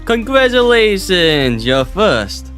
Congratulations, you're first.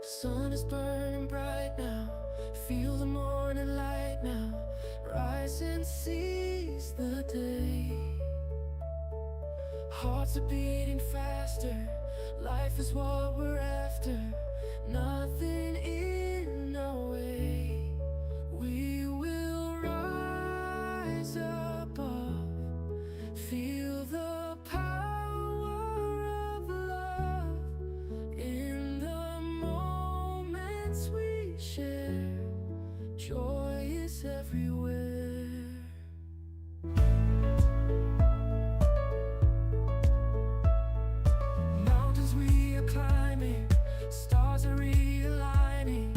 sun is burning bright now. Feel the morning light now. Rise and seize the day. Hearts are beating faster. Life is what we're after. Nothing in our way. We will rise above. Feel the power of love in the moments we share. Joy is everywhere. Mountains we are climbing, stars are realigning,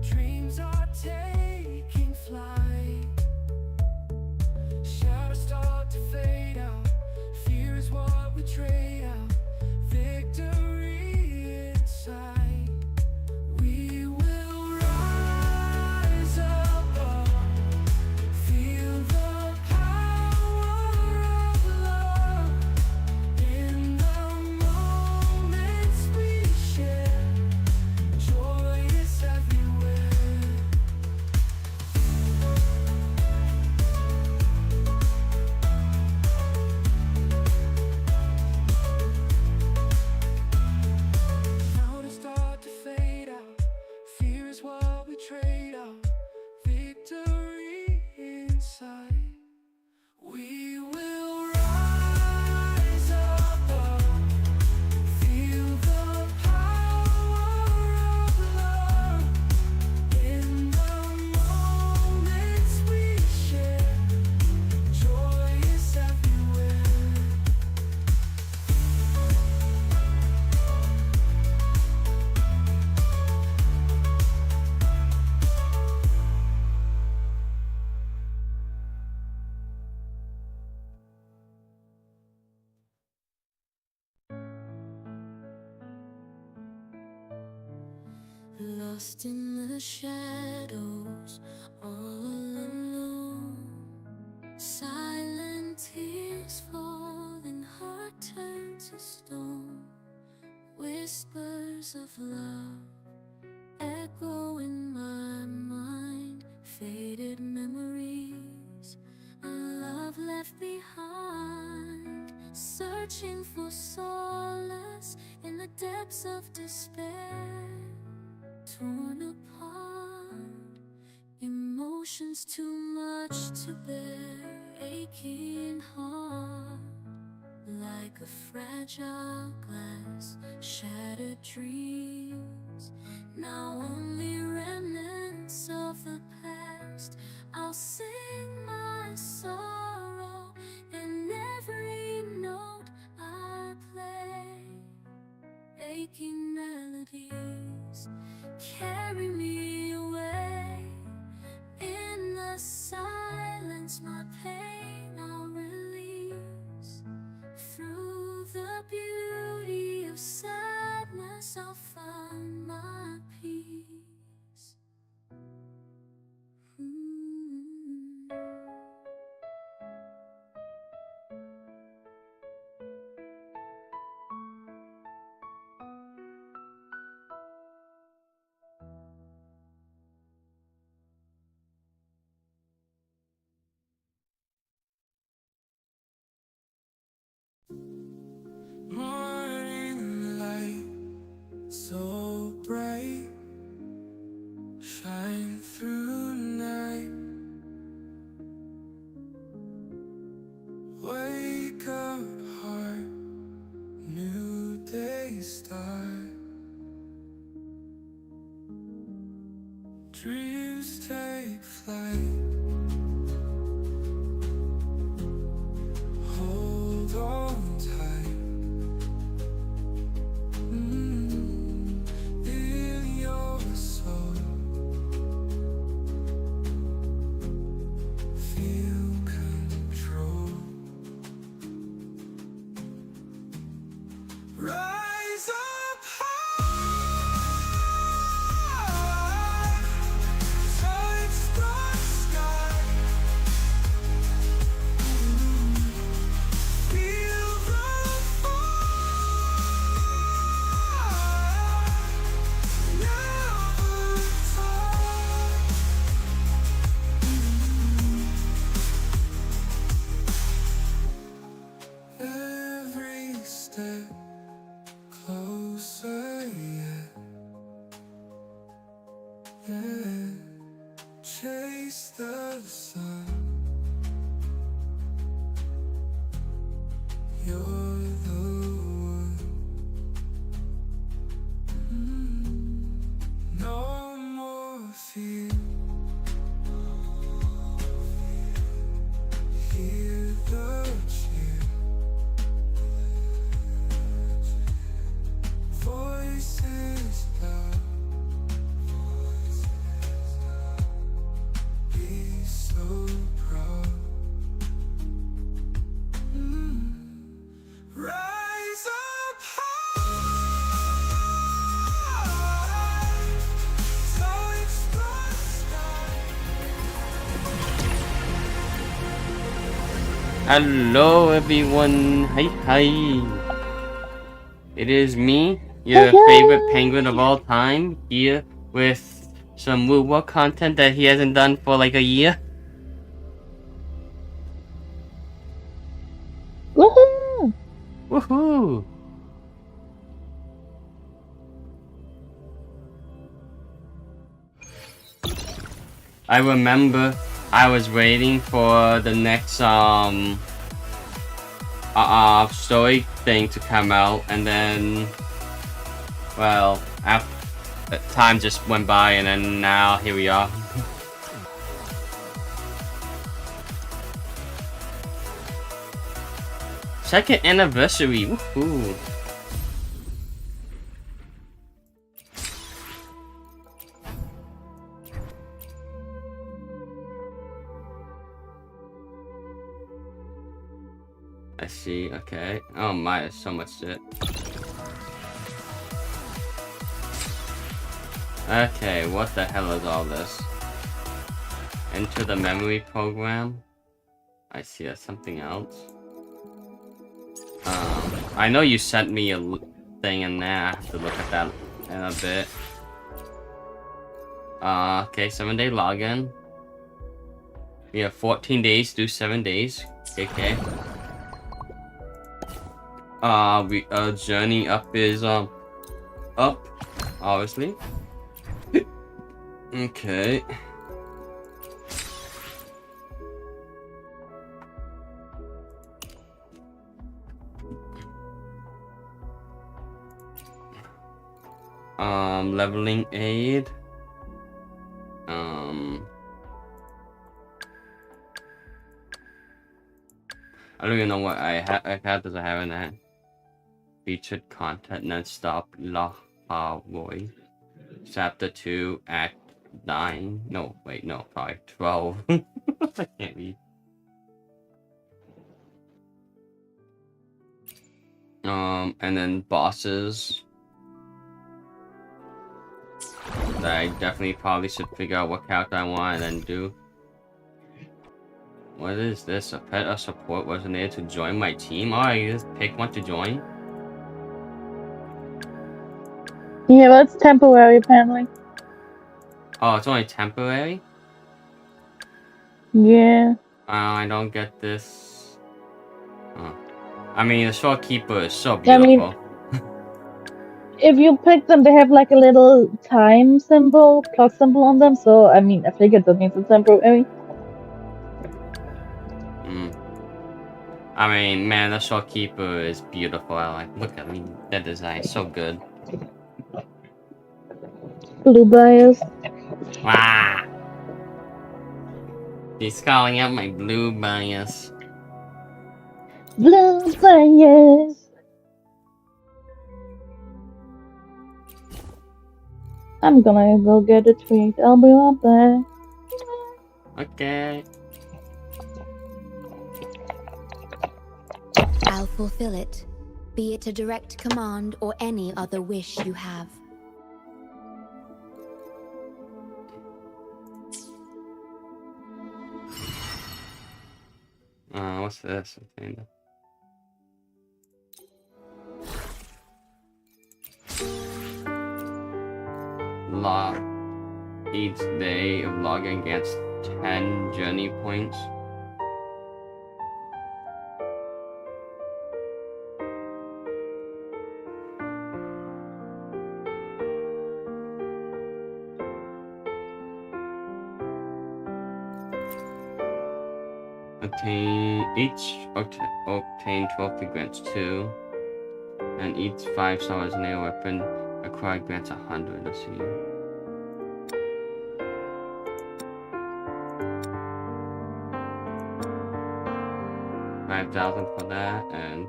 dreams are taking flight. Shadows start to fade out, fear is what we trade out. Victory in sight. We will rise above. Feel the power of love in the moments we share. Joy is everywhere. Mountains start to fade out, fear is what we trade out. Victory in sight. We will rise above. Feel the power of love in the moments we share. Joy is everywhere. Lost in the shadows, all alone. Silent tears falling, heart turned to stone. Whispers of love echo in my mind. Faded memories, a love left behind. Searching for solace in the depths of despair. Torn apart, emotions too much to bear. Aching heart, like a fragile glass, shattered dreams. Now only remnants of the past. I'll sing my sorrow in every note I play. Aching melodies carry me away. In the silence, my pain I'll release. Through the beauty of sadness, I'll find my peace. Morning light, so bright, shine through night. Wake up heart, new day start. Dreams take flight. Hold on tight. In your soul, feel control. Rise up high, touch the sky. then chase the sun. You're the one. No more fear. Hear the cheer. Voices loud. Be so proud. Rise up high, touch the sky. Hello everyone, hi. It is me, your favorite penguin of all time, here with some Woodwalk content that he hasn't done for like a year. Woohoo! Woohoo! I remember I was waiting for the next story thing to come out, and then, well, time just went by, and then now here we are. Second anniversary, woohoo! I see, okay. Oh my, there's so much shit. Okay, what the hell is all this? Enter the memory program. I see, that's something else. I know you sent me a thing in there. I have to look at that in a bit. Okay, 7-day login. We have 14 days to do 7 days. Okay. Journey up is up, obviously. Okay. Leveling aid. I don't even know what I have. Does I have in that? Featured content non-stop La Hawaii. Chapter 2, Act 9. No, wait, no, probably 12. I can't read. And then bosses. I definitely probably should figure out what character I want and then do. What is this? A pet or support wasn't able to join my team? Oh, you just pick one to join? Yeah, but it's temporary apparently. Oh, it's only temporary? Yeah. I don't get this. Oh. I mean, the Storekeeper is so I mean, beautiful. if you pick them, they have like a little time symbol, clock symbol on them. So, I mean, I figured that means it's temporary. I mean, man, the Storekeeper is beautiful. Look at me, that design, so good. Blue bias. Wow. He's calling out my blue bias. Blue bias. I'm gonna go get a treat. I'll be right back. Okay. I'll fulfill it, be it a direct command or any other wish you have. What's this? Log. Each day of logging gets 10 journey points. obtain trophy grants 2. And each 5 stars nail weapon acquired grants 100. Let's see. 5,000 for that, and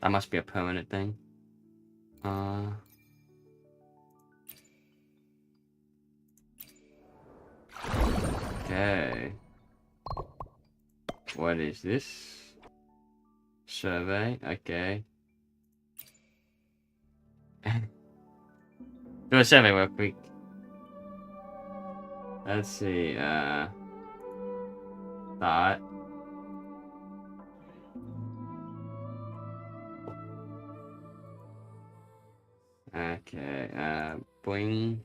that must be a permanent thing. Okay. What is this? Survey, okay. Do a survey real quick. Let's see, thought. Okay, bring,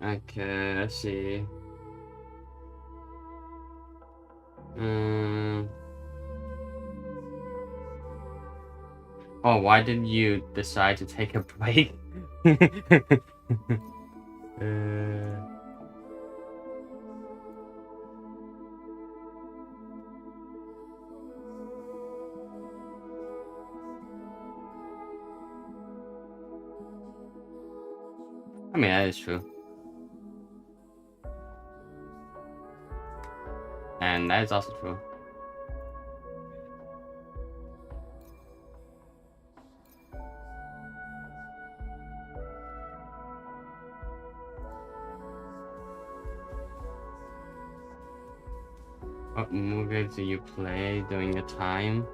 okay, let's see. Oh, why did you decide to take a break? I mean, that is true. And that is also true. What movie do you play during your time?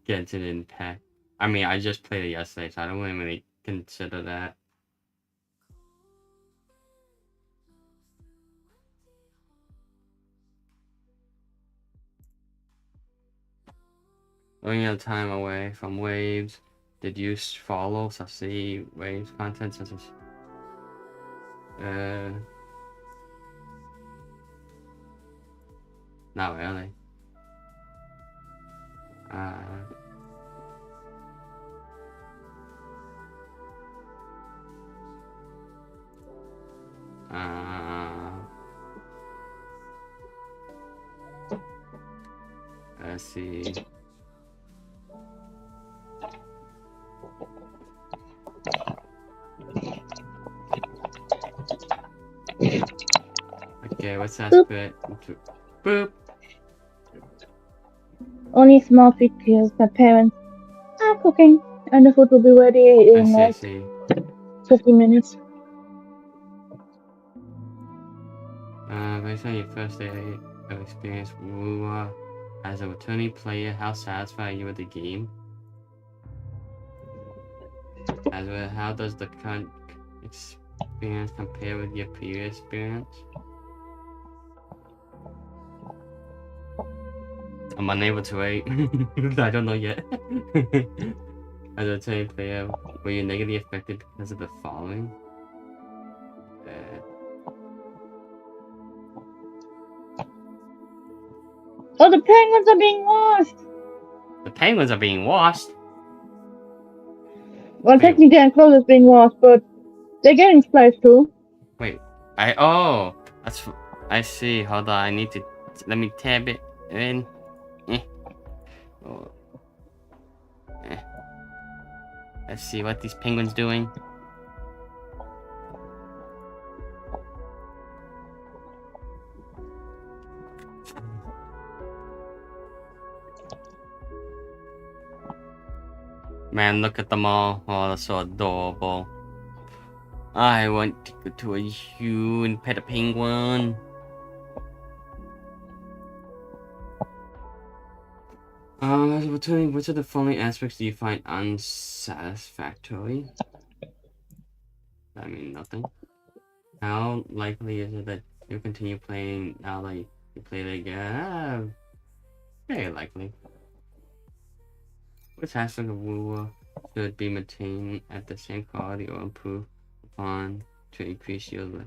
Genshin Impact. I mean, I just played it yesterday, so I don't really consider that. During your time away from Waves, did you follow Sassy Waves content such as not really. Let's see. Okay, what's that bit? Boop. Only small because my parents are cooking, and the food will be ready in I like see. 15 minutes. Based on your first day of experience, Wuwa, as a returning player, how satisfied are you with the game? As well, how does the current experience compare with your previous experience? I'm unable to rate. I don't know yet. As a returning player, were you negatively affected because of the following? Oh, the penguins are being washed! The penguins are being washed? Well, Wait. technically their clothes is being washed, but they're getting spliced too. Wait, I see. Hold on, let me tab it in. Oh. Let's see what these penguins doing. Man, look at them all. Oh, they're so adorable. I want to go to a zoo and pet a penguin. As a returning, which of the following aspects do you find unsatisfactory? I mean, nothing. How likely is it that you'll continue playing now that you play it again? Very likely. Which aspect of Woo should be maintained at the same quality or improve upon to increase yield?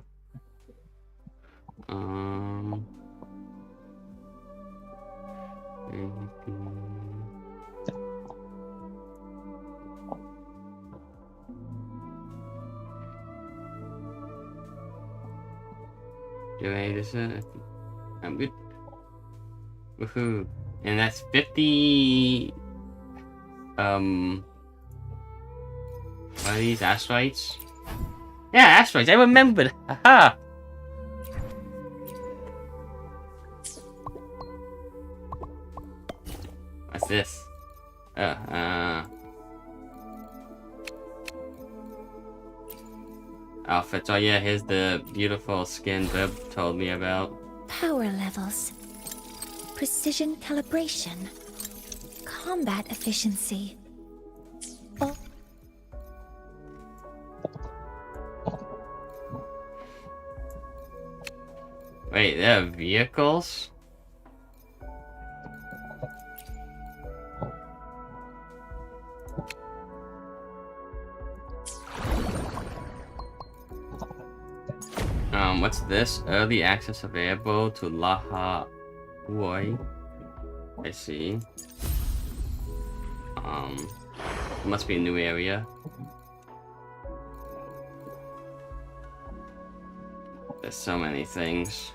Wait, this is I'm good. Woohoo! And that's 50. What are these asteroids? Yeah, asteroids. I remembered. Haha. What's this? Outfits. Oh yeah, here's the beautiful skin Bib told me about. Power levels. Precision calibration. Combat efficiency. Oh, Wait, there are vehicles? What's this? Early access available to Laha Woi. I see. Must be a new area. There's so many things.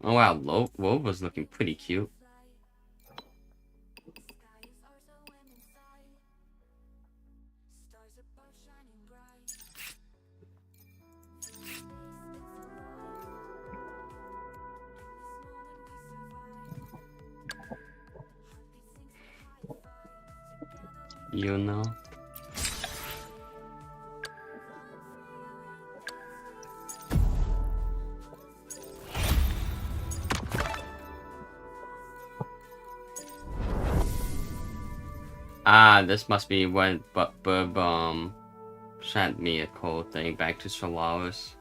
Oh wow, Loeb was looking pretty cute. You know. Ah, this must be when Bub sent me a code thing back to Solaris.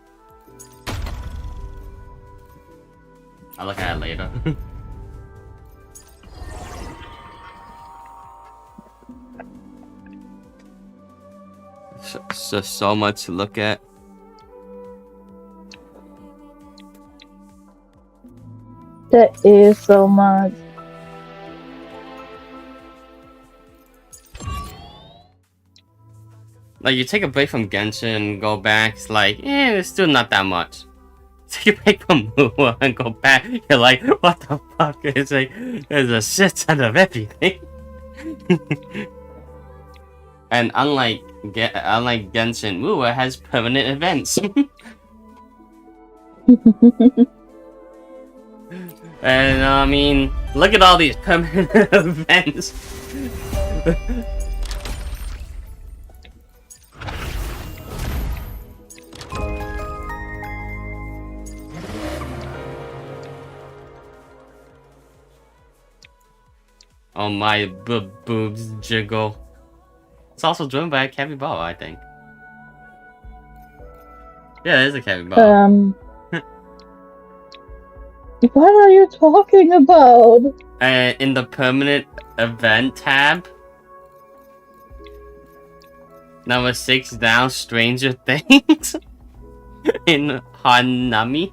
I'll look at it later. So much to look at. There is so much. Like, you take a break from Genshin, go back, it's like, it's still not that much. Take a break from Mua and go back, you're like, what the fuck? It's like, there's a shit ton of everything. And unlike Genshin, Mua has permanent events. And I mean, look at all these permanent events. Oh, my boobs jiggle. It's also driven by a capybara, I think. Yeah, it is a capybara. What are you talking about? In the permanent event tab. Number 6 down, Stranger Things. In Hanami.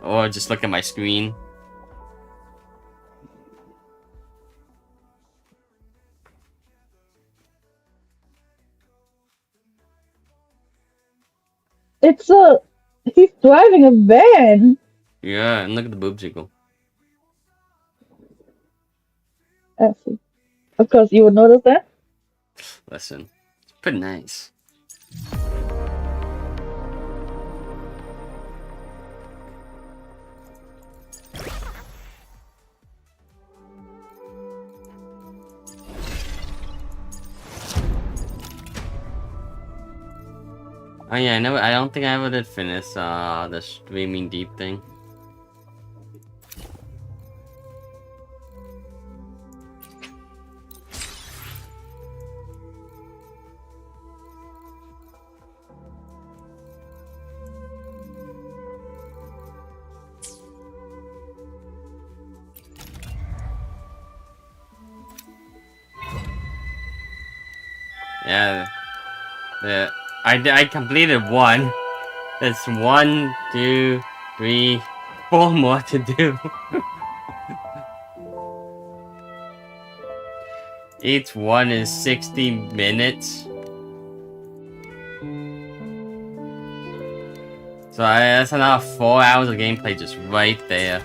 Or just look at my screen. He's driving a van. Yeah, and look at the boob jiggle. I see. Of course, you would notice that. Listen, it's pretty nice. Oh yeah, I don't think I ever did finish the streaming deep thing. Yeah. I completed one. There's 1, 2, 3, 4 more to do. Each one is 60 minutes. So that's another 4 hours of gameplay just right there.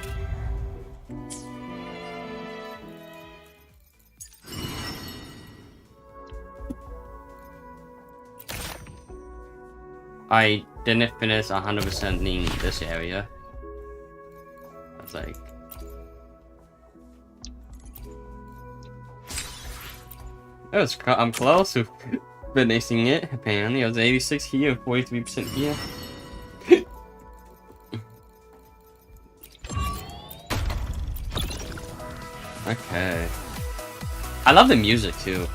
I didn't finish 100% in this area. That's like... I'm close to finishing it, apparently. I was 86 here, 43% here. Okay. I love the music too.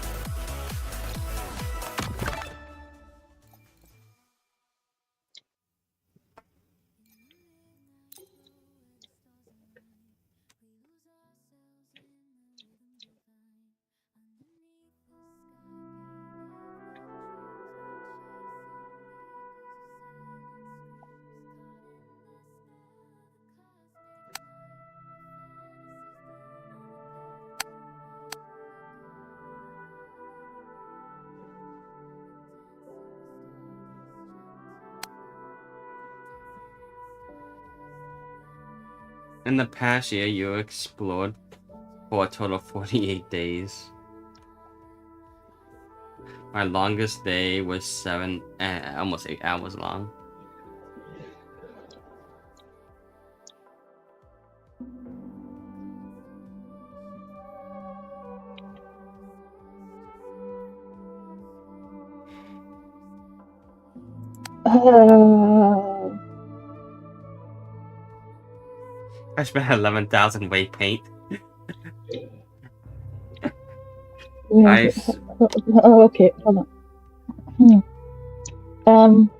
In the past year, you explored for a total of 48 days. My longest day was almost 8 hours long. I spent 11,000 weight paint. Nice. Oh, okay, hold on.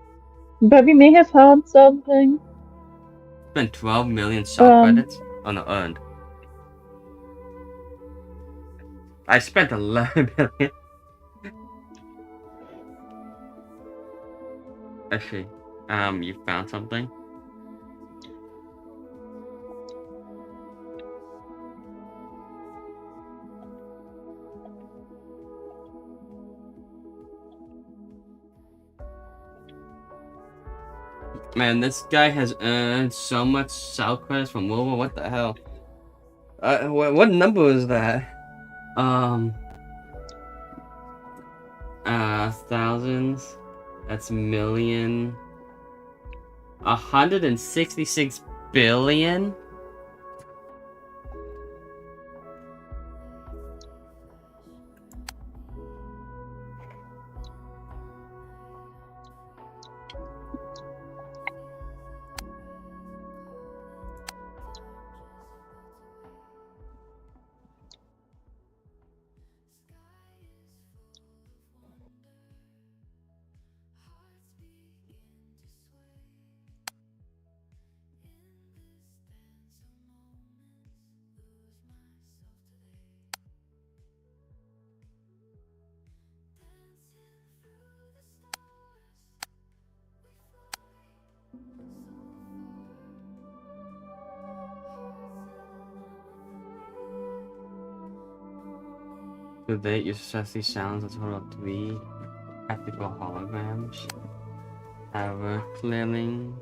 But we may have found something. Spent 12 million shop credits. Oh no, earned. I spent 11 million. Actually, you found something? Man, this guy has earned so much South credits from World War. What the hell? What number is that? Thousands. That's million. 166 billion. To date, you successfully sounds a total of 3 practical holograms. However, clearing.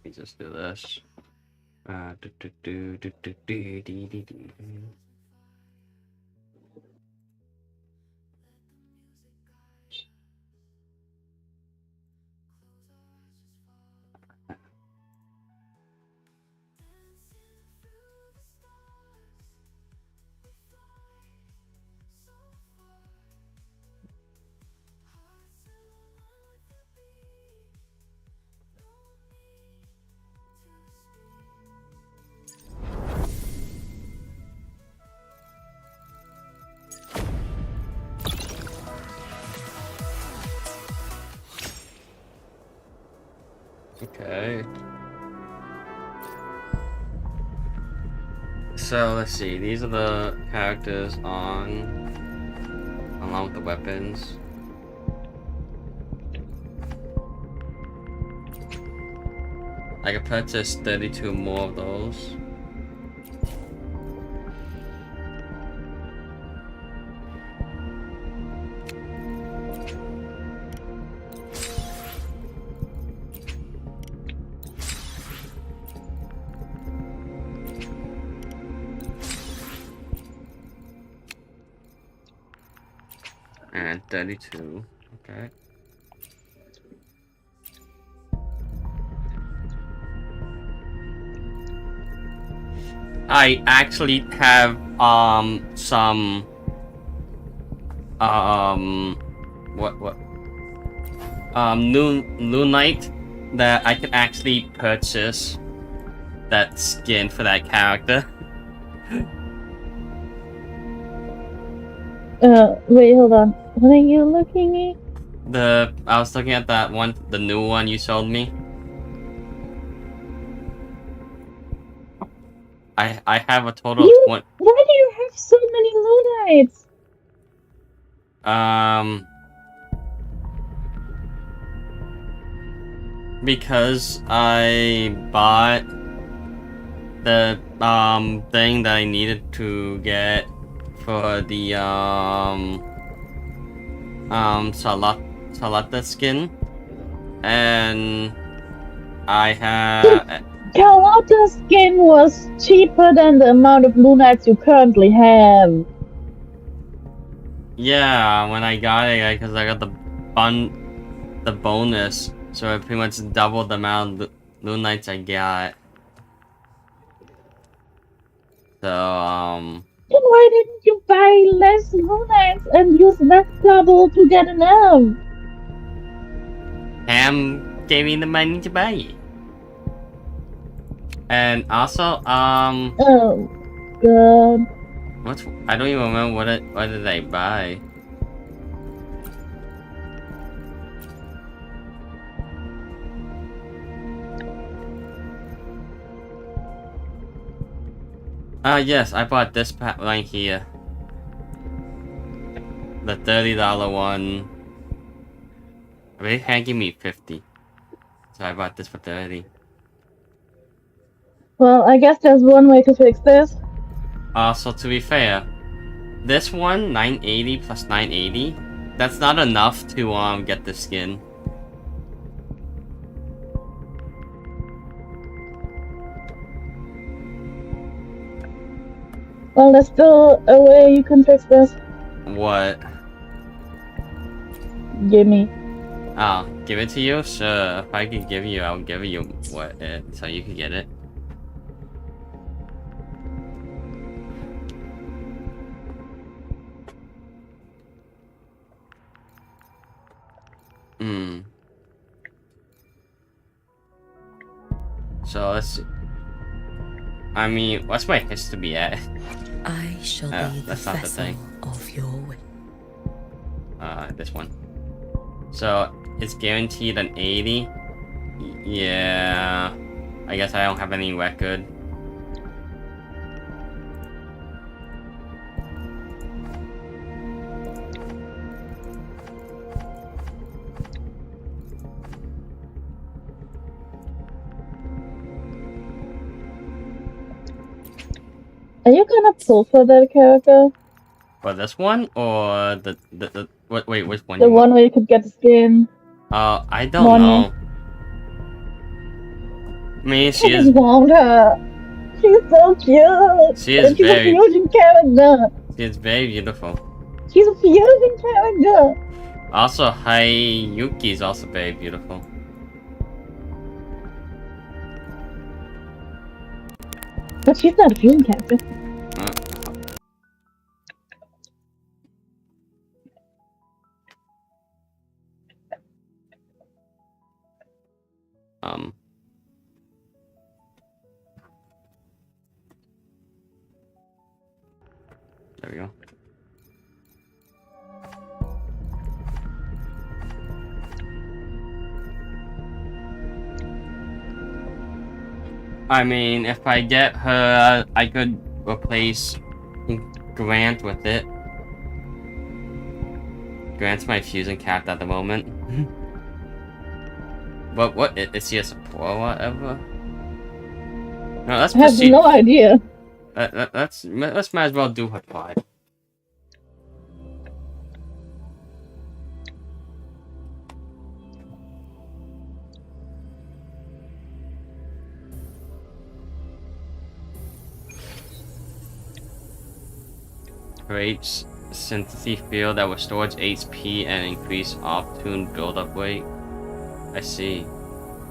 me just do this. Do, do, do, do, do, do, do, do, do. Okay. So let's see. These are the characters along with the weapons. I could purchase 32 more of those. And 32. Okay. I actually have some Lunite that I could actually purchase that skin for that character. Wait, hold on. What are you looking at? I was looking at that one, the new one you sold me. I have a total of one. Why do you have so many Lunites? Because I bought the thing that I needed to get for the Salata skin, and I have. Carlotta's skin was cheaper than the amount of Lunites you currently have. Yeah, when I got it, because I got the bonus, so it pretty much doubled the amount of Lunites I got. So Then why didn't you buy less Lunites and use that double to get enough? Ham gave me the money to buy it. And also, Oh, God. I don't even remember what did I buy. Yes, I bought this pack right here. The $30 one. They can't give me 50. So I bought this for 30. Well, I guess there's one way to fix this. So to be fair, this one, 980 plus 980, that's not enough to get the skin. Well, there's still a way you can fix this. What? Gimme. Oh, give it to you? Sure. If I could give you, I'll give you so you can get it. So let's see. I mean, what's my history at? I shall be the that's not the vessel thing. of your will. This one. So it's guaranteed an 80. Yeah. I guess I don't have any record. Are you gonna pull for that character? For this one or the wait, which one? The one where you could get the skin? I don't Money. know. mean, I she just is. want her. She's so cute. She is and she's very- a fusion character. She is very beautiful. She's a fusion character. Also, Hayuki is also very beautiful. But she's not a fusion character. Um. There we go. I mean, if I get her, I could replace Grant with it. Grant's my fusion character at the moment. But what is he a support or whatever? No, let's I have proceed. no idea. Let's might as well do her part. Creates synthesis field that restores HP and increase off-tune build-up rate. I see.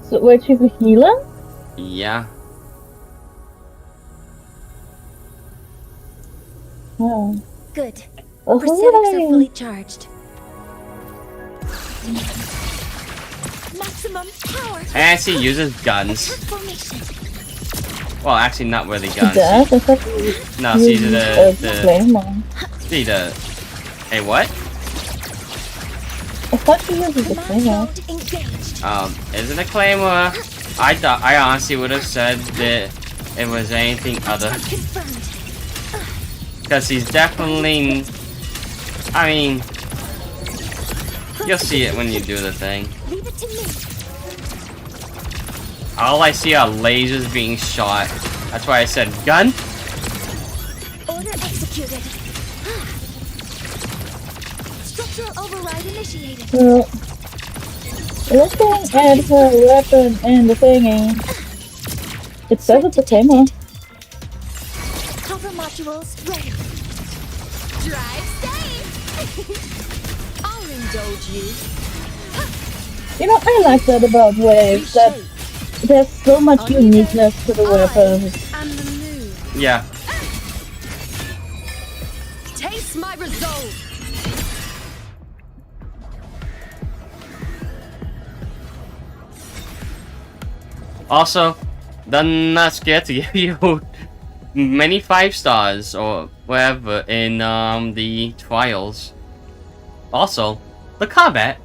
So wait, she's a healer? Yeah. Oh. Good. Oh, Prosthetics are hooray. fully charged. Maximum power. And she uses guns. Transformation. Well, actually, not really She guns. does? I thought she No, she's used the claymore. Hey, what? I thought she uses the Command claymore. mode engaged. Isn't a claymore? I honestly would have said that it was anything other. Confirmed. Because he's definitely... I mean... You'll see it when you do the thing. Leave it to me. All I see are lasers being shot. That's why I said gun. Order executed. Structural override initiated. So, looking at her weapon and the thingy, it says it's a claymore. Cover modules ready. Drive safe. I'll indulge you. You know, I like that about waves, that there's so much uniqueness to the weapons. And the move. Yeah. Taste my resolve. Also, I'm not scared to give you many 5 stars or whatever in the trials. Also, the combat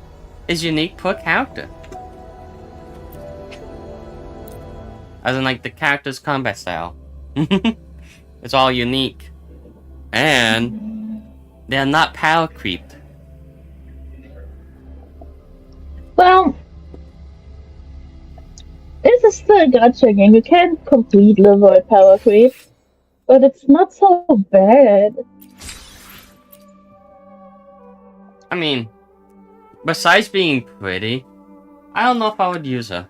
is unique per character. As in, like, the character's combat style. It's all unique. And they're not power creeped. Well, it's a still gacha game. You can't completely avoid power creep, but it's not so bad. I mean, besides being pretty, I don't know if I would use her.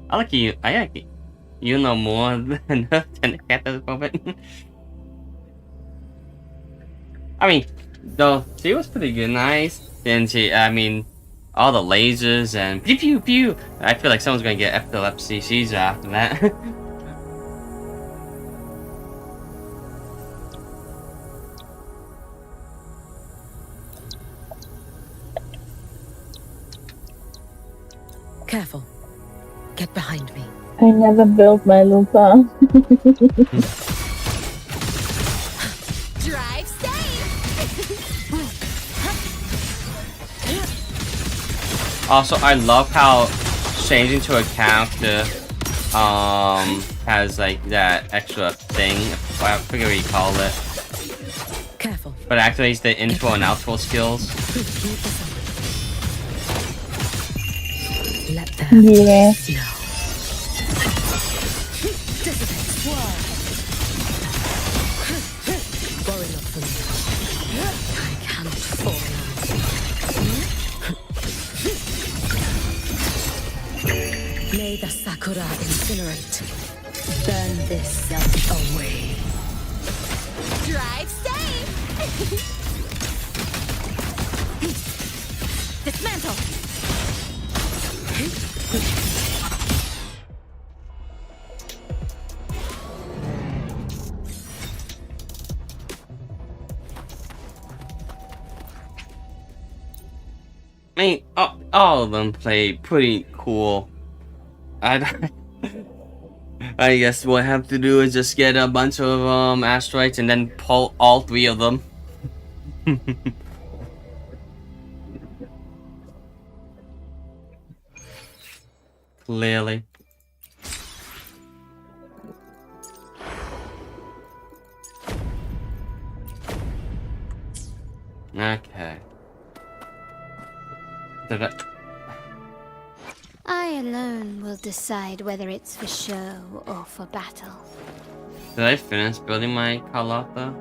I like you know more than her than the cat at the moment. I mean, though, she was pretty good, nice. And I mean, all the lasers and pew pew pew. I feel like someone's gonna get epilepsy seizure after that. Careful. Get behind me. I never built my Lupa. Drive safe. Also, I love how changing to a character has like that extra thing. I forget what you call it. Careful. But activates the intro and outro skills. Let them Yeah. know. Worry not for me. I cannot fall now. Sakura incinerate. Burn this self away. Drive safe! Dismantle! I mean, all of them play pretty cool. I guess what I have to do is just get a bunch of asteroids and then pull all 3 of them. Clearly. Okay. Did I alone will decide whether it's for show or for battle. I finish building my Carlotta?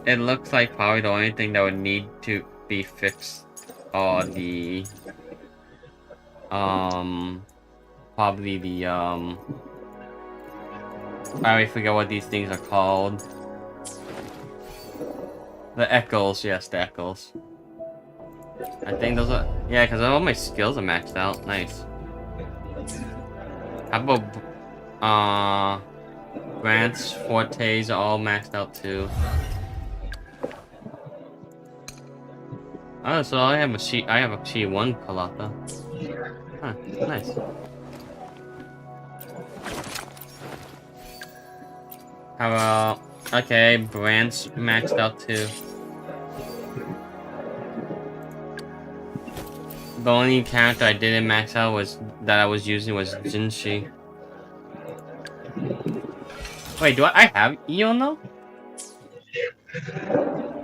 It looks like probably the only thing that would need to be fixed are the probably the I already forget what these things are called. The echoes, yes, the echoes. I think those are, yeah, because all my skills are maxed out. Nice. How about Grant's Fortes are all maxed out too. Oh, so I have a T1 Carlotta. Huh, nice. How about, okay, Brand's maxed out too. The only character I didn't max out was that I was using was Jinshi. Wait, do I have Iono?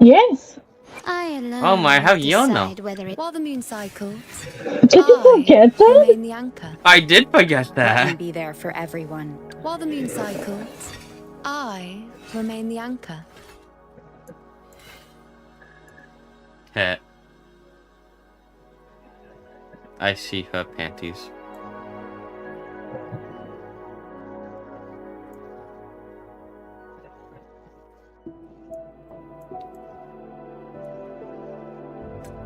Yes. I alone Oh my, I have will Iono. decide whether it While the moon cycles, Did you forget that? remain the anchor. I did forget Let that. me be there for everyone. While the moon cycles, I remain the anchor. Heh. I see her panties.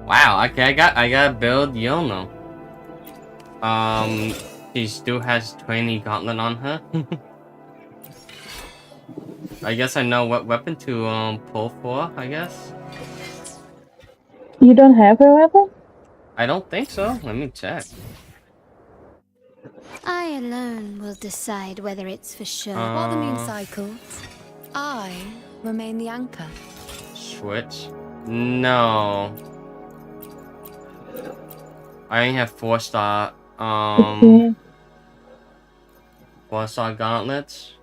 Wow, okay, I gotta build Yono. She still has 20 gauntlet on her. I guess I know what weapon to pull for, I guess. You don't have a weapon? I don't think so. Let me check. I alone will decide whether it's for show. While the moon Uh. cycles, I remain the anchor. Switch? No. I only have 4-star, Okay. 4-star gauntlets.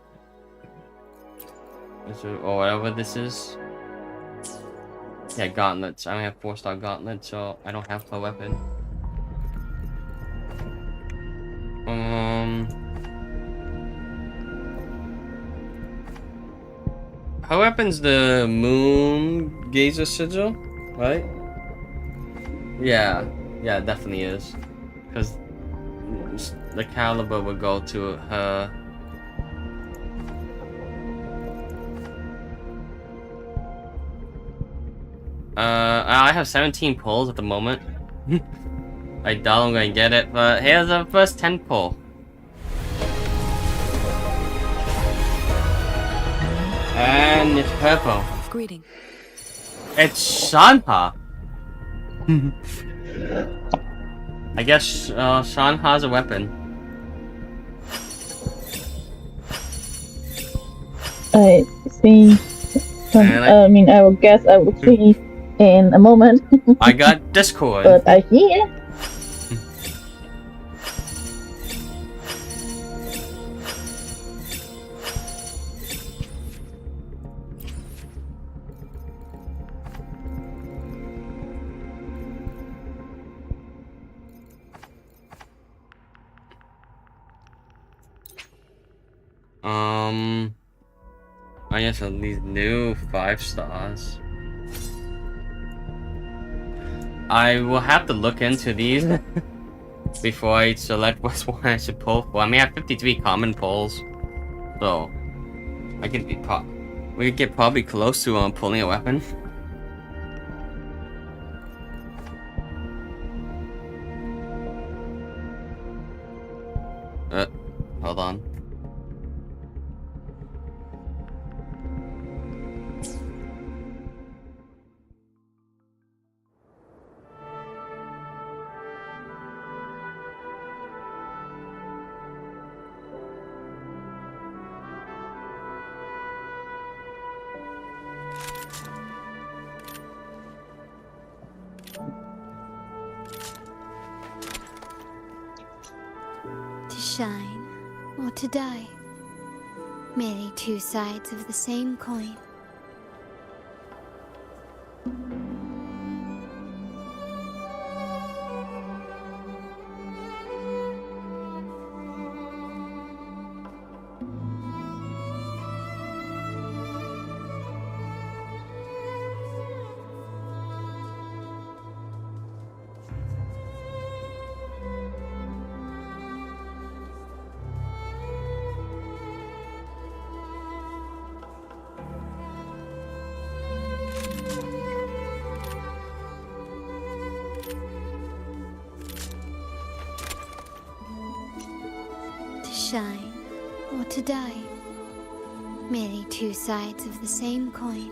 Or whatever this is. Yeah, gauntlets. I only have 4-star gauntlets, so I don't have a weapon. Her weapon's the Moon Gazer Sigil, right? Yeah, yeah, it definitely is. Because the caliber would go to her. I have 17 pulls at the moment. I doubt I'm gonna get it, but here's the first 10 pull. And it's purple. Greeting. It's Shanha. I guess Shanha's a weapon. I see. And I mean, I will guess I will see in a moment. I got Discord. But I hear. I guess at least new 5 stars. I will have to look into these. before I select which one I should pull for. I mean, I have 53 common pulls, so I can be we could get probably close to pulling a weapon. Hold on. To shine or to die. Merely two sides of the same coin. Shine or to die. Merely two sides of the same coin.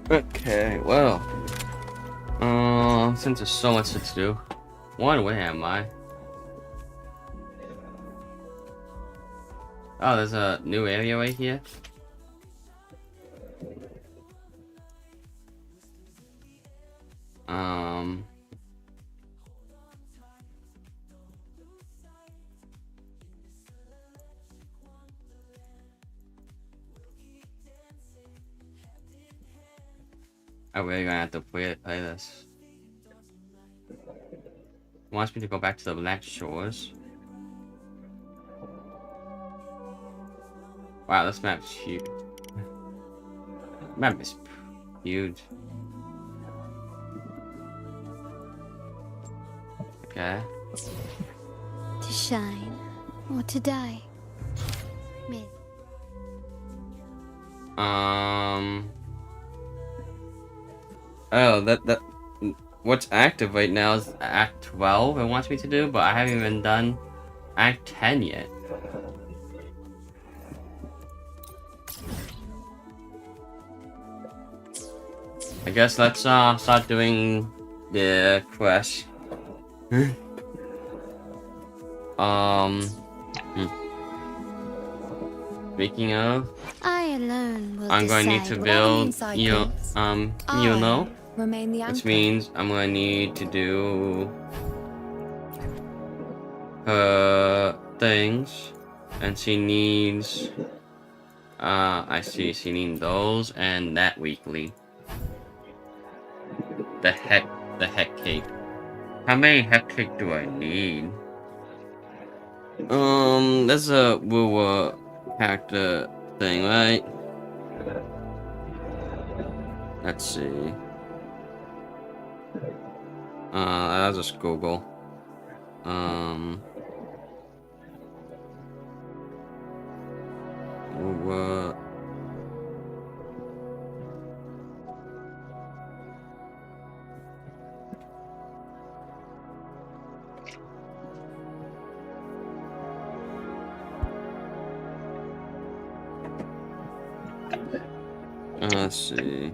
Okay, well, since there's so much to do, where am I? Oh, there's a new area right here. I'm really gonna have to play this. Wants me to go back to the Black Shores. Wow, this map's huge. Map is huge. Okay. To shine or to die. Oh, that what's active right now is Act 12 it wants me to do, but I haven't even done Act 10 yet. I guess let's start doing the quest. Speaking of, I alone will I'm going to need to build remain the which anchor. means I'm gonna need to do her things, and she needs I see she needs those and that weekly. The heck cake. How many heck cake do I need? There's a woo character thing, right? Let's see. I'll just Google. What? Let's see.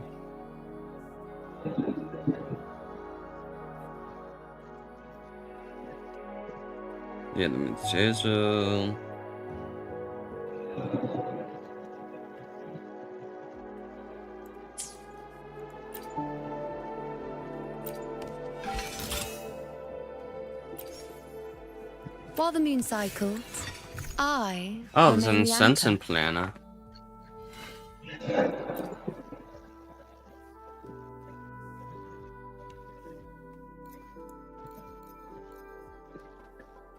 Yeah, the Chisel. While the moon cycles, I Oh, there's an remain the Ascension anchor. planner.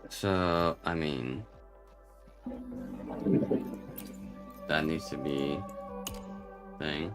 So, I mean, that needs to be thing.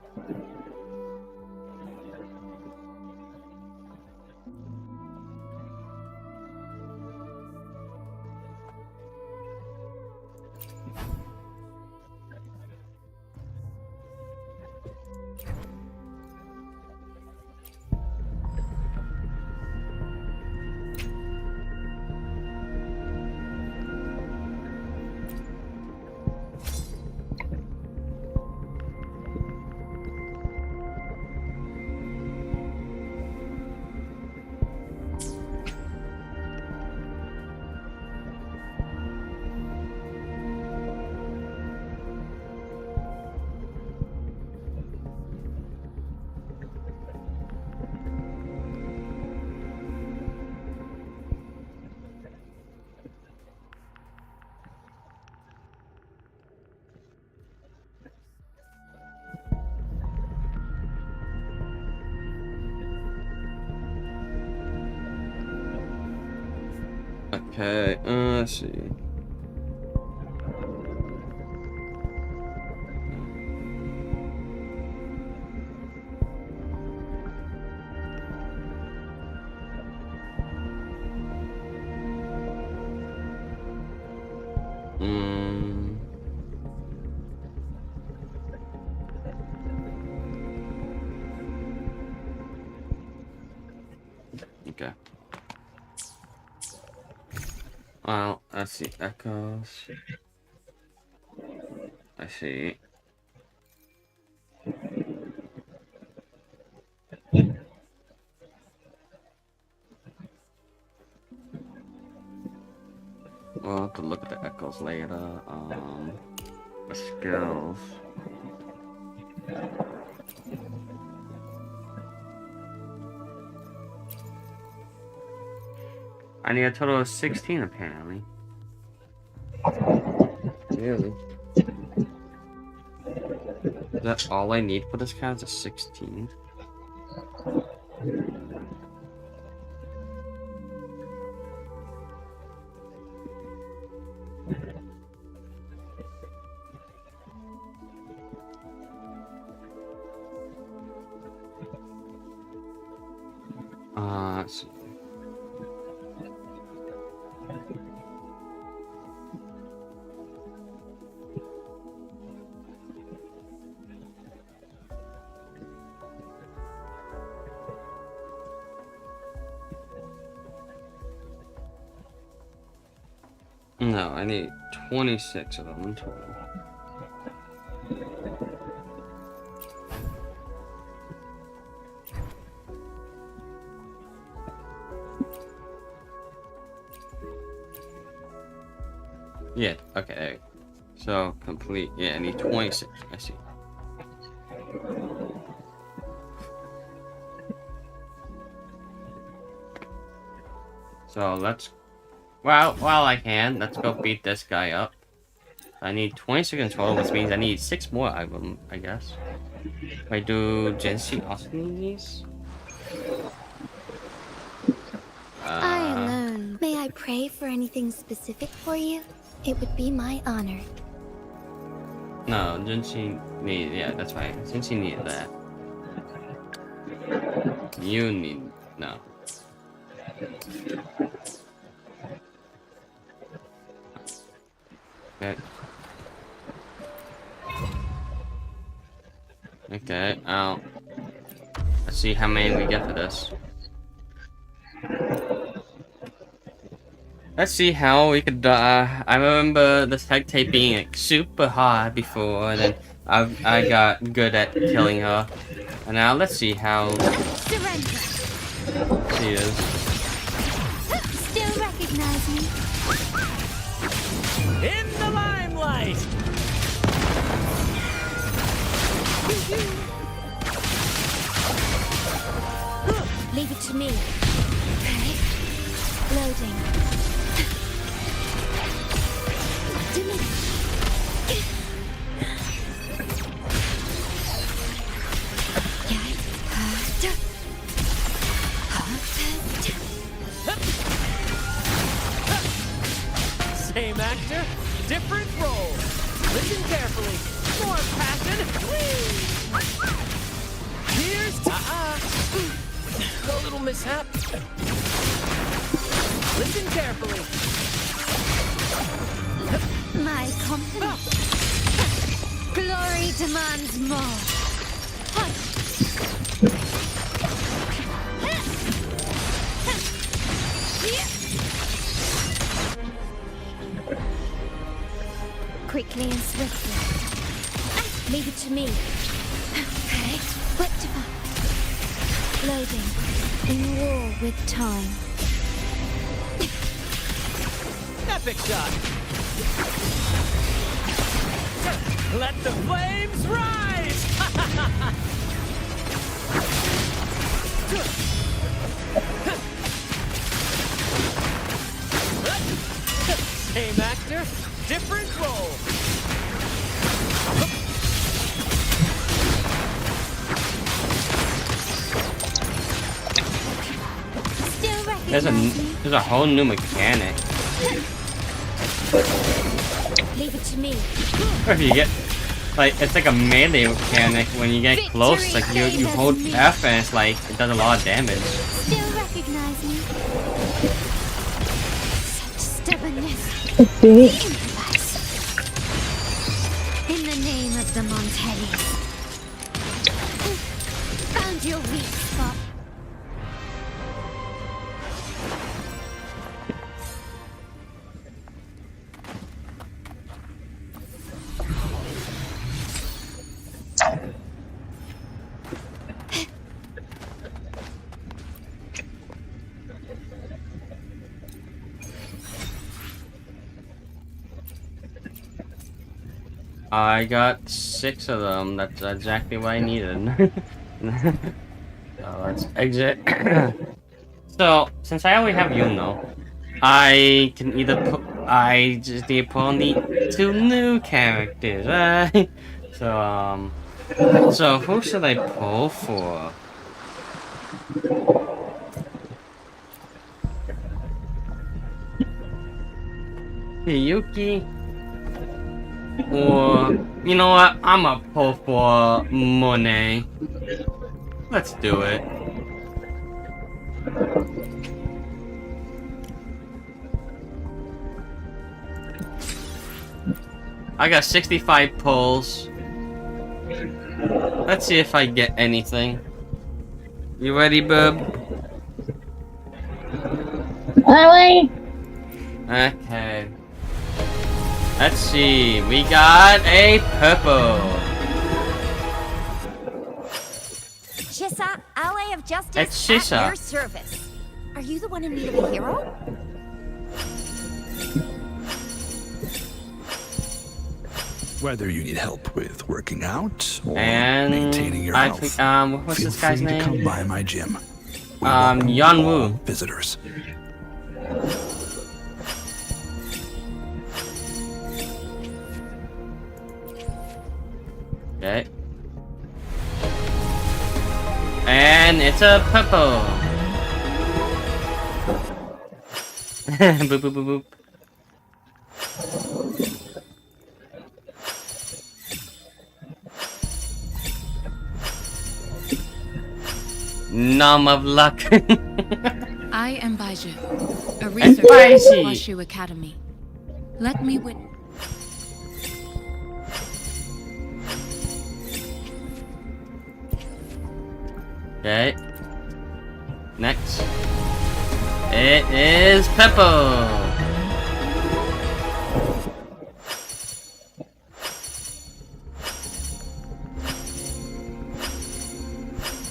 Okay, let's see. Okay. Well, let's see. Echoes. I see. We'll have to look at the echoes later. The skills. I need a total of 16 apparently. Really? Is that all I need for this count? Is a 16? Let's see. No, I need 26 of them in total. Yeah, okay. So, complete. Yeah, I need 26. I see. So, let's... Well, while I can, let's go beat this guy up. I need 26 in total, which means I need 6 more of them, I guess. If I do Genshi also need these? I alone. May I pray for anything specific for you? It would be my honor. No, Genshi need... Yeah, that's right. Genshi need that. You need... No. Okay. Okay, let's see how many we get for this. Let's see how we could, I remember the tag tape being like, super hard before, and then I got good at killing her. And now let's see how Surrender. she is. Still recognize me? In the limelight! Leave it to me. Okay. Loading. Same actor, different role. Listen carefully. More passion. Whee! Here's a little mishap. Listen carefully. My company. Glory demands more. Quickly and swiftly. Leave it to me. Okay. What to loading. In war with time. Epic shot. Let the flames rise. Same actor, different role. Still recognize me. There's a whole new mechanic. Leave it to me. Or if you get like it's like a melee mechanic. When you get close, like you hold F and it's like it does a lot of damage. Still recognize me. Such stubbornness. Let's see. Improvise. In the name of the Montellis. Found your weak spot. I got 6 of them. That's exactly what I needed. So let's exit. So since I already have Yuno, I can either put. I just need to put on the 2 new characters, right? So who should I pull for? Yuki? Or, you know what? I'm gonna pull for Monet. Let's do it. I got 65 pulls. Let's see if I get anything. You ready, bub? Alright. Okay. Let's see. We got a purple. Chissa, ally of justice, It's Chissa. at your service. Are you the one in need of a hero? Whether you need help with working out or And maintaining your I health, think what's feel this guy's free to name? come by my gym. We welcome Yan all Wu. visitors. Okay. And it's a purple. Boop boop boop boop. Numb of luck. I am Baiju, a researcher at Baiji. Washu Academy. Let me win. Okay. Next. It is purple.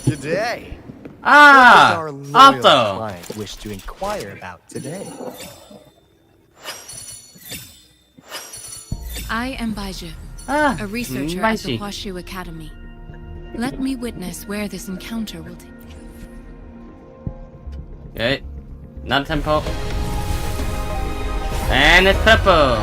Today. Ah! What does our loyal Alto! client wish to inquire about today? I am Baiju, Ah! a researcher at the Baiji. Washu Academy. Let me witness where this encounter will take. Okay. Not a tempo. And it's purple.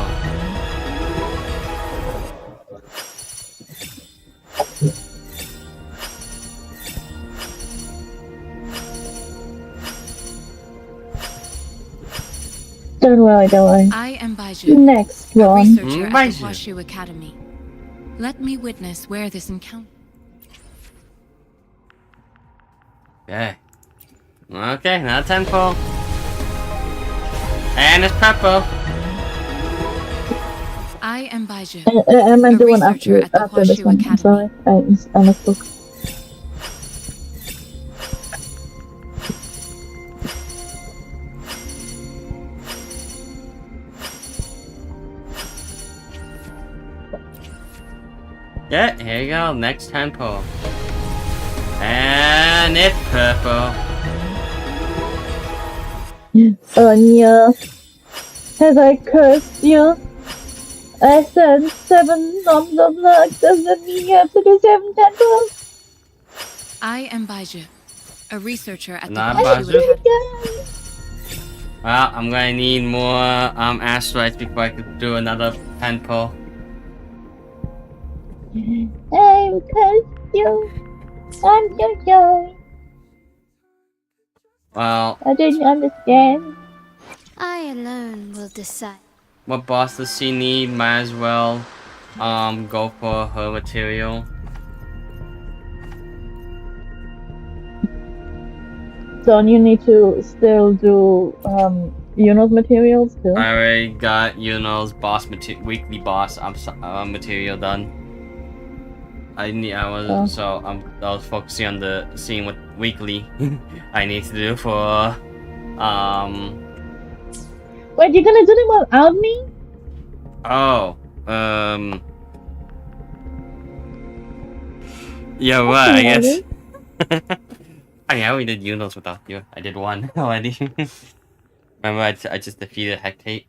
Don't worry. I am Baiju, Next a one. researcher at the Baiju. Hwashu Academy. Let me witness where this encounter. Okay. Okay, now tempo. And it's purple. I am Baiju, I meant a the one researcher after at the this Hwashu one. I'm Academy. sorry. I misspoke. Yeah, here you go. Next tempo. And it's purple. Anya, has I cursed you? I sent 7 noms of luck. Does that mean you have to do 7 temples? I am Baiju, a researcher at the Not Hwashu Baiju. Academy. Well, I'm gonna need more asteroids before I can do another tempo. I cursed you. I'm so sorry. Well, I didn't understand. I alone will decide. what boss does she need? Might as well go for her material. So you need to still do Yuno's materials too. I already got Yuno's boss weekly boss material done. I was focusing on seeing what weekly I need to do for Wait, you're gonna do them without me? yeah, right, I guess. Really? I mean, I already did Yuno's without you. I did one already. Remember, I just defeated Hectate.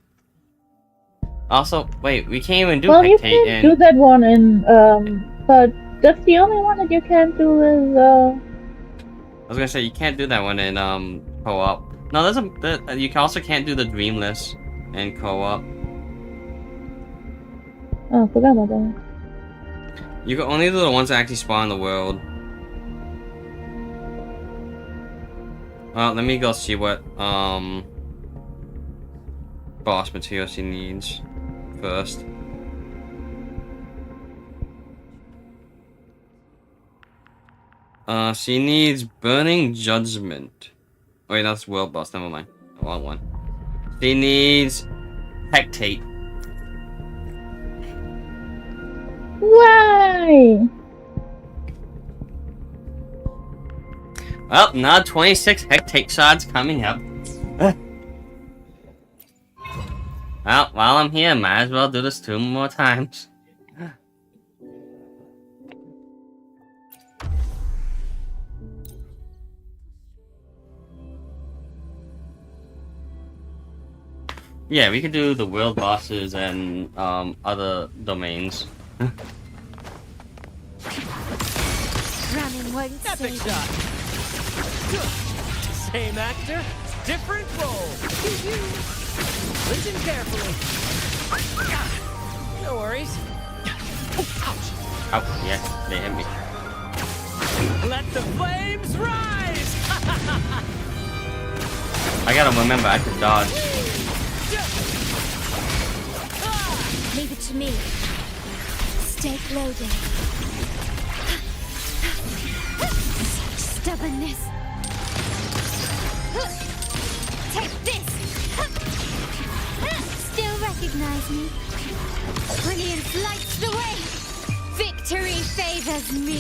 Also, wait, we can't even do Well, you Hectate can do that one in but that's the only one that you can't do is I was gonna say you can't do that one in co-op. No, you also can't do the Dreamless in co-op. Oh, I forgot about that. You can only do the ones that actually spawn in the world. Well, let me go see what boss material she needs first. She needs Burning Judgment. Wait, that's World Boss, never mind. I want one. She needs Hectate. Why? Well, now 26 Hectate shards coming up. Well, while I'm here, might as well do this 2 more times. Yeah, we could do the world bosses and other domains. Running won't Epic save shot. Same actor, different role. Listen carefully. No worries. Ouch. Oh, yeah, they hit me. Let the flames rise. I gotta remember, I could dodge. Leave it to me. Stay loaded. Such stubbornness. Take this. Still recognize me? Brilliance lights the way. Victory favors me.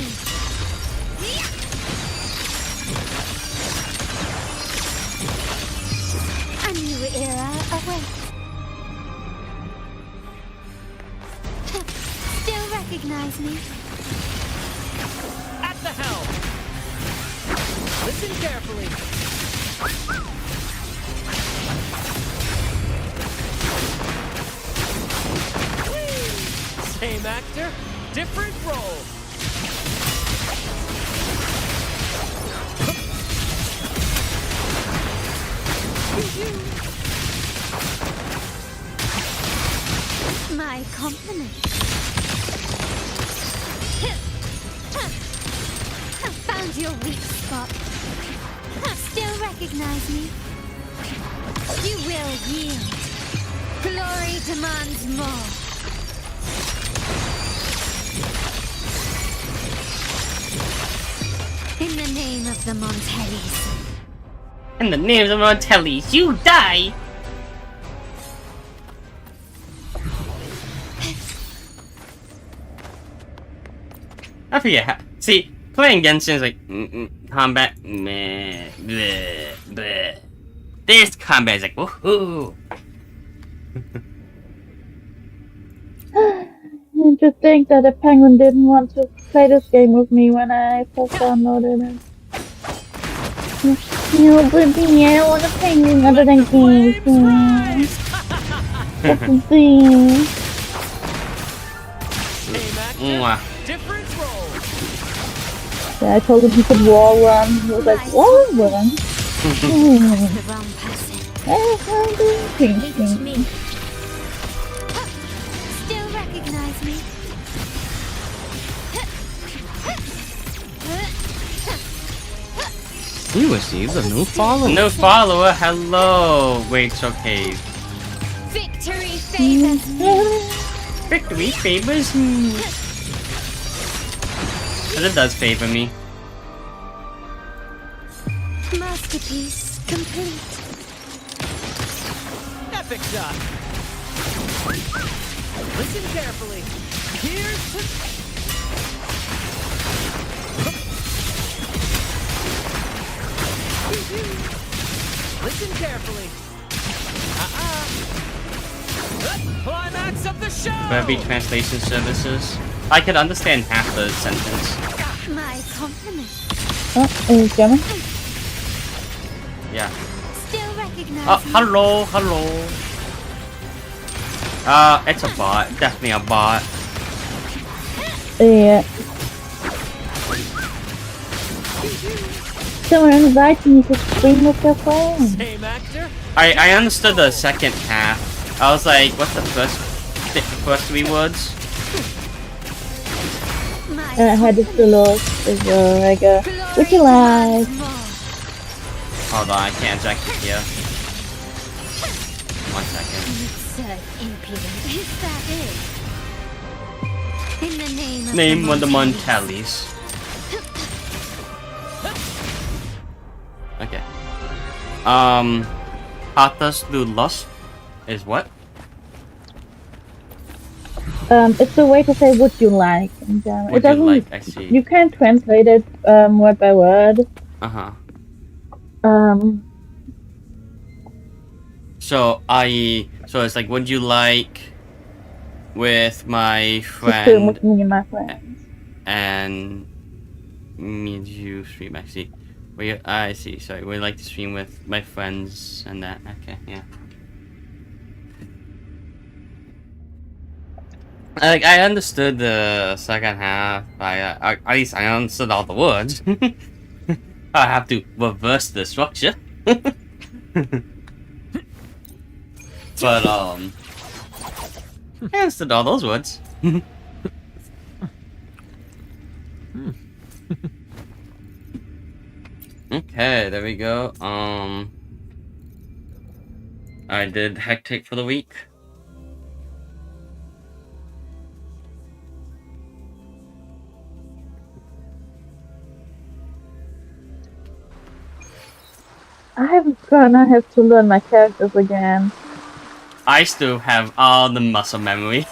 A new era awaits. Still recognize me? At the helm. Listen carefully. Same actor, different role. My compliments. Found your weak spot. Still recognize me? You will yield. demands more. In the name of the Montellis. In the name of Montellis, you die! I forget how. See, playing Genshin is like combat, meh, bleh, bleh. This combat is like woohoo. Interesting that the penguin didn't want to play this game with me when I first downloaded it. No, but yeah, I want a penguin other than games. That's the thing. Same actor, Mwah. different role. Yeah, I told him he could wall run. He was like, wall run? The wrong person. Ping, Me. Still recognize me? You received a new follower. New follower. Hello, Rachel Cave. Victory favors me. Victory favors me. But it does favor me. Masterpiece complete. Epic shot. Listen carefully. Here's to... Listen carefully. Climax of the show. Webby translation services. I could understand half the sentence. My compliment. Oh, is Gemma? Yeah. Still recognize Oh, me? hello, hello. It's a bot. Definitely a bot. Yeah. Someone invited me to stream with their friends. Same actor. I understood the second half. I was like, what's the first three words? My I had this to lost as well. I go, would you like? Hold on, I can't exactly hear. 1 second. Absurd impudence. Is that it? In the name of Name one of the Montellis. Montellis. Okay. Pathos du Lust is what? It's a way to say would you like in German. Would It you doesn't. like? I see. You can't translate it word by word. Uh-huh. Um, So it's like, would you like with my to stream with friend me and my friends. and me and you stream? I see. I see. Sorry, would you like to stream with my friends and that? Okay, yeah. Like, I understood the second half. At least I understood all the words. I have to reverse the structure. But I understood all those words. Okay, there we go. I did hectic for the week. I'm gonna have to learn my characters again. I still have all the muscle memory.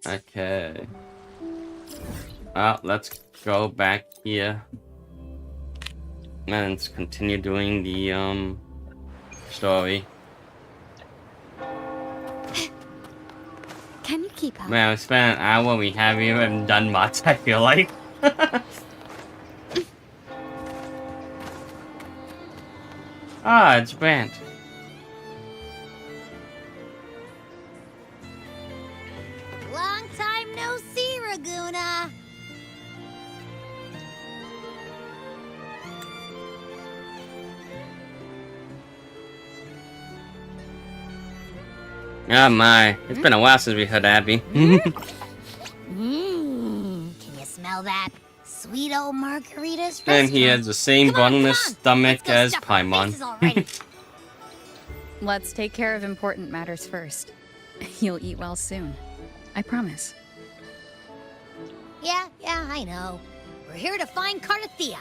Okay. Well, let's go back here. And let's continue doing the story. Can you keep up? Man, we spent an hour, we haven't even done much, I feel like. Ah, it's Brant. Long time no see, Raguna. Oh my, it's been a while since we heard Abby. Can you smell that? Sweet old margaritas. And he has the same Come on, bottomless come on. stomach Let's go as stuff our Paimon. faces already. Let's take care of important matters first. You'll eat well soon. I promise. Yeah, I know. We're here to find Cardathia.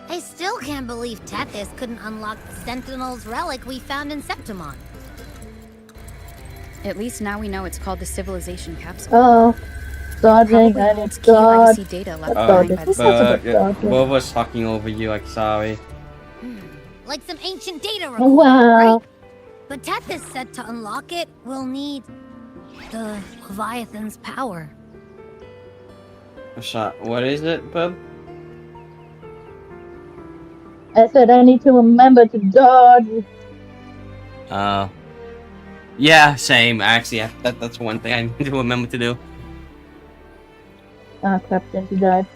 I still can't believe Tethys couldn't unlock the Sentinel's relic we found in Septimon. At least now we know it's called the Civilization Capsule. Oh, dodging. Probably I holds need key dodge. legacy data left Dodge. behind by the This is a But bit dodging. Bo was talking over you, like, sorry. Like some ancient data Oh, recording, wow. right? But Tethys said to unlock it, we'll need the Leviathan's power. What is it, bub? I said I need to remember to dodge. Yeah, same. Actually, that's one thing I need to remember to do. Ah, crap, Genji died.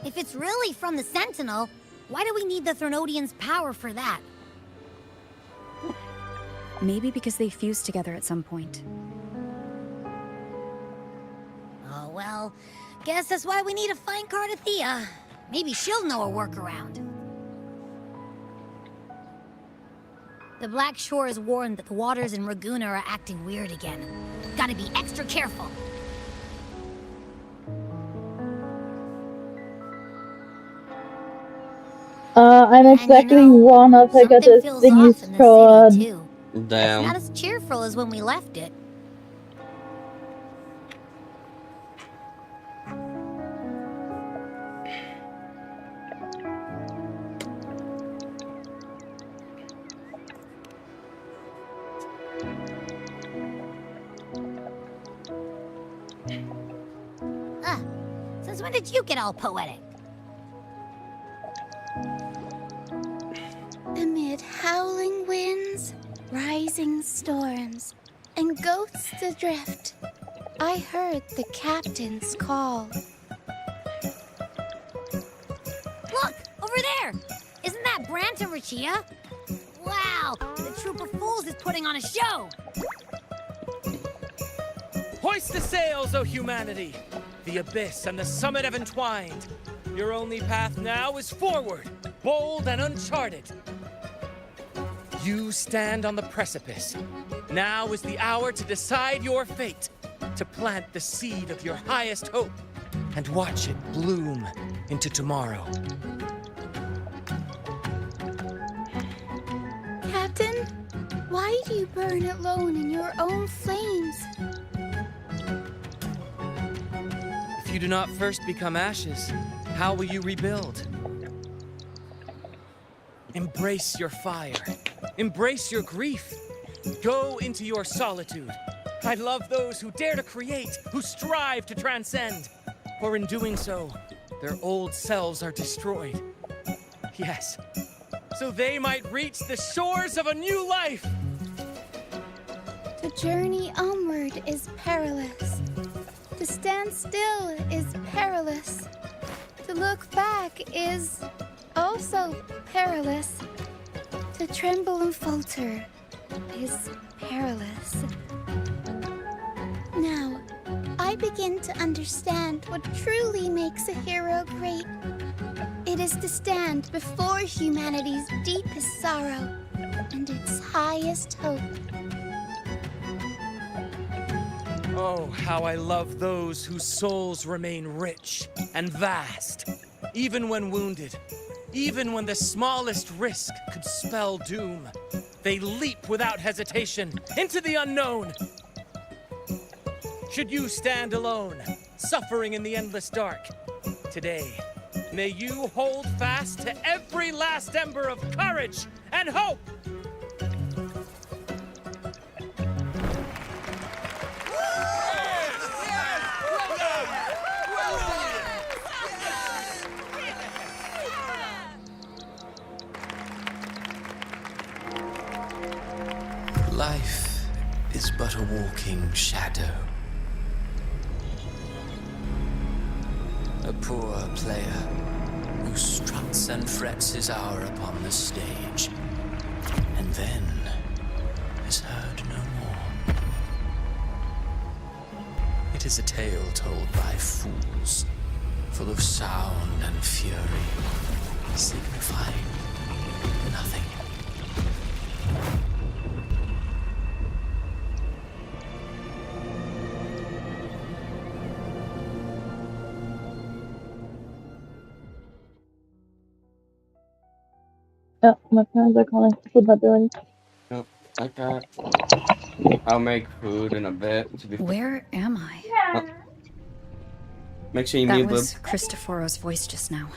If it's really from the Sentinel, why do we need the Threnodian's power for that? Maybe because they fused together at some point. Oh, well, guess that's why we need to find Cardathia. Maybe she'll know a workaround. The Black Shore is warned that the waters in Raguna are acting weird again. Gotta be extra careful. I'm exactly one of I got something this feels thing off in the called. city, too. It's Damn. not as cheerful as when we left it. Since when did you get all poetic? Amid howling winds, rising storms, and ghosts adrift, I heard the captain's call. Look! Over there! Isn't that Brant and Rachia? Wow! The troop of fools is putting on a show! Hoist the sails, O humanity! The abyss and the summit have entwined. Your only path now is forward, bold and uncharted. You stand on the precipice. Now is the hour to decide your fate, to plant the seed of your highest hope, and watch it bloom into tomorrow. Captain, why do you burn alone in your own flames? If you do not first become ashes, how will you rebuild? Embrace your fire. Embrace your grief. Go into your solitude. I love those who dare to create, who strive to transcend. For in doing so, their old selves are destroyed. Yes, so they might reach the shores of a new life. The journey onward is perilous. To stand still is perilous. To look back is also perilous. To tremble and falter is perilous. Now, I begin to understand what truly makes a hero great. It is to stand before humanity's deepest sorrow and its highest hope. Oh, how I love those whose souls remain rich and vast, even when wounded, even when the smallest risk could spell doom. They leap without hesitation into the unknown. Should you stand alone, suffering in the endless dark, today, may you hold fast to every last ember of courage and hope. Life is but a walking shadow. A poor player who struts and frets his hour upon the stage. And then is a tale told by fools, full of sound and fury, signifying nothing. Oh, my parents are calling for pepperoni. Oh, okay. I'll make food in a bit. To be Where am I? Make sure you That mute was them. Cristoforo's voice just now.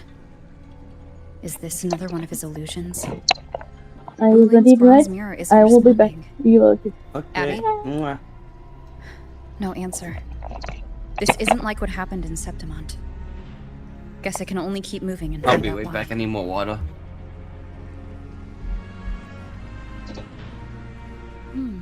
Is this another one of his illusions? I use the Boolean's deep bronze right. mirror isn't I will be back. responding. Reloaded. Okay. Abby? Mwah. No answer. This isn't like what happened in Septimont. Guess I can only keep moving and I'll find be out right why. back. I need more water. Hmm.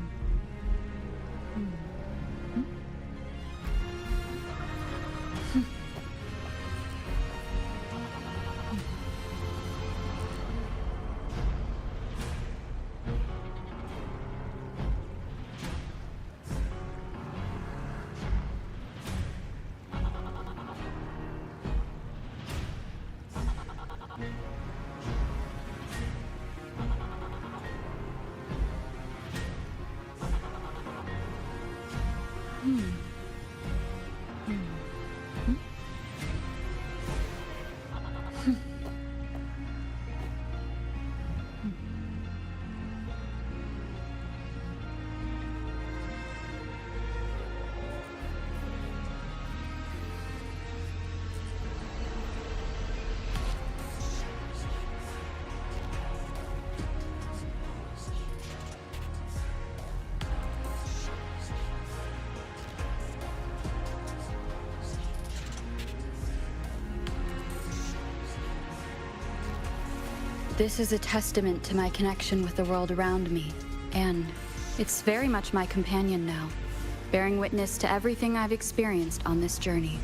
This is a testament to my connection with the world around me, and it's very much my companion now, bearing witness to everything I've experienced on this journey.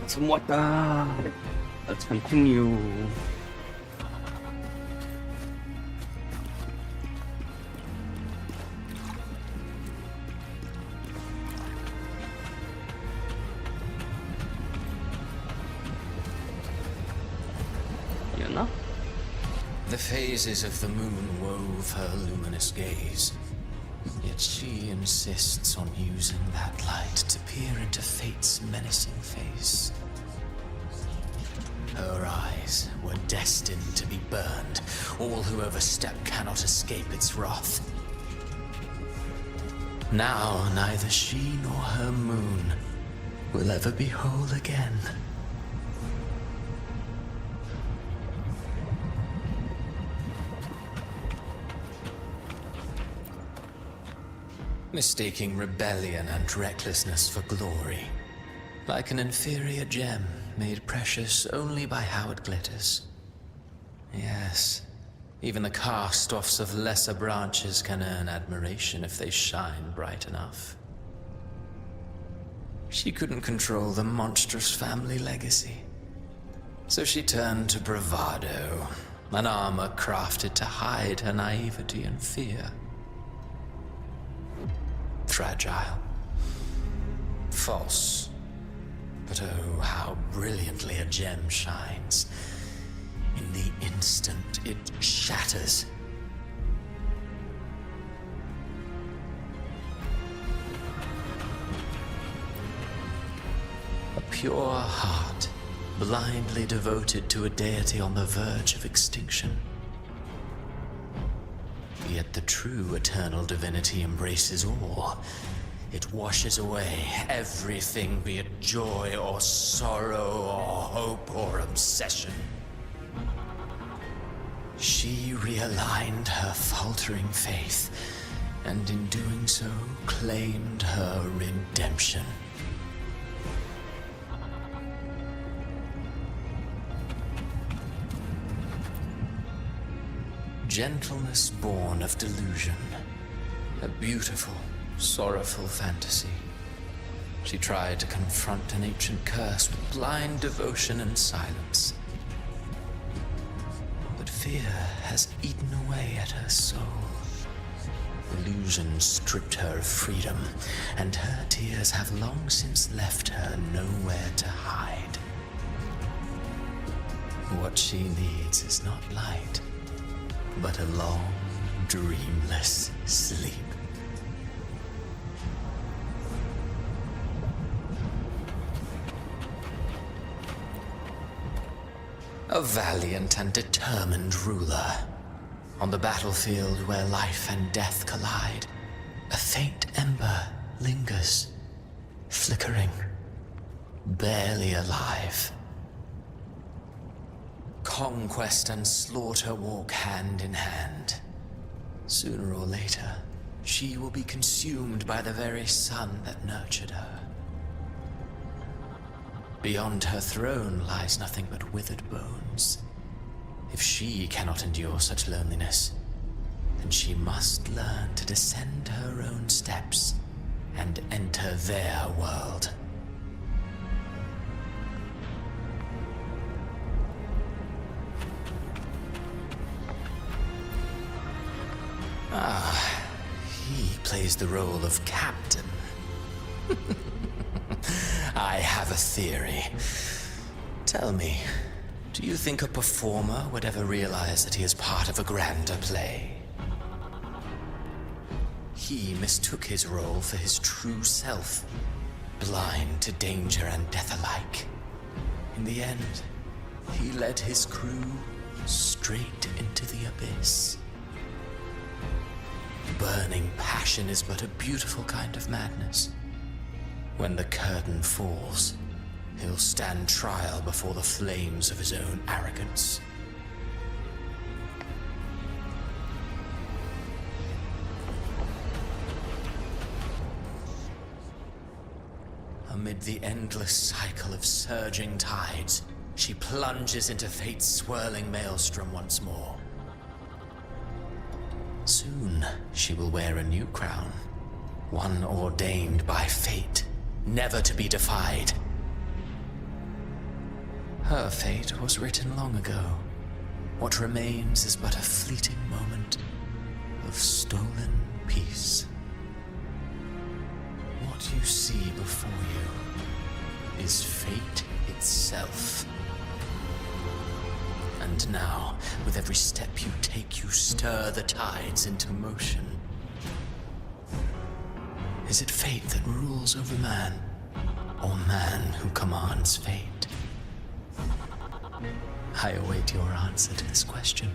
Some water. Let's continue. You know? The phases of the moon wove her luminous gaze. Yet she insists on using that light to peer into fate's menacing face. Her eyes were destined to be burned. All who overstep cannot escape its wrath. Now neither she nor her moon will ever be whole again. Mistaking rebellion and recklessness for glory. Like an inferior gem, made precious only by how it glitters. Yes, even the cast-offs of lesser branches can earn admiration if they shine bright enough. She couldn't control the monstrous family legacy, so she turned to bravado, an armor crafted to hide her naivety and fear. Fragile. False. But oh, how brilliantly a gem shines. In the instant it shatters. A pure heart, blindly devoted to a deity on the verge of extinction. Yet the true eternal divinity embraces all. It washes away everything, be it joy or sorrow or hope or obsession. She realigned her faltering faith, and in doing so, claimed her redemption. Gentleness born of delusion. A beautiful, sorrowful fantasy. She tried to confront an ancient curse with blind devotion and silence. But fear has eaten away at her soul. Illusion stripped her of freedom, and her tears have long since left her nowhere to hide. What she needs is not light, but a long, dreamless sleep. A valiant and determined ruler. On the battlefield where life and death collide, a faint ember lingers, flickering, barely alive. Conquest and slaughter walk hand in hand. Sooner or later, she will be consumed by the very sun that nurtured her. Beyond her throne lies nothing but withered bones. If she cannot endure such loneliness, then she must learn to descend her own steps and enter their world. Ah, he plays the role of captain. I have a theory. Tell me, do you think a performer would ever realize that he is part of a grander play? He mistook his role for his true self, blind to danger and death alike. In the end, he led his crew straight into the abyss. Burning passion is but a beautiful kind of madness. When the curtain falls, he'll stand trial before the flames of his own arrogance. Amid the endless cycle of surging tides, she plunges into fate's swirling maelstrom once more. Soon, she will wear a new crown, one ordained by fate, never to be defied. Her fate was written long ago. What remains is but a fleeting moment of stolen peace. What you see before you is fate itself. And now, with every step you take, you stir the tides into motion. Is it fate that rules over man, or man who commands fate? I await your answer to this question.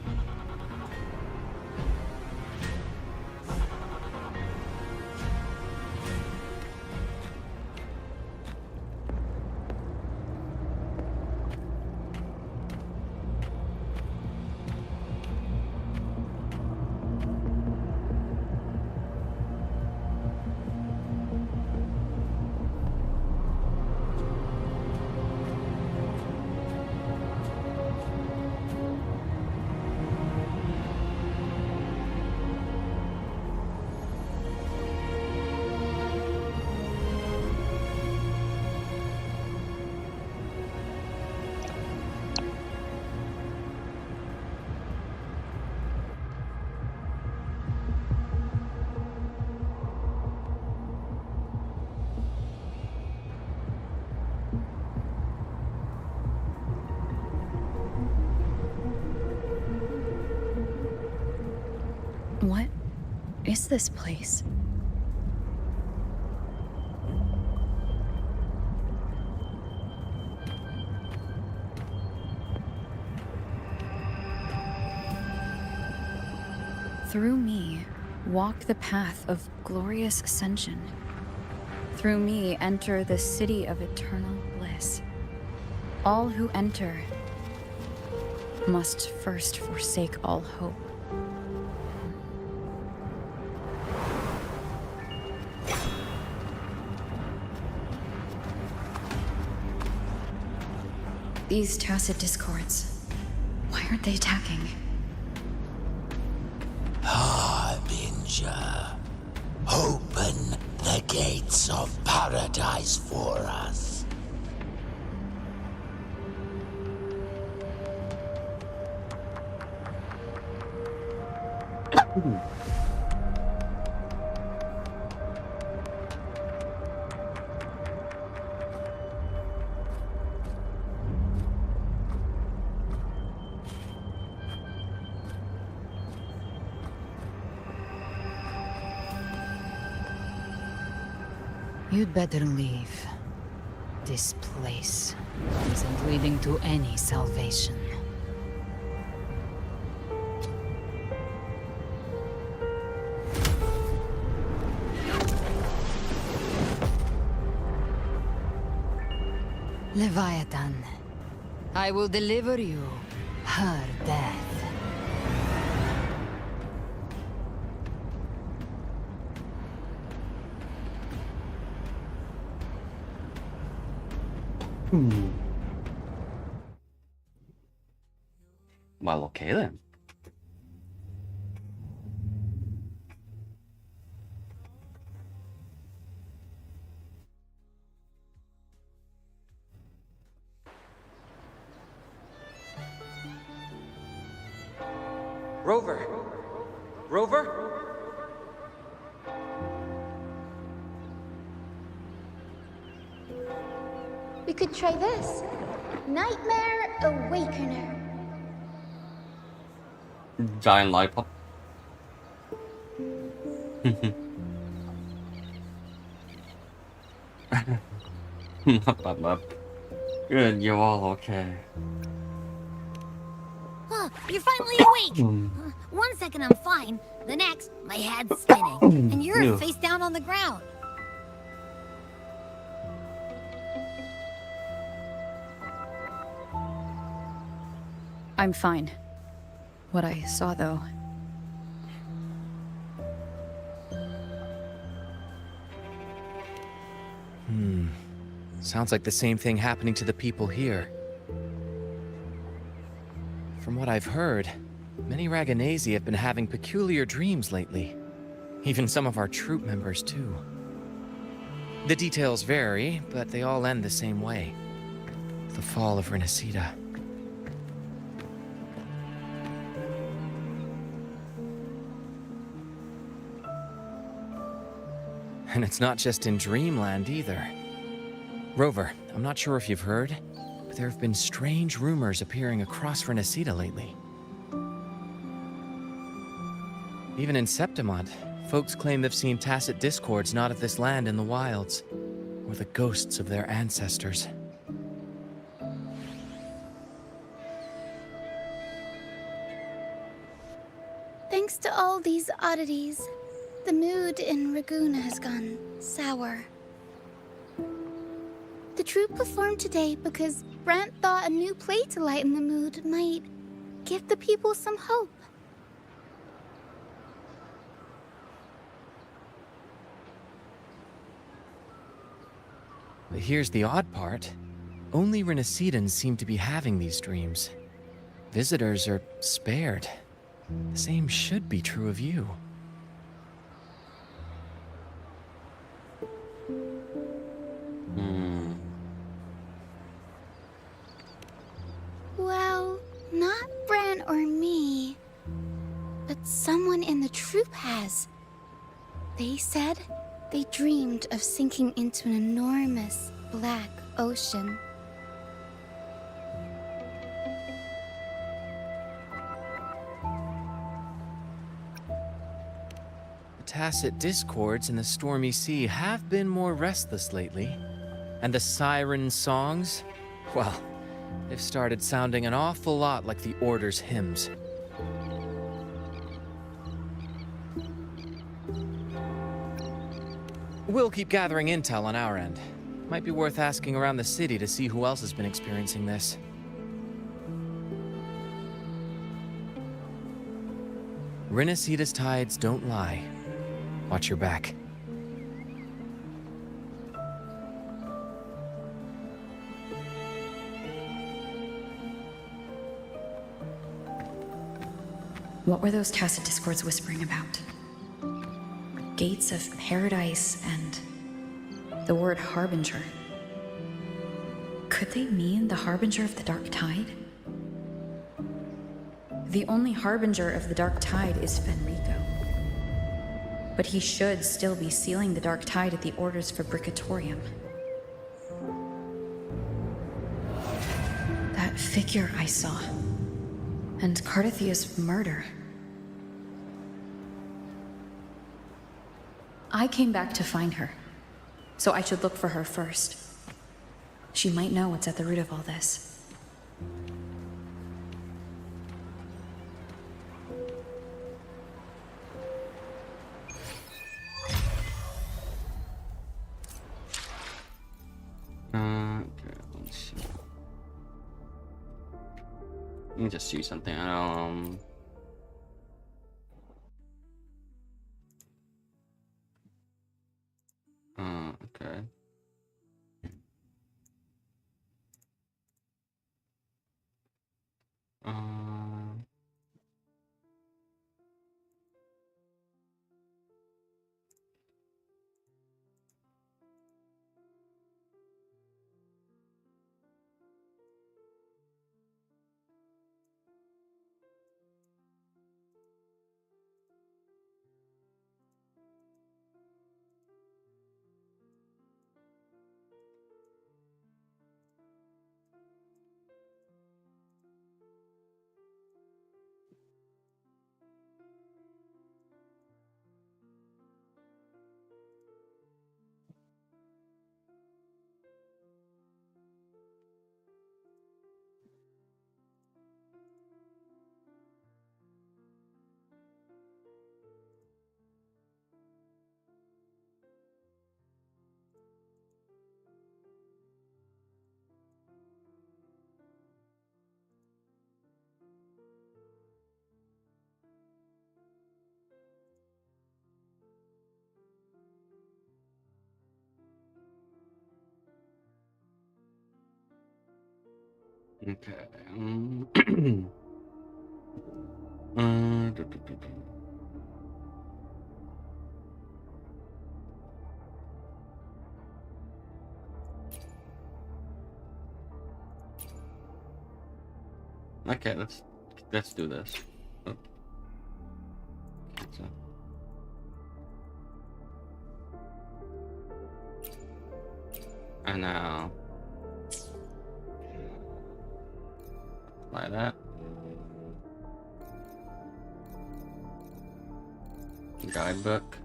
is this place? Through me, walk the path of glorious ascension. Through me, enter the city of eternal bliss. All who enter must first forsake all hope. These tacit discords, why aren't they attacking? Harbinger, open the gates of paradise for us. You'd better leave. This place isn't leading to any salvation. Leviathan, I will deliver you her death. Well, okay then. Rover! Rover? We could try this. Nightmare Awakener. Giant lollipop. Good, you're all okay. Huh, you're finally awake! One second I'm fine, the next, my head's spinning. And you're Ew. face down on the ground. I'm fine. What I saw, though. Sounds like the same thing happening to the people here. From what I've heard, many Raganazi have been having peculiar dreams lately. Even some of our troop members, too. The details vary, but they all end the same way. The fall of Renacida. And it's not just in Dreamland either. Rover, I'm not sure if you've heard, but there have been strange rumors appearing across Renacida lately. Even in Septimont, folks claim they've seen tacit discords not of this land in the wilds, or the ghosts of their ancestors. Thanks to all these oddities, the mood in Raguna has gone sour. The troupe performed today because Brant thought a new play to lighten the mood might give the people some hope. But here's the odd part. Only Renacidans seem to be having these dreams. Visitors are spared. The same should be true of you. Well, not Bran or me, but someone in the troupe has. They said they dreamed of sinking into an enormous black ocean. tacit discords in the stormy sea have been more restless lately. And the siren songs, well, they've started sounding an awful lot like the Order's hymns. We'll keep gathering intel on our end. Might be worth asking around the city to see who else has been experiencing this. Rinasida's tides don't lie. Watch your back. What were those tacit discords whispering about? Gates of paradise and the word harbinger. Could they mean the harbinger of the dark tide? The only harbinger of the dark tide is Fenrico. But he should still be sealing the dark tide at the Order's Fabricatorium. That figure I saw. And Cardathia's murder. I came back to find her, so I should look for her first. She might know what's at the root of all this. Okay, let's see. Let me just see something. Okay. Okay. Okay, let's do this. Oh. So. And now apply that. Guidebook.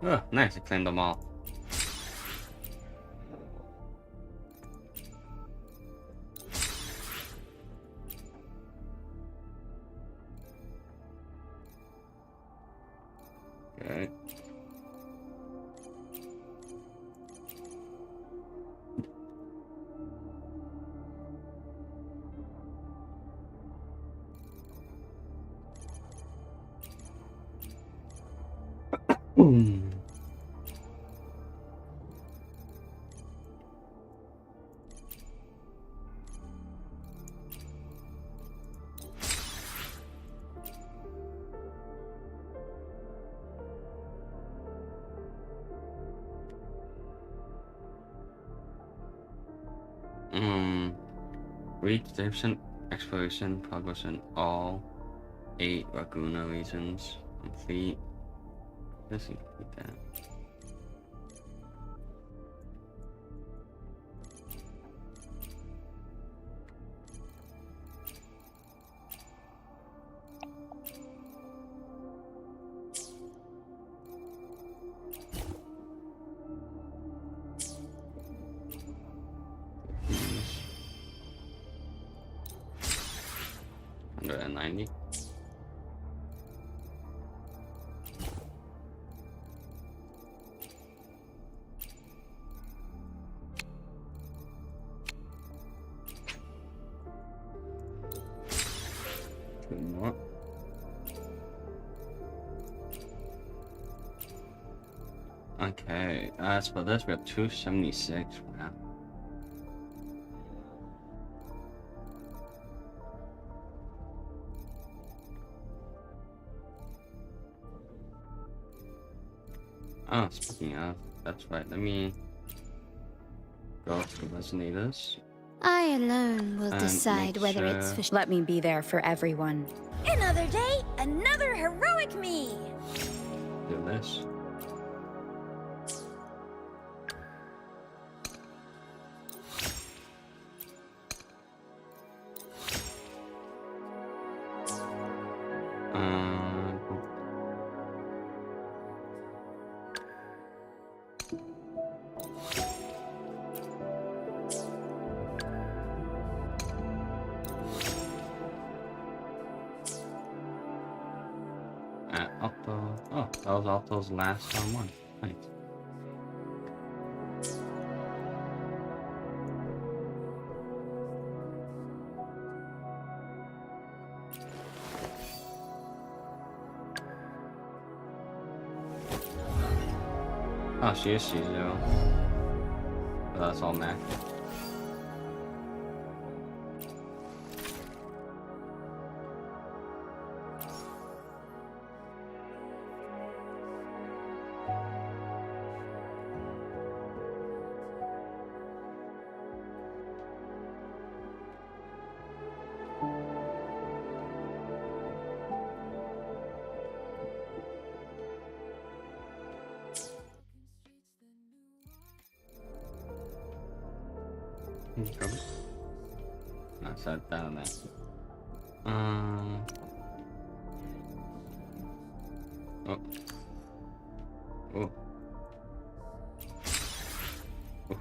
Oh, nice, I claimed them all. Okay. Redemption exploration progress in all 8 Laguna regions. Complete. Let's include that. 90. Two more. Okay, as for this, we have 276. Wow. Oh, speaking of, that's right. Let me go to the resonators. I alone will And decide make whether it's sure- fish. Let me be there for everyone. Another day, another heroic me. Do this. Octo. Oh, that was Octo's last one. Nice. Oh, she is C0. But that's all Mac. Cover. No, set down there. Oh. Oh.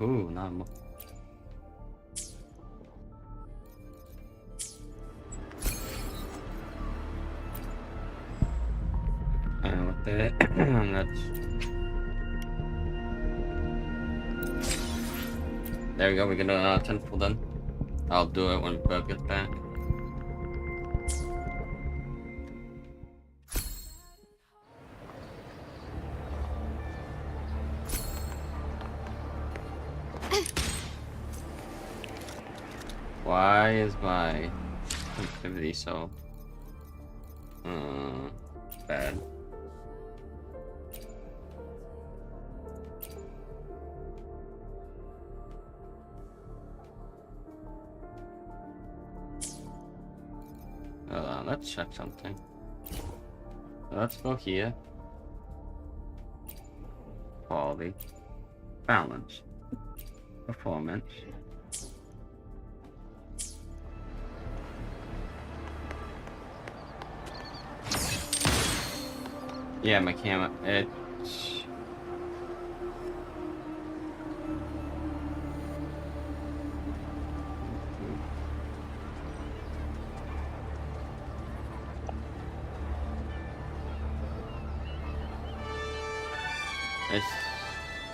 Ooh, not more. And with that, that's. There we go, we're gonna 10-fold then. I'll do it when Bev gets back. Why is my sensitivity so bad? Hold on, let's check something. Let's go here. Quality. Balance. Performance. Yeah, my camera, it's...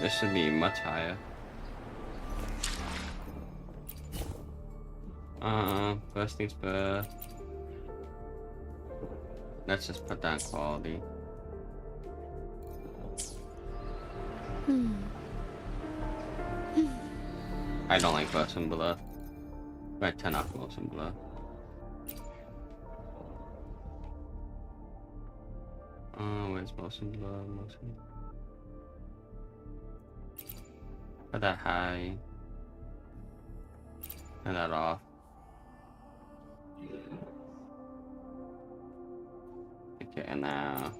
This should be much higher. First things first. Let's just put down quality. I don't like motion blur. I turn off motion blur. Where's motion blur? Motion. Put that high. Turn that off. Okay, and now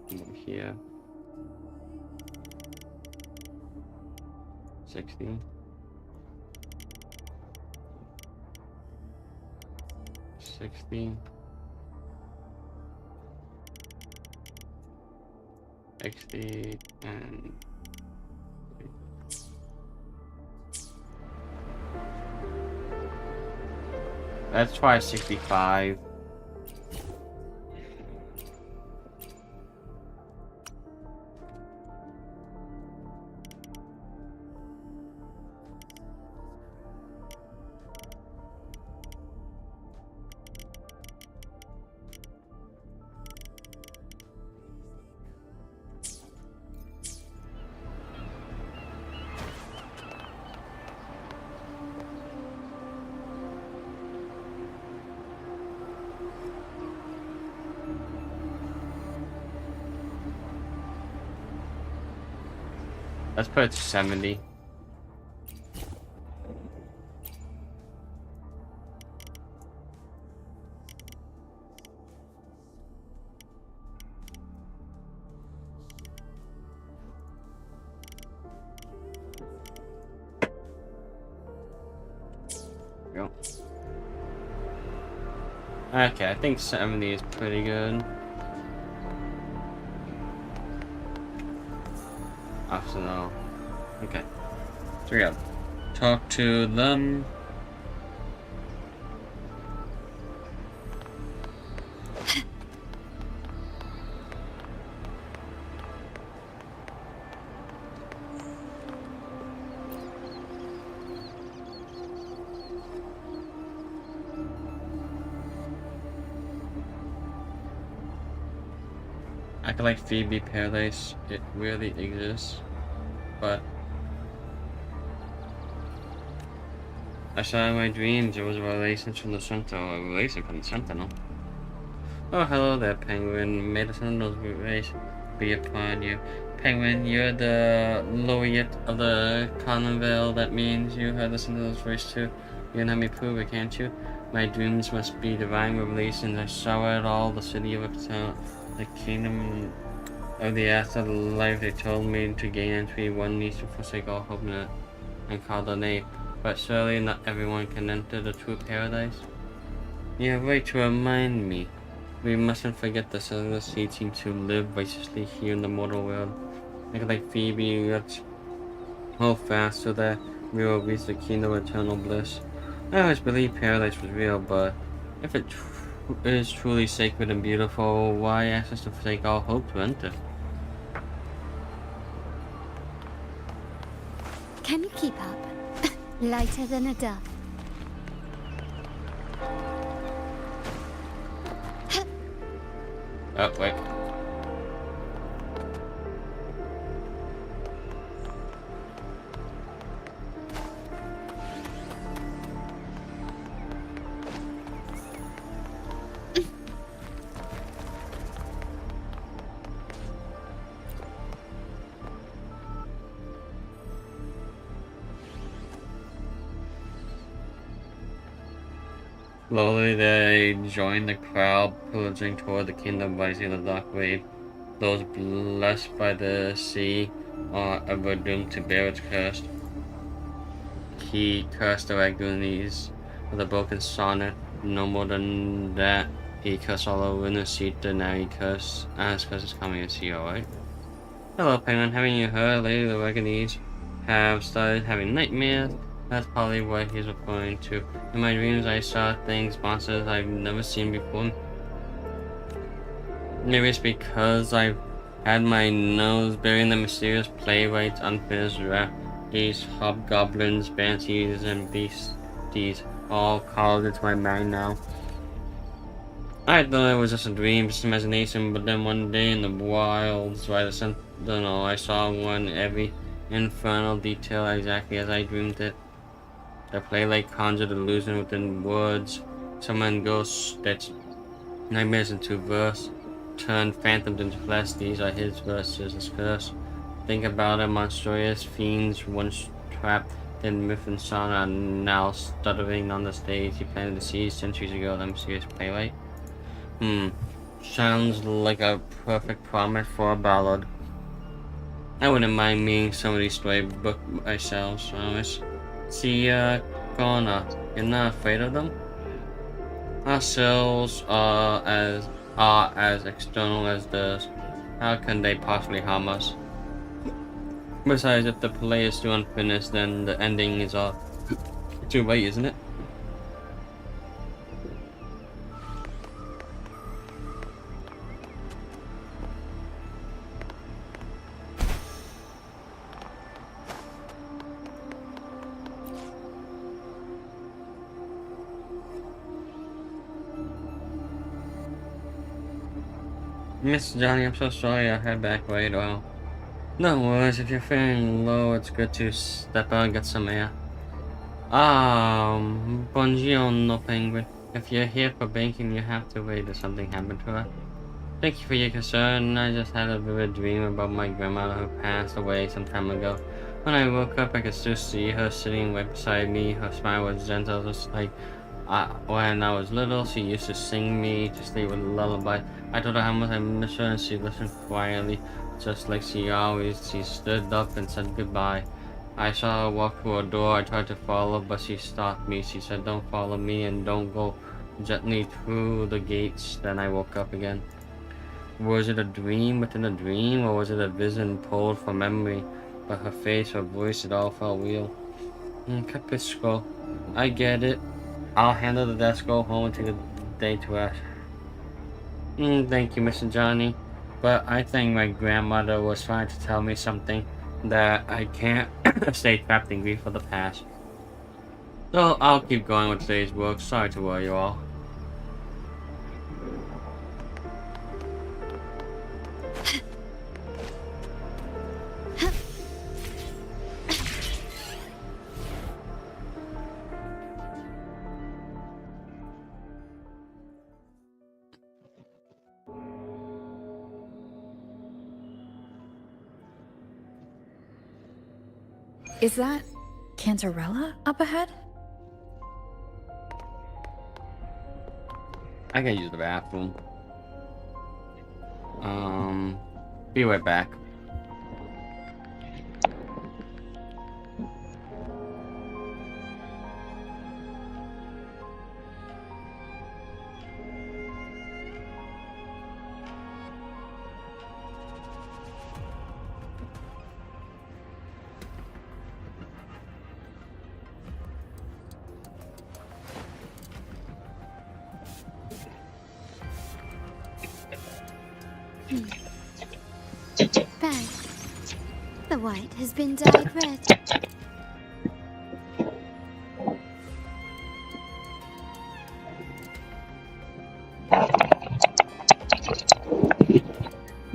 move here. 60. 60. 60 and let's try 65. Let's put it to 70. Go. Okay, I think 70 is pretty good. Arsenal. Okay. So we got talk to them. I feel like Phoebe Paradise, it really exists, but I saw in my dreams there was a relation from the Sentinel, a relation from the Sentinel. Oh, hello there, Penguin. May the Sentinel's race be upon you. Penguin, you're the laureate of the carnival. That means you heard the Sentinel's race too. You can help me prove it, can't you? My dreams must be divine revelations. I saw it all, the city of Epsilon. The kingdom of the afterlife. They told me to gain entry, one needs to forsake all hope and call the name. But surely not everyone can enter the true paradise. You have right to remind me. We mustn't forget the cellular seed team to live righteously here in the mortal world. Like Phoebe, let's hold fast so that we will reach the kingdom of eternal bliss. I always believed paradise was real, but if it is truly sacred and beautiful, why ask us to forsake all hope to enter? Can you keep up? Lighter than a dove. Oh, wait. Slowly they joined the crowd, pillaging toward the kingdom, rising the dark wave. Those blessed by the sea are ever doomed to bear its curse. He cursed the Ragunis with a broken sonnet. No more than that, he cursed all over in the seat, the now he cursed. His curse is coming, is he alright? Hello, Penguin, haven't you heard? Lately the Ragunis have started having nightmares. That's probably what he's referring to. In my dreams, I saw things, monsters I've never seen before. Maybe it's because I've had my nose buried in the mysterious playwrights, unfinished rap. These hobgoblins, banshees, and beasties all called into my mind now. I thought it was just a dream, just imagination, but then one day in the wilds by the Sentinel, I saw one every infernal detail exactly as I dreamed it. The playwright conjured illusion within words, summoned ghosts, stitched nightmares into verse, turned phantoms into flesh. These are his verses, his curse. Think about it, monstrous fiends once trapped in myth and song are now stuttering on the stage he planted the seeds centuries ago, that mysterious playwright. Sounds like a perfect promise for a ballad. I wouldn't mind meeting some of these storybook myself, so see, Connor, you're not afraid of them? Our cells are as external as theirs. How can they possibly harm us? Besides, if the play is too unfinished, then the ending is too late, isn't it? Miss Johnny, I'm so sorry I'll head back right away. No worries, if you're feeling low, it's good to step out and get some air. Buongiorno, Penguin. If you're here for banking, you have to wait if something happened to her. Thank you for your concern. I just had a vivid dream about my grandmother who passed away some time ago. When I woke up, I could still see her sitting right beside me. Her smile was gentle, just like when I was little. She used to sing me to sleep with a lullaby. I told her how much I miss her, and she listened quietly, just like she always. She stood up and said goodbye. I saw her walk through a door. I tried to follow, but she stopped me. She said, "Don't follow me and don't go gently through the gates." Then I woke up again. Was it a dream within a dream, or was it a vision pulled from memory? But her face, her voice, it all felt real. Capisco. I get it. I'll handle the desk, go home, and take a day to rest. Thank you, Mr. Johnny. But I think my grandmother was trying to tell me something, that I can't stay trapped in grief for the past. So I'll keep going with today's work. Sorry to worry you all. Is that Cantarella up ahead? I can use the bathroom. Be right back. Bag. The white has been dyed red.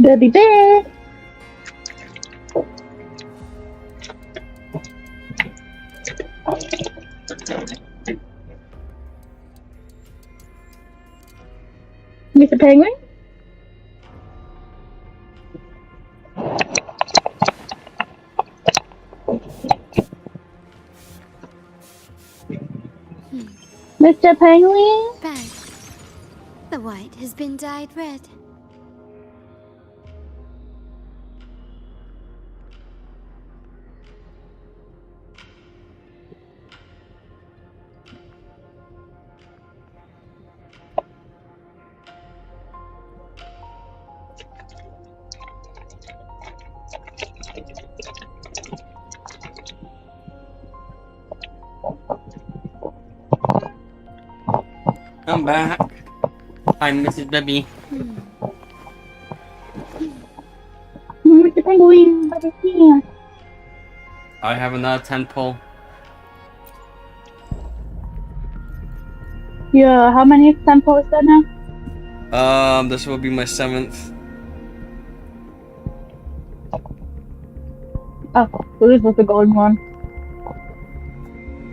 Baby bear. Mr. Penguin? Mr. Penguin? Bag. The white has been dyed red. I'm back. Hi, Mrs. Debbie. Mr. Penguin, what is here? I have another 10 pull. Yeah, how many examples is that now? This will be my 7th. Oh, so this was the golden one.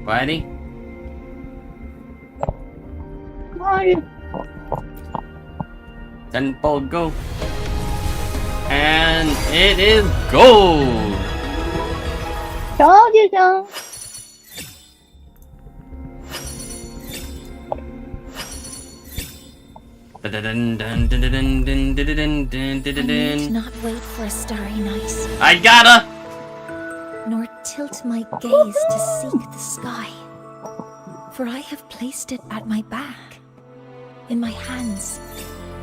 Ready? Oh, yeah. 10 pull, go. And it is gold! Told you so. I need not wait for a starry night, I gotta! nor tilt my gaze to seek the sky. For I have placed it at my back, in my hands,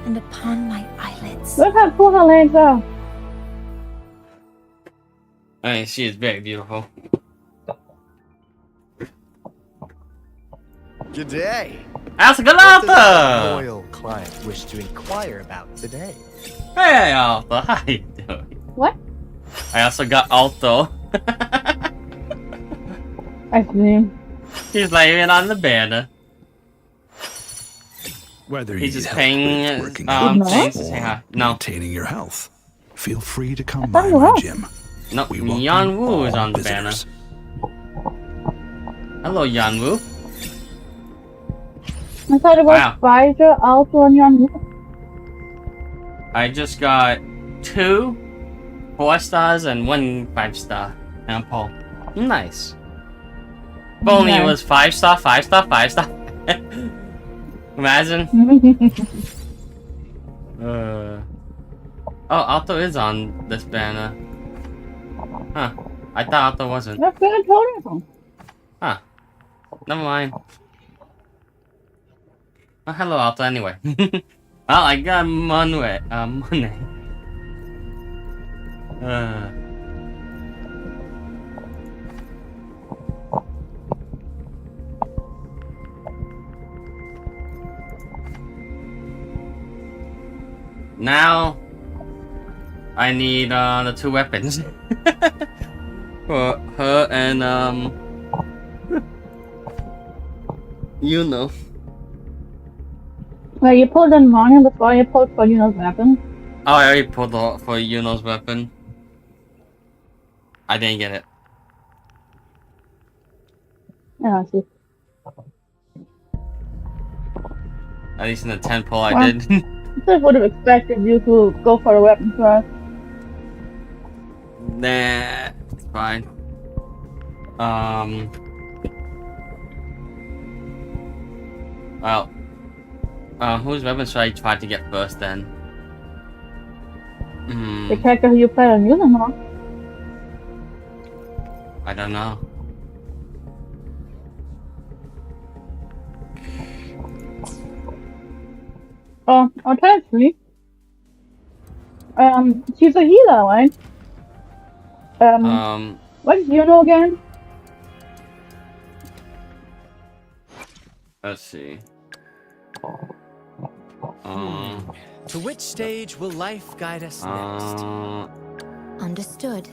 and upon my eyelids. Look how cool her legs are. I she is very beautiful. Good day. Ask What does a Galata! loyal client wish to inquire about today? Hey, Alto, how you doing? What? I also got Alto. I see. He's laying on the bed. Whether you He's need just help paying, with working out things to say or hi. No. maintaining your health, feel free to come thought by you my were. gym. No, We welcome Yan Wu is all on the banner. visitors. Hello, Yan Wu. I thought it was Wow. Pfizer, Alto, and Young. I just got 2 4 stars and 1 5 star. and Paul. Nice. If only it was 5-star, 5-star, 5-star. Imagine. Oh, Alto is on this banner. Huh. I thought Alto wasn't. That's good. I told him. Huh. Never mind. Oh, hello, Alto, anyway. Well, I got money. Money. Now, I need the 2 weapons for her and you know. Wait, you pulled in Monia before you pulled for Yuno's weapon? Oh, I already pulled for Yuno's weapon. I didn't get it. Yeah, I see. At least in the 10 pull, I did. I would have expected you to go for a weapon first. Nah, it's fine. Well, whose weapon should I try to get first then? The character who you play on Yuno, huh? I don't know. Oh, actually. She's a healer, right? What do you know again? Let's see. To which stage will life guide us next? Understood.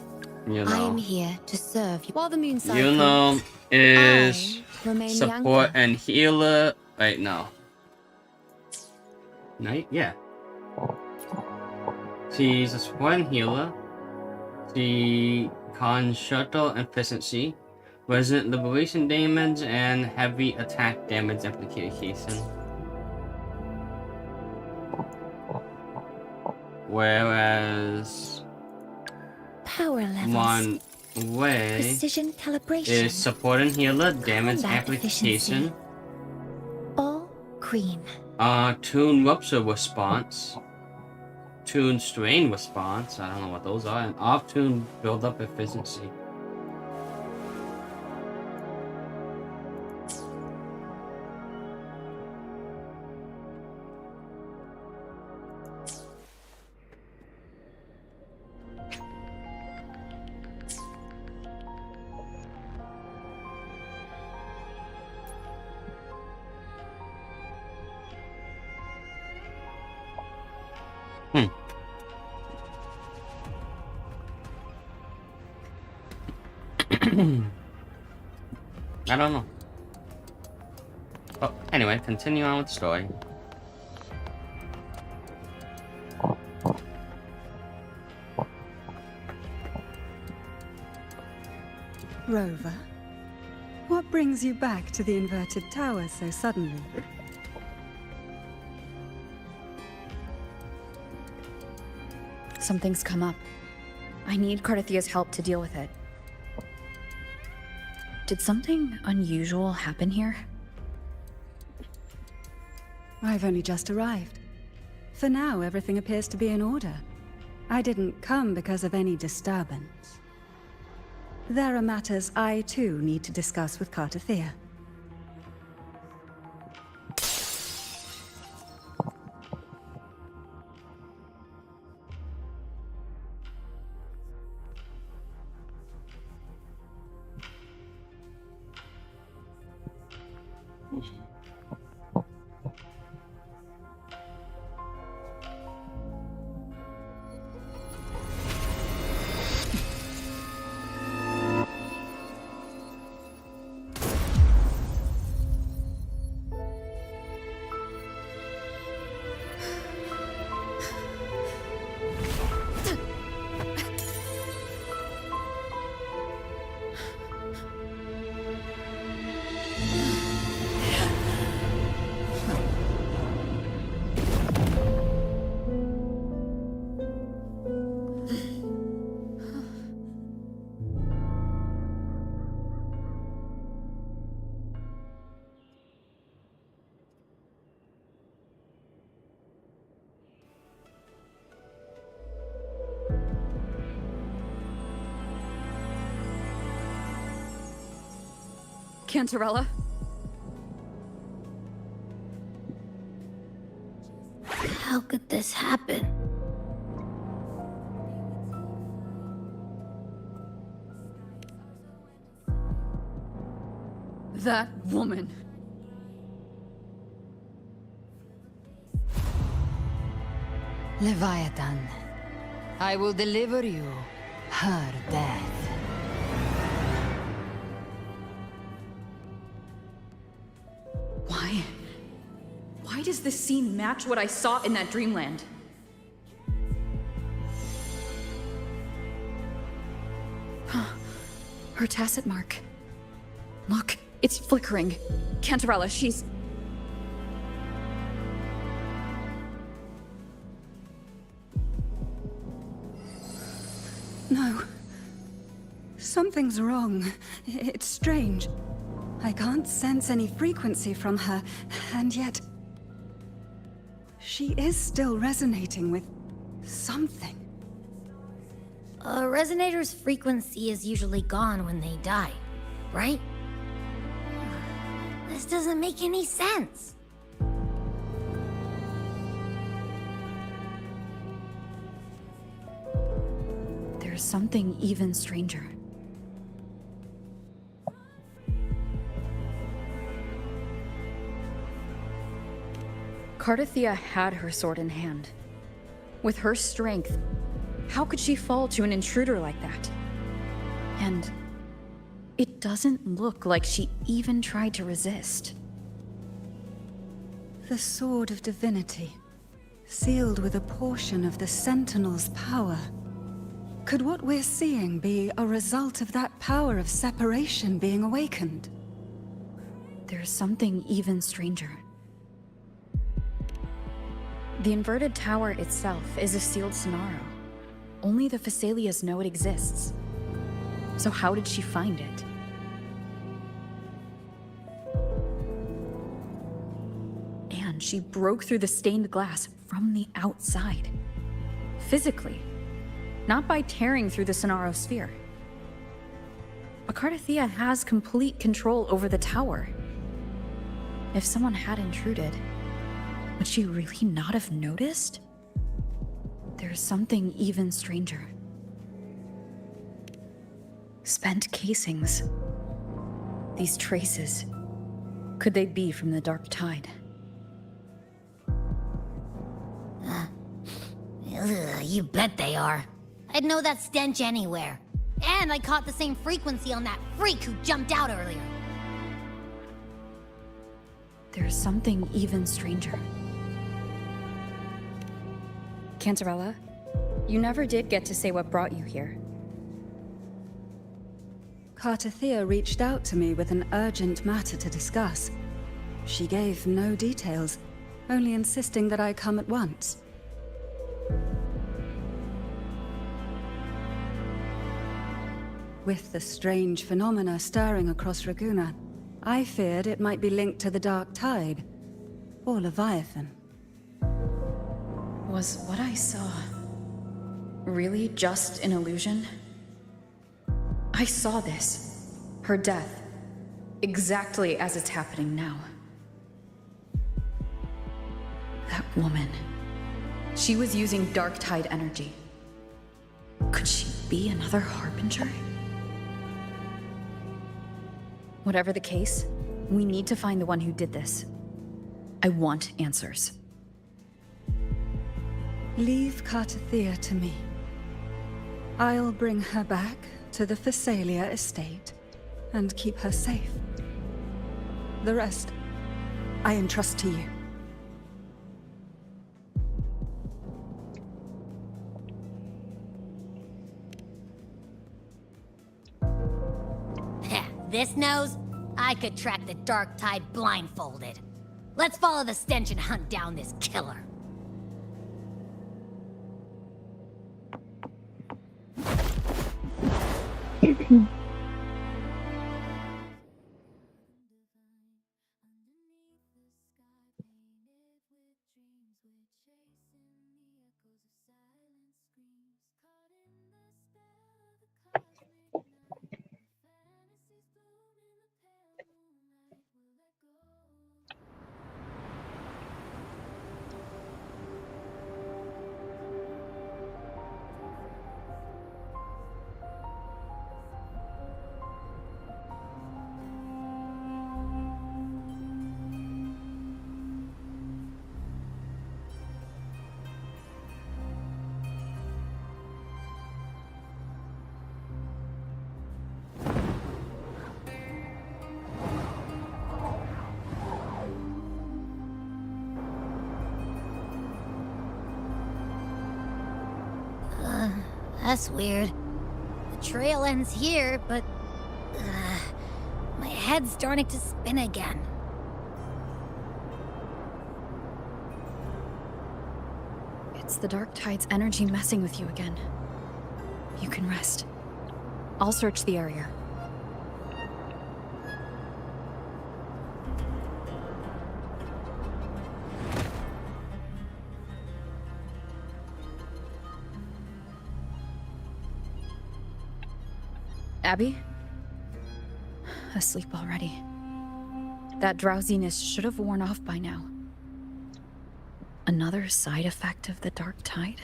You I am know. here to serve you. While the moon cycles, You know is remain support Bianca. and healer. Wait, no. Night? Yeah. She's a support and healer. She can shuttle efficiency, resident liberation damage, and heavy attack damage application. Whereas Power levels. one way Precision calibration. is support and healer, damage Combat application, All green. tune rupture response, tune strain response, I don't know what those are, and off tune build up efficiency. I don't know. Oh, anyway, continue on with the story. Rover, what brings you back to the inverted tower so suddenly? Something's come up. I need Cardathia's help to deal with it. Did something unusual happen here? I've only just arrived. For now, everything appears to be in order. I didn't come because of any disturbance. There are matters I, too, need to discuss with Cardathia. Cantarella? How could this happen? That woman. Leviathan, I will deliver you her death. Why? Why does this scene match what I saw in that dreamland? Her tacit mark. Look, it's flickering. Cantarella, she's... No. Something's wrong. It's strange. I can't sense any frequency from her, and yet... she is still resonating with something. A resonator's frequency is usually gone when they die, right? This doesn't make any sense. There's something even stranger. Cardathia had her sword in hand. With her strength, how could she fall to an intruder like that? And it doesn't look like she even tried to resist. The Sword of Divinity, sealed with a portion of the Sentinel's power. Could what we're seeing be a result of that power of separation being awakened? There's something even stranger. The inverted tower itself is a sealed Sonaro. Only the Phasalias know it exists. So how did she find it? And she broke through the stained glass from the outside. Physically. Not by tearing through the Sonaro sphere. But Cardathia has complete control over the tower. If someone had intruded, would she really not have noticed? There's something even stranger. Spent casings. These traces. Could they be from the Dark Tide? You bet they are. I'd know that stench anywhere. And I caught the same frequency on that freak who jumped out earlier. There's something even stranger. Cantarella, you never did get to say what brought you here. Cardathia reached out to me with an urgent matter to discuss. She gave no details, only insisting that I come at once. With the strange phenomena stirring across Raguna, I feared it might be linked to the Dark Tide, or Leviathan. Was what I saw really just an illusion? I saw this, her death, exactly as it's happening now. That woman, she was using Dark Tide energy. Could she be another Harbinger? Whatever the case, we need to find the one who did this. I want answers. Leave Cardathia to me. I'll bring her back to the Phasalia estate and keep her safe. The rest, I entrust to you. This nose? I could track the Dark Tide blindfolded. Let's follow the stench and hunt down this killer. That's weird. The trail ends here, but... my head's starting to spin again. It's the Dark Tide's energy messing with you again. You can rest. I'll search the area. Abby? Asleep already. That drowsiness should have worn off by now. Another side effect of the Dark Tide?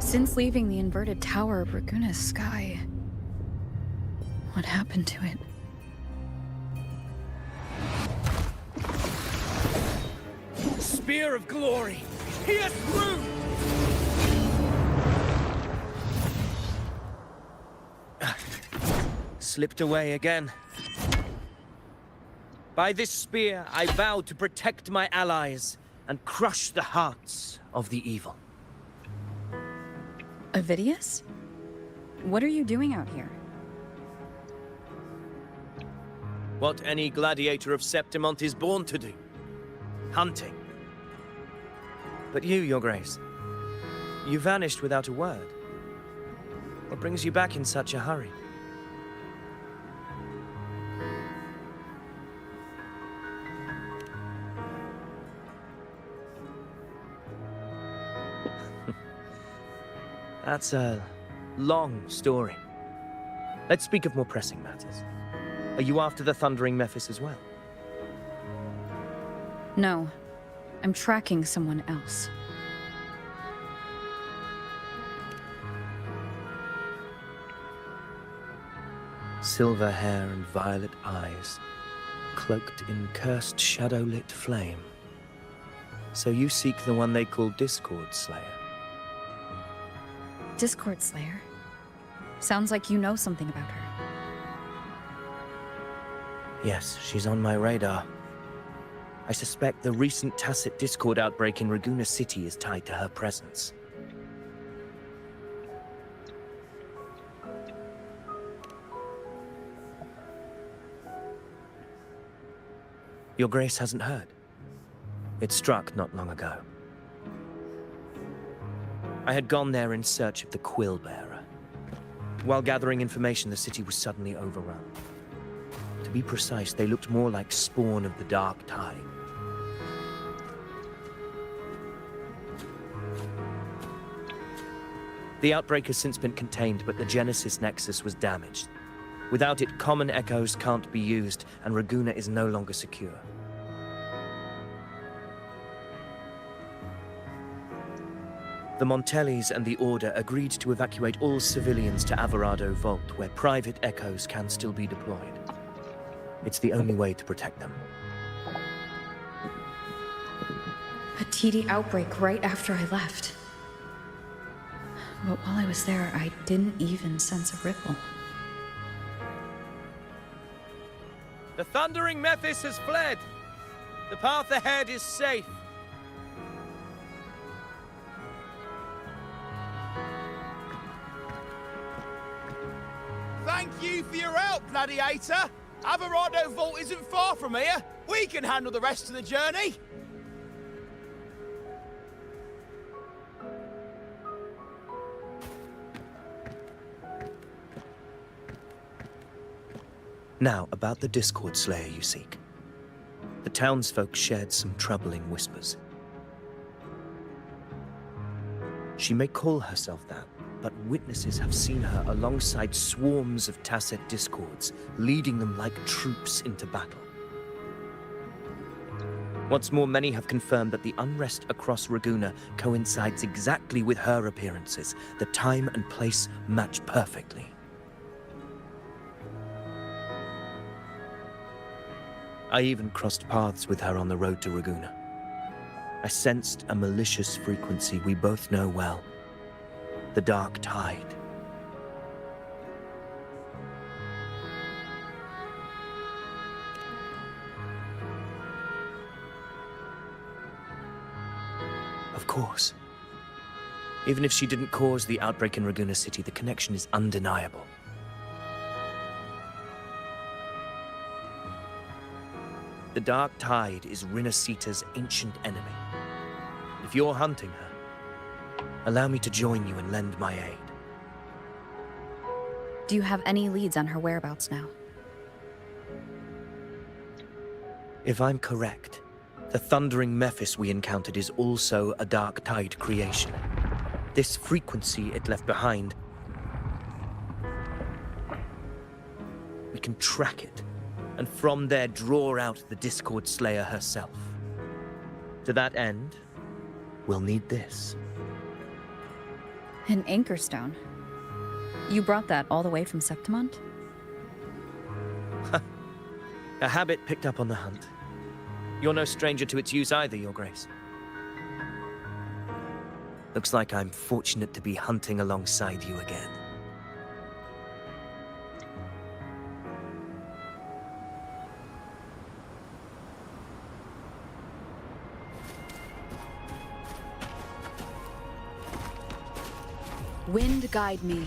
Since leaving the inverted tower of Raguna's sky, what happened to it? Spear of glory! Pierce through! Slipped away again. By this spear, I vow to protect my allies and crush the hearts of the evil. Avidius? What are you doing out here? What any gladiator of Septimont is born to do. Hunting. But you, Your Grace, you vanished without a word. What brings you back in such a hurry? That's a long story. Let's speak of more pressing matters. Are you after the Thundering Mephis as well? No. I'm tracking someone else. Silver hair and violet eyes, cloaked in cursed shadow-lit flame. So you seek the one they call Discord Slayer. Discord Slayer? Sounds like you know something about her. Yes, she's on my radar. I suspect the recent Tacet Discord outbreak in Raguna City is tied to her presence. Your Grace hasn't heard. It struck not long ago. I had gone there in search of the Quill Bearer. While gathering information, the city was suddenly overrun. To be precise, they looked more like spawn of the Dark Tide. The outbreak has since been contained, but the Genesis Nexus was damaged. Without it, common echoes can't be used, and Raguna is no longer secure. The Montellis and the Order agreed to evacuate all civilians to Averado Vault, where private echoes can still be deployed. It's the only way to protect them. A TD outbreak right after I left. But while I was there, I didn't even sense a ripple. The Thundering Mephis has fled! The path ahead is safe! Thank you for your help, Gladiator! Averado Vault isn't far from here. We can handle the rest of the journey. Now, about the Discord Slayer you seek. The townsfolk shared some troubling whispers. She may call herself that, but witnesses have seen her alongside swarms of Tacet Discords, leading them like troops into battle. What's more, many have confirmed that the unrest across Raguna coincides exactly with her appearances. The time and place match perfectly. I even crossed paths with her on the road to Raguna. I sensed a malicious frequency we both know well. The Dark Tide. course. Even if she didn't cause the outbreak in Raguna City, the connection is undeniable. The Dark Tide is Rinasita's ancient enemy. If you're hunting her, allow me to join you and lend my aid. Do you have any leads on her whereabouts now? If I'm correct, the thundering Mephis we encountered is also a Dark Tide creation. This frequency it left behind, we can track it, and from there draw out the Discord Slayer herself. To that end, we'll need this. An Anchor Stone. You brought that all the way from Septimont? A habit picked up on the hunt. You're no stranger to its use either, Your Grace. Looks like I'm fortunate to be hunting alongside you again. Wind guide me.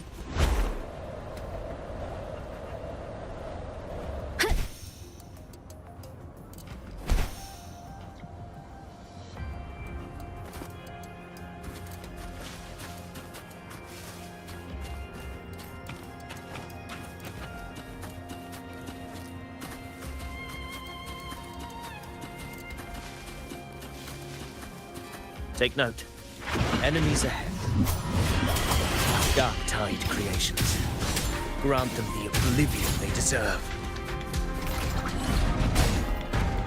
Take note. Enemies ahead. Dark Tide creations. Grant them the oblivion they deserve.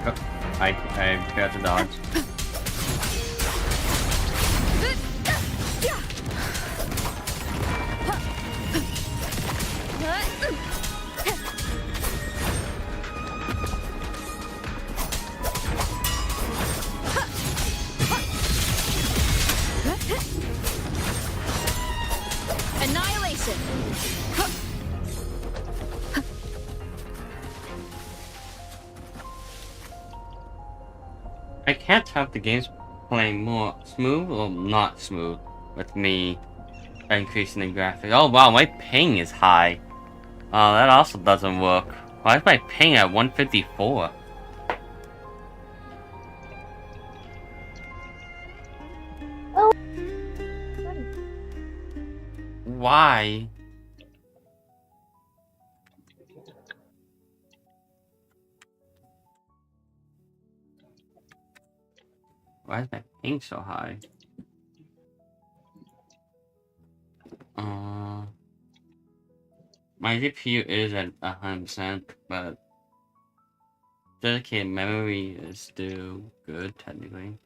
Oh, I got the dodge. Annihilation! I can't tell if the game's playing more smooth or not smooth with me increasing the graphics. Oh wow, my ping is high. Oh, that also doesn't work. Why is my ping at 154? Why? Why is my ping so high? My GPU is at 100%, but dedicated memory is still good technically.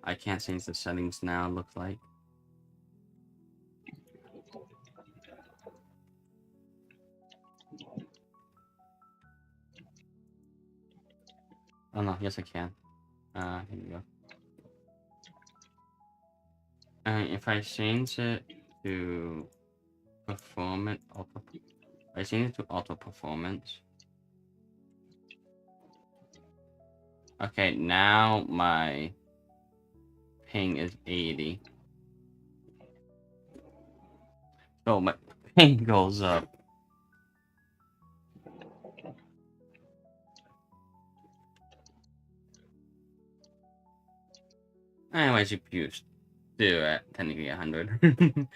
I can't change the settings now, it looks like. Oh no, yes I can. Here we go. If I change it to performance, I change it to auto performance. Okay, now my ping is 80. So my ping goes up. And my GPU is still at technically 100.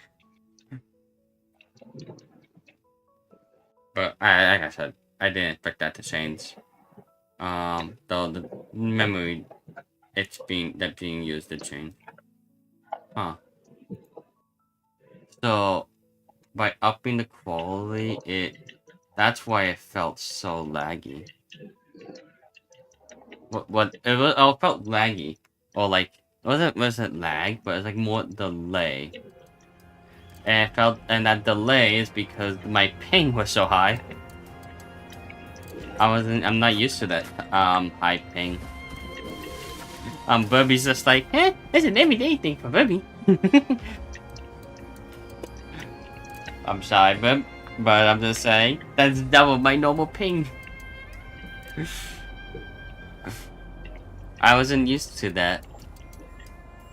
But like I said, I didn't expect that to change. Though the memory that's being used to change. Huh. So by upping the quality, that's why it felt so laggy. It felt laggy, or like wasn't lag, but it's like more delay. And that delay is because my ping was so high. I'm not used to that high ping. Bubby's just like, it's an everyday thing for Bubby. I'm sorry, Bub, but I'm just saying that's double my normal ping. I wasn't used to that.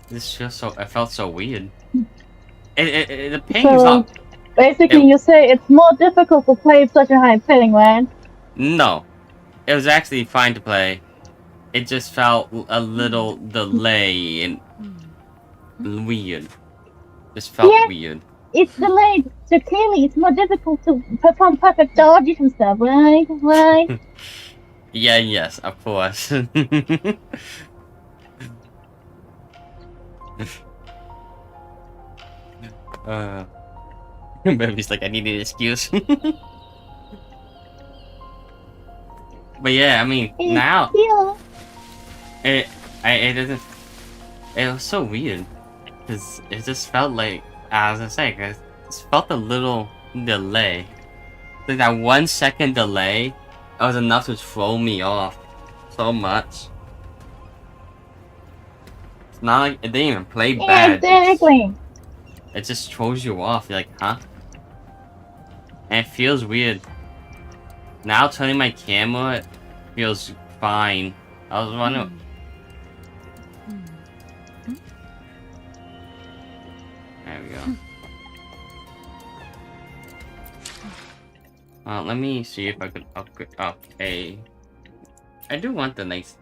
This feels so. I felt so weird. The ping is So, not. basically, you say it's more difficult to play with such a high ping, right? No, it was actually fine to play. It just felt a little delay and weird. Just felt weird. It's delayed, so clearly it's more difficult to perform perfect dodges and stuff, right? Right? Yeah, yes, of course. Baby's like, I need an excuse. But yeah, I mean, now it doesn't. It was so weird because it just felt like I was gonna say, cause it just felt a little delay. Like that 1 second delay, was enough to throw me off so much. It's not like it didn't even play bad. Exactly. It just throws you off. You're like, huh? And it feels weird. Now turning my camera, it feels fine. I was wondering. There we go. Let me see if I could upgrade. Okay. I do want the next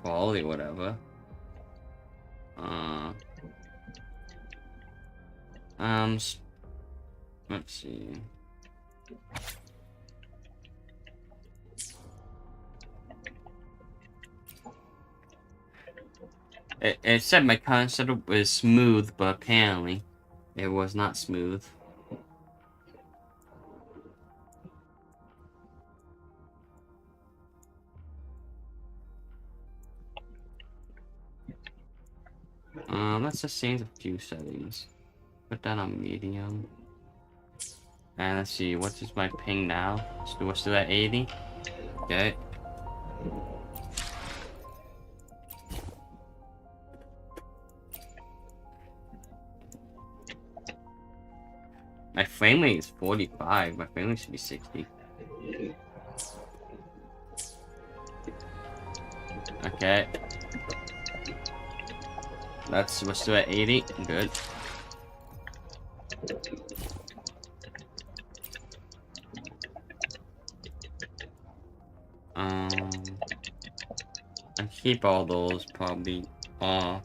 quality, whatever. Let's see. It said my current setup was smooth, but apparently it was not smooth. Let's just change a few settings. Put that on medium. And let's see, what is my ping now? We're still at 80. Okay. My frame rate is 45. My frame rate should be 60. Okay. We're still at 80. Good. I keep all those probably off.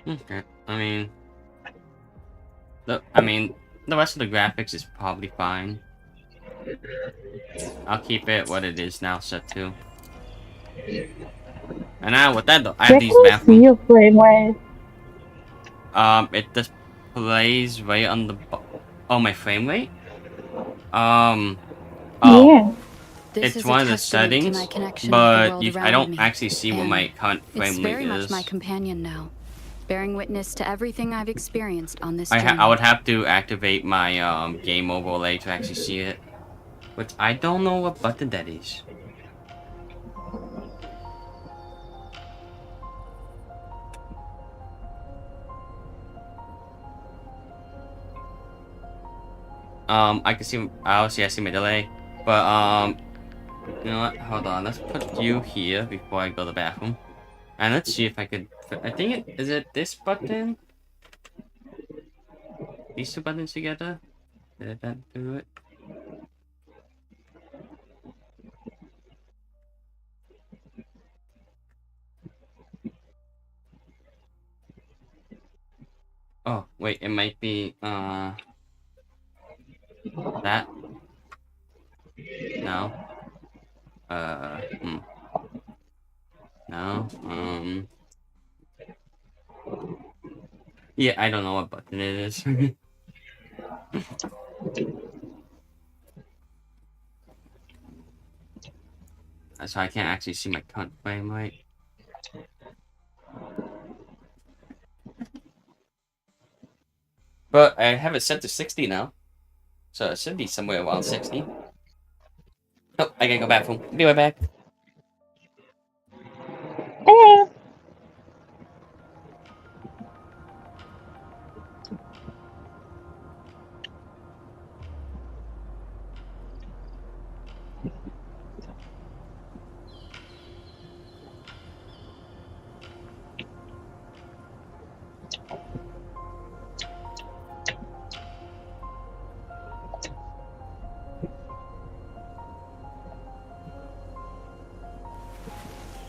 Okay, the rest of the graphics is probably fine. I'll keep it what it is now set to. And now with that though, I have these bathrooms. Your frame rate. It just plays right on the my frame rate? Yeah. It's one of the settings, but I don't actually see what my current frame It's rate very is. much my companion now, bearing witness to everything I've experienced on this journey. I would have to activate my game overlay to actually see it, which I don't know what button that is. I can see. I see my delay, but you know what? Hold on. Let's put you here before I go to the bathroom, and let's see if I could. I think is it this button? These two buttons together? Did that do it? Oh wait, it might be that. No. No. Yeah, I don't know what button it is. So I can't actually see my current frame rate. But I have it set to 60 now. So it should be somewhere around 60. Oh, I gotta go bathroom. Be right back.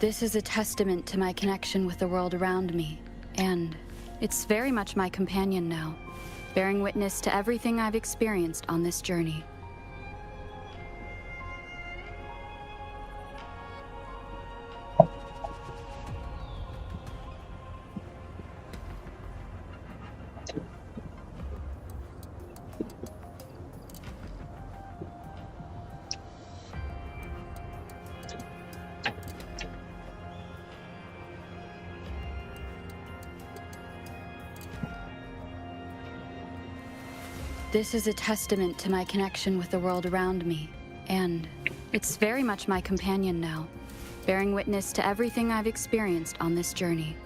This is a testament to my connection with the world around me, and it's very much my companion now, bearing witness to everything I've experienced on this journey. This is a testament to my connection with the world around me, and it's very much my companion now, bearing witness to everything I've experienced on this journey.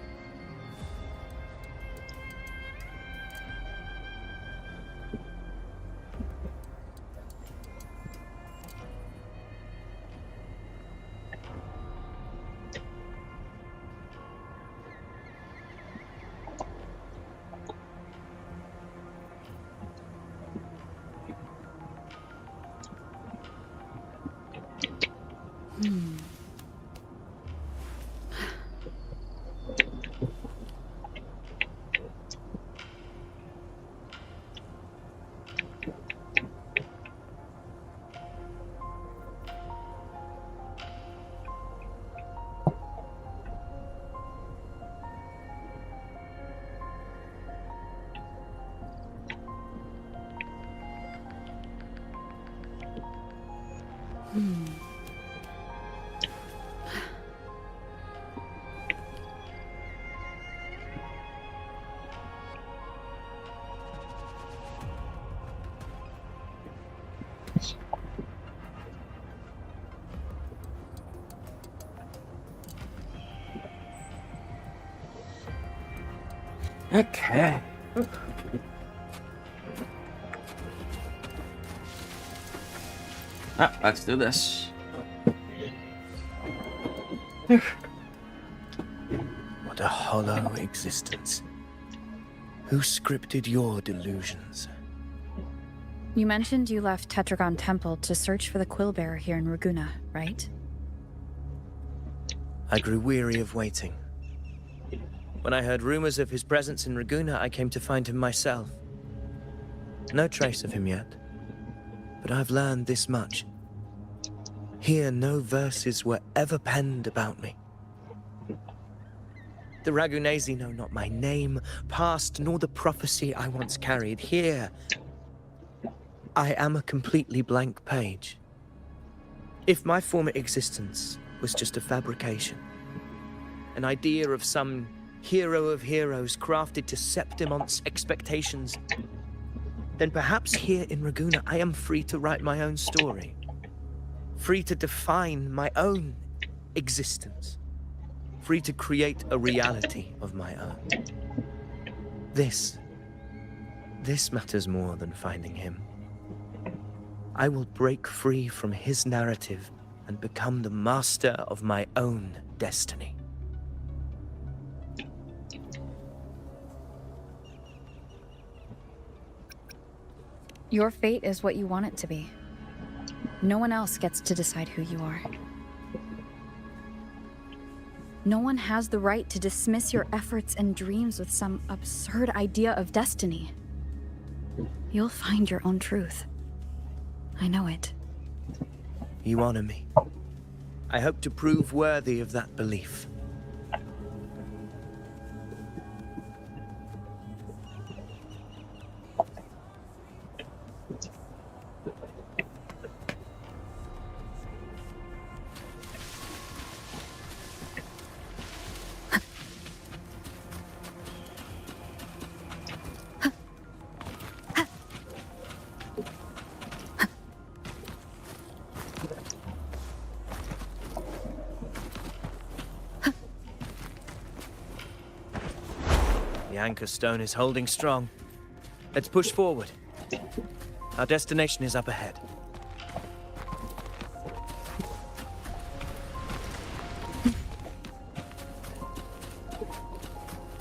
Okay. Let's do this. What a hollow existence. Who scripted your delusions? You mentioned you left Tetragon Temple to search for the Quillbearer here in Raguna, right? I grew weary of waiting. When I heard rumors of his presence in Raguna, I came to find him myself. No trace of him yet, but I've learned this much. Here, no verses were ever penned about me. The Ragunesi know not my name, past, nor the prophecy I once carried. Here, I am a completely blank page. If my former existence was just a fabrication, an idea of some hero of heroes crafted to Septimon's expectations, then perhaps here in Raguna I am free to write my own story. Free to define my own existence. Free to create a reality of my own. This matters more than finding him. I will break free from his narrative and become the master of my own destiny. Your fate is what you want it to be. No one else gets to decide who you are. No one has the right to dismiss your efforts and dreams with some absurd idea of destiny. You'll find your own truth. I know it. You honor me. I hope to prove worthy of that belief. The anchor stone is holding strong. Let's push forward. Our destination is up ahead.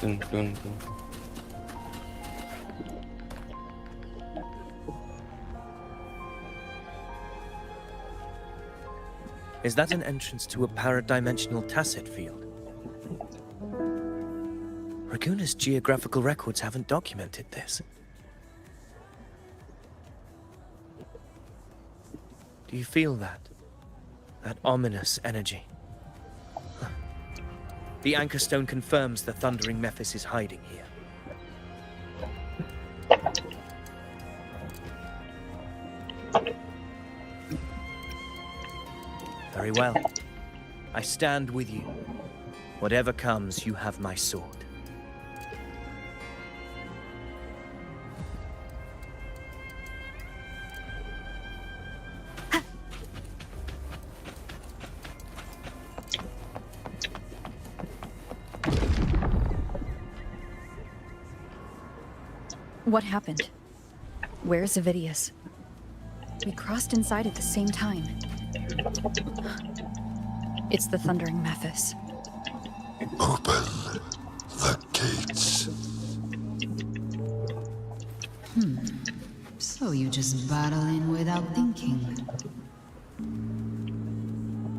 Dun, dun, dun. Is that an entrance to a paradimensional tacit field? Raguna's geographical records haven't documented this. Do you feel that? That ominous energy? Huh. The Anchor Stone confirms the Thundering Mephis is hiding here. Very well. I stand with you. Whatever comes, you have my sword. What happened? Where's Avidius? We crossed inside at the same time. It's the Thundering Mephis. Open the gates. So you just barrel in without thinking.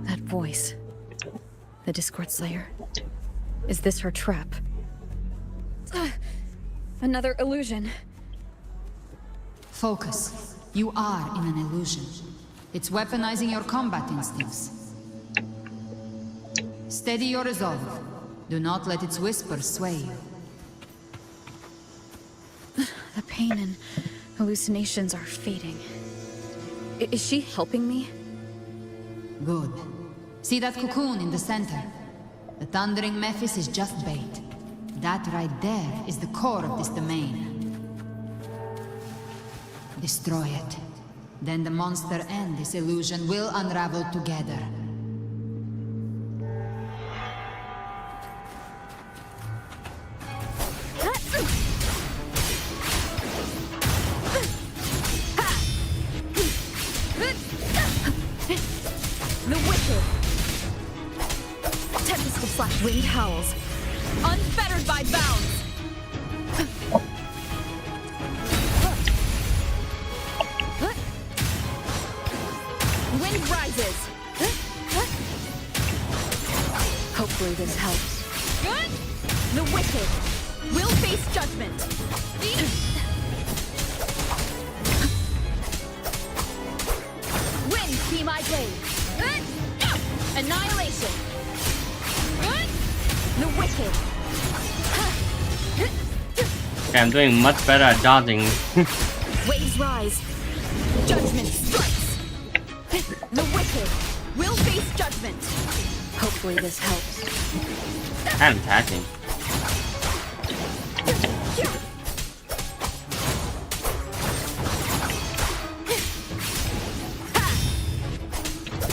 That voice. The Discord Slayer. Is this her trap? Another illusion. Focus. You are in an illusion. It's weaponizing your combat instincts. Steady your resolve. Do not let its whispers sway you. The pain and hallucinations are fading. Is she helping me? Good. See that cocoon in the center? The Thundering Mephis is just bait. That right there is the core of this domain. Destroy it. Then the monster and this illusion will unravel together. The wicked! Tempest will slash winged howls. Unfettered by bounds! Wind rises! Hopefully this helps. Good! The wicked will face judgment! Wind be my blade! Annihilation! The wicked! Okay, I'm doing much better at dodging. Waves rise. Judgment strikes. The wicked will face judgment. Hopefully this helps. I'm attacking.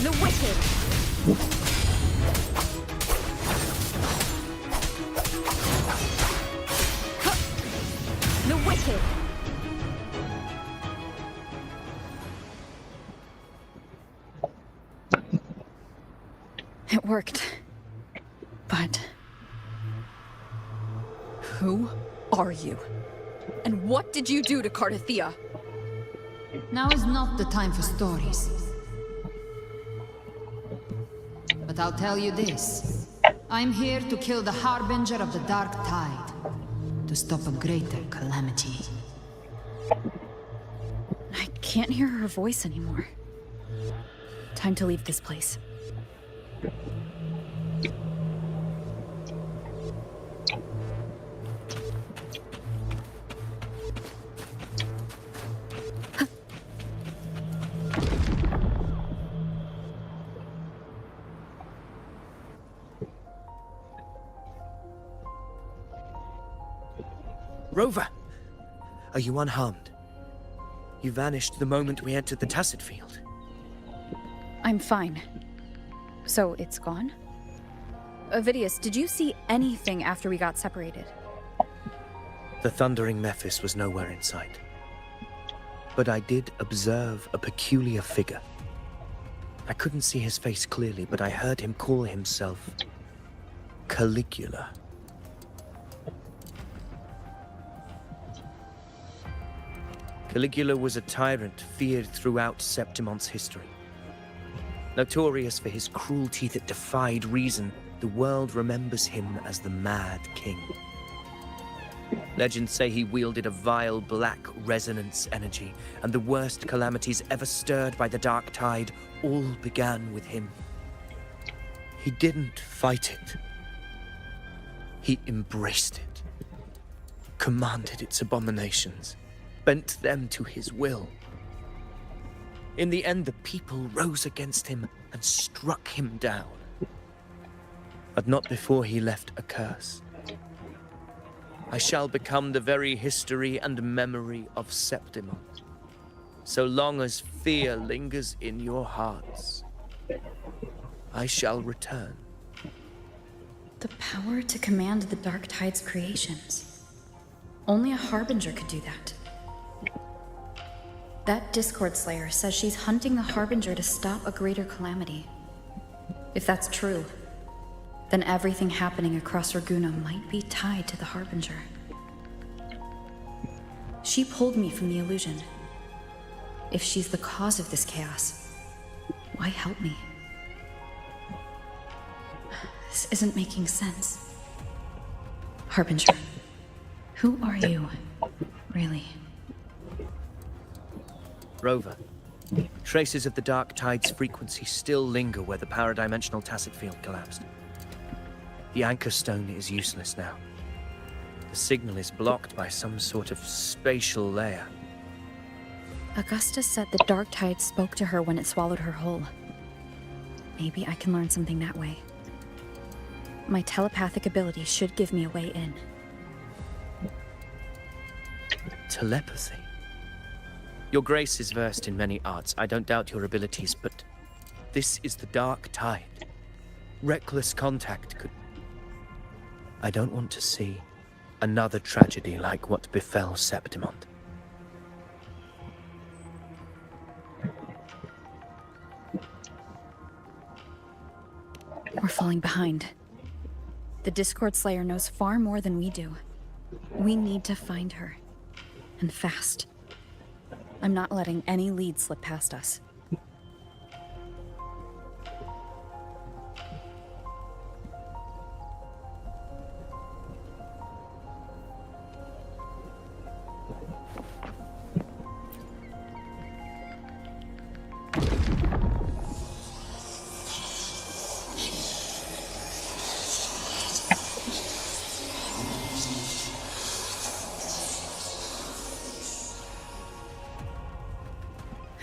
The wicked. The wicked. It worked. But who are you? And what did you do to Cardathia? Now is not the time for stories. But I'll tell you this. I'm here to kill the Harbinger of the Dark Tide. To stop a greater calamity. I can't hear her voice anymore. Time to leave this place. Rover! Are you unharmed? You vanished the moment we entered the Tacit Field. I'm fine. So it's gone? Avidius, did you see anything after we got separated? The Thundering Mephis was nowhere in sight. But I did observe a peculiar figure. I couldn't see his face clearly, but I heard him call himself Caligula. Caligula was a tyrant feared throughout Septimon's history. Notorious for his cruelty that defied reason, the world remembers him as the Mad King. Legends say he wielded a vile black resonance energy, and the worst calamities ever stirred by the Dark Tide all began with him. He didn't fight it. He embraced it, commanded its abominations, bent them to his will. In the end, the people rose against him and struck him down. But not before he left a curse. I shall become the very history and memory of Septimont, so long as fear lingers in your hearts. I shall return. The power to command the Dark Tide's creations. Only a Harbinger could do that. That Discord Slayer says she's hunting the Harbinger to stop a greater calamity. If that's true, then everything happening across Raguna might be tied to the Harbinger. She pulled me from the illusion. If she's the cause of this chaos, why help me? This isn't making sense. Harbinger, who are you, really? Rover, traces of the Dark Tide's frequency still linger where the paradimensional Tacet field collapsed. The anchor stone is useless now. The signal is blocked by some sort of spatial layer. Augusta said the Dark Tide spoke to her when it swallowed her whole. Maybe I can learn something that way. My telepathic ability should give me a way in. Telepathy? Your Grace is versed in many arts. I don't doubt your abilities, but this is the Dark Tide. Reckless contact could... I don't want to see another tragedy like what befell Septimont. We're falling behind. The Discord Slayer knows far more than we do. We need to find her. And fast. I'm not letting any lead slip past us.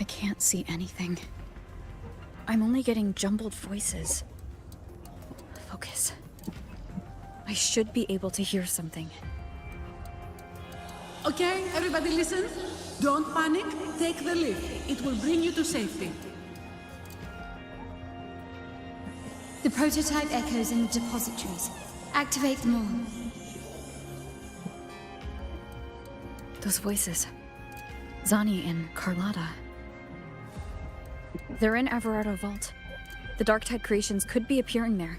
I can't see anything. I'm only getting jumbled voices. Focus. I should be able to hear something. Okay, everybody listen. Don't panic. Take the lift. It will bring you to safety. The prototype echoes in the depositories. Activate them all. Those voices. Zani and Carlotta. They're in Everardo Vault. The Dark Tide creations could be appearing there.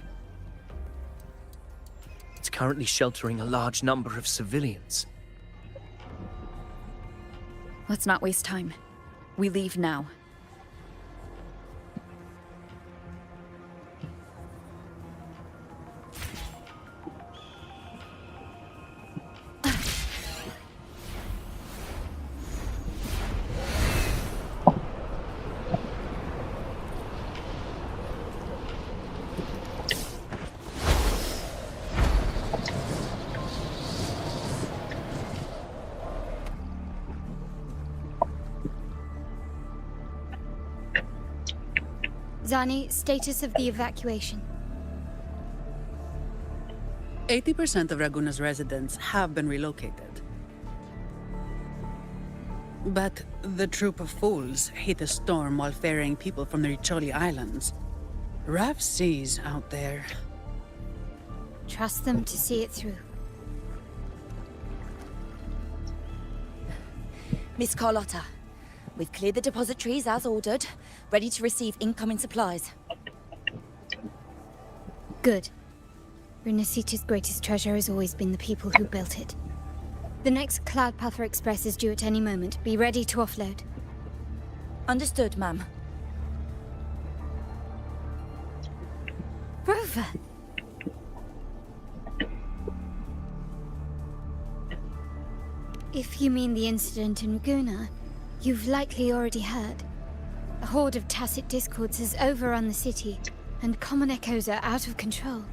It's currently sheltering a large number of civilians. Let's not waste time. We leave now. Zani, status of the evacuation. 80% of Raguna's residents have been relocated. But the troop of fools hit a storm while ferrying people from the Riccioli Islands. Rough seas out there. Trust them to see it through. Miss Carlotta, we've cleared the depositories as ordered, ready to receive incoming supplies. Good. Renacita's greatest treasure has always been the people who built it. The next Cloudpather Express is due at any moment. Be ready to offload. Understood, ma'am. over. If you mean the incident in Raguna, you've likely already heard. A horde of Tacit Discords has overrun the city, and common echoes are out of control.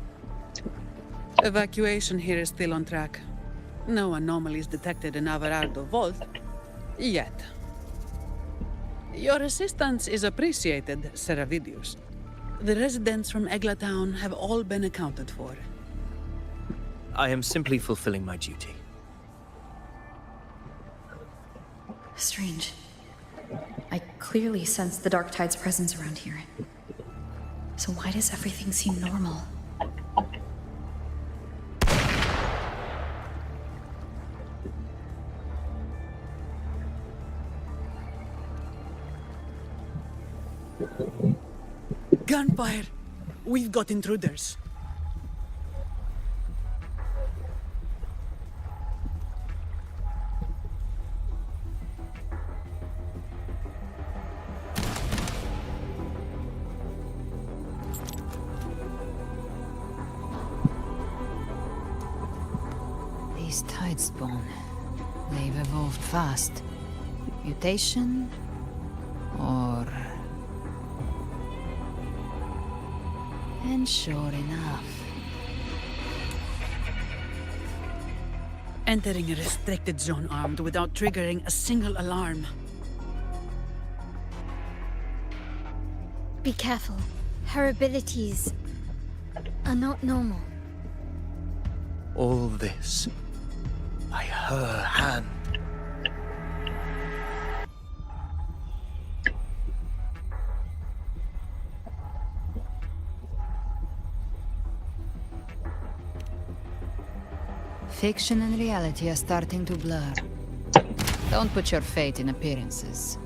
Evacuation here is still on track. No anomalies detected in Averardo Vault. Yet. Your assistance is appreciated, Seravidius. The residents from Eglatown have all been accounted for. I am simply fulfilling my duty. Strange. I clearly sense the Dark Tide's presence around here. So why does everything seem normal? Gunfire! We've got intruders. These Tidespawn, they've evolved fast. Mutation? Or... And sure enough... Entering a restricted zone armed without triggering a single alarm. Be careful. Her abilities are not normal. All this by her hand. Fiction and reality are starting to blur. Don't put your fate in appearances.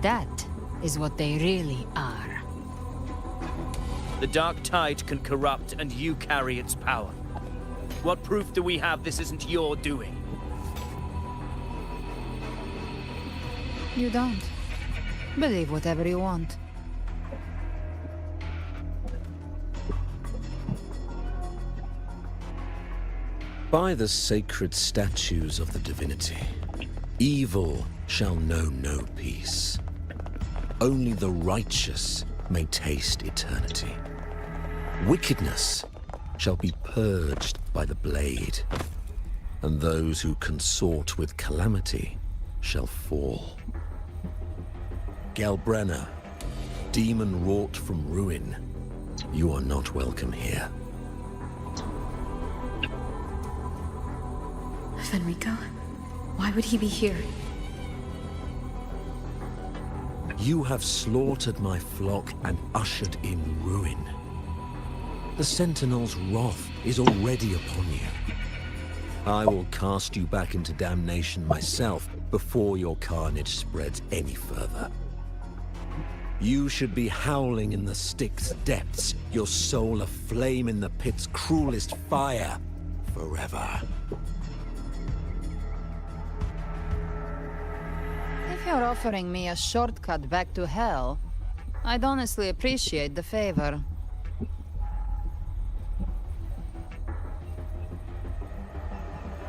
That is what they really are. The Dark Tide can corrupt, and you carry its power. What proof do we have this isn't your doing? You don't. Believe whatever you want. By the sacred statues of the divinity, evil shall know no peace. Only the righteous may taste eternity. Wickedness shall be purged by the blade, and those who consort with calamity shall fall. Galbrenna, demon wrought from ruin, you are not welcome here. Fenrico? Why would he be here? You have slaughtered my flock and ushered in ruin. The Sentinel's wrath is already upon you. I will cast you back into damnation myself before your carnage spreads any further. You should be howling in the Styx depths, your soul aflame in the pit's cruelest fire, forever. If you're offering me a shortcut back to hell, I'd honestly appreciate the favor.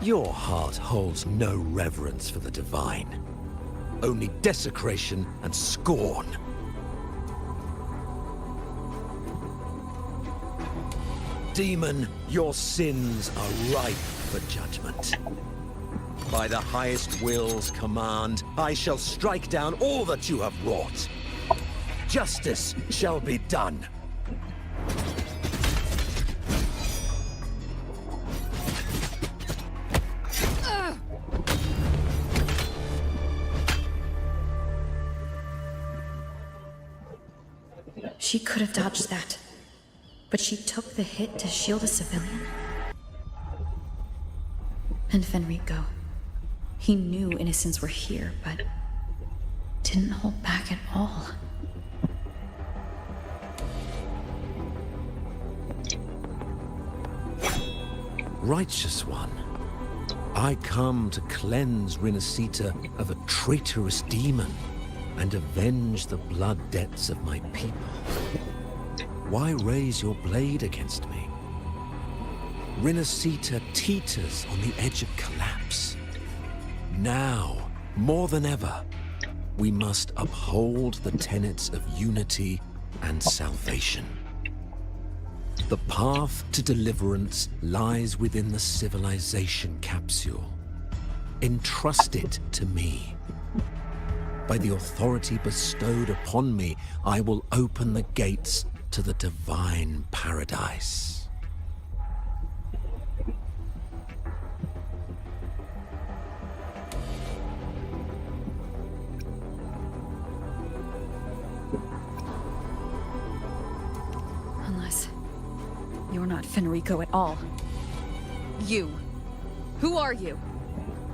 Your heart holds no reverence for the divine. Only desecration and scorn. Demon, your sins are ripe for judgment. By the highest will's command, I shall strike down all that you have wrought. Justice shall be done. She could have dodged that. But she took the hit to shield a civilian? And Fenrico. He knew innocents were here, but didn't hold back at all. Righteous one, I come to cleanse Rinascita of a traitorous demon and avenge the blood debts of my people. why raise your blade against me? Rinascita teeters on the edge of collapse. Now, more than ever, we must uphold the tenets of unity and salvation. The path to deliverance lies within the civilization capsule. Entrust it to me. By the authority bestowed upon me, I will open the gates to the divine paradise. Unless you're not Fenrico at all. You. Who are you?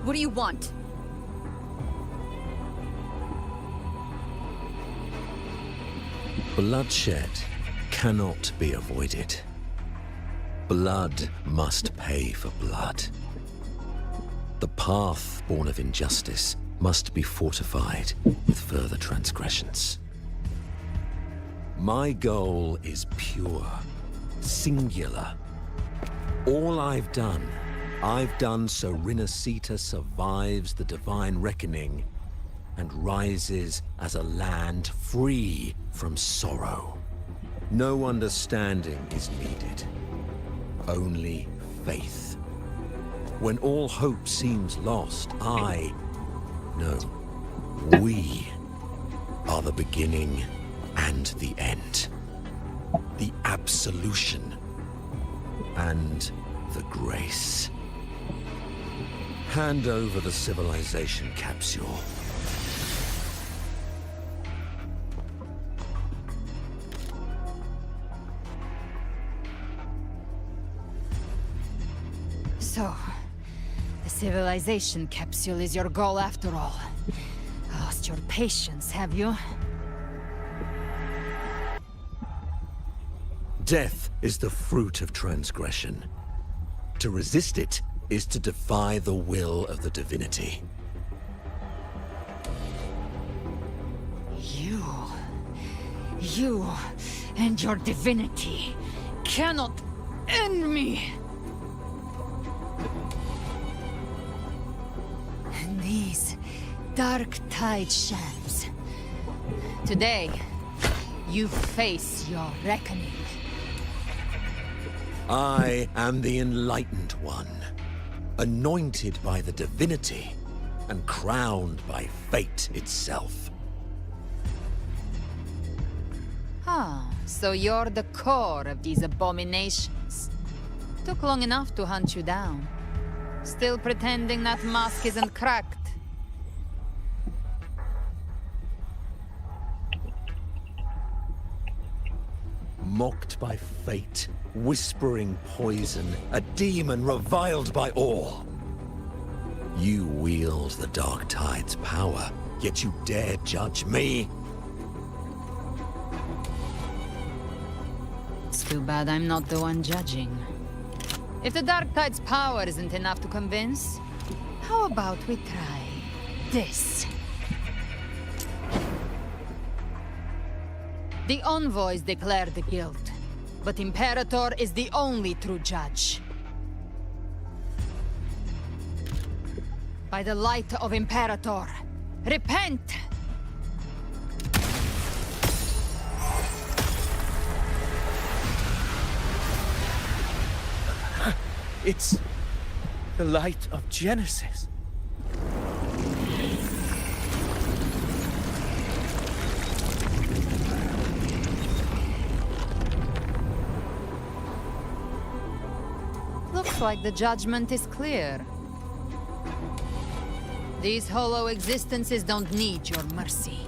What do you want? Bloodshed cannot be avoided. Blood must pay for blood. The path born of injustice must be fortified with further transgressions. My goal is pure, singular. All I've done so Rinascita survives the divine reckoning and rises as a land free from sorrow. No understanding is needed, only faith. When all hope seems lost, we are the beginning and the end. The absolution and the grace. Hand over the civilization capsule. So, the civilization capsule is your goal after all. Lost your patience, have you? Death is the fruit of transgression. To resist it is to defy the will of the divinity. You and your divinity cannot end me! These dark tide shams. Today, you face your reckoning. I am the Enlightened One, anointed by the divinity and crowned by fate itself. Ah, so you're the core of these abominations. Took long enough to hunt you down. Still pretending that mask isn't cracked. Mocked by fate, whispering poison, a demon reviled by all. You wield the Dark Tide's power, yet you dare judge me? It's too bad I'm not the one judging. If the Dark Tide's power isn't enough to convince, how about we try this? The envoys declare the guilt, but Imperator is the only true judge. By the light of Imperator, repent! It's the light of Genesis. Looks like the judgment is clear. These hollow existences don't need your mercy.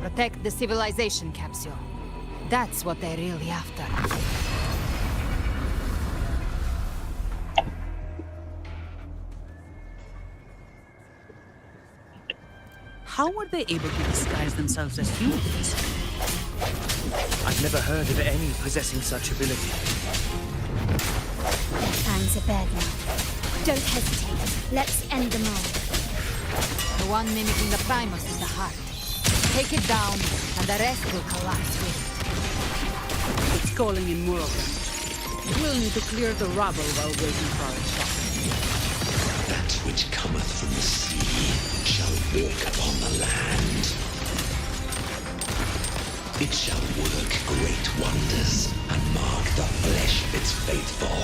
Protect the civilization capsule. That's what they're really after. How were they able to disguise themselves as humans? I've never heard of any possessing such ability. Time's a bed now. Don't hesitate. Let's end them all. The one mimicking the Primus is the heart. Take it down, and the rest will collapse with it. calling in Morrowind. We'll need to clear the rubble while waiting for our shot. That which cometh from the sea shall walk upon the land. It shall work great wonders and mark the flesh of its faithful.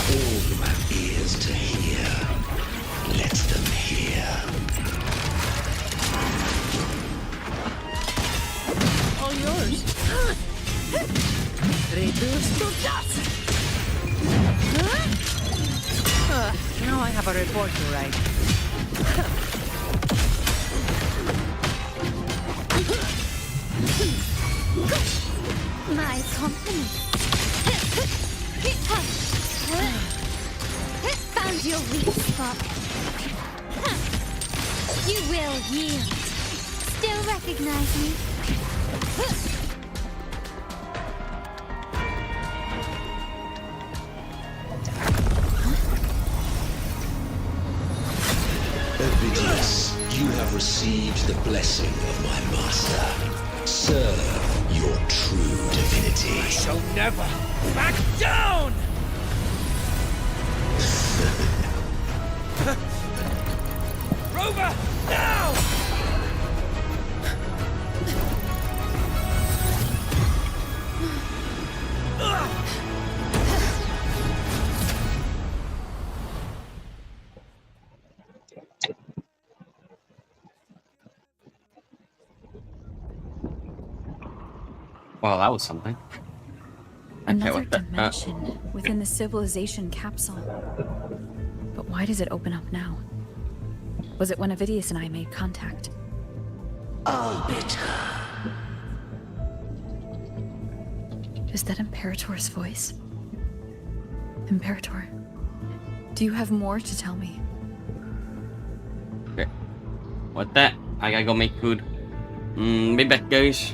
All who have ears to hear, let them hear. All yours. Reduced to dust. Now I have a report to write. My compliments. Found your weak spot. You will yield. Still recognize me? Ovidius, you have received the blessing of my master. Serve your true divinity. I shall never back down! Rover, now! Well, that was something. Another what the- dimension within the civilization capsule. But why does it open up now? Was it when Avidius and I made contact? Arbiter. Is that Imperator's voice? Imperator, do you have more to tell me? Okay. What that? I gotta go make food. Be back, guys.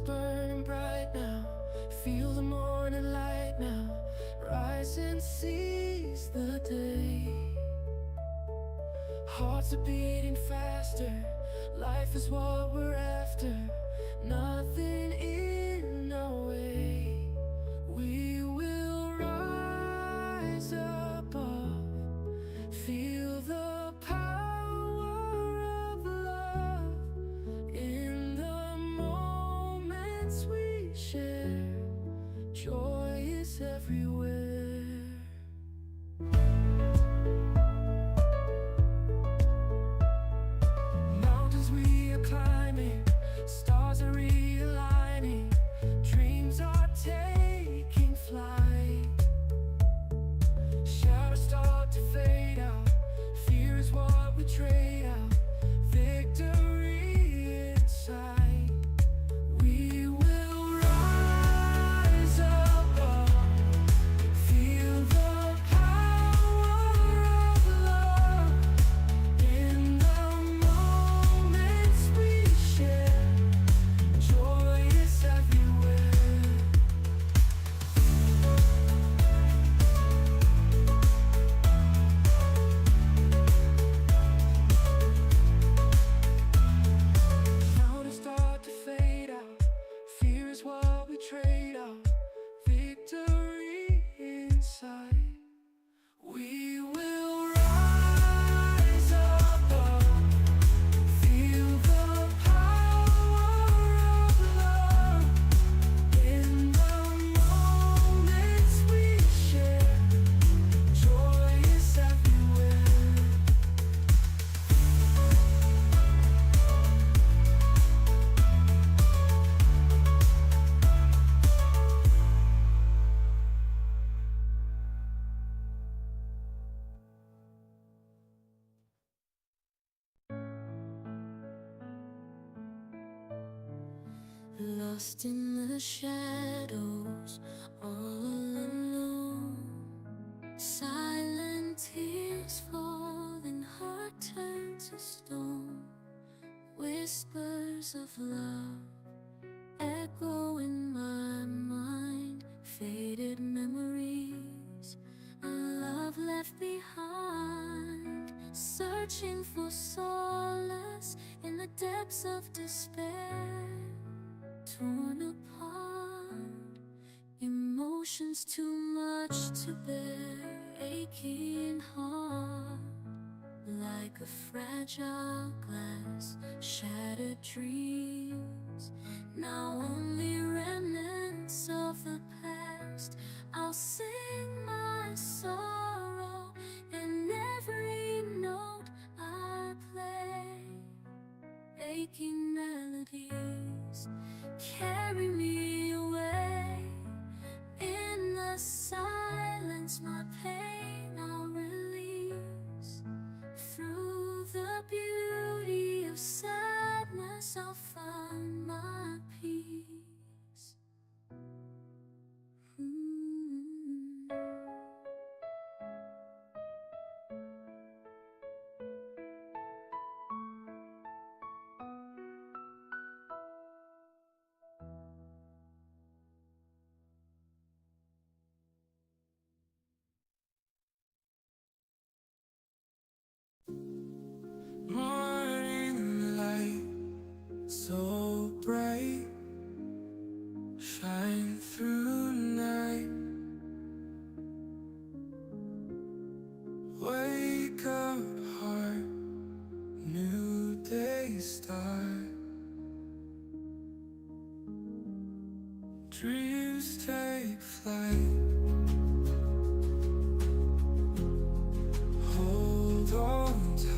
burning bright now. Feel the morning light now. Rise and seize the day. Hearts are beating faster. Life is what we're after. Nothing in our way. We will rise above. Feel the power of love in the moments we share. Joy is everywhere. Mountains we are climbing, stars are realigning, dreams are taking flight. Shadows start to fade out, fear is what we trade out, victory inside. We will rise above, feel the power of love in the moments we share. Joy is everywhere. Mountains start to fade out, fear is what we trade out, victory inside. We will rise above, feel the power of love in the moments we share. Joy is everywhere. Lost in the shadows, all alone. Silent tears falling, heart turned to stone. Whispers of love echo in my mind. Faded memories, a love left behind. Searching for solace in the depths of despair. Torn apart, emotions too much to bear. Aching heart, like a fragile glass. Shattered dreams, now only remnants of the past. I'll sing my sorrow in every note I play. Aching melodies carry me away. In the silence, my pain I'll release. Through the beauty of sadness, I'll find my peace. Morning light, so bright, shine through night. Wake up heart, new day start. Dreams take flight. Hold on tight.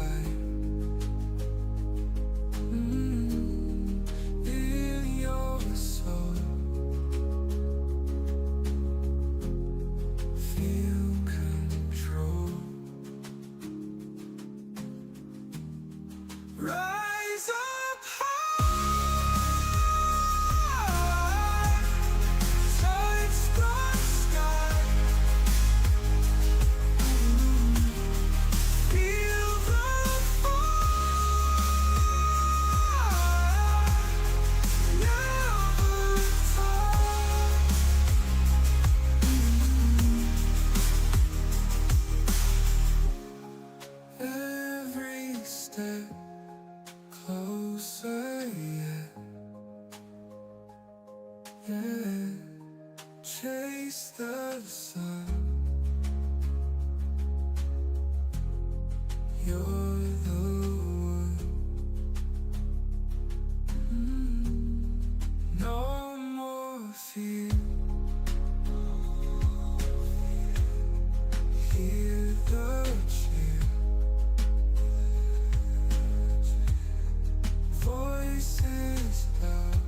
In your soul, feel control. Rise up high, touch the sky. and chase the sun. You're the one. No more fear. Hear the cheer. Voices loud.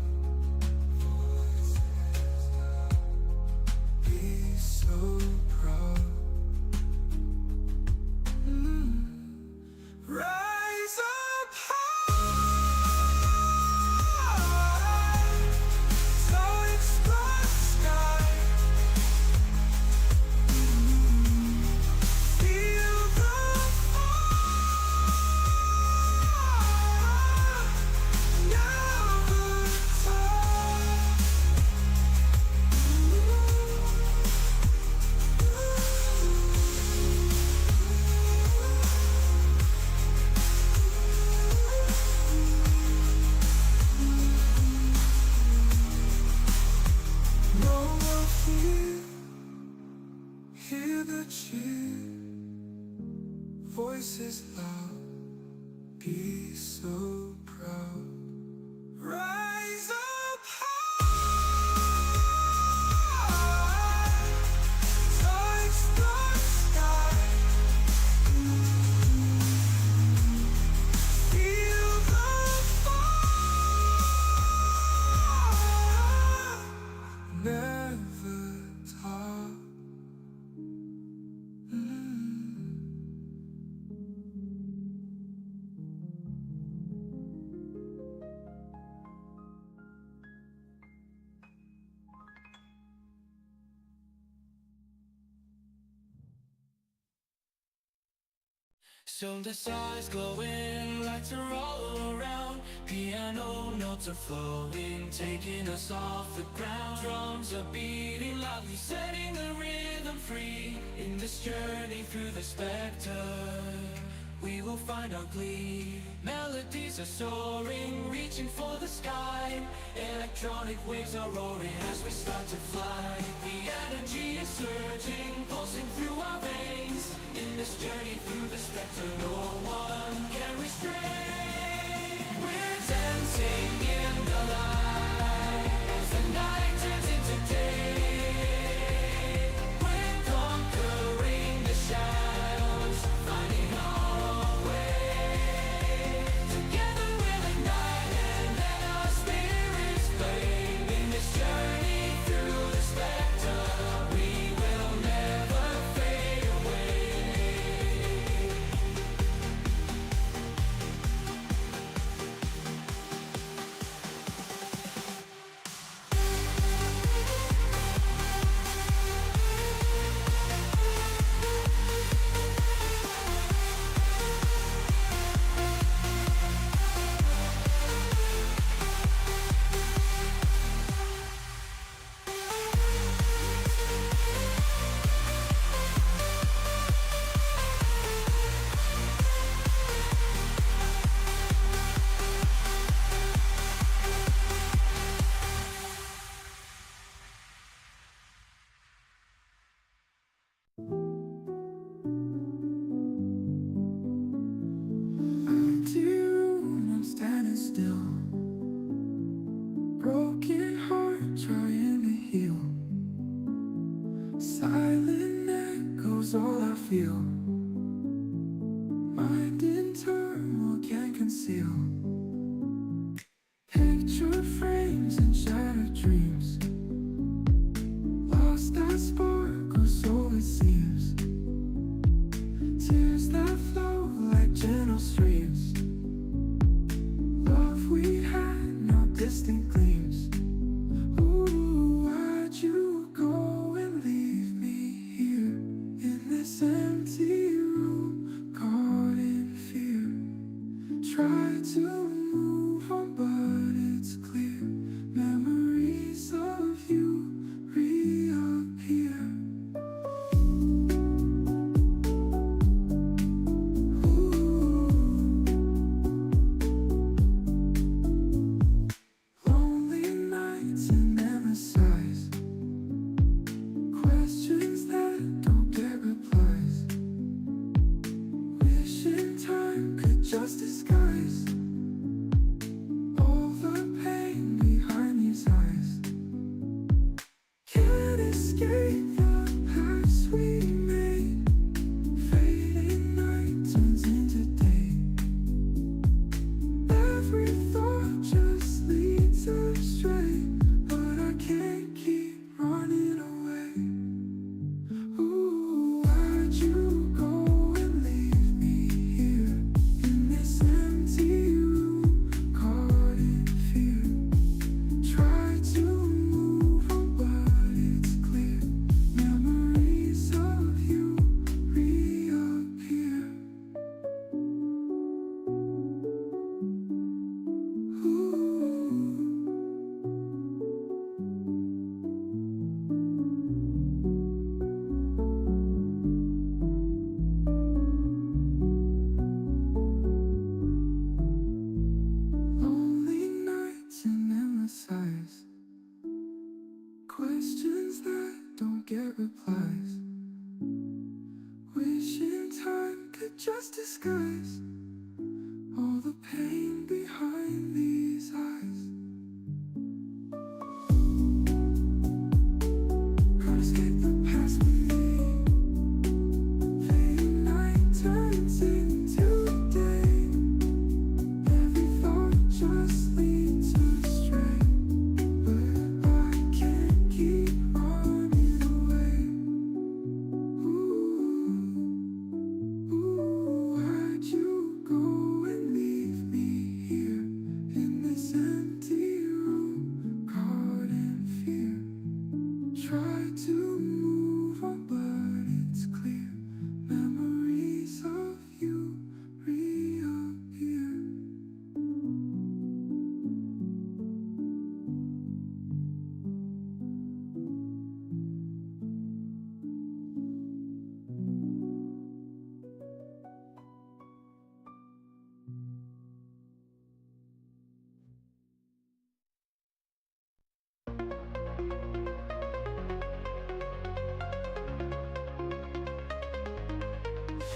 Be so proud. Rise up high, touch the sky. Feel the fire, never no more fear. Hear the cheer. Voices loud. Be so proud. Rise up high. Touch the sky. Feel the fire. Never stop. So the stars glowing, lights are all around. Piano notes are flowing, taking us off the ground. Drums are beating loudly, setting the rhythm free. In this journey through the spectre, we will find our glee. Melodies are soaring, reaching for the sky. Electronic waves are roaring as we start to fly. The energy is surging, pulsing through our veins. In this journey through the spectre, no one can restrain. We're dancing in the light as the night turns into day. We're conquering the shadows, finding our own way. Together we'll ignite and let our spirits flame. In this journey through the spectre, we will never fade away. Empty room, I'm standing still. Broken heart trying to heal. Silent echoes all I feel. Mind in turmoil can't conceal. Picture frames and shattered dreams. Lost that spark, or so it seems. Tears that flow like gentle streams. Love we had, no distant gleams. Ooh, why'd you go and leave me here in this empty questions that don't get replies. Wishing time could just disguise all the pain behind these eyes. Can't escape the past with me. Fading night turns into day. Every thought just leads astray, but I can't keep running away. Why'd you go and leave me here in this empty room, caught in fear? Try to move on, but it's clear memories of you reappear.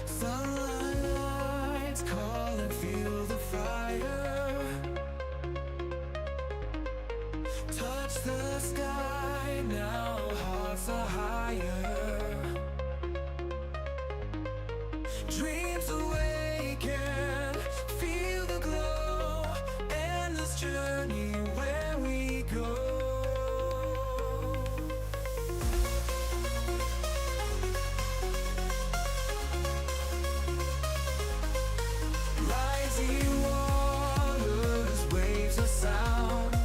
Sunlights call and feel the fire. Touch the sky, now hearts are higher. Dreams awaken, feel the glow, endless journey where we go. Rising waters, waves of sound.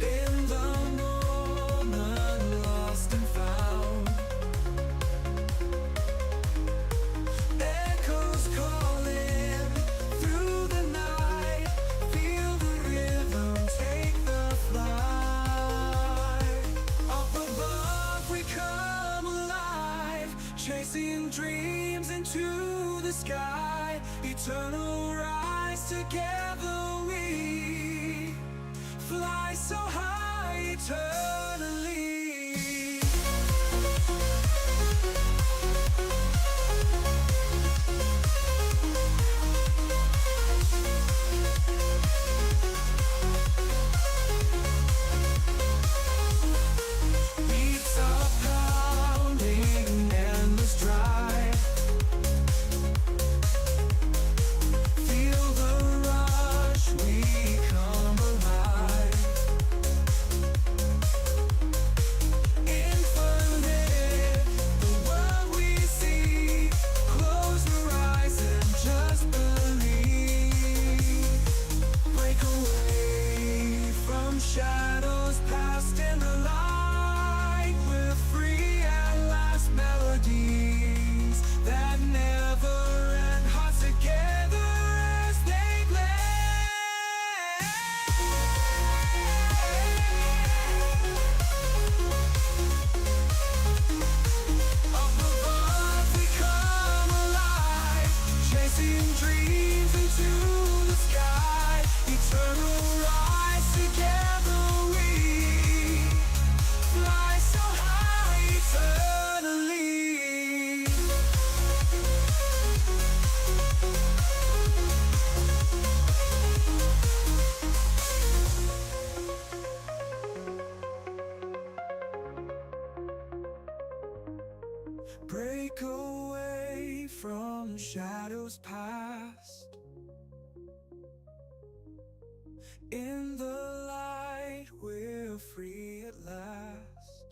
In the moment, lost and found. Echoes calling through the night. Feel the rhythm, take the flight. Up above we come alive, chasing dreams into the sky. Eternal rise, together we fly so high eternally. Beats are pounding, endless drive. Feel the rush, we come alive. Infinite, the world we see. Close your eyes and just believe. Break away from shadows past in the light. We're free at last, melodies that never end. Hearts together as they blend. Up above we come alive, chasing dreams into the sky. Eternal rise, together we fly so high eternally. Break away from shadows past. In the light, we're free at last.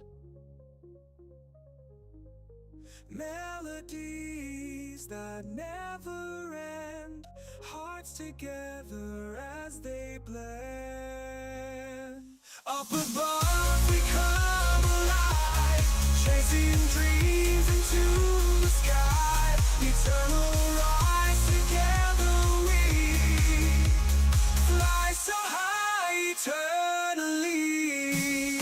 Melodies that never end. Hearts together as they blend. Up above we come alive, chasing dreams into the sky. Eternal rise, together we fly so high eternally.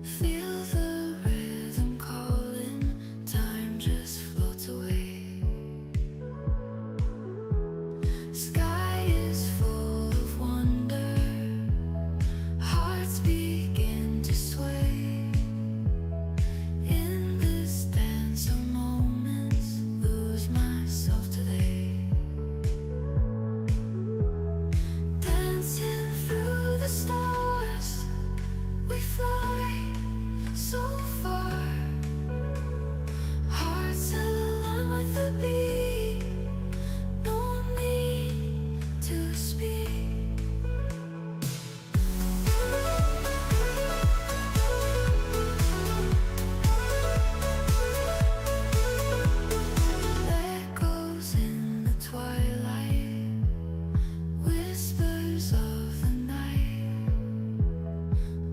Feel the rhythm calling, time just floats away. Sky is full of wonder, hearts begin to sway. In this dance of moments, lose myself today. Dancing through the stars, we fly so far. Hearts align with the beat, no need to speak. Echoes in the twilight, whispers of the night.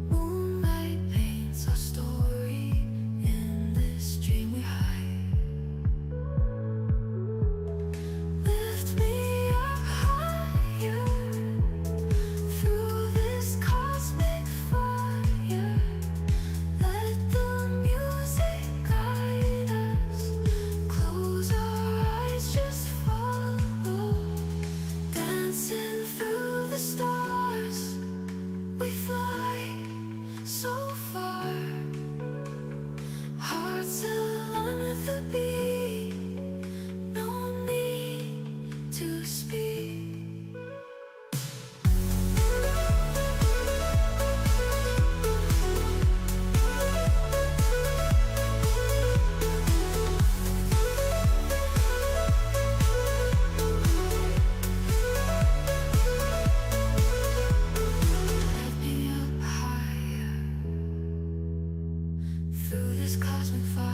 Moonlight paints our story, in this dream we hide. Lift me up higher, through this cosmic fire. Let the music guide us, close our eyes, just follow. Dancing through the stars, we fly so far. Hearts align with the beat, no need to speak. Let me up higher, through this cosmic fire.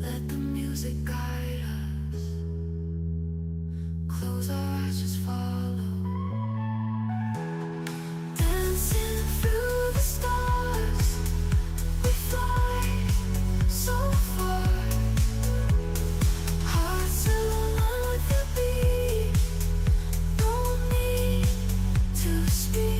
Let the music guide us, close our eyes, just follow. Dancing through the stars, we fly so far. Hearts align with the beat, no need to speak.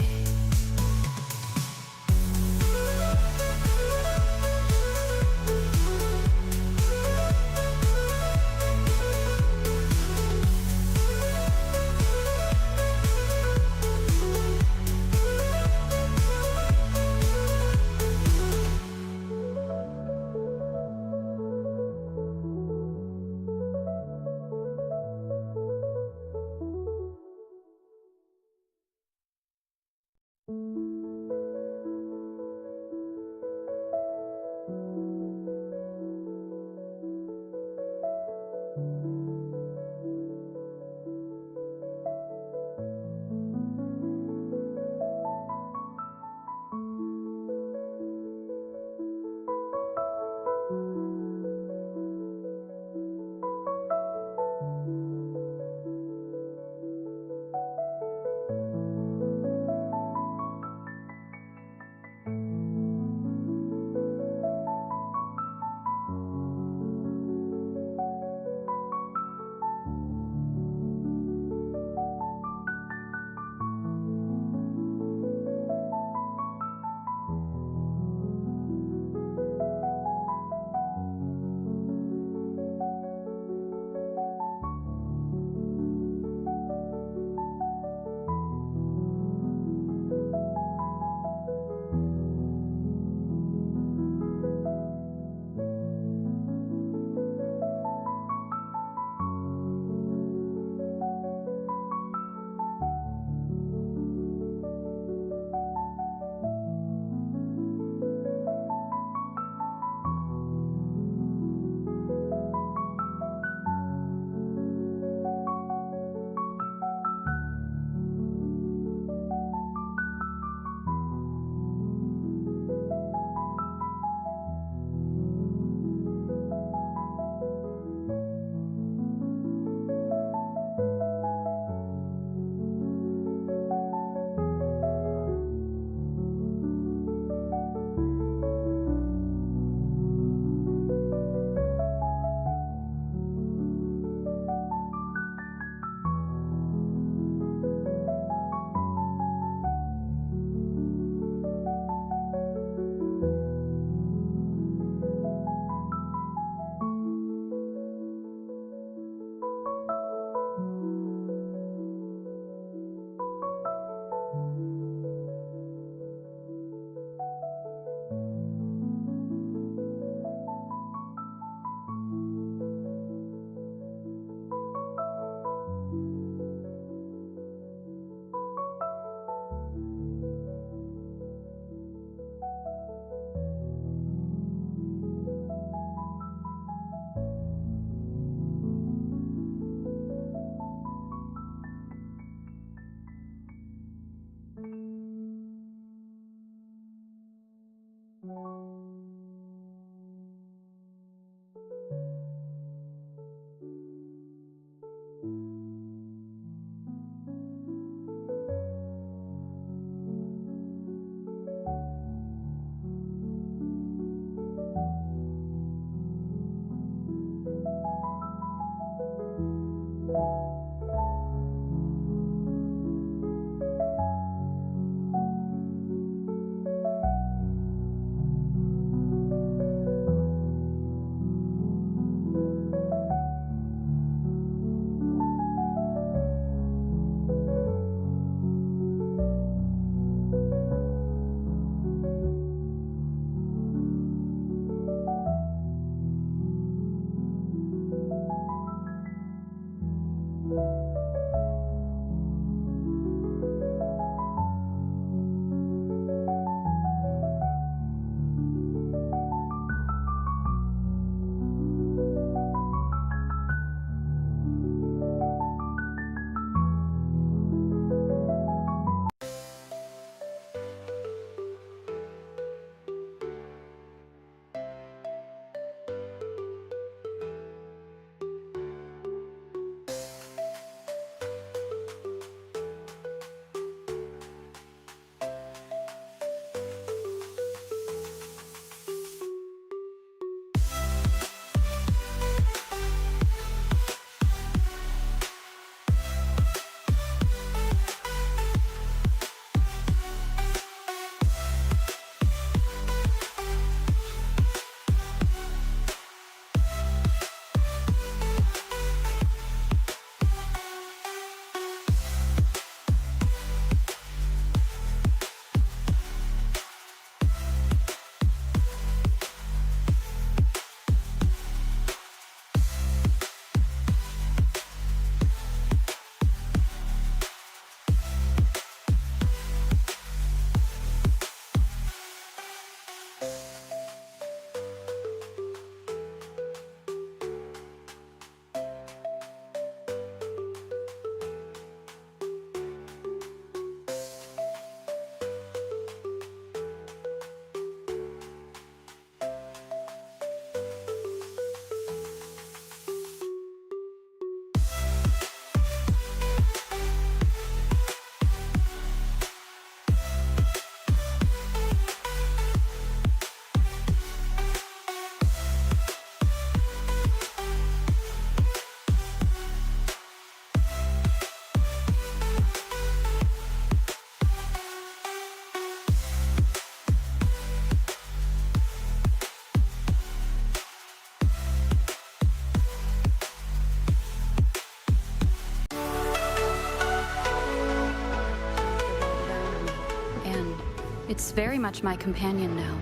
It's very much my companion now,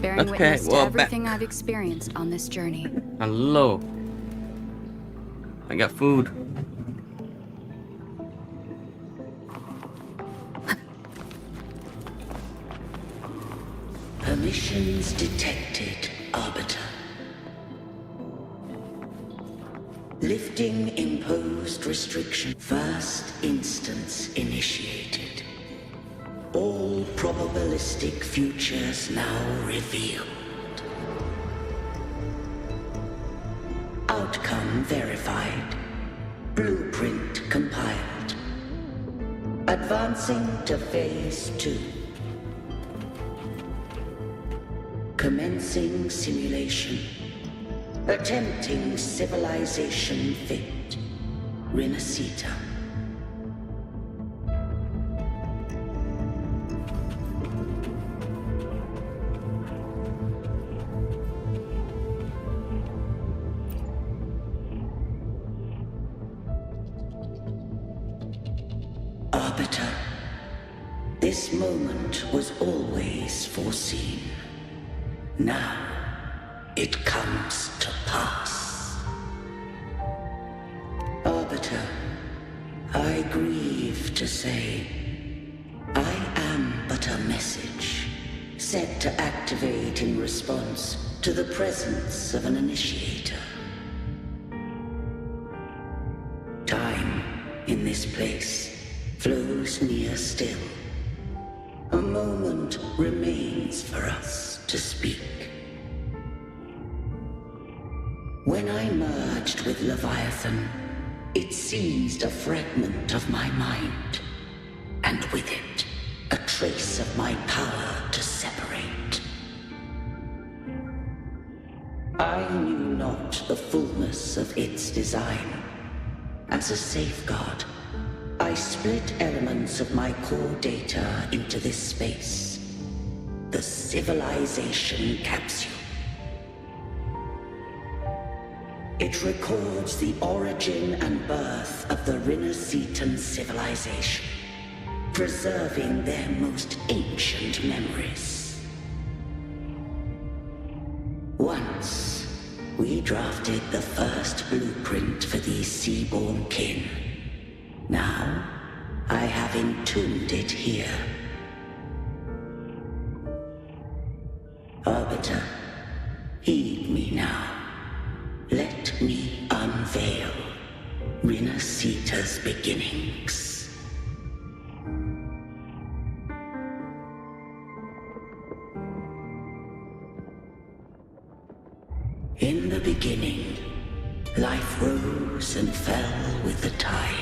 bearing Okay, witness to well, everything I've experienced on this journey. Hello. I got food. Permissions detected, Arbiter. Lifting imposed restriction. First instance initiated. All probabilistic futures now revealed. Outcome verified. Blueprint compiled. Advancing to phase 2. Commencing simulation. Attempting civilization fit. Renacita. Arbiter, this moment was always foreseen. Now, it comes to pass. Arbiter, I grieve to say, I am but a message, set to activate in response to the presence of an initiator. Time, in this place, flows near still. A moment remains for us. to speak. When I merged with Leviathan, it seized a fragment of my mind, and with it, a trace of my power to separate. I knew not the fullness of its design. As a safeguard, I split elements of my core data into this space, the Civilization Capsule. It records the origin and birth of the Rinascitan civilization, preserving their most ancient memories. Once, we drafted the first blueprint for these seaborn kin. Now, I have entombed it here. Arbiter, heed me now. Let me unveil Rinascita's beginnings. In the beginning, life rose and fell with the tide.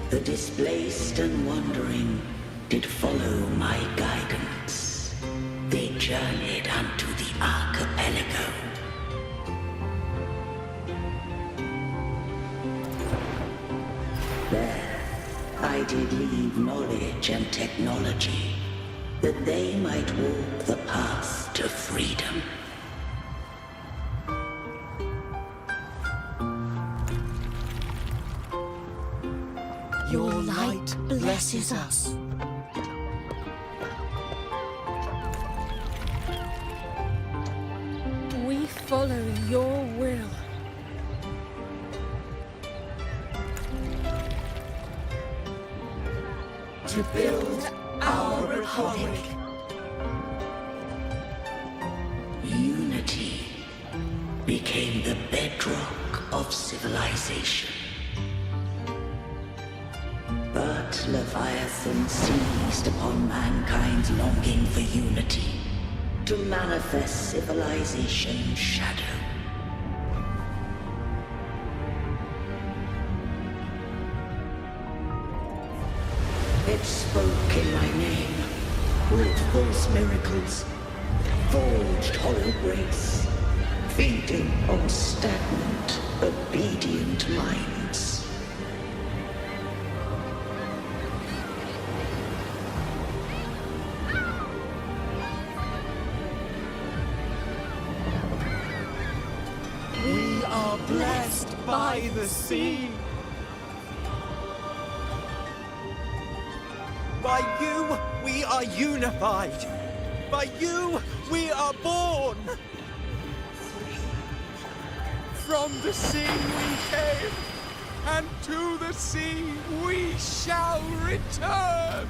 The displaced and wandering did follow my guidance. They journeyed unto the archipelago. There, I did leave knowledge and technology, that they might walk the path to freedom. Your light blesses us. We follow your will. To build our republic. Unity became the bedrock of civilization. But Leviathan seized upon mankind's longing for unity to manifest civilization's shadow. It spoke in my name, wrought false miracles, forged hollow grace, feeding on stagnant, obedient minds. We are blessed by the sea. By you, we are unified. By you, we are born. From the sea we came, and to the sea we shall return.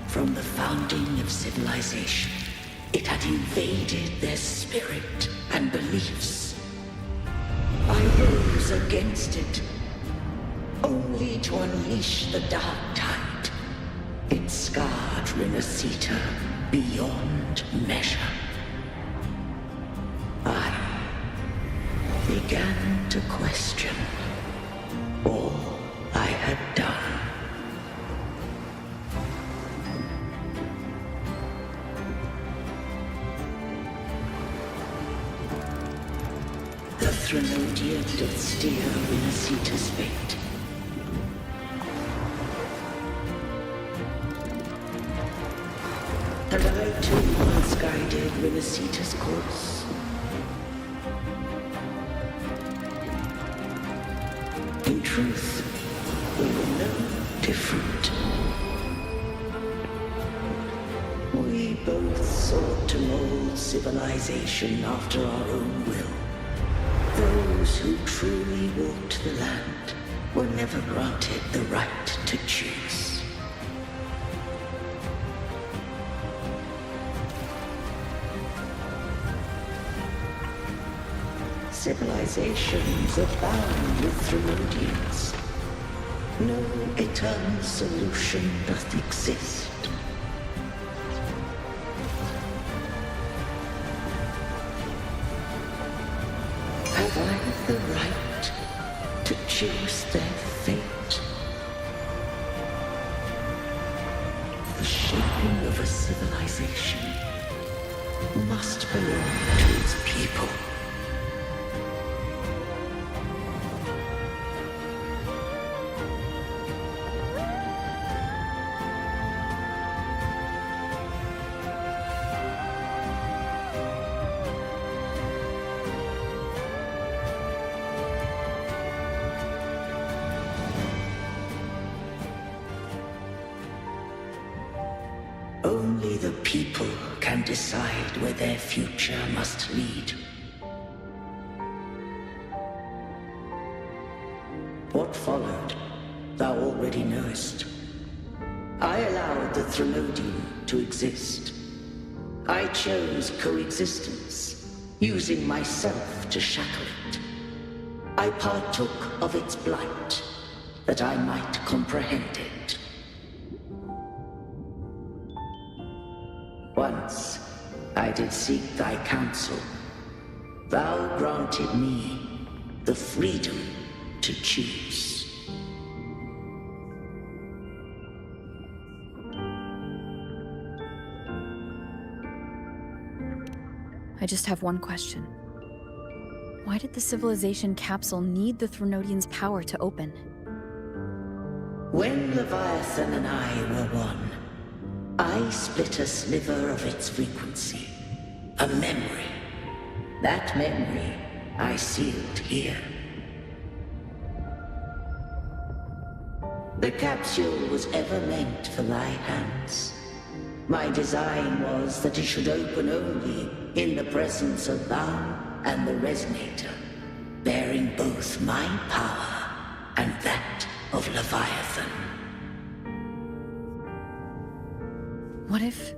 From the founding of civilization, it had invaded their spirit and beliefs. I rose against it, only to unleash the dark tide. It scarred Rinascita beyond measure. I began to question all I had done. The Threnodian did steer Rinascita's fate. And I too once guided Rinascita's course. In truth, we were no different. We both sought to mold civilization after our own will. Those who truly walked the land were never granted the right to choose. civilizations abound with Thermodians. No eternal solution doth exist. Have I the right to choose their fate? The shaping of a civilization must belong to its people. Only the people can decide where their future must lead. What followed, thou already knowest. I allowed the Thermodian to exist. I chose coexistence, using myself to shackle it. I partook of its blight, that I might comprehend it. Once I did seek thy counsel. Thou granted me the freedom to choose. I just have one question. Why did the civilization capsule need the Thermodian's power to open? When Leviathan and I were one, I split a sliver of its frequency. A memory. That memory I sealed here. The capsule was ever meant for thy hands. My design was that it should open only in the presence of thou and the Resonator, bearing both my power and that of Leviathan. What if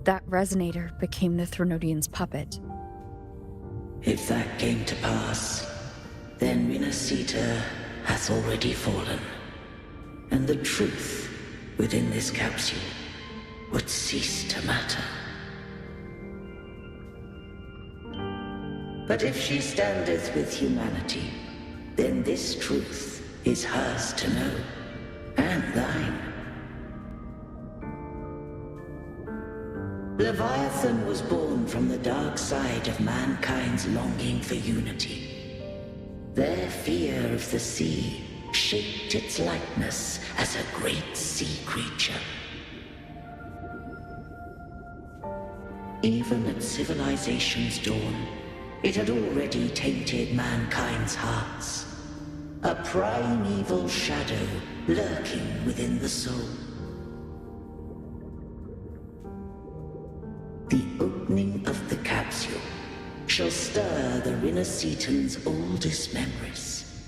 that Resonator became the Thermodian's puppet? If that came to pass, then Renacita hath already fallen, and the truth within this capsule would cease to matter. But if she standeth with humanity, then this truth is hers to know, and thine. Leviathan was born from the dark side of mankind's longing for unity. Their fear of the sea shaped its likeness as a great sea creature. Even at civilization's dawn, it had already tainted mankind's hearts. A primeval shadow lurking within the soul. The opening of the capsule shall stir the Renacitan's oldest memories.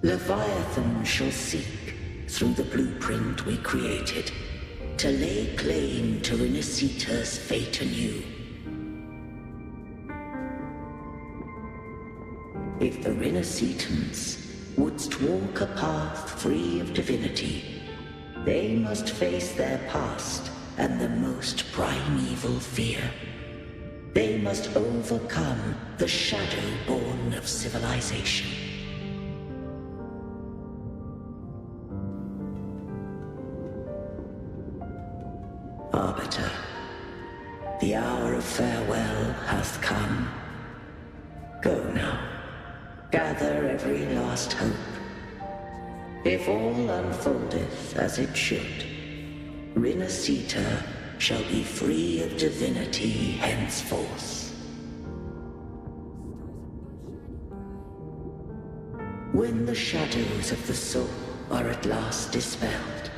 Leviathan shall seek, through the blueprint we created, to lay claim to Renacita's fate anew. If the Renacitans wouldst walk a path free of divinity, they must face their past and the most primeval fear. They must overcome the shadow born of civilization. Arbiter, the hour of farewell hath come. Go now. Gather every last hope. If all unfoldeth as it should, Renacita shall be free of divinity henceforth. When the shadows of the soul are at last dispelled,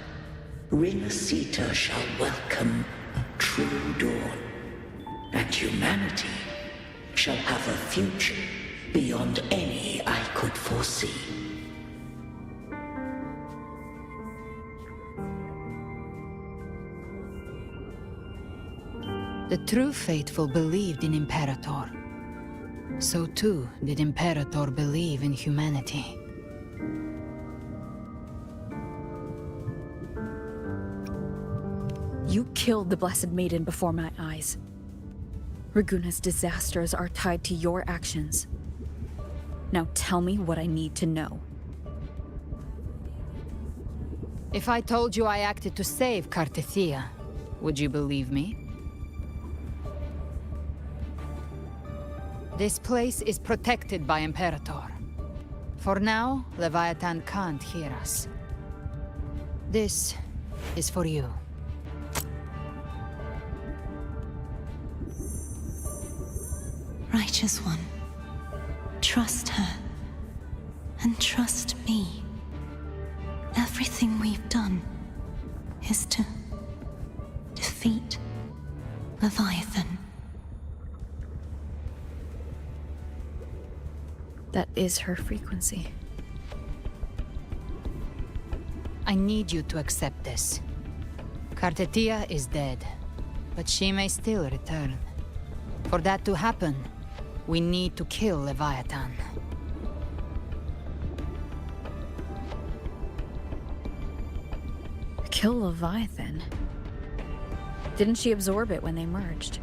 Renacita shall welcome a true dawn, and humanity shall have a future beyond any I could foresee. The true faithful believed in Imperator. So too did Imperator believe in humanity. You killed the Blessed Maiden before my eyes. Raguna's disasters are tied to your actions. Now tell me what I need to know. If I told you I acted to save Cartithia, would you believe me? This place is protected by Imperator. For now, Leviathan can't hear us. This is for you. Righteous One, trust her, and trust me. Everything we've done is to defeat Leviathan. That is her frequency. I need you to accept this. Cartithia is dead, but she may still return. For that to happen, we need to kill Leviathan. Kill Leviathan? Didn't she absorb it when they merged?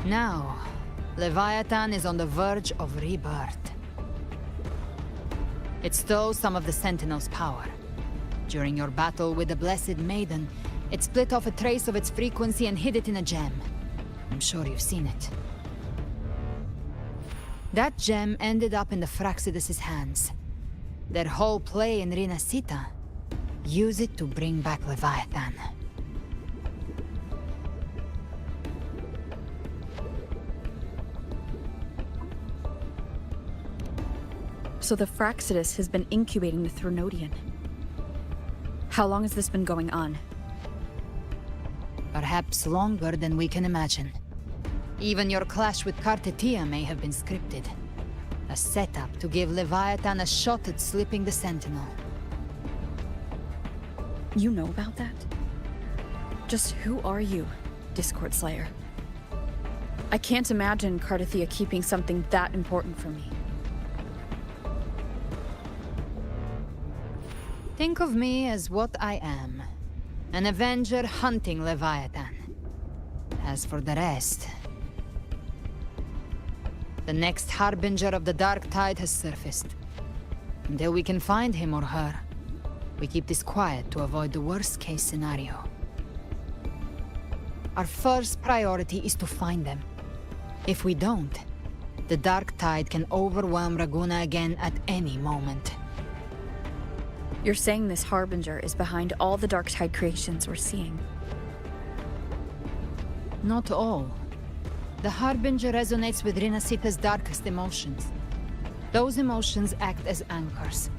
Now, Leviathan is on the verge of rebirth. It stole some of the Sentinel's power. During your battle with the Blessed Maiden, it split off a trace of its frequency and hid it in a gem. I'm sure you've seen it. That gem ended up in the Fraxidus' hands. Their whole play in Rinasita. Use it to bring back Leviathan. So the Fraxidus has been incubating the Threnodian. How long has this been going on? Perhaps longer than we can imagine. Even your clash with Cartithia may have been scripted. A setup to give Leviathan a shot at slipping the Sentinel. You know about that? Just who are you, Discord Slayer? I can't imagine Cartithia keeping something that important from me. Think of me as what I am. An Avenger hunting Leviathan. As for the rest... The next Harbinger of the Dark Tide has surfaced. Until we can find him or her, we keep this quiet to avoid the worst-case scenario. Our first priority is to find them. If we don't, the Dark Tide can overwhelm Raguna again at any moment. You're saying this Harbinger is behind all the Dark Tide creations we're seeing? Not all. The Harbinger resonates with Rinasita's darkest emotions. Those emotions act as anchors,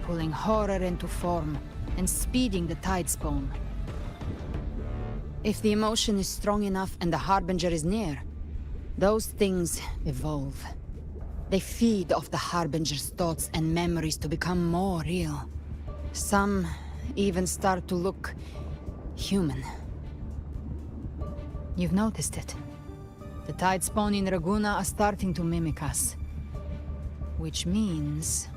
pulling horror into form and speeding the Tidespawn. If the emotion is strong enough and the Harbinger is near, those things evolve. They feed off the Harbinger's thoughts and memories to become more real. Some even start to look human. You've noticed it. The Tidespawn in Raguna are starting to mimic us. Which means...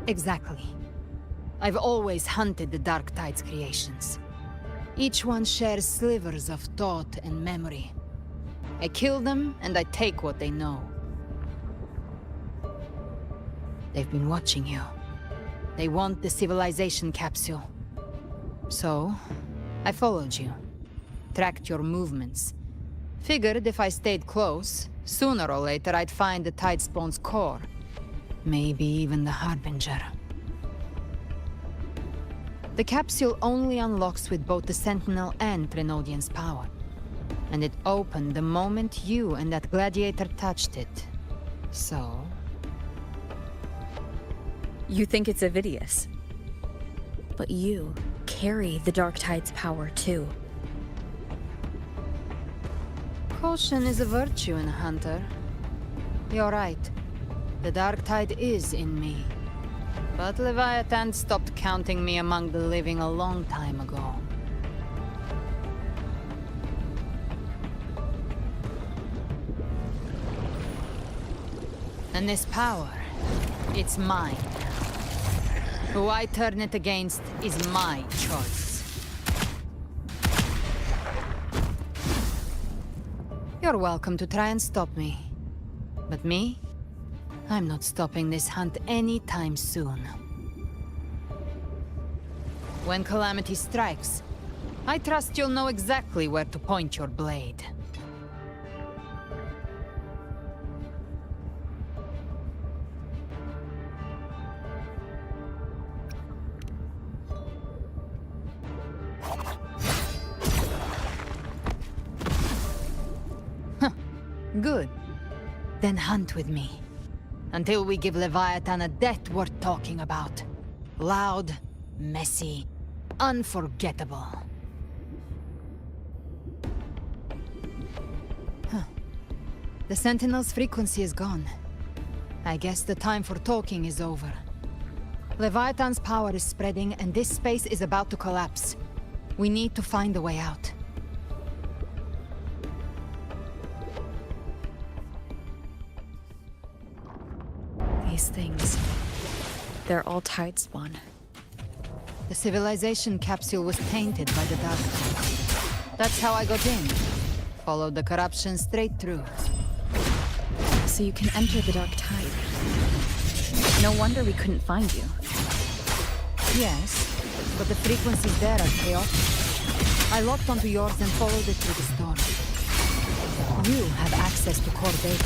Exactly. I've always hunted the Dark Tide's creations. Each one shares slivers of thought and memory. I kill them, and I take what they know. They've been watching you. They want the civilization capsule. So, I followed you. Tracked your movements. Figured if I stayed close, sooner or later I'd find the Tidespawn's core. Maybe even the Harbinger. The capsule only unlocks with both the Sentinel and Threnodian's power. And it opened the moment you and that gladiator touched it. So... You think it's Avidius. But you carry the Dark Tide's power too. Caution is a virtue in a hunter. You're right. The Dark Tide is in me. But Leviathan stopped counting me among the living a long time ago. And this power, it's mine. Who I turn it against is my choice. You're welcome to try and stop me. But me? I'm not stopping this hunt anytime soon. When calamity strikes, I trust you'll know exactly where to point your blade. Good. Then hunt with me. Until we give Leviathan a death worth talking about. Loud, messy, unforgettable. The Sentinel's frequency is gone. I guess the time for talking is over. Leviathan's power is spreading, and this space is about to collapse. We need to find a way out. These things, they're all Tidespawn. The civilization capsule was tainted by the Dark Tide. That's how I got in. Followed the corruption straight through. So you can enter the Dark Tide. No wonder we couldn't find you. Yes, but the frequencies there are chaotic. I locked onto yours and followed it through the storm. You have access to core data,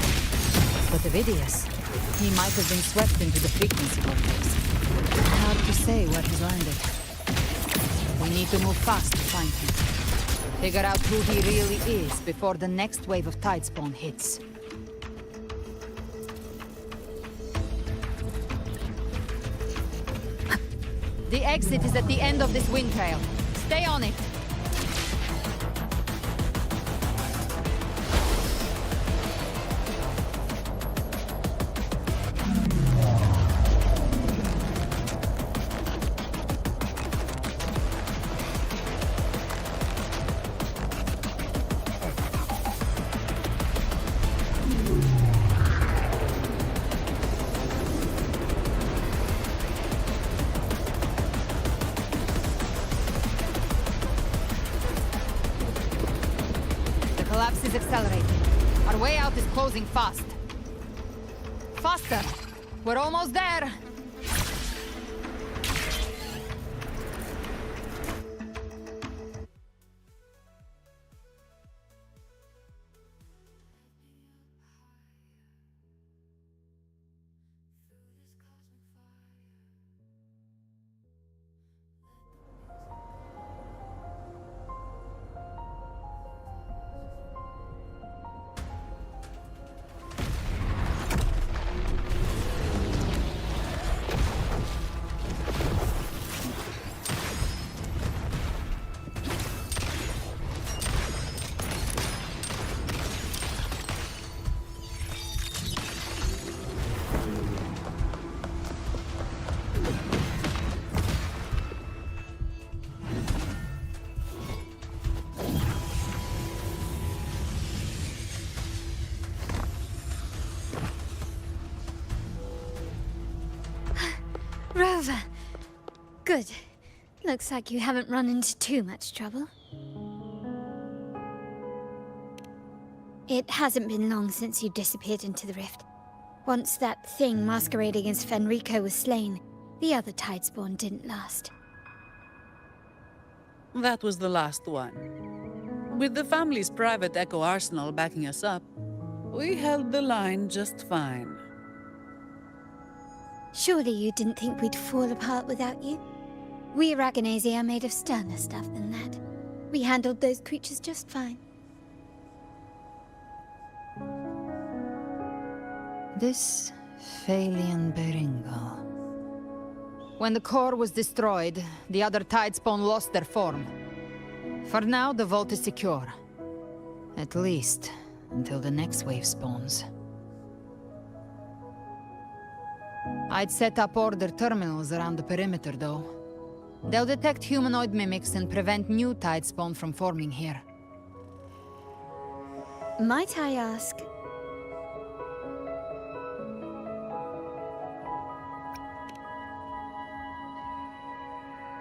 but Ovidius, he might have been swept into the frequency vortex. Hard to say where he's landed. We need to move fast to find him. Figure out who he really is before the next wave of Tidespawn hits. The exit is at the end of this wind trail. Stay on it. Collapse is accelerating. Our way out is closing fast. Faster! We're almost there! Rover! Good. Looks like you haven't run into too much trouble. It hasn't been long since you disappeared into the rift. Once that thing masquerading as Fenrico was slain, the other Tidespawn didn't last. That was the last one. With the family's private Echo Arsenal backing us up, we held the line just fine. Surely you didn't think we'd fall apart without you? We Raganazi are made of sterner stuff than that. We handled those creatures just fine. This Phalian Beringal. When the core was destroyed, the other Tidespawn lost their form. For now, the vault is secure. At least, until the next wave spawns. I'd set up order terminals around the perimeter, though. They'll detect humanoid mimics and prevent new tide spawn from forming here. Might I ask?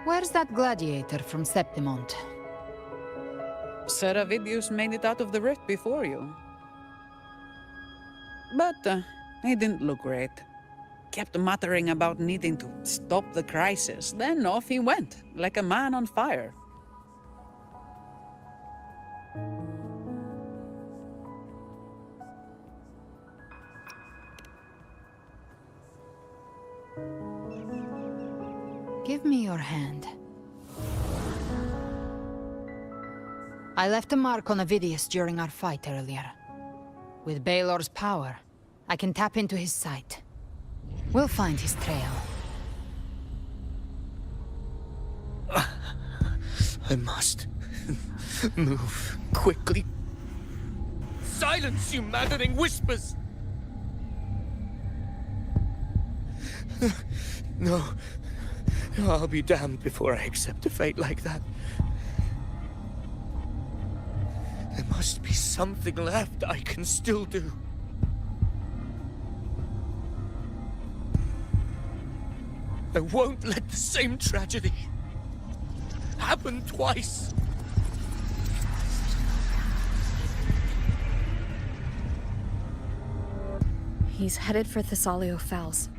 Where's that gladiator from Septimont? Seravidius made it out of the rift before you. But he didn't look great. Kept muttering about needing to stop the crisis. Then off he went, like a man on fire. Give me your hand. I left a mark on Avidius during our fight earlier. With Baelor's power, I can tap into his sight. We'll find his trail. I must move quickly. Silence, you maddening whispers! No. I'll be damned before I accept a fate like that. There must be something left I can still do. I won't let the same tragedy happen twice. He's headed for Thessalio Fells.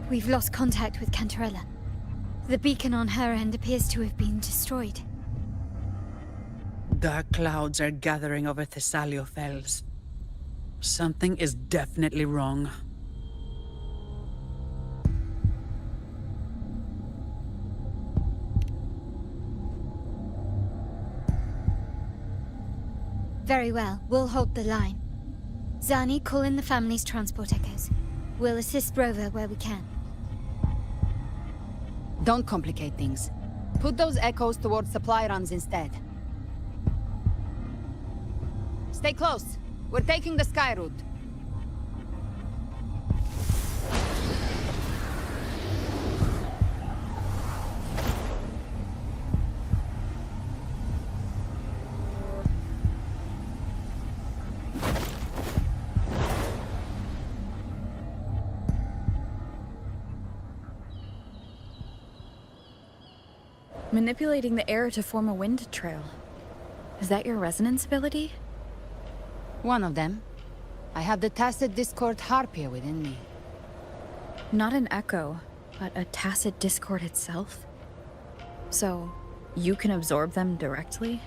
We've lost contact with Cantarella. The beacon on her end appears to have been destroyed. Dark clouds are gathering over Thessalio Fells. Something is definitely wrong. Very well, we'll hold the line. Zani, call in the family's transport echoes. We'll assist Rover where we can. Don't complicate things. Put those echoes towards supply runs instead. Stay close. We're taking the sky route. Manipulating the air to form a wind trail. Is that your resonance ability? One of them. I have the Tacit Discord Harpia within me. Not an echo, but a Tacit Discord itself? So, you can absorb them directly?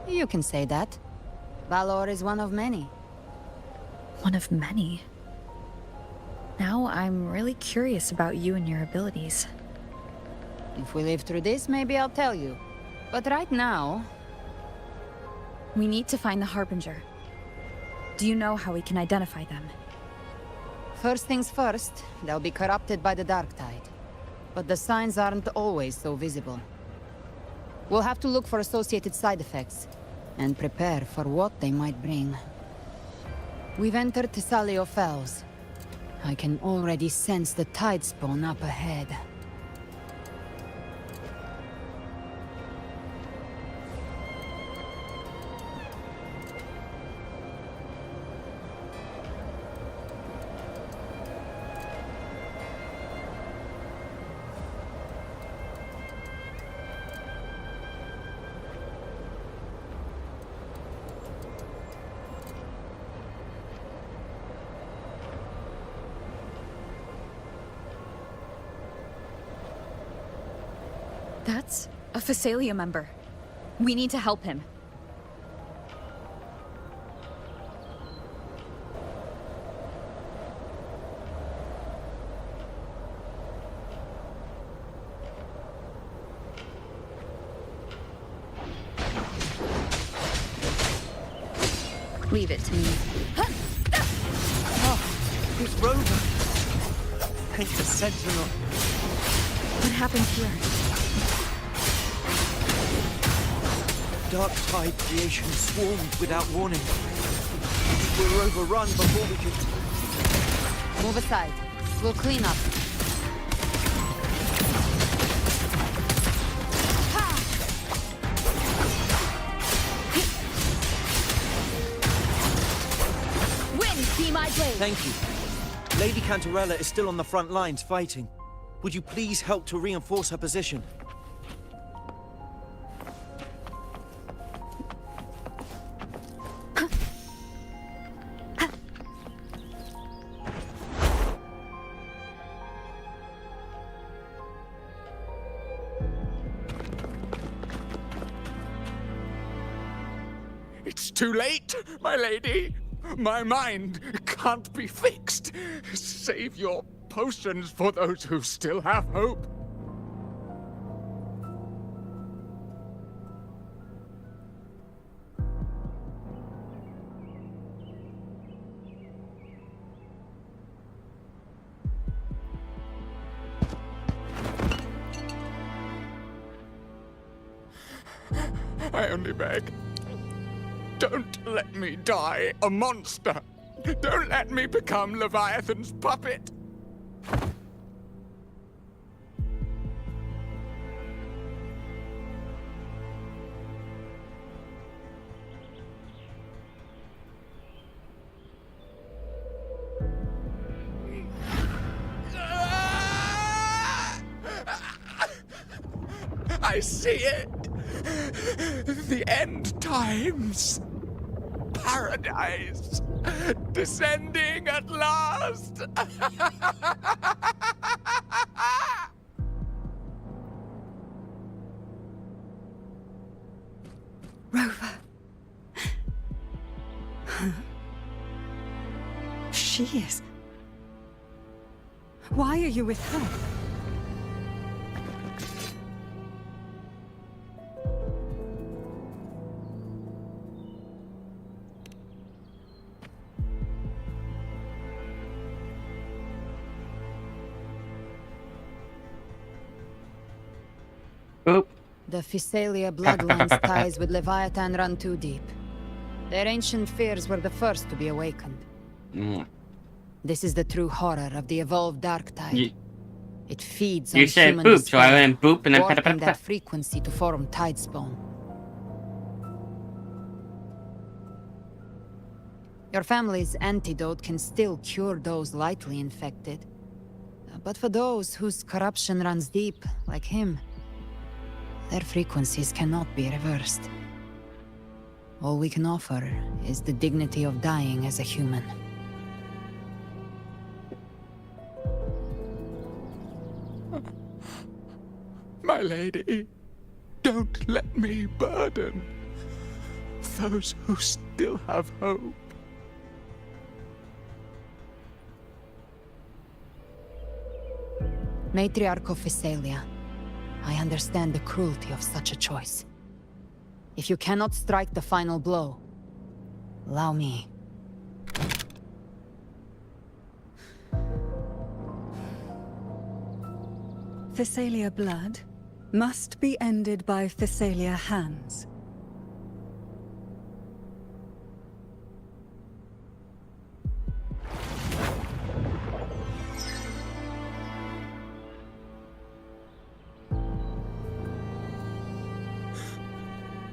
You can say that. Balor is one of many. One of many? Now I'm really curious about you and your abilities. If we live through this, maybe I'll tell you. But right now... We need to find the Harbinger. Do you know how we can identify them? First things first, they'll be corrupted by the Dark Tide. But the signs aren't always so visible. We'll have to look for associated side effects, and prepare for what they might bring. We've entered Thessalio Fells. I can already sense the tide spawn up ahead. That's a Phasalia member. We need to help him. Leave it to me. Oh, it's Rover. It's the Sentinel. What happened here? Dark Tide creation swarmed without warning. We're overrun before we could... Move aside. We'll clean up. Wind, be my blade! Thank you. Lady Cantarella is still on the front lines fighting. Would you please help to reinforce her position? It's too late, my lady. My mind can't be fixed. Save your potions for those who still have hope. I only beg. Don't let me die a monster. Don't let me become Leviathan's puppet. I see it. The end times. Paradise. Descending at last. Rover. She is. Why are you with her? The Physalia bloodline's ties with Leviathan run too deep. Their ancient fears were the first to be awakened. This is the true horror of the evolved dark tide. It feeds on You said human boop, so I despair, went boop and then warping pata that frequency to form tidespawn. Your family's antidote can still cure those lightly infected. But for those whose corruption runs deep, like him, their frequencies cannot be reversed. All we can offer is the dignity of dying as a human. My lady, don't let me burden those who still have hope. Matriarch of Physalia, I understand the cruelty of such a choice. If you cannot strike the final blow, allow me. Physalia blood must be ended by Physalia hands.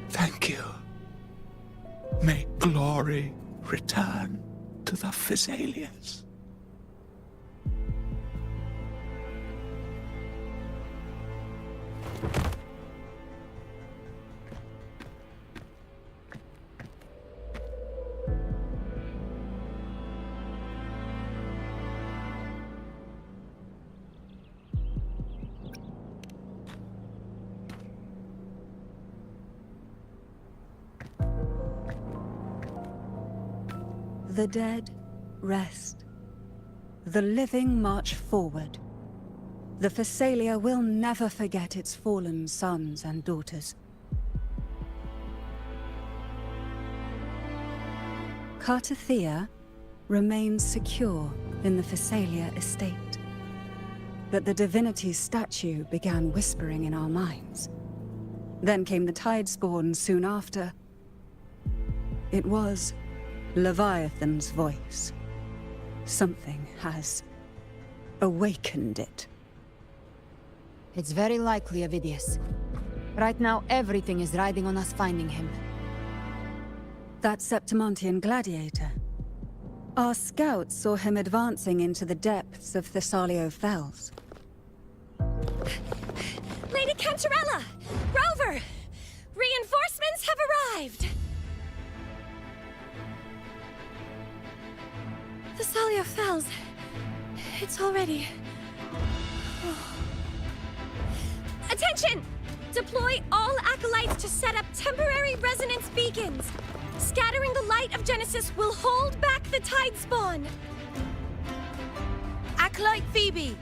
Thank you. May glory return to the Physalians. The dead rest. The living march forward. The Physalia will never forget its fallen sons and daughters. Cartathea remains secure in the Physalia estate. But the divinity's statue began whispering in our minds. Then came the Tidespawn soon after. It was Leviathan's voice, Something has awakened it. It's very likely, Avidius. Right now, everything is riding on us finding him. That Septimontian gladiator. Our scouts saw him advancing into the depths of Thessalio Fells. Lady Cantarella! Rover! Reinforcements have arrived! Thessalio Fells. It's already... Attention! Deploy all acolytes to set up temporary resonance beacons. Scattering the light of Genesis will hold back the tide spawn. Acolyte Phoebe!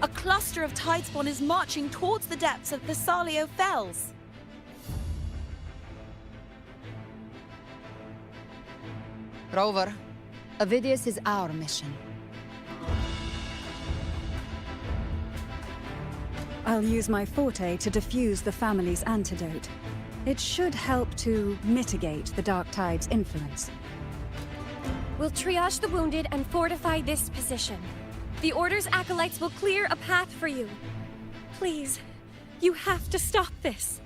A cluster of Tidespawn is marching towards the depths of Thessalio Fells. Rover, Avidius is our mission. I'll use my forte to defuse the family's antidote. It should help to mitigate the Dark Tide's influence. We'll triage the wounded and fortify this position. The Order's acolytes will clear a path for you. Please, you have to stop this.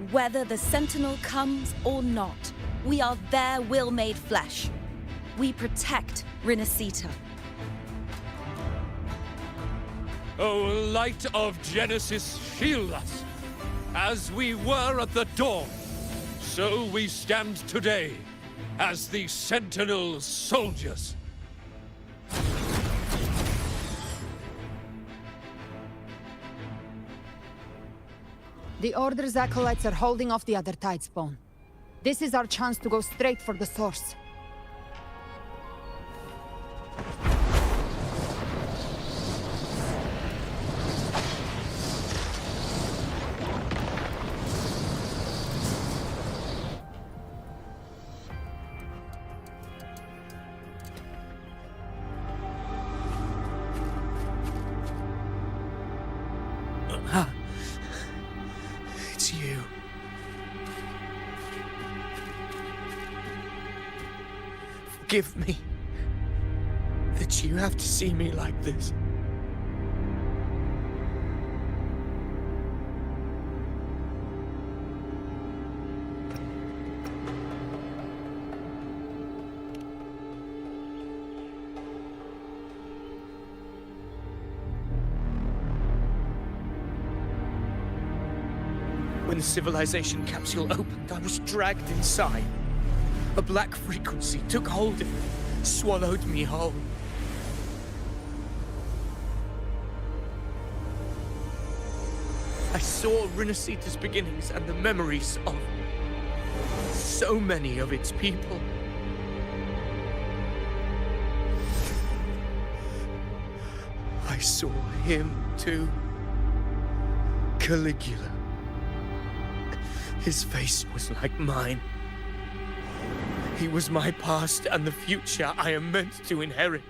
Whether the Sentinel comes or not, we are their will made flesh. We protect Rinascita. O light of Genesis, shield us! As we were at the dawn, so we stand today, as the Sentinel soldiers. The Order's acolytes are holding off the other Tidespawn. This is our chance to go straight for the source. It's you. Forgive me that you have to see me like this. When the civilization capsule opened, I was dragged inside. A black frequency took hold of me, swallowed me whole. I saw Rinascita's beginnings and the memories of so many of its people. I saw him too. Caligula. His face was like mine. He was my past and the future I am meant to inherit.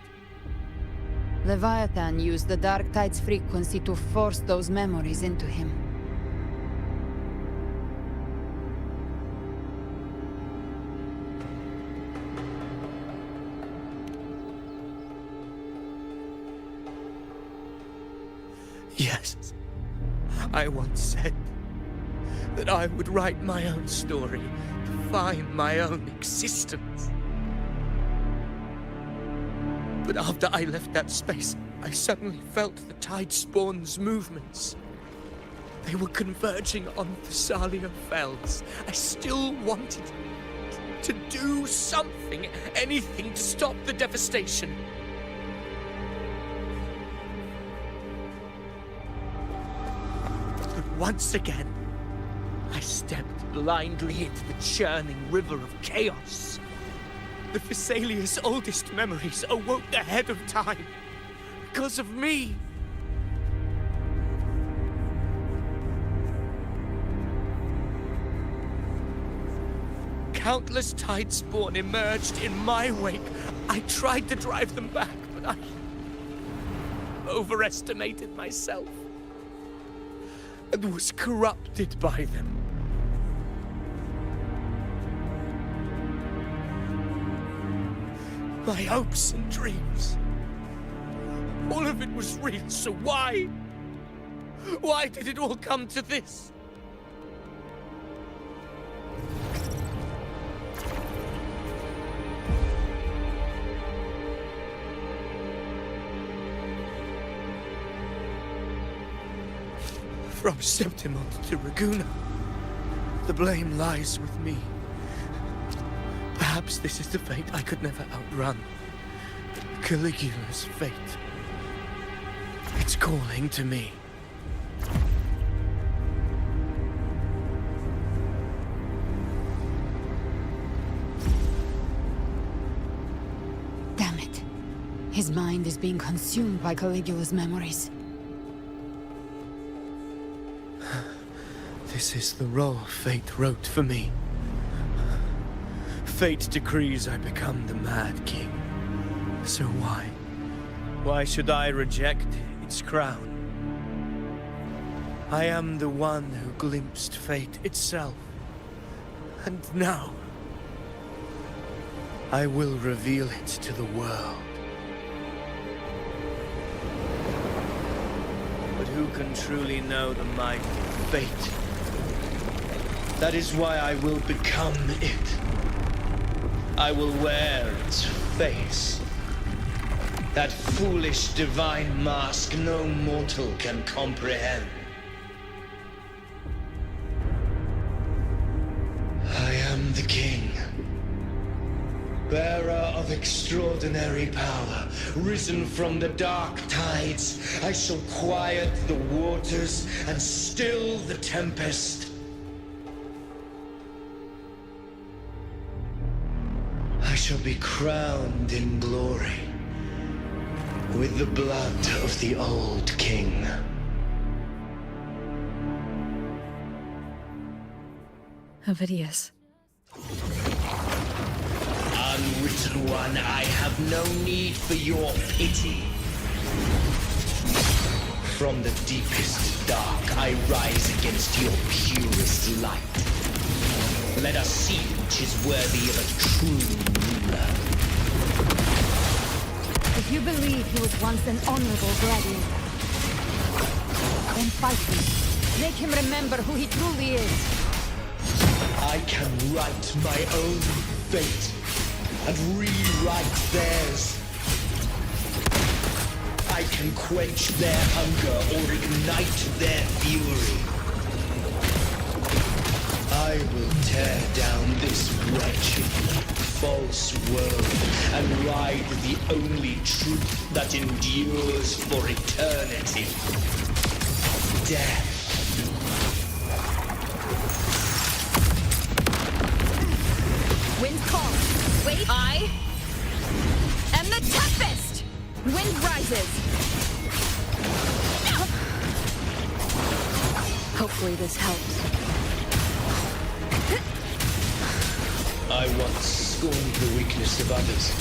Leviathan used the Dark Tide's frequency to force those memories into him. Yes, I once said that I would write my own story, define my own existence. But after I left that space, I suddenly felt the Tidespawn's movements. They were converging on Thessalio Fells. I still wanted to do something, anything to stop the devastation. But once again, I stepped blindly into the churning river of chaos. The Thessalia's oldest memories awoke ahead of time because of me. Countless Tidespawn emerged in my wake. I tried to drive them back, but I overestimated myself and was corrupted by them. my hopes and dreams. All of it was real, so why? Why did it all come to this? From Septimont to Raguna, the blame lies with me. Perhaps this is the fate I could never outrun. Caligula's fate. It's calling to me. Damn it. His mind is being consumed by Caligula's memories. This is the role fate wrote for me. Fate decrees I become the Mad King. So why? Why should I reject its crown? I am the one who glimpsed fate itself. And now, I will reveal it to the world. But who can truly know the might of fate? That is why I will become it. I will wear its face. That foolish divine mask no mortal can comprehend. I am the king, bearer of extraordinary power, risen from the dark tides. I shall quiet the waters and still the tempest. I shall be crowned in glory with the blood of the old king. Avidius. Unwritten one, I have no need for your pity. From the deepest dark, I rise against your purest light. Let us see which is worthy of a true ruler. If you believe he was once an honorable gladiator, then fight him. Make him remember who he truly is. I can write my own fate and rewrite theirs. I can quench their hunger or ignite their fury. I will tear down this wretched, false world and ride the only truth that endures for eternity. Death. Wind calls. Wait, I am the Tempest! Wind rises. Hopefully this helps. I once scorned the weakness of others.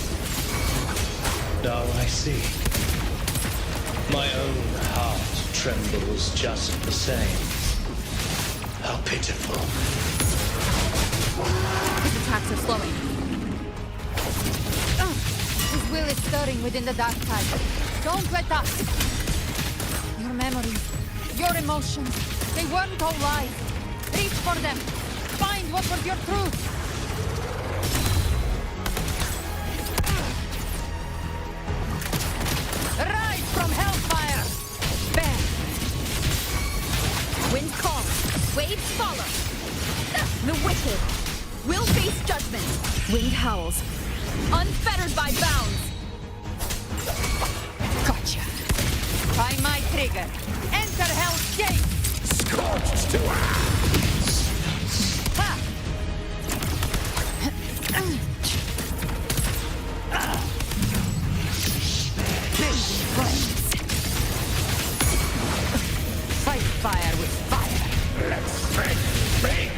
Now I see. My own heart trembles just the same. How pitiful. His attacks are slowing. His will is stirring within the dark tide. Don't let up. Your memories, your emotions, they weren't all lies. Reach for them. Find what was your truth. Rise from hellfire. Bam. Wind calls. Waves follow. The wicked will face judgment. Wind howls. Unfettered by bounds. Gotcha. By my trigger. Enter Hell's Gate. Scorched to hands. Ha! Fight fire with fire. Let's big.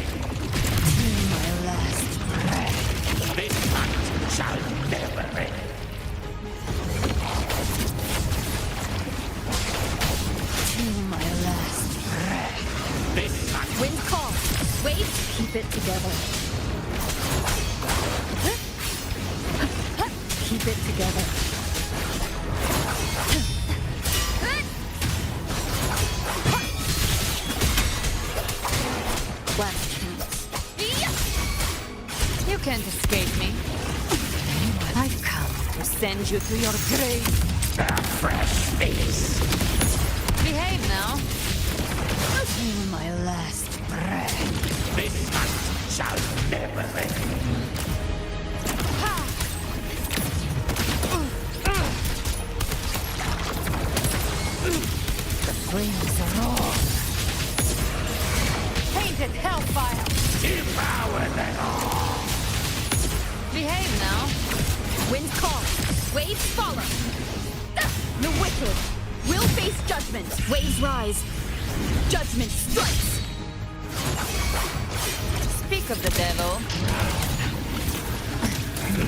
To my last breath. This act shall never end. To my last breath. This act. Wind calls. Waves keep it together. Keep keep it together. Last chance. You can't escape me. I've come to send you to your grave. A fresh face. Behave now. Till my last breath. This hunt shall never end. The flames roar. Painted hellfire. Devour them all. Behave now. Wind calls, waves follow. The wicked will face judgment. Waves rise, judgment strikes. Speak of the devil.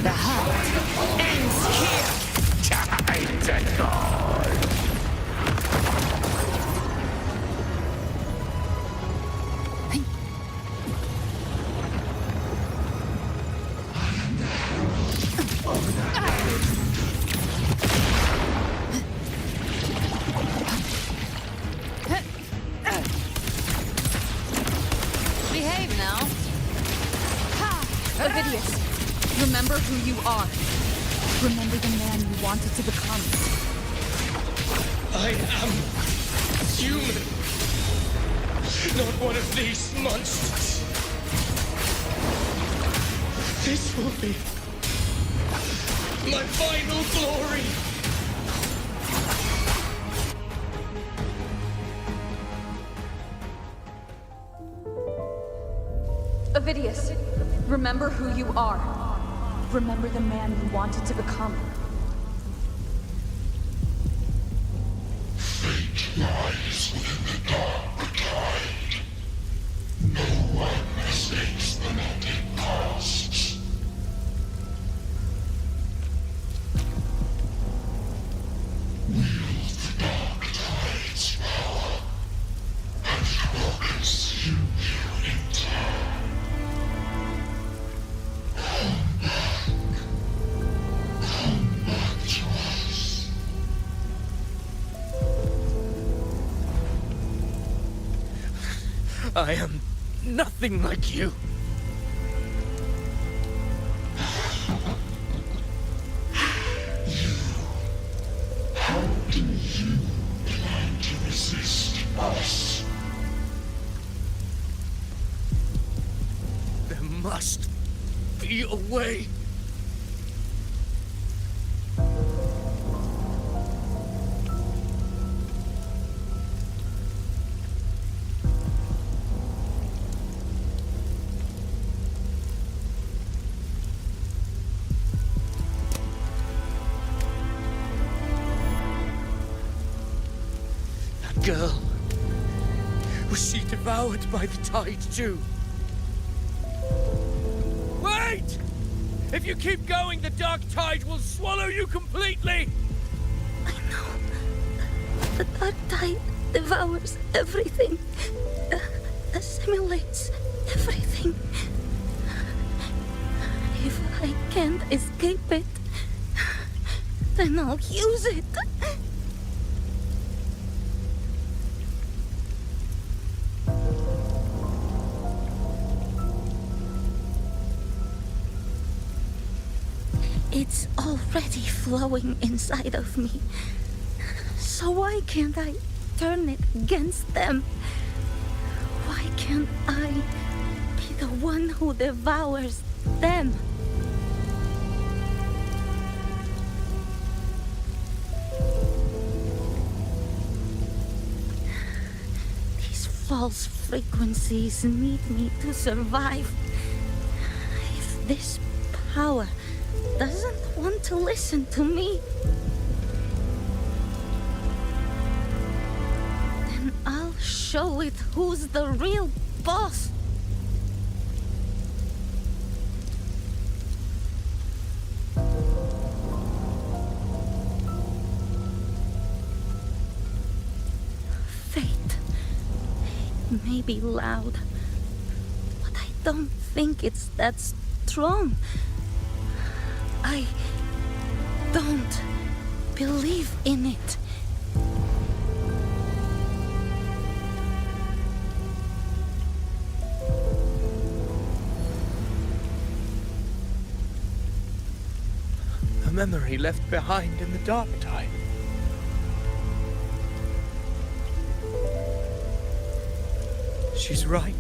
The hunt ends here. Time to go. Behave now. Ovidius, remember who you are. Remember the man you wanted to become. I am human, not one of these monsters. This will be my final glory. Ovidius, remember who you are. Remember the man you wanted to become. Fate lies within the dark tide. No one mistakes the net it casts. Wield the dark tide's power, and it will consume you in turn. Come back to us. I am nothing like you. How do you plan to resist us? There must be a way. That girl. Was she devoured by the tide too? Wait! If you keep going, the dark tide will swallow you completely! The dark tide devours everything, assimilates everything. If I can't escape it, then I'll use it. It's already flowing inside of me. So why can't I turn it against them? Why can't I be the one who devours them? These false frequencies need me to survive. If this power doesn't want to listen to me, then I'll show it who's the real boss. Fate. It may be loud, but I don't think it's that strong. don't believe in it. A memory left behind in the dark tide. She's right.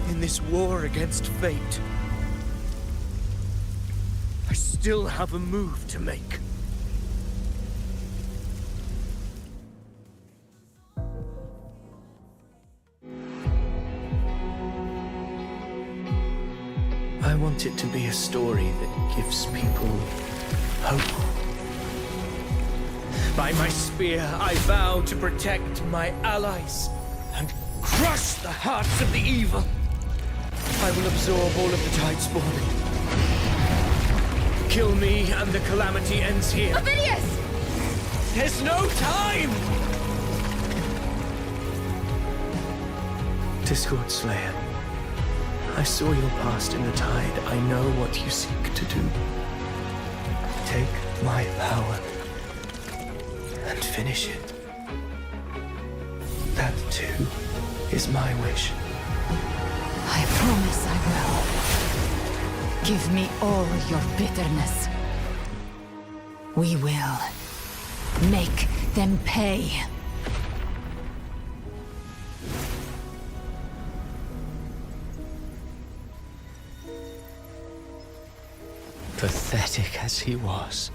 In this war against fate, I still have a move to make. I want it to be a story that gives people hope. By my spear, I vow to protect my allies and crush the hearts of the evil. I will absorb all of the Tidespawn. Kill me and the calamity ends here. Ovidius! There's no time! Discord Slayer, I saw your past in the tide. I know what you seek to do. Take my power and finish it. That too is my wish. I promise I will. Give me all your bitterness. We will make them pay. Pathetic as he was,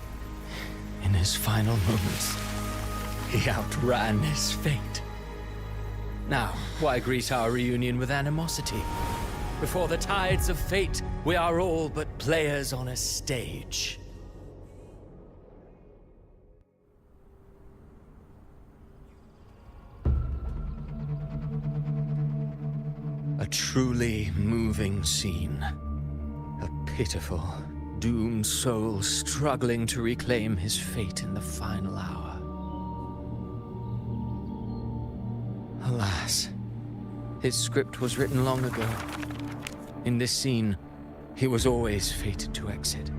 in his final moments, he outran his fate. Now, why greet our reunion with animosity? Before the tides of fate, we are all but players on a stage. A truly moving scene. A pitiful, doomed soul struggling to reclaim his fate in the final hour. Alas, his script was written long ago. In this scene, he was always fated to exit.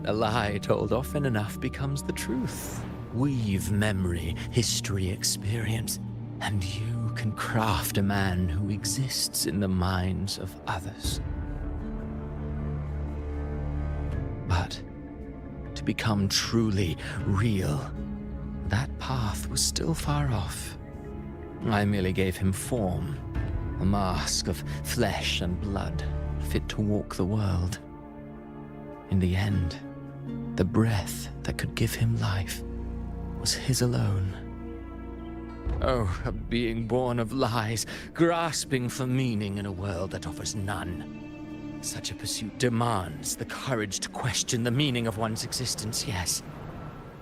A lie told often enough becomes the truth. Weave memory, history, experience, and you can craft a man who exists in the minds of others. But to become truly real, that path was still far off. I merely gave him form, a mask of flesh and blood, fit to walk the world. In the end, the breath that could give him life was his alone. Oh, a being born of lies, grasping for meaning in a world that offers none. Such a pursuit demands the courage to question the meaning of one's existence, yes.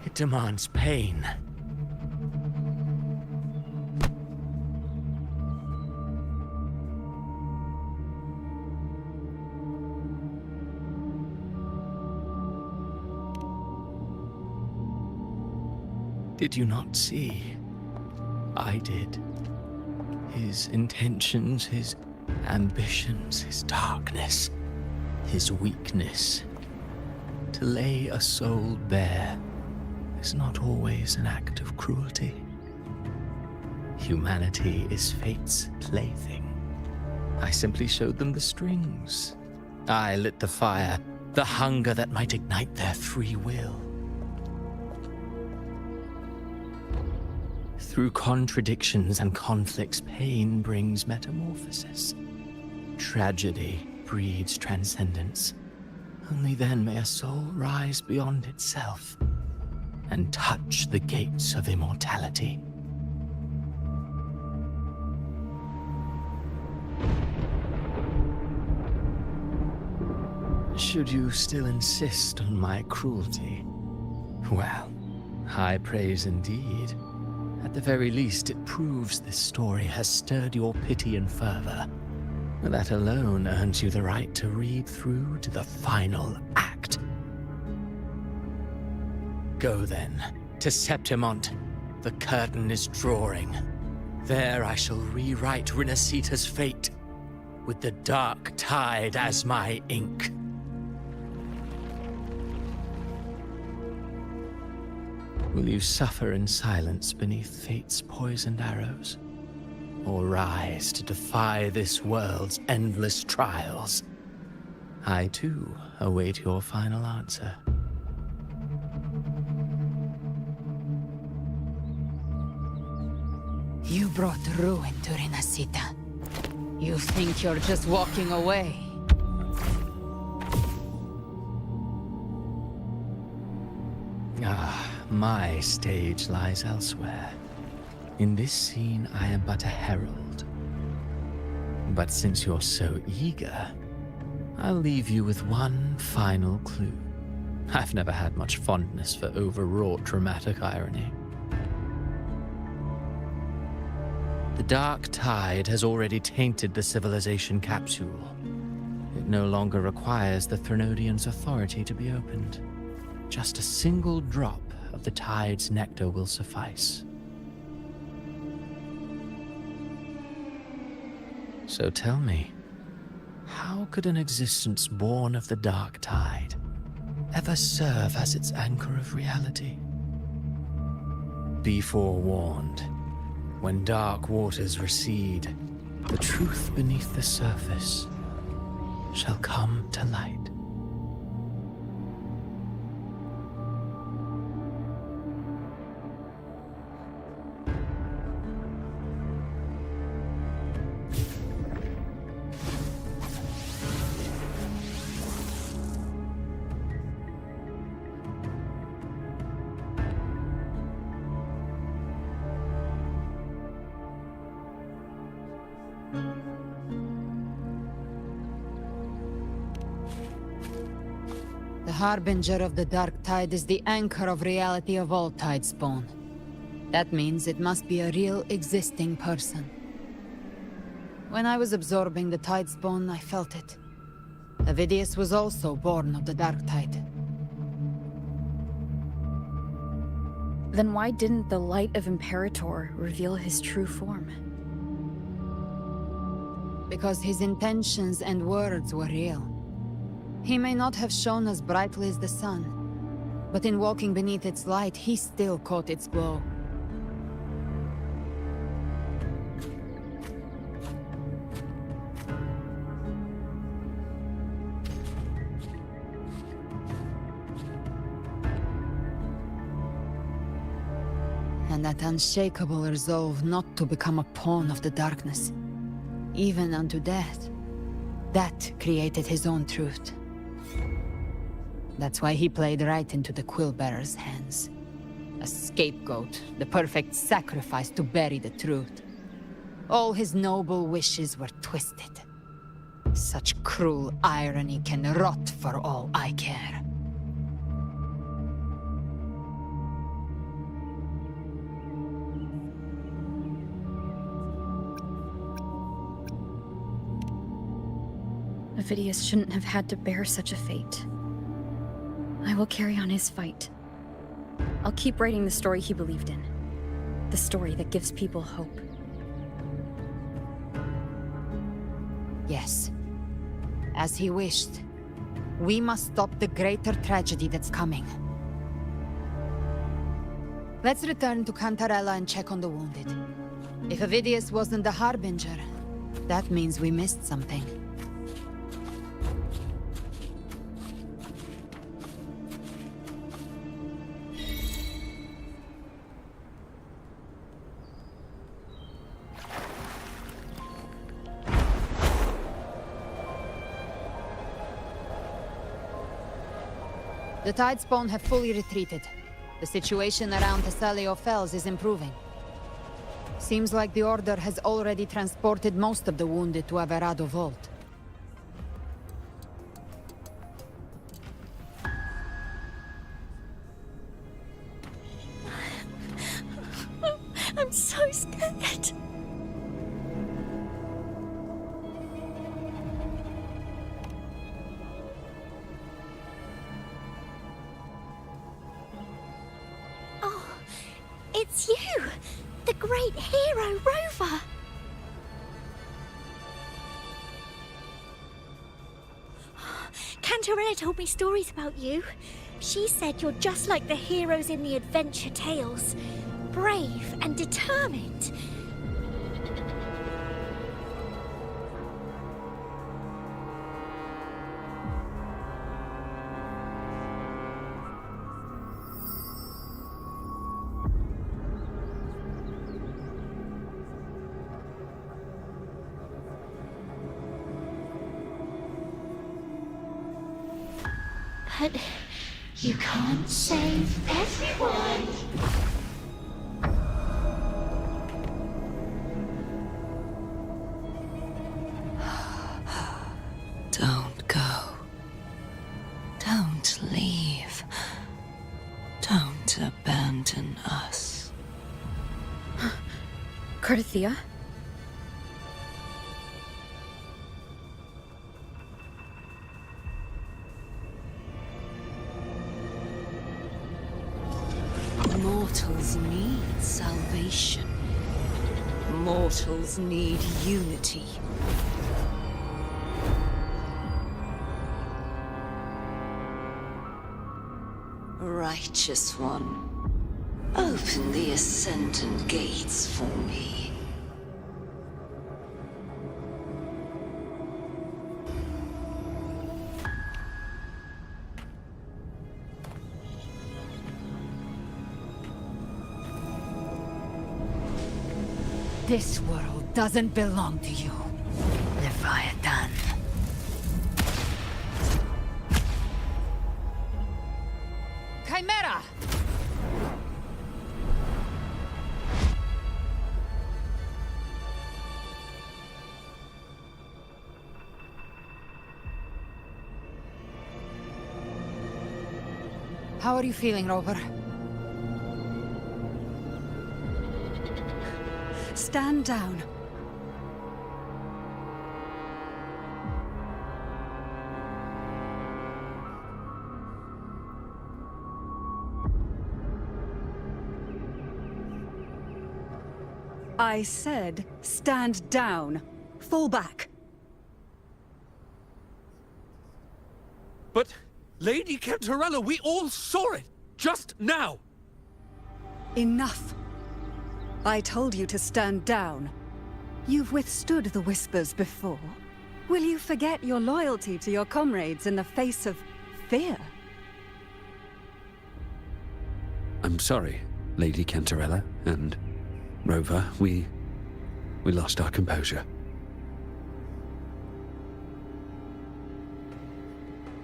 It demands pain. Did you not see? I did. His intentions, his ambitions, his darkness, his weakness. To lay a soul bare is not always an act of cruelty. Humanity is fate's plaything. I simply showed them the strings. I lit the fire, the hunger that might ignite their free will. Through contradictions and conflicts, pain brings metamorphosis. Tragedy breeds transcendence. Only then may a soul rise beyond itself and touch the gates of immortality. Should you still insist on my cruelty, well, high praise indeed. At the very least, it proves this story has stirred your pity and fervor. That alone earns you the right to read through to the final act. Go then, to Septimont. The curtain is drawing. There I shall rewrite Rinasita's fate, with the dark tide as my ink. Will you suffer in silence beneath fate's poisoned arrows? Or rise to defy this world's endless trials? I too await your final answer. You brought ruin to Rinasita. You think you're just walking away? Ah, my stage lies elsewhere. In this scene, I am but a herald. But since you're so eager, I'll leave you with one final clue. I've never had much fondness for overwrought dramatic irony. The dark tide has already tainted the civilization capsule. It no longer requires the Threnodians' authority to be opened. Just a single drop of the tide's nectar will suffice. So tell me, how could an existence born of the dark tide ever serve as its anchor of reality? Be forewarned. When dark waters recede, the truth beneath the surface shall come to light. The Harbinger of the Dark Tide is the anchor of reality of all Tidespawn. That means it must be a real existing person. When I was absorbing the Tidespawn, I felt it. Avidius was also born of the Dark Tide. Then why didn't the light of Imperator reveal his true form? Because his intentions and words were real. He may not have shone as brightly as the sun, but in walking beneath its light, he still caught its glow. And that unshakable resolve not to become a pawn of the darkness, even unto death, that created his own truth. That's why he played right into the Quillbearer's hands. A scapegoat, the perfect sacrifice to bury the truth. All his noble wishes were twisted. Such cruel irony can rot for all I care. Avidius shouldn't have had to bear such a fate. I will carry on his fight. I'll keep writing the story he believed in. The story that gives people hope. Yes. As he wished. We must stop the greater tragedy that's coming. Let's return to Cantarella and check on the wounded. If Avidius wasn't the Harbinger, that means we missed something. The Tidespawn have fully retreated. The situation around Thessalio Fells is improving. Seems like the Order has already transported most of the wounded to Averado Vault. I'm so scared. Oh, it's you! The great hero, Rover! Cantarella told me stories about you. She said you're just like the heroes in the adventure tales. Brave and determined. But you can't save everyone. Don't go. Don't leave. Don't abandon us. Cardathia? Mortals need salvation. Mortals need unity. Righteous One, open the Ascendant Gates for me. This world doesn't belong to you, Leviathan. Chimera! How are you feeling, Rover? Stand down. I said, stand down. Fall back. But, Lady Cantarella, we all saw it! Just now! Enough. I told you to stand down. You've withstood the Whispers before. Will you forget your loyalty to your comrades in the face of fear? I'm sorry, Lady Cantarella, and Rover, we lost our composure.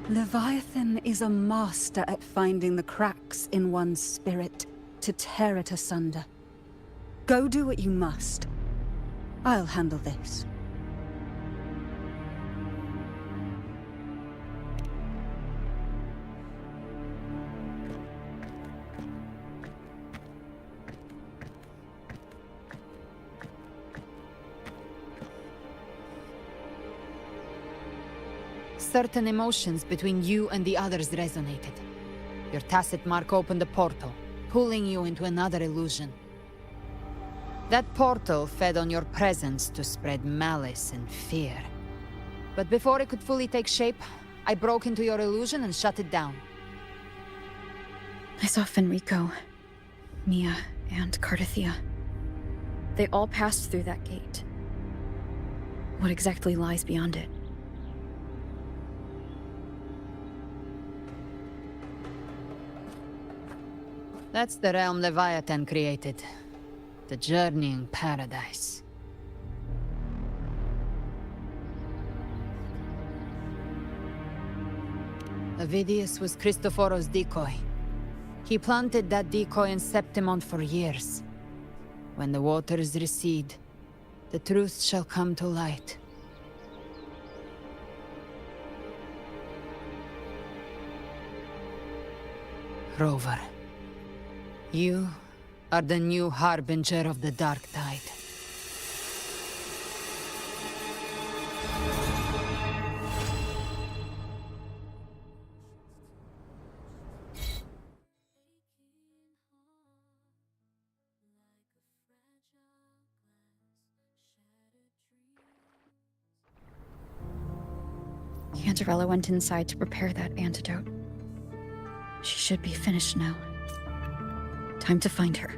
Leviathan is a master at finding the cracks in one's spirit to tear it asunder. Go do what you must. I'll handle this. Certain emotions between you and the others resonated. Your tacit mark opened a portal, pulling you into another illusion. That portal fed on your presence to spread malice and fear. But before it could fully take shape, I broke into your illusion and shut it down. I saw Fenrico, Mia, and Cardathia. They all passed through that gate. What exactly lies beyond it? That's the realm Leviathan created. The Journeying Paradise. Avidius was Cristoforo's decoy. He planted that decoy in Septimont for years. When the waters recede, the truth shall come to light. Rover, you are the new harbinger of the Dark Tide. Cantarella went inside to prepare that antidote. She should be finished now. Time to find her.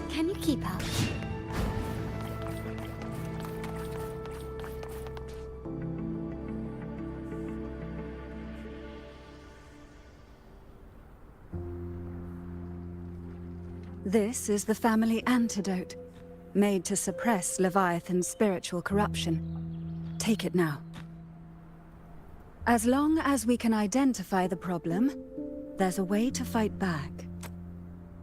Can you keep up? This is the family antidote, made to suppress Leviathan's spiritual corruption. Take it now. As long as we can identify the problem, there's a way to fight back.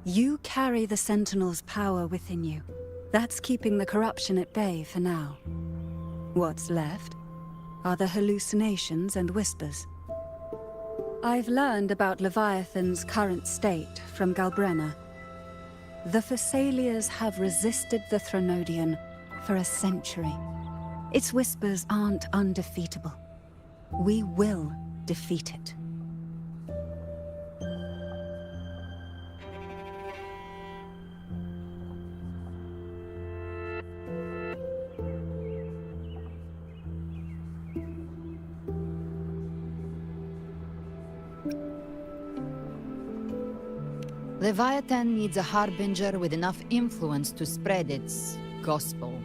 You carry the Sentinel's power within you. That's keeping the corruption at bay for now. What's left are the hallucinations and whispers. I've learned about Leviathan's current state from Galbrenna. The Thessalians have resisted the Threnodian for a century. Its whispers aren't undefeatable. We will defeat it. Leviathan needs a harbinger with enough influence to spread its gospel.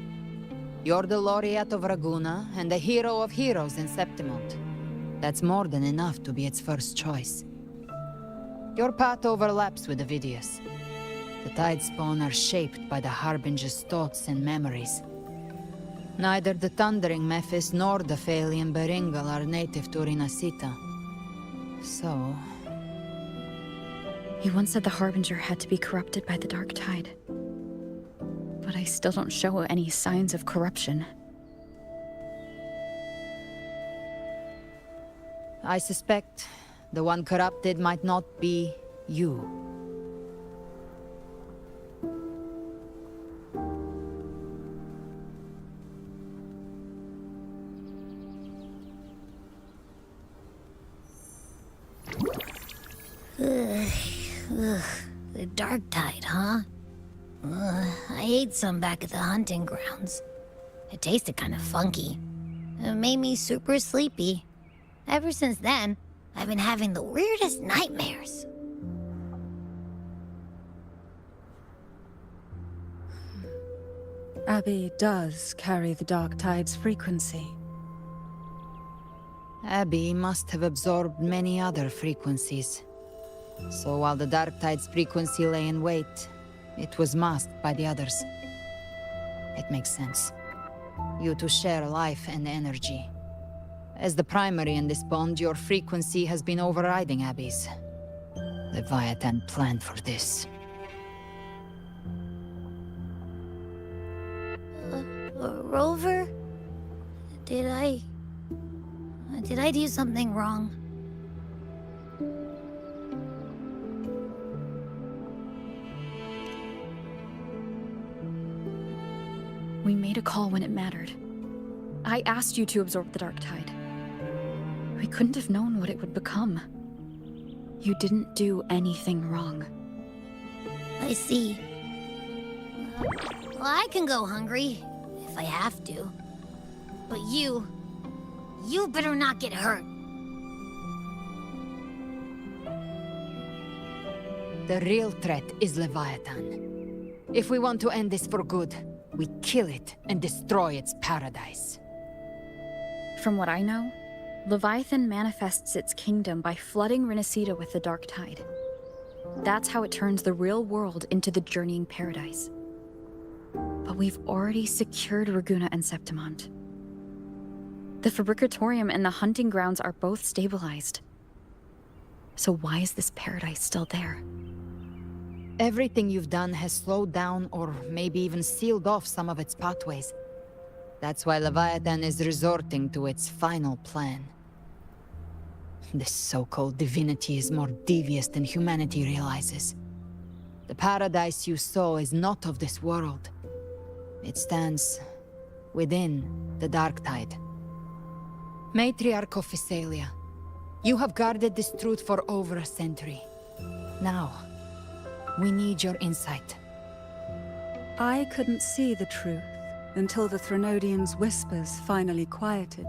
You're the laureate of Raguna and the hero of heroes in Septimont. That's more than enough to be its first choice. Your path overlaps with Avidius. The Tidespawn are shaped by the harbinger's thoughts and memories. Neither the Thundering Mephis nor the Phalian Beringal are native to Rinasita. So... He once said the Harbinger had to be corrupted by the Dark Tide. But I still don't show any signs of corruption. I suspect the one corrupted might not be you. Ugh, the Dark Tide, huh? I ate some back at the hunting grounds. It tasted kind of funky. It made me super sleepy. Ever since then, I've been having the weirdest nightmares. Abby does carry the Dark Tide's frequency. Abby must have absorbed many other frequencies. So while the Dark Tide's frequency lay in wait, it was masked by the others. It makes sense. You two share life and energy. As the primary in this bond, your frequency has been overriding Abby's. Leviathan planned for this. Rover? Did I do something wrong? We made a call when it mattered. I asked you to absorb the Dark Tide. We couldn't have known what it would become. You didn't do anything wrong. I see. Well, I can go hungry, if I have to. But you better not get hurt. The real threat is Leviathan. If we want to end this for good, we kill it and destroy its paradise. From what I know, Leviathan manifests its kingdom by flooding Rinasita with the Dark Tide. That's how it turns the real world into the journeying paradise. But we've already secured Raguna and Septimont. The Fabricatorium and the hunting grounds are both stabilized. So why is this paradise still there? Everything you've done has slowed down or maybe even sealed off some of its pathways. That's why Leviathan is resorting to its final plan. This so-called divinity is more devious than humanity realizes. The paradise you saw is not of this world. It stands within the Darktide. Matriarch of Physalia, you have guarded this truth for over a century. Now, we need your insight. I couldn't see the truth until the Threnodians' whispers finally quieted.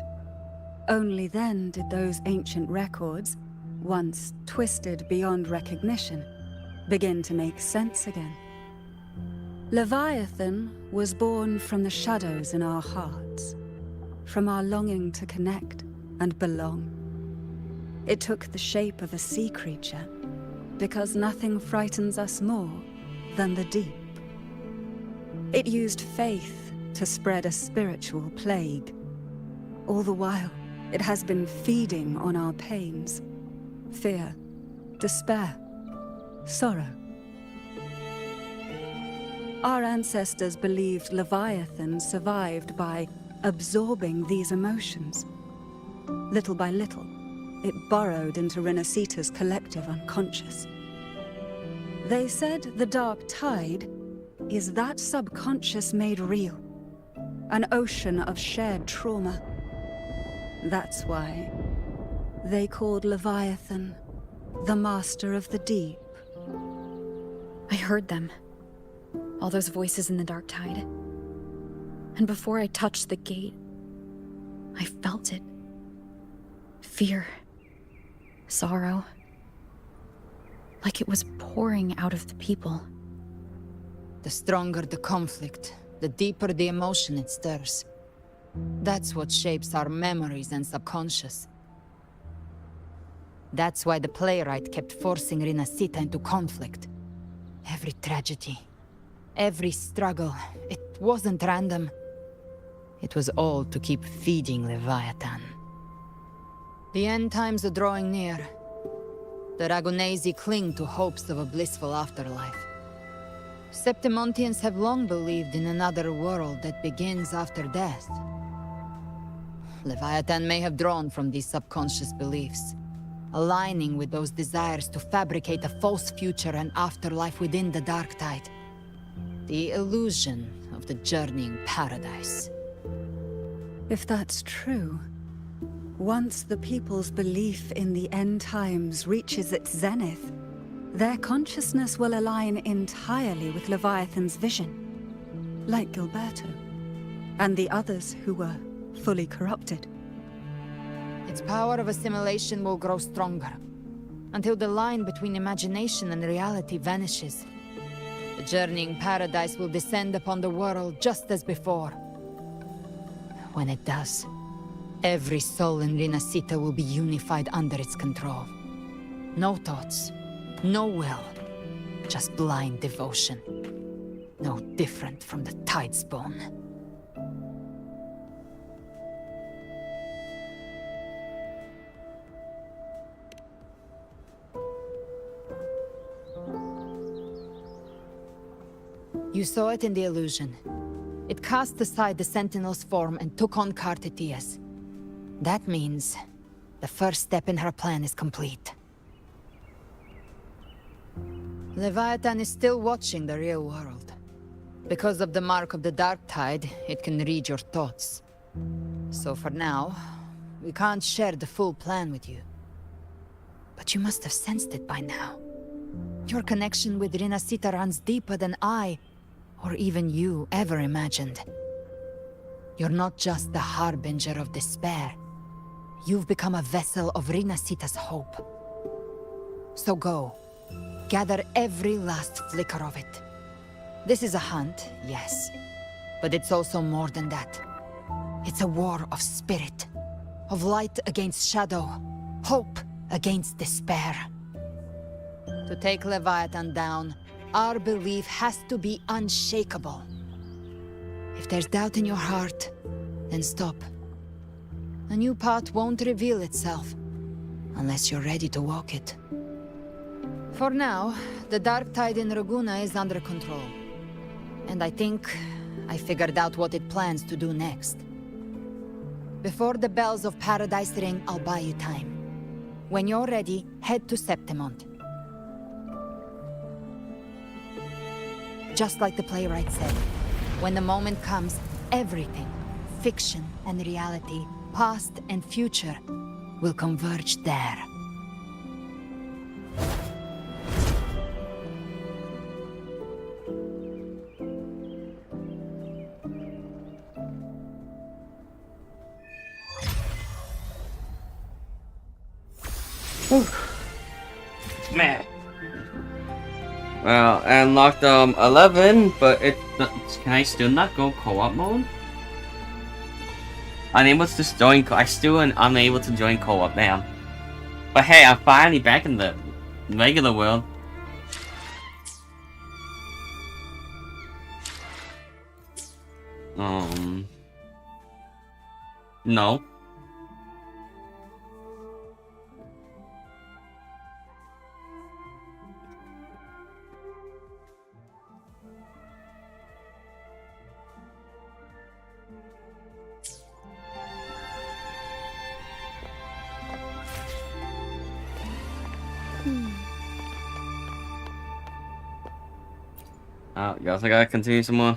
Only then did those ancient records, once twisted beyond recognition, begin to make sense again. Leviathan was born from the shadows in our hearts, from our longing to connect and belong. It took the shape of a sea creature, because nothing frightens us more than the deep. It used faith to spread a spiritual plague. All the while, it has been feeding on our pains, fear, despair, sorrow. Our ancestors believed Leviathan survived by absorbing these emotions. Little by little, it burrowed into Renacita's collective unconscious. They said the Dark Tide is that subconscious made real, an ocean of shared trauma. That's why they called Leviathan the Master of the Deep. I heard them. All those voices in the Darktide. And before I touched the gate, I felt it. Fear. Sorrow. Like it was pouring out of the people. The stronger the conflict, the deeper the emotion it stirs. That's what shapes our memories and subconscious. That's why the playwright kept forcing Renacita into conflict. Every tragedy, every struggle, it wasn't random. It was all to keep feeding Leviathan. The end times are drawing near. The Ragonesi cling to hopes of a blissful afterlife. Septimontians have long believed in another world that begins after death. Leviathan may have drawn from these subconscious beliefs, aligning with those desires to fabricate a false future and afterlife within the Darktide. The illusion of the journeying paradise. If that's true, once the people's belief in the end times reaches its zenith, their consciousness will align entirely with Leviathan's vision, like Gilberto, and the others who were fully corrupted. Its power of assimilation will grow stronger, until the line between imagination and reality vanishes. The journeying paradise will descend upon the world just as before. When it does, every soul in Renacita will be unified under its control. No thoughts, no will, just blind devotion. No different from the Tidespawn. You saw it in the illusion. It cast aside the Sentinel's form and took on Cartetius. That means the first step in her plan is complete. Leviathan is still watching the real world. Because of the mark of the Darktide, it can read your thoughts. So for now, we can't share the full plan with you. But you must have sensed it by now. Your connection with Renacita runs deeper than I, or even you, ever imagined. You're not just the harbinger of despair. You've become a vessel of Renacita's hope. So go. Gather every last flicker of it. This is a hunt, yes. But it's also more than that. It's a war of spirit. Of light against shadow. Hope against despair. To take Leviathan down, our belief has to be unshakable. If there's doubt in your heart, then stop. A new path won't reveal itself unless you're ready to walk it. For now, the dark tide in Raguna is under control. And I think I figured out what it plans to do next. Before the bells of Paradise ring, I'll buy you time. When you're ready, head to Septimont. Just like the playwright said, when the moment comes, everything, fiction and reality, past and future, will converge there. Man. Well, I unlocked 11, but can I still not go co-op mode? Unable to join. I still am unable to join co-op, damn. But hey, I'm finally back in the regular world. No. Oh, you also gotta continue some more.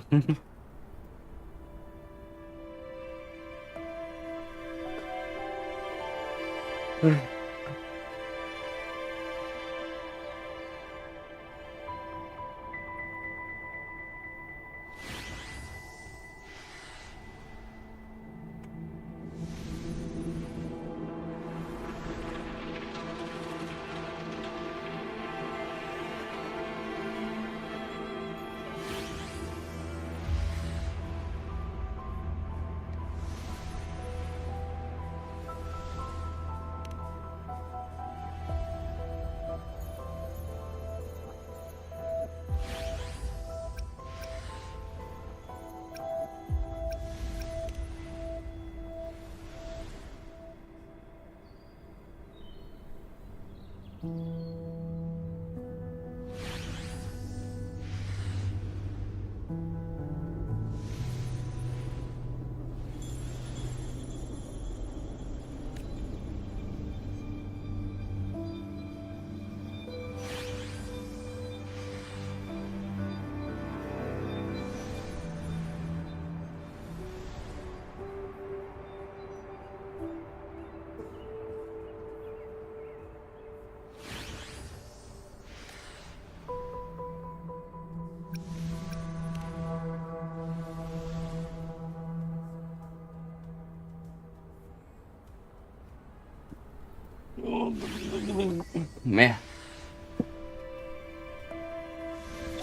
Man.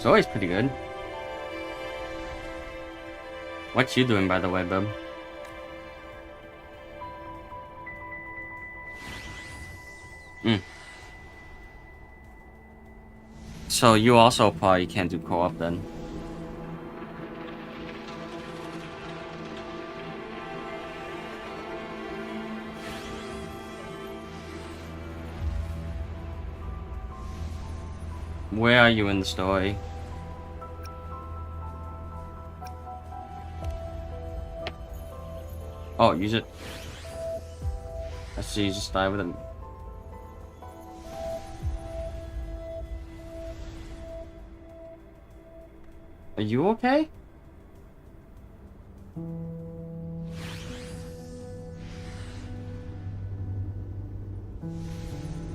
Zoe's pretty good. What you doing, by the way, bub? So you also probably can't do co-op then. Where are you in the story? Oh, use it. I see you just died with him. Are you okay?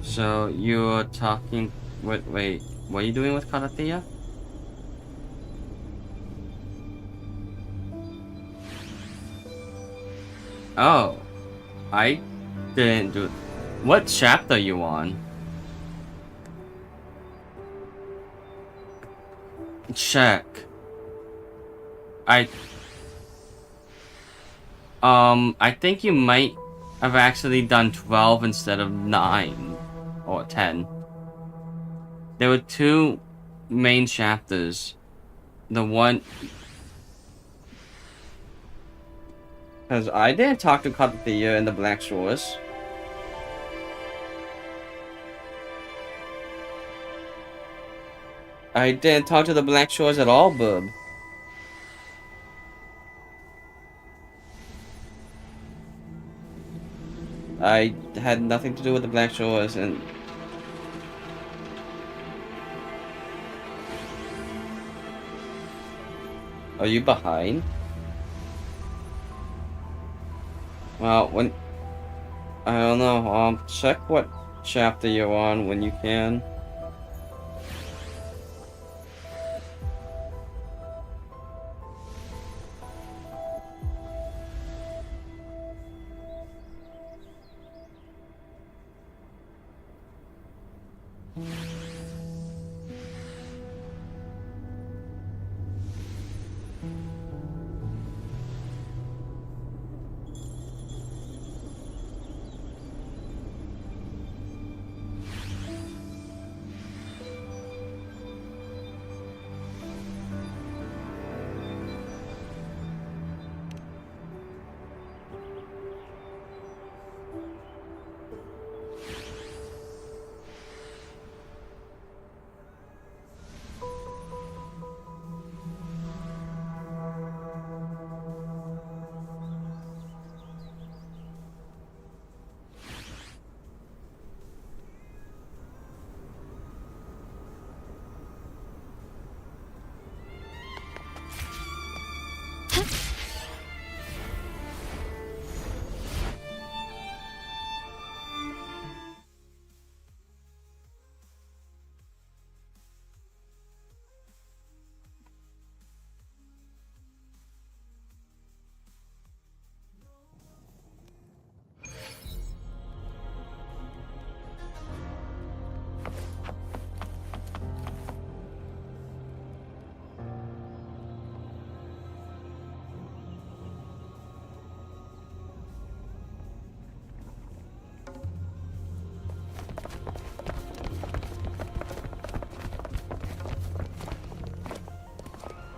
So you're talking. Wait. What are you doing with Karatea? Oh, I didn't do it. What chapter are you on? Check. I think you might have actually done 12 instead of 9 or 10. There were 2 main chapters. The one... Because I didn't talk to Cotthea and the Black Shores. I didn't talk to the Black Shores at all, bub. I had nothing to do with the Black Shores, and are you behind? Well, when I don't know, check what chapter you're on when you can.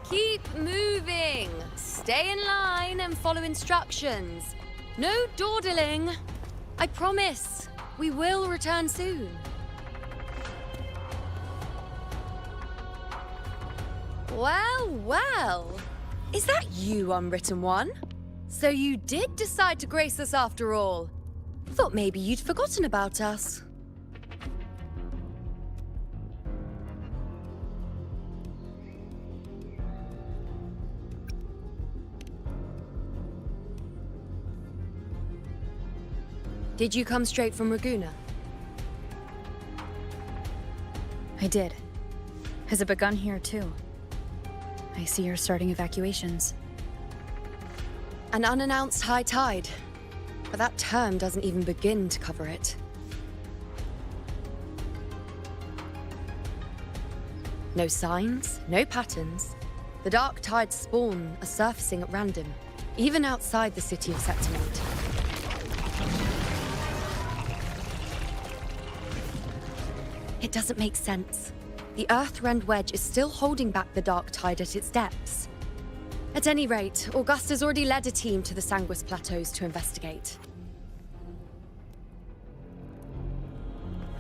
Keep moving. Stay in line and follow instructions. No dawdling. I promise. We will return soon. Well, well. Is that you, Unwritten One? So you did decide to grace us after all. Thought maybe you'd forgotten about us. Did you come straight from Raguna? I did. Has it begun here too? I see you're starting evacuations. An unannounced high tide. But that term doesn't even begin to cover it. No signs, no patterns. The dark tide's spawn are surfacing at random, even outside the city of Septimont. It doesn't make sense. The Earthrend Wedge is still holding back the dark tide at its depths. At any rate, Augusta's already led a team to the Sanguis Plateaus to investigate.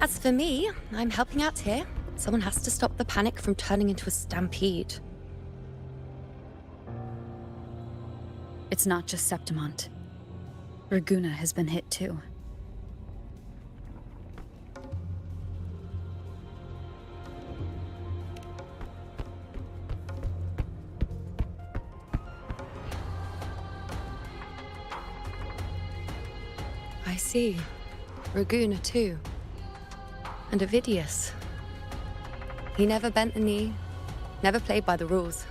As for me, I'm helping out here. Someone has to stop the panic from turning into a stampede. It's not just Septimont. Raguna has been hit too. I see. Raguna too. And Ovidius. He never bent a knee, never played by the rules.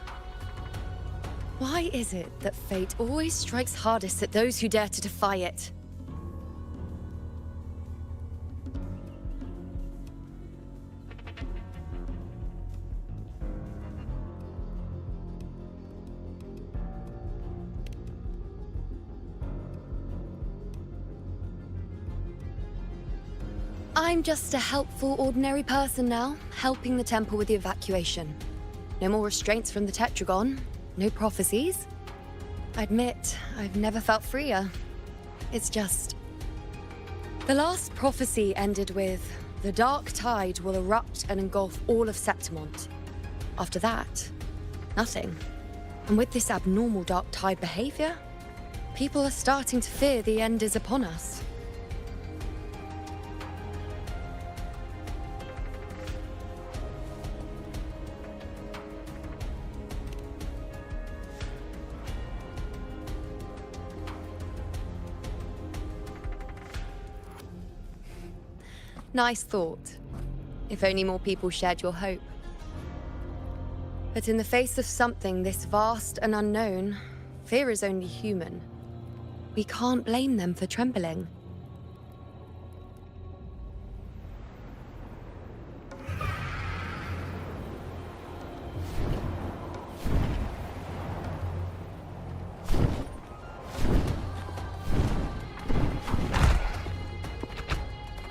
Why is it that fate always strikes hardest at those who dare to defy it? I'm just a helpful, ordinary person now, helping the temple with the evacuation. No more restraints from the Tetragon, no prophecies. I admit, I've never felt freer. It's just... The last prophecy ended with, the dark tide will erupt and engulf all of Septimont. After that, nothing. And with this abnormal dark tide behavior, people are starting to fear the end is upon us. Nice thought. If only more people shared your hope. But in the face of something this vast and unknown, fear is only human. We can't blame them for trembling.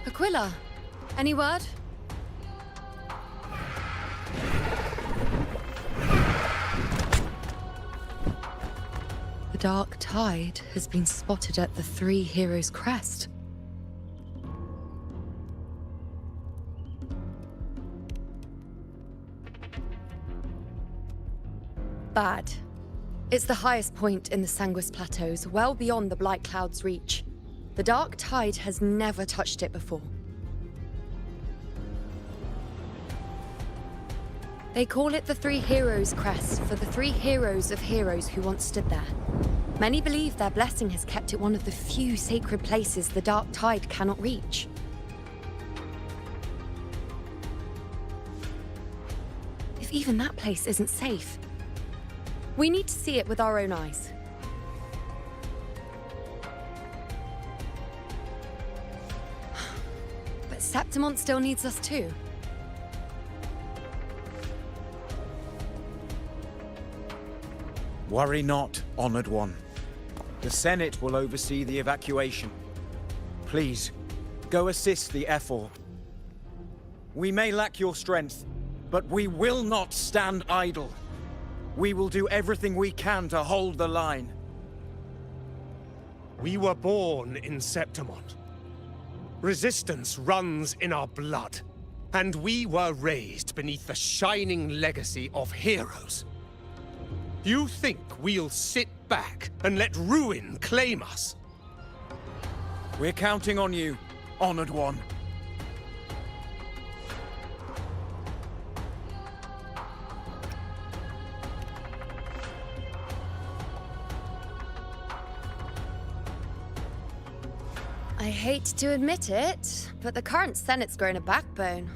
Aquila, any word? The dark tide has been spotted at the Three Heroes Crest. Bad. It's the highest point in the Sanguis Plateaus, well beyond the Blight Cloud's reach. The dark tide has never touched it before. They call it the Three Heroes Crest for the three heroes of heroes who once stood there. Many believe their blessing has kept it one of the few sacred places the dark tide cannot reach. If even that place isn't safe, we need to see it with our own eyes. But Septimont still needs us too. Worry not, Honored One. The Senate will oversee the evacuation. Please, go assist the Ephor. We may lack your strength, but we will not stand idle. We will do everything we can to hold the line. We were born in Septimont. Resistance runs in our blood. And we were raised beneath the shining legacy of heroes. You think we'll sit back and let ruin claim us? We're counting on you, Honored One. I hate to admit it, but the current Senate's grown a backbone.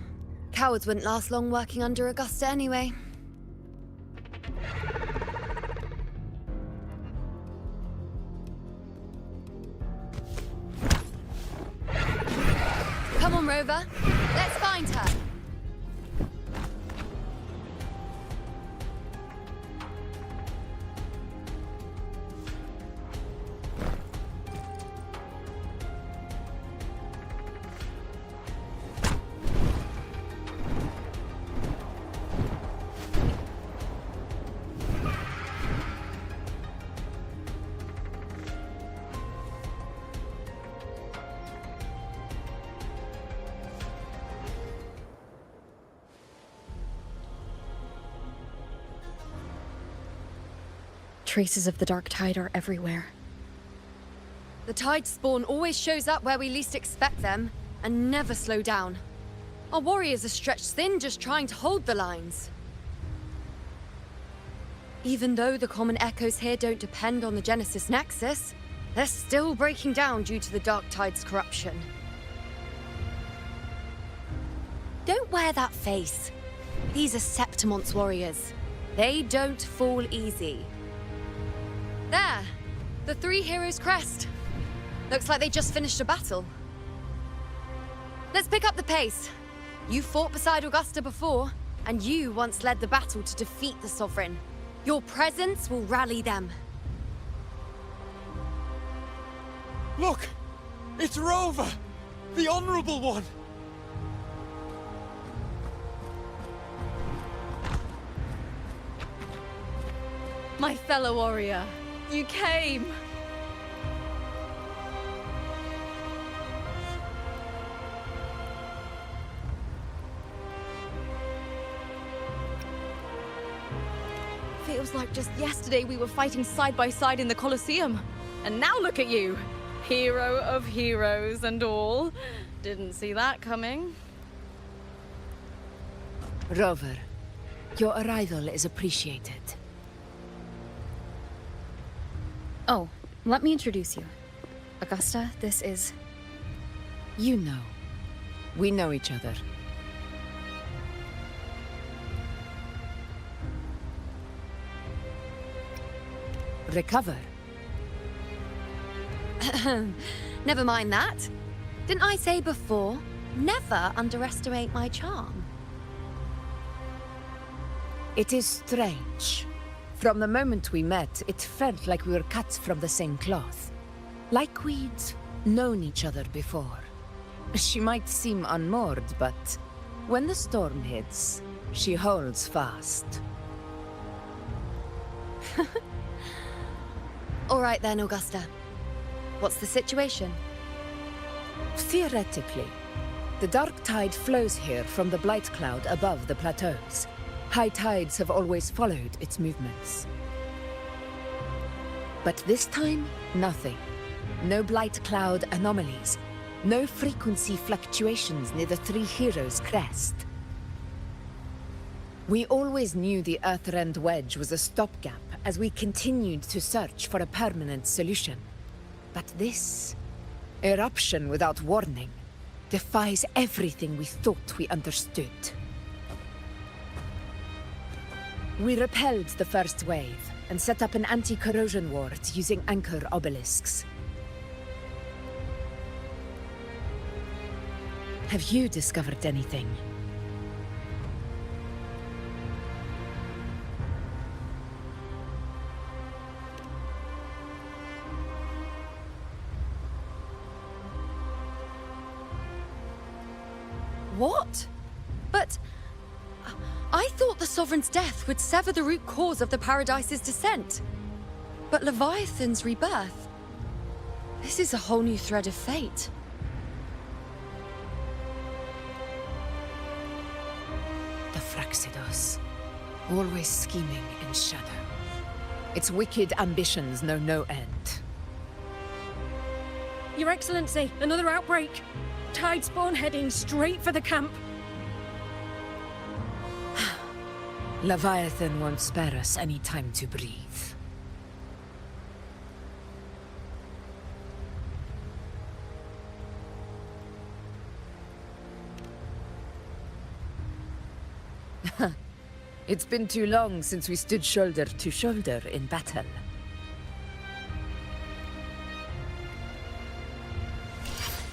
Cowards wouldn't last long working under Augusta anyway. Come on, Rover. Let's find her. Traces of the dark tide are everywhere. The tide spawn always shows up where we least expect them, and never slow down. Our warriors are stretched thin just trying to hold the lines. Even though the common echoes here don't depend on the Genesis Nexus, they're still breaking down due to the dark tide's corruption. Don't wear that face. These are Septimont's warriors. They don't fall easy. There! The Three Heroes Crest. Looks like they just finished a battle. Let's pick up the pace. You fought beside Augusta before, and you once led the battle to defeat the Sovereign. Your presence will rally them. Look! It's Rover! The Honorable One! My fellow warrior, You came. Feels like just yesterday we were fighting side by side in the Colosseum. And now look at you. Hero of heroes and all. Didn't see that coming. Rover, your arrival is appreciated. Oh, let me introduce you. Augusta, this is... You know. We know each other. Recover. Never mind that. Didn't I say before? Never underestimate my charm. It is strange. From the moment we met, it felt like we were cut from the same cloth. Like we'd known each other before. She might seem unmoored, but when the storm hits, she holds fast. All right then, Augusta. What's the situation? Theoretically, the dark tide flows here from the Blight Cloud above the plateaus. High tides have always followed its movements. But this time, nothing. No Blight Cloud anomalies. No frequency fluctuations near the Three Heroes crest. We always knew the Earthrend Wedge was a stopgap as we continued to search for a permanent solution. But this eruption without warning defies everything we thought we understood. We repelled the first wave and set up an anti-corrosion ward using anchor obelisks. Have you discovered anything? What? But... I thought the Sovereign's death would sever the root cause of the Paradise's descent. But Leviathan's rebirth... This is a whole new thread of fate. The Fraxidos. Always scheming in shadow. Its wicked ambitions know no end. Your Excellency, another outbreak. Tidespawn heading straight for the camp. Leviathan won't spare us any time to breathe. It's been too long since we stood shoulder to shoulder in battle.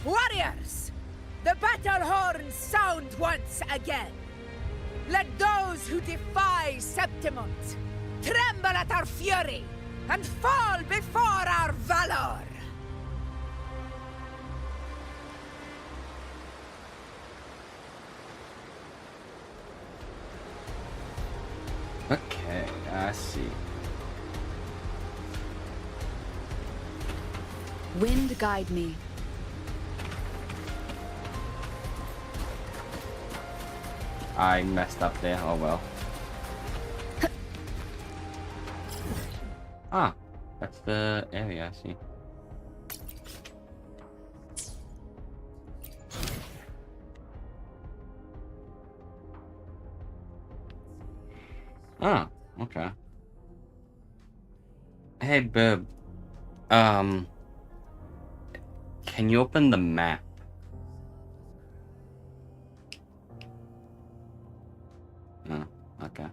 Warriors! The battle horns sound once again! Let those who defy Septimont tremble at our fury and fall before our valor! Okay, I see. Wind guide me. I messed up there, oh well. Ah, that's the area, I see. Ah, okay. Hey, Bib. Can you open the map? Oh, okay.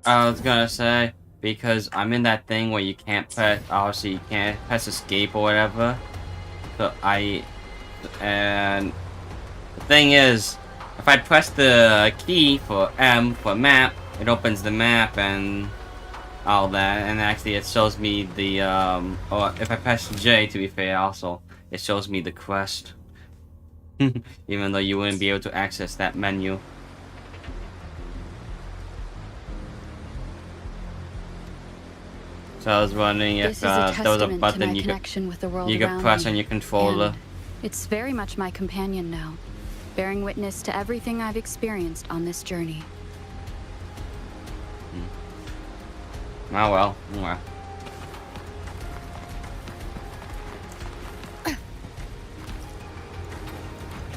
I was gonna say, because I'm in that thing where you can't press, obviously you can't press escape or whatever. So and the thing is, if I press the key for M for map, it opens the map and all that, and actually it shows me the, or if I press J, to be fair, also, it shows me the quest. Even though you wouldn't be able to access that menu. So I was wondering if This is a there was a testament to button my you connection with the world could around press me, on your controller. and it's very much my companion now, bearing witness to everything I've experienced on this journey. Oh well. Oh well.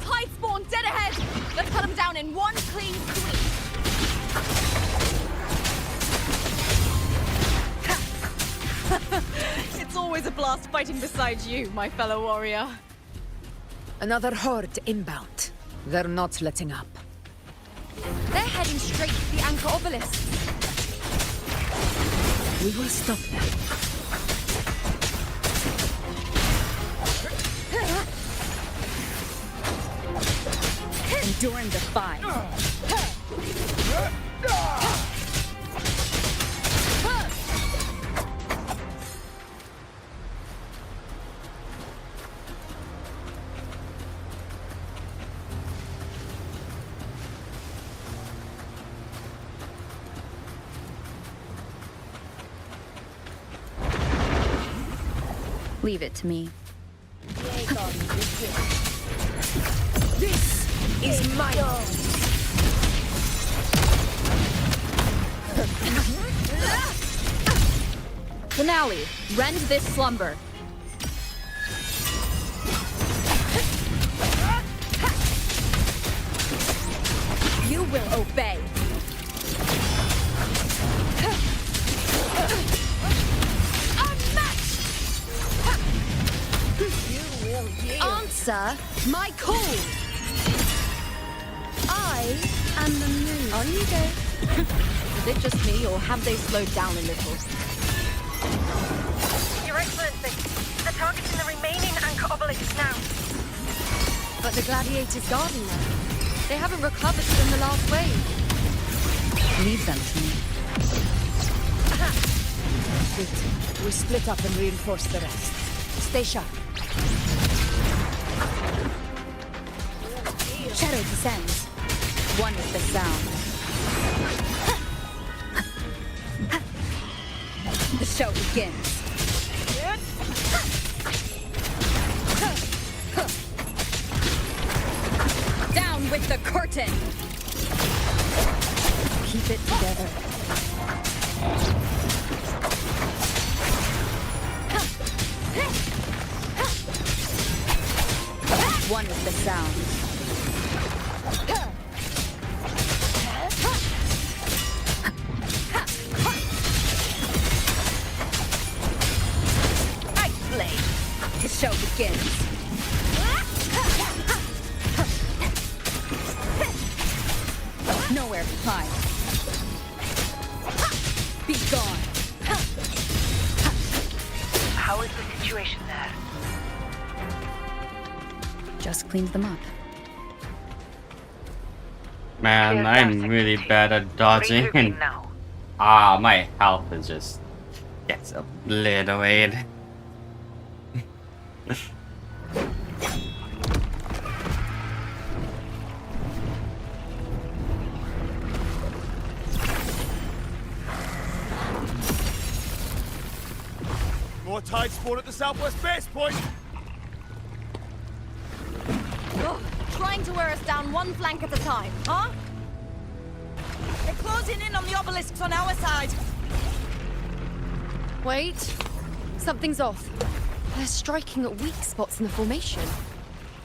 Tide spawn dead ahead! Let's cut them down in one clean sweep! It's always a blast fighting beside you, my fellow warrior. Another horde inbound. They're not letting up. They're heading straight to the Anchor Obelisk. We will stop them. Enduring the fight. Leave it to me. This is my Finale, rend this slumber. You will obey. Answer my call. I am the moon. On you go. Is it just me, or have they slowed down a little? Your Excellency, they're targeting the remaining Anchor Obelisk now. But the gladiators guarding them. They haven't recovered from the last wave. Leave them to me. Good. We split up and reinforce the rest. Stay sharp. Shadow descends. One with the sound. The show begins. Down with the curtain! Keep it together. One with the sound. The show begins. Nowhere to hide. Be gone. How is the situation there? Just cleaned them up. Man, I'm really bad at dodging, and my health is just gets obliterated. More tide spawn at the southwest base point. Ugh, trying to wear us down one flank at a time, huh? They're closing in on the obelisks on our side. Wait. Something's off. They're striking at weak spots in the formation.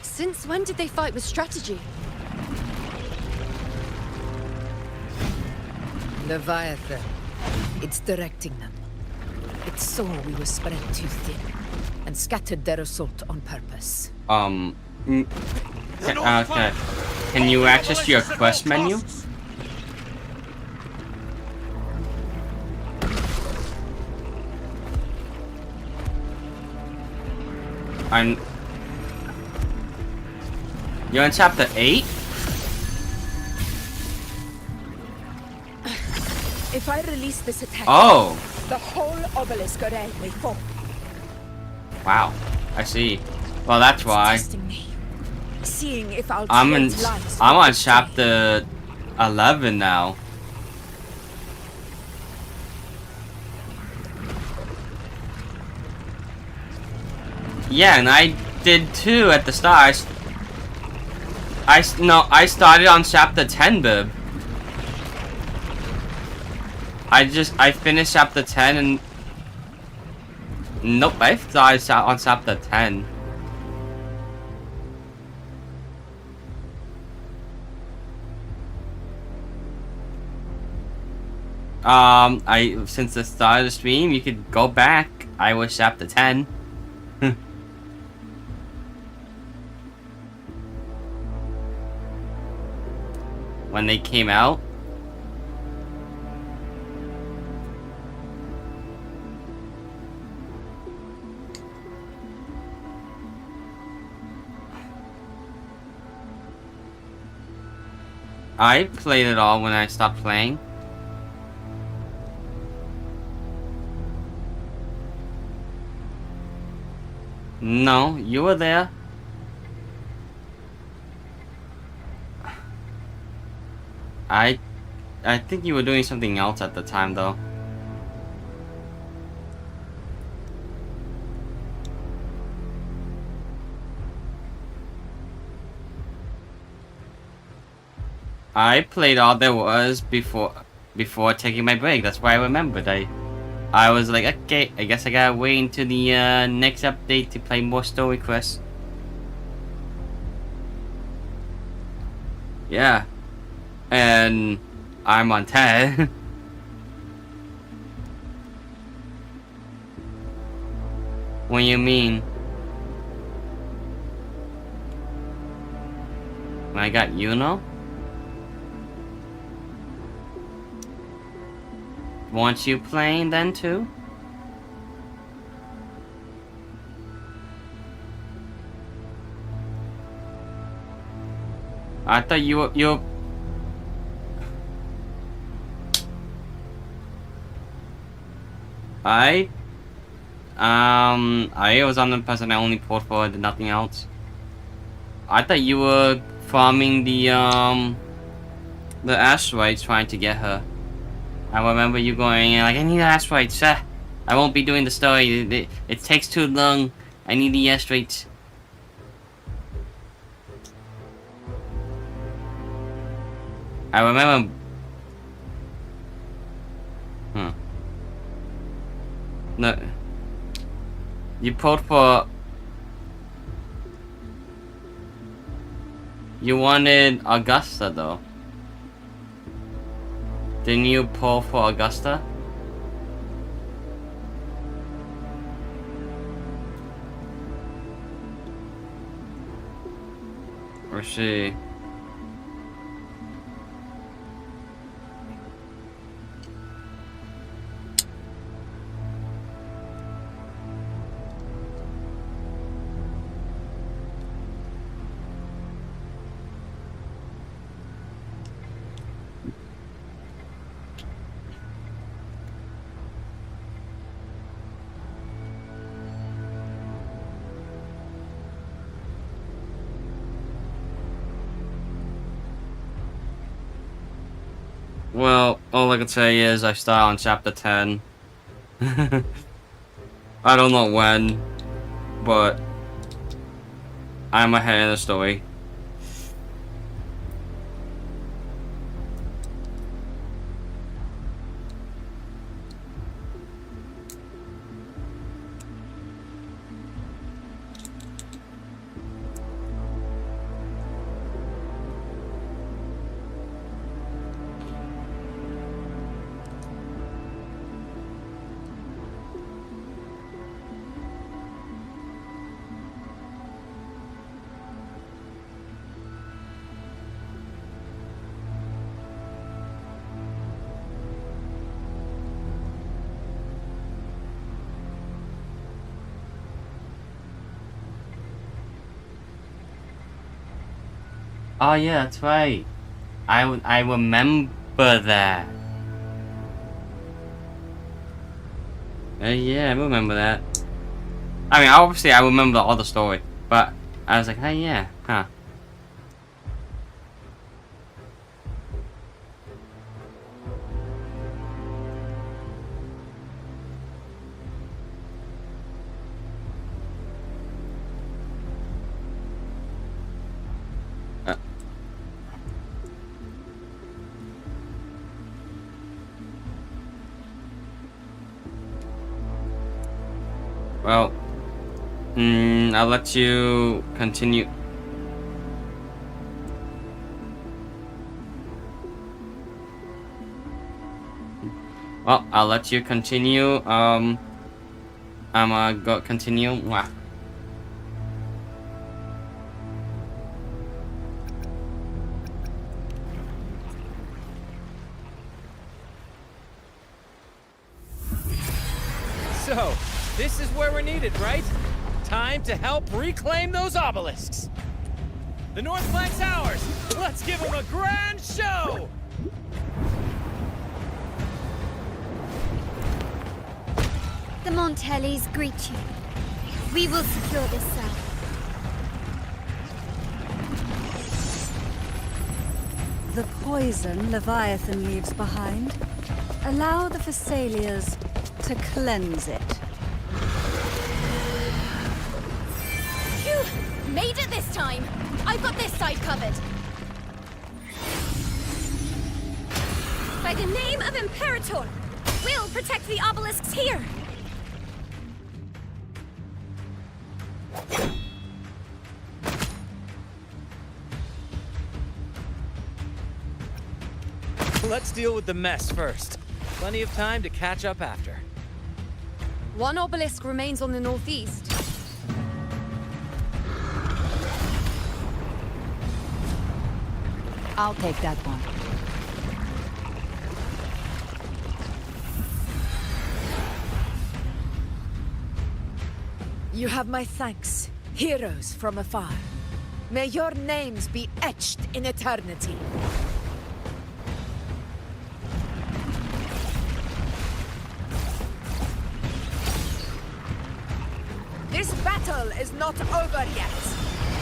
Since when did they fight with strategy? Leviathan. It's directing them. It saw we were spread too thin and scattered their assault on purpose. Okay. Can you access your quest menu? You're in chapter 8? If I release this attack, the whole obelisk array will fall. Wow, I see. Well, that's why. Testing me. seeing if our I'm trade lies on with the chapter 11 now. Yeah, and I did too at the start. I started on chapter 10, bib. I finished chapter 10 and nope, I started on chapter 10. Since the start of the stream, you could go back. I was chapter 10. When they came out. I played it all when I stopped playing. No, you were there. I think you were doing something else at the time, though. I played all there was before taking my break. That's why I remembered. I was like, okay, I guess I gotta wait until the next update to play more story quests. Yeah. And I'm on 10. What do you mean? When I got Yuno? Want you playing then too? I thought you I was on the person I only poured for, did nothing else. I thought you were farming the asteroids trying to get her. I remember you going like, I need asteroids. I won't be doing the story. It takes too long. I need the asteroids. I remember. No. You pulled for. You wanted Augusta though. Didn't you pull for Augusta? Or she? Well, all I can say is I start on chapter 10. I don't know when, but I'm ahead of the story. Oh yeah, that's right. I remember that. Yeah, I remember that. I mean, obviously I remember all the story, but I was like, hey, yeah, huh. Well, I'll let you continue. Well, I'll let you continue. I'm go continue. Mwah. So, this is where we're needed, right? Time to help reclaim those obelisks. The North Flank's ours. Let's give them a grand show! The Montellis greet you. We will secure this cell. The poison Leviathan leaves behind, allow the Phassalias to cleanse it. Phew! Made it this time! I've got this side covered! By the name of Imperator, we'll protect the obelisks here! Let's deal with the mess first. Plenty of time to catch up after. One obelisk remains on the northeast. I'll take that one. You have my thanks, heroes from afar. May your names be etched in eternity. This battle is not over yet.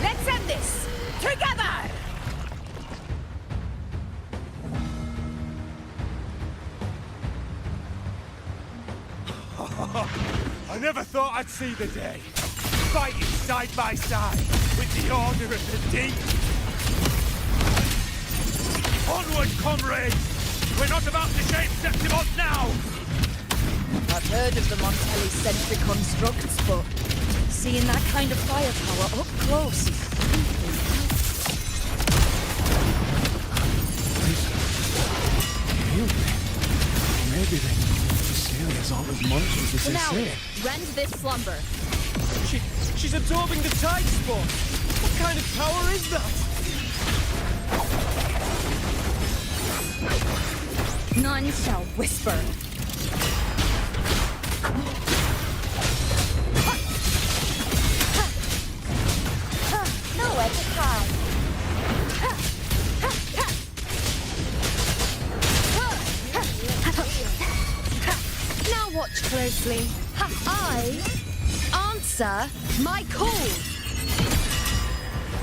Let's end this together! I never thought I'd see the day. Fighting side by side with the Order of the Deep. Onward, comrades! We're not about to shape Septimont now! I've heard of the Montelli sentry constructs, but seeing that kind of firepower up close is something else. Maybe the Phassalias aren't as monstrous as they say. Rend this slumber. She's absorbing the tide spawn. What kind of power is that? None shall whisper. Nowhere to hide. Now watch closely. I answer my call.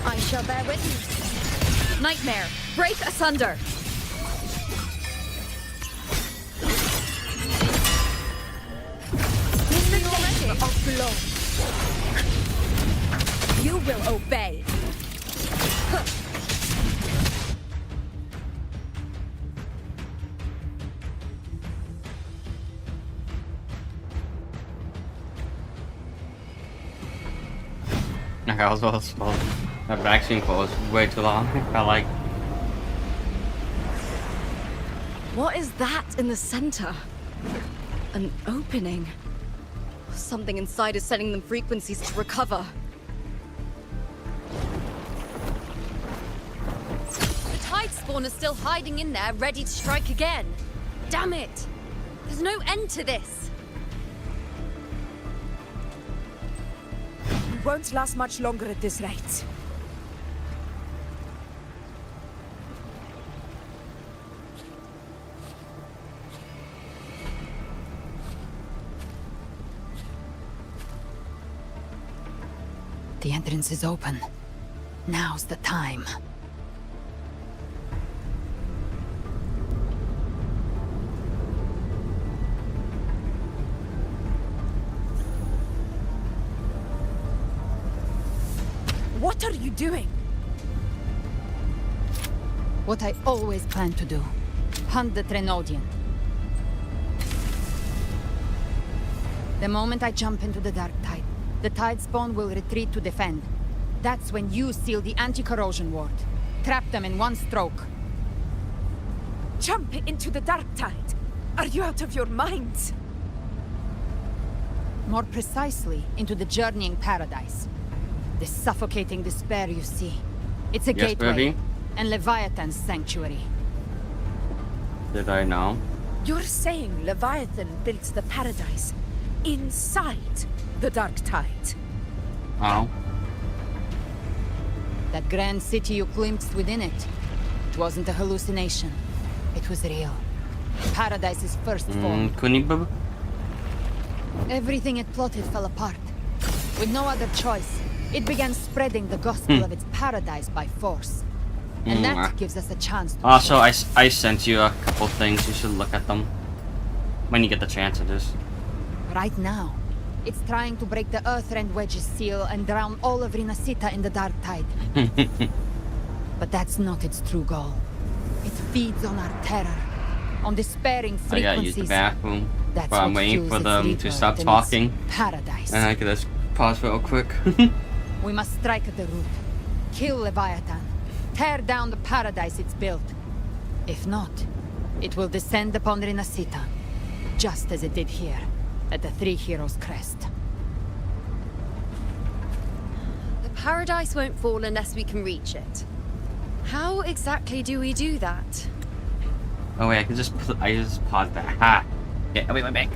I shall bear witness. Nightmare, break asunder. In the name of blow, you will obey. Okay, I was supposed to that vaccine was way too long. I like. What is that in the center? An opening. Something inside is sending them frequencies to recover. The tide spawn is still hiding in there, ready to strike again. Damn it! There's no end to this. We won't last much longer at this rate. The entrance is open. Now's the time. What are you doing? What I always planned to do. Hunt the Trenodian. The moment I jump into the Dark Tide, the Tidespawn will retreat to defend. That's when you seal the anti-corrosion ward. Trap them in one stroke. Jump into the Dark Tide? Are you out of your minds? More precisely, into the journeying paradise. The suffocating despair you see. It's a Yes, gateway. baby. And Leviathan's sanctuary. Did I know? You're saying Leviathan built the paradise inside the Dark Tide? Oh. That grand city you glimpsed within it. It wasn't a hallucination. It was real. Paradise's first form. Kunibub? Everything it plotted fell apart. With no other choice, it began spreading the gospel of its paradise by force. And that gives us a chance to... Also, I sent you a couple things. You should look at them. When you get the chance of this. Right now, it's trying to break the Earthrend Wedge's seal and drown all of Rinasita in the Dark Tide. But that's not its true goal. It feeds on our terror, on despairing I gotta frequencies. use the bathroom. That's While I'm what waiting fuels for its them to rebirth stop in its talking. Paradise. And I can just pause real quick. We must strike at the root. Kill Leviathan. Tear down the paradise it's built. If not, it will descend upon Rinasita, just as it did here, at the Three Heroes Crest. The paradise won't fall unless we can reach it. How exactly do we do that? Oh wait, I can just I just pause that. Ha! Yeah, wait, back.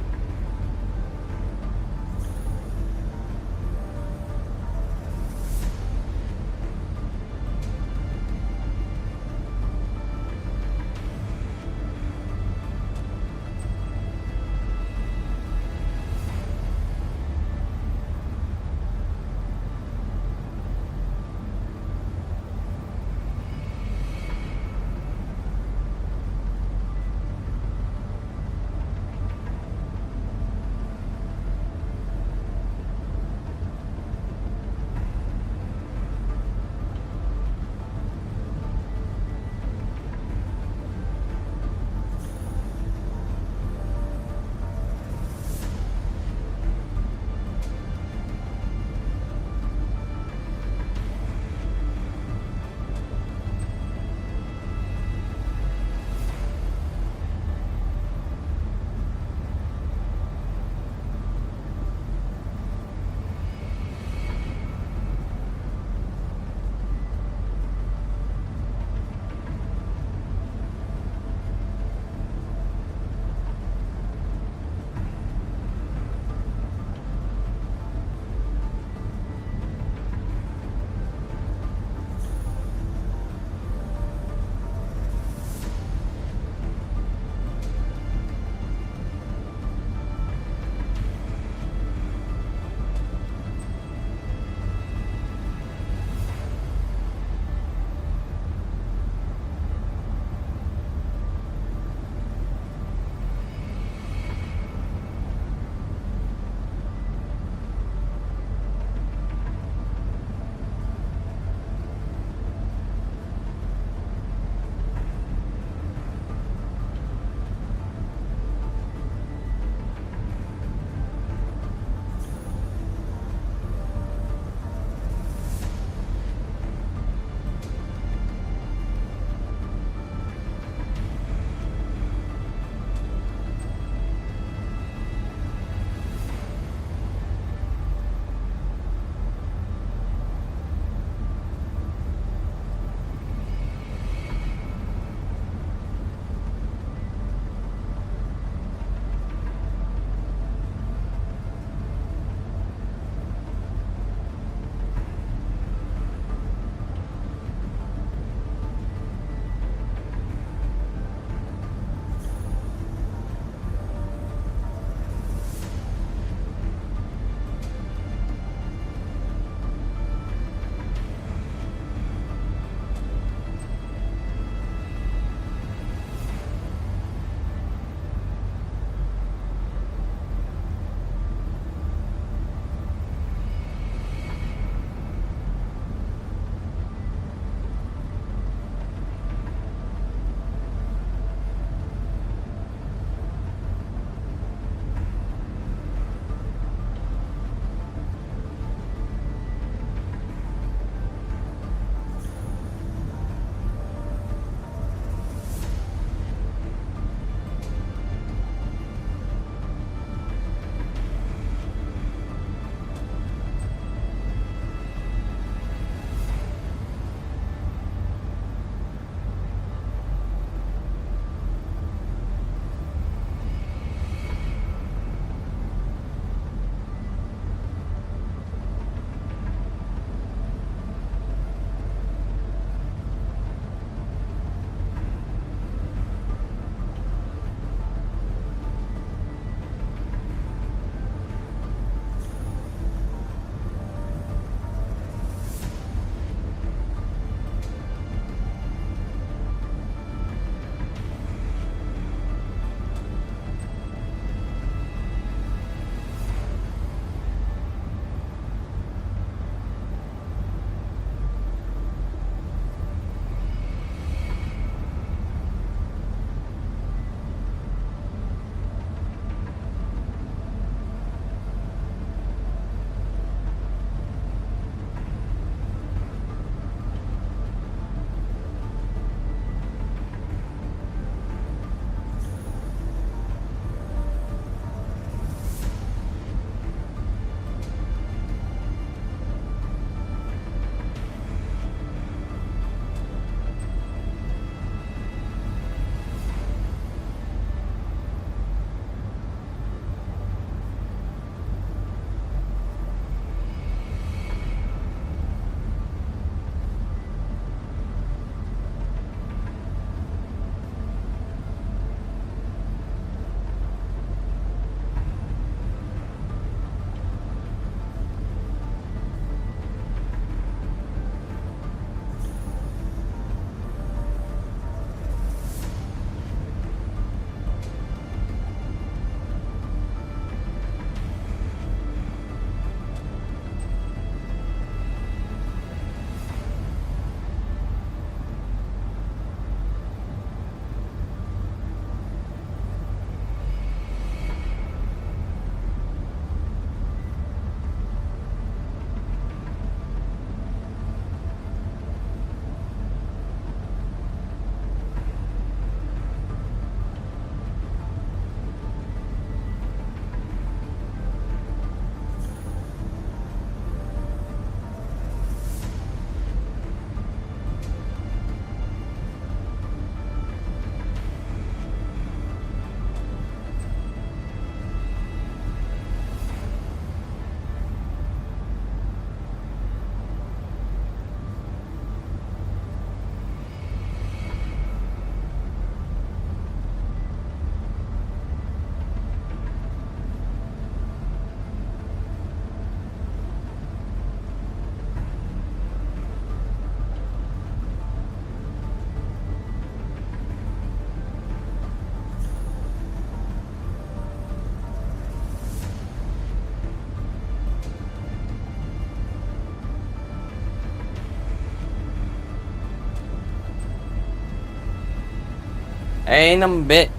Hey, Nambic.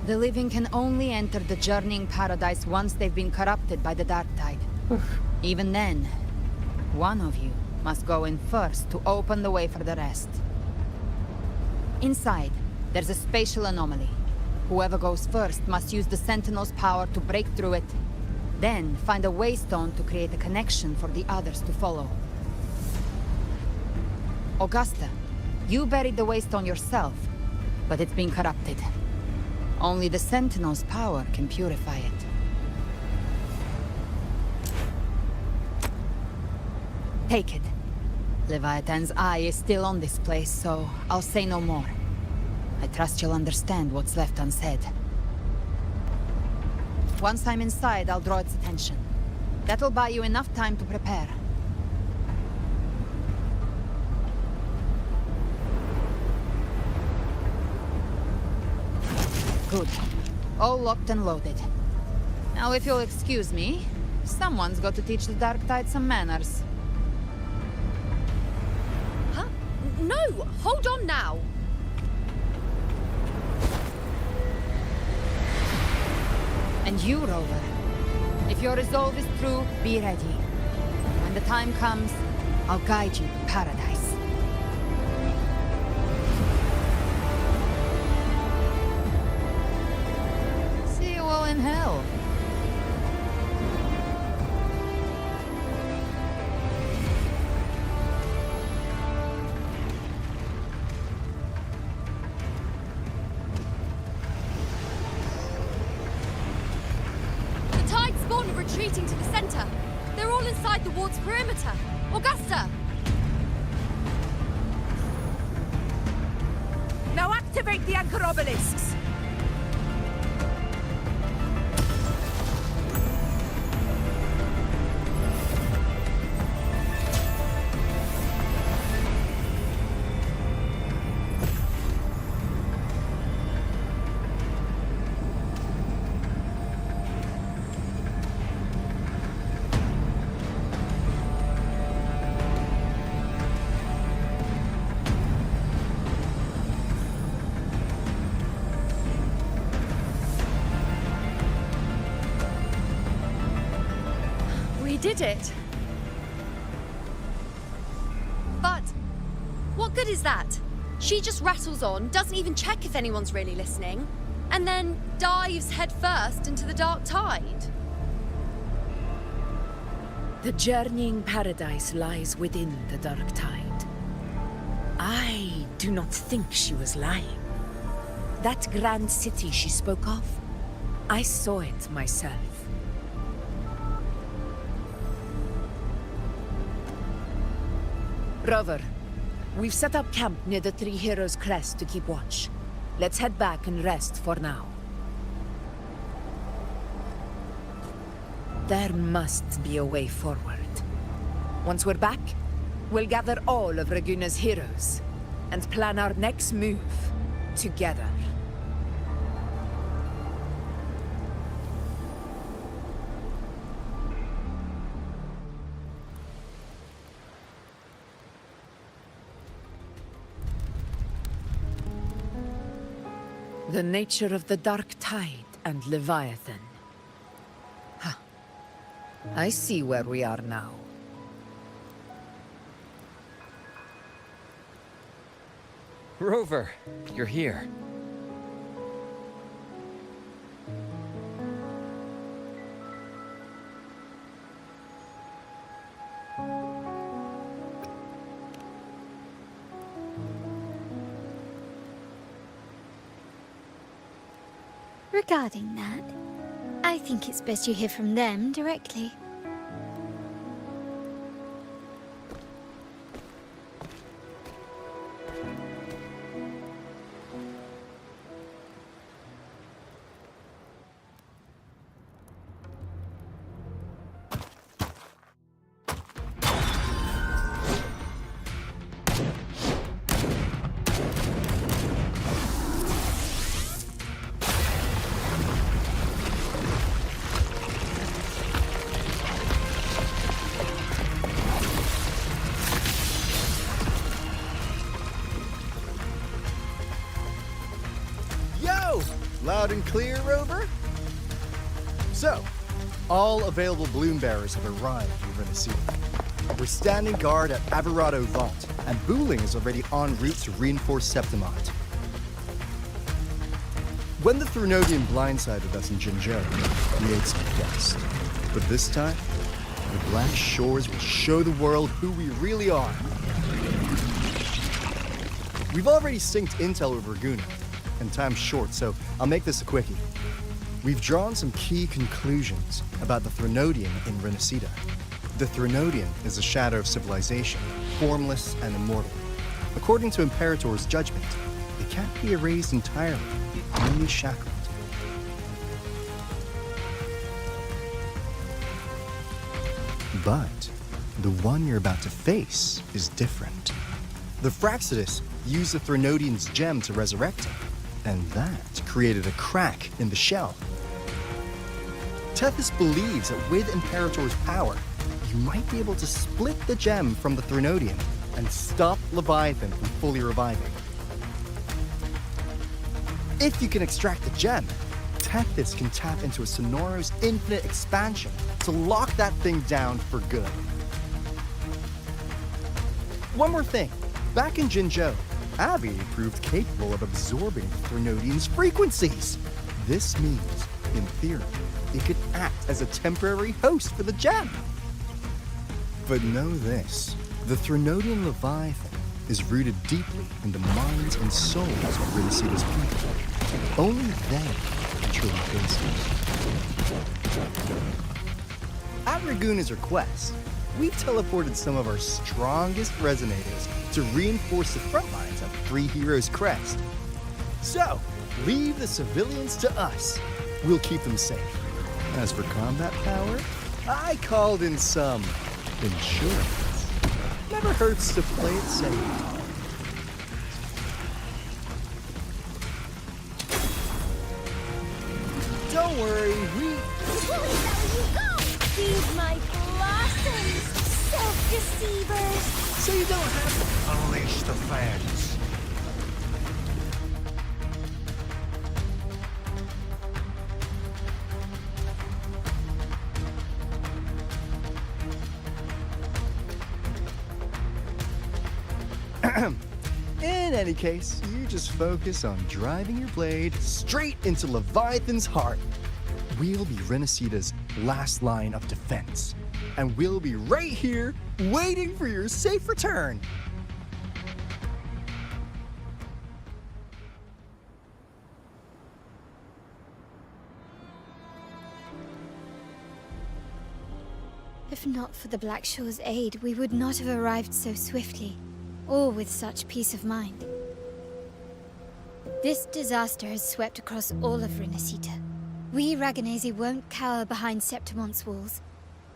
The living can only enter the journeying paradise once they've been corrupted by the dark tide. Even then, one of you must go in first to open the way for the rest. Inside, there's a spatial anomaly. Whoever goes first must use the Sentinel's power to break through it, then find a waystone to create a connection for the others to follow. Augusta, you buried the waystone yourself, but it's been corrupted. Only the Sentinel's power can purify it. Take it. Leviathan's eye is still on this place, so I'll say no more. I trust you'll understand what's left unsaid. Once I'm inside, I'll draw its attention. That'll buy you enough time to prepare. Good. All locked and loaded. Now, if you'll excuse me, someone's got to teach the Dark Tide some manners. Huh? No! Hold on now! And you, Rover. If your resolve is true, be ready. When the time comes, I'll guide you to paradise. See you all in hell. The Tide spawn are retreating to the center. They're all inside the ward's perimeter. Augusta! Now activate the anchor obelisks! We did it. But what good is that? She just rattles on, doesn't even check if anyone's really listening, and then dives headfirst into the dark tide. The journeying paradise lies within the dark tide. I do not think she was lying. That grand city she spoke of, I saw it myself. Rover, we've set up camp near the Three Heroes Crest to keep watch. Let's head back and rest for now. There must be a way forward. Once we're back, we'll gather all of Raguna's heroes and plan our next move together. The nature of the Dark Tide and Leviathan. Huh. I see where we are now. Rover, you're here. Regarding that, I think it's best you hear from them directly. Loud and clear, Rover? So, all available bloom bearers have arrived in Renacida. We're standing guard at Averado Vault, and Booling is already en route to reinforce Septimont. When the Threnodian blindsided us in Jinzhou, we ate some dust. But this time, the Black Shores will show the world who we really are. We've already synced intel with Raguna, and time's short, so I'll make this a quickie. We've drawn some key conclusions about the Threnodian in Renacida. The Threnodian is a shadow of civilization, formless and immortal. According to Imperator's judgment, it can't be erased entirely, only shackled. But the one you're about to face is different. The Fraxidus used the Threnodian's gem to resurrect him, and that created a crack in the shell. Tethys believes that with Imperator's power, you might be able to split the gem from the Threnodian and stop Leviathan from fully reviving. If you can extract the gem, Tethys can tap into a Sonoros infinite expansion to lock that thing down for good. One more thing. Back in Jinzhou, Abby proved capable of absorbing Threnodian's frequencies. This means, in theory, it could act as a temporary host for the gem. But know this, the Threnodian Leviathan is rooted deeply in the minds and souls of Renacida's people. Only they can truly face it. At Raguna's request, we've teleported some of our strongest resonators to reinforce the front lines of Three Heroes Crest. So, leave the civilians to us. We'll keep them safe. As for combat power, I called in some insurance. Never hurts to play it safe. Don't worry, Feed my blossoms, self-deceivers! So you don't have to unleash the fans. In any case, you just focus on driving your blade straight into Leviathan's heart. We'll be Renacida's last line of defense. And we'll be right here, waiting for your safe return. If not for the Black Shore's aid, we would not have arrived so swiftly, or with such peace of mind. This disaster has swept across all of Renacita. We Raganazi won't cower behind Septimont's walls,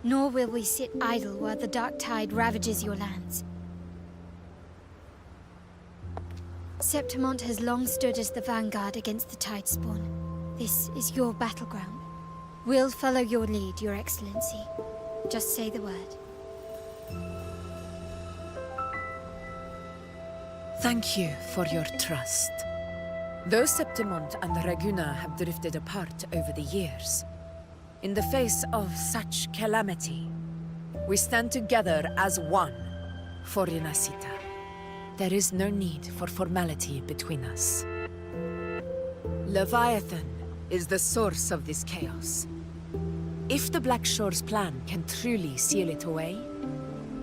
nor will we sit idle while the Dark Tide ravages your lands. Septimont has long stood as the vanguard against the Tidespawn. This is your battleground. We'll follow your lead, Your Excellency. Just say the word. Thank you for your trust. Though Septimont and Raguna have drifted apart over the years, in the face of such calamity, we stand together as one for Renacita. There is no need for formality between us. Leviathan is the source of this chaos. If the Black Shore's plan can truly seal it away,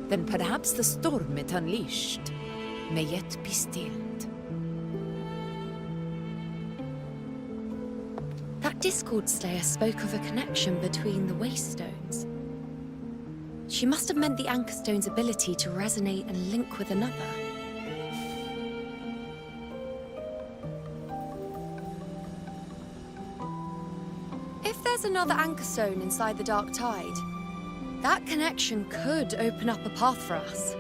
then perhaps the storm it unleashed may yet be stilled. That Discord Slayer spoke of a connection between the Wastestones. She must have meant the Anchorstone's ability to resonate and link with another. If there's another Anchorstone inside the Dark Tide, that connection could open up a path for us.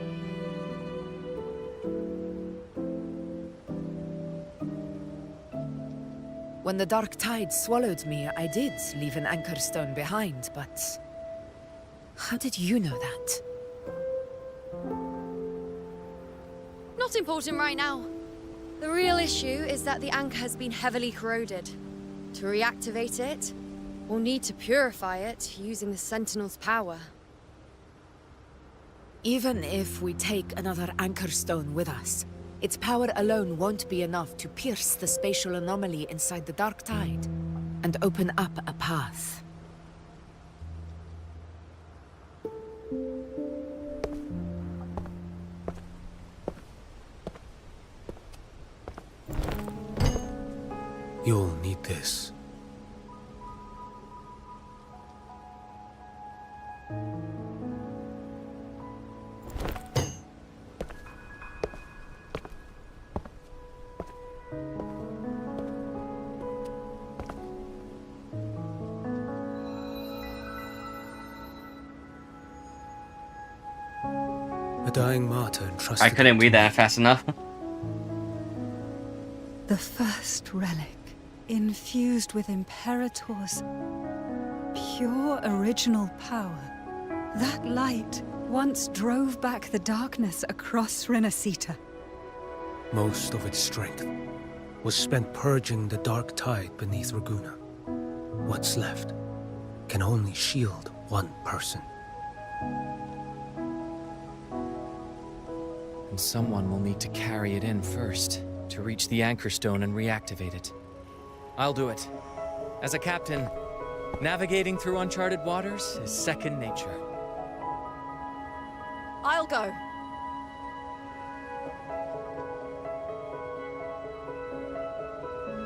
When the Dark Tide swallowed me, I did leave an Anchorstone behind, but... how did you know that? Not important right now. The real issue is that the anchor has been heavily corroded. To reactivate it, we'll need to purify it using the Sentinel's power. Even if we take another Anchor Stone with us, its power alone won't be enough to pierce the spatial anomaly inside the Dark Tide and open up a path. You'll need this. A dying martyr entrusted. I couldn't read that fast enough. The first relic, infused with Imperator's pure original power. That light once drove back the darkness across Renacita. Most of its strength was spent purging the dark tide beneath Raguna. What's left can only shield one person. And someone will need to carry it in first, to reach the Anchor Stone and reactivate it. I'll do it. As a captain, navigating through uncharted waters is second nature. I'll go.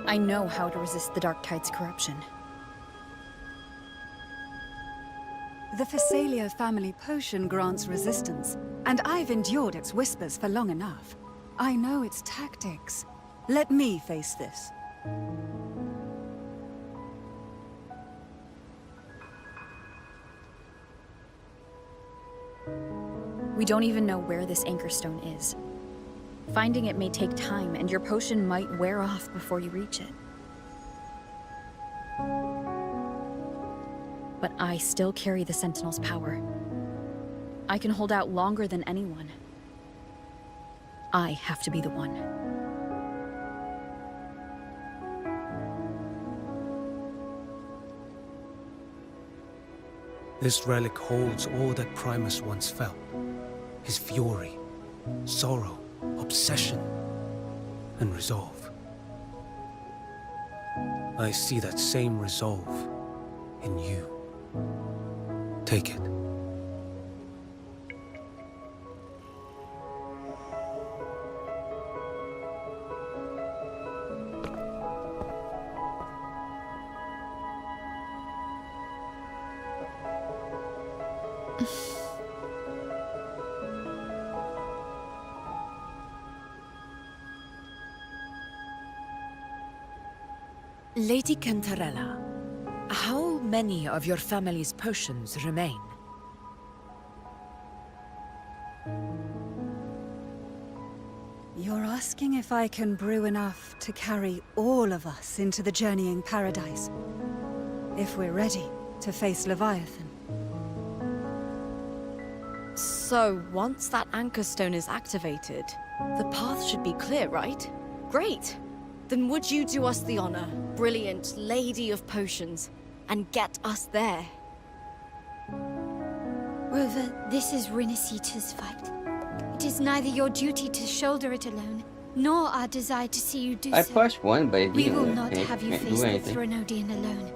I know how to resist the Dark Tide's corruption. The Physalia family potion grants resistance, and I've endured its whispers for long enough. I know its tactics. Let me face this. We don't even know where this Anchor Stone is. Finding it may take time, and your potion might wear off before you reach it. But I still carry the Sentinel's power. I can hold out longer than anyone. I have to be the one. This relic holds all that Primus once felt. His fury, sorrow, obsession, and resolve. I see that same resolve in you. Take it. Lady Cantarella, how many of your family's potions remain? You're asking if I can brew enough to carry all of us into the journeying paradise. If we're ready to face Leviathan. So, once that Anchor Stone is activated, the path should be clear, right? Great! Then would you do us the honor, brilliant Lady of Potions, and get us there? Rover, this is Renacita's fight. It is neither your duty to shoulder it alone, nor our desire to see you do I so. pushed one, but it We will didn't. not Okay, have you can't face do the anything. Threnodian alone.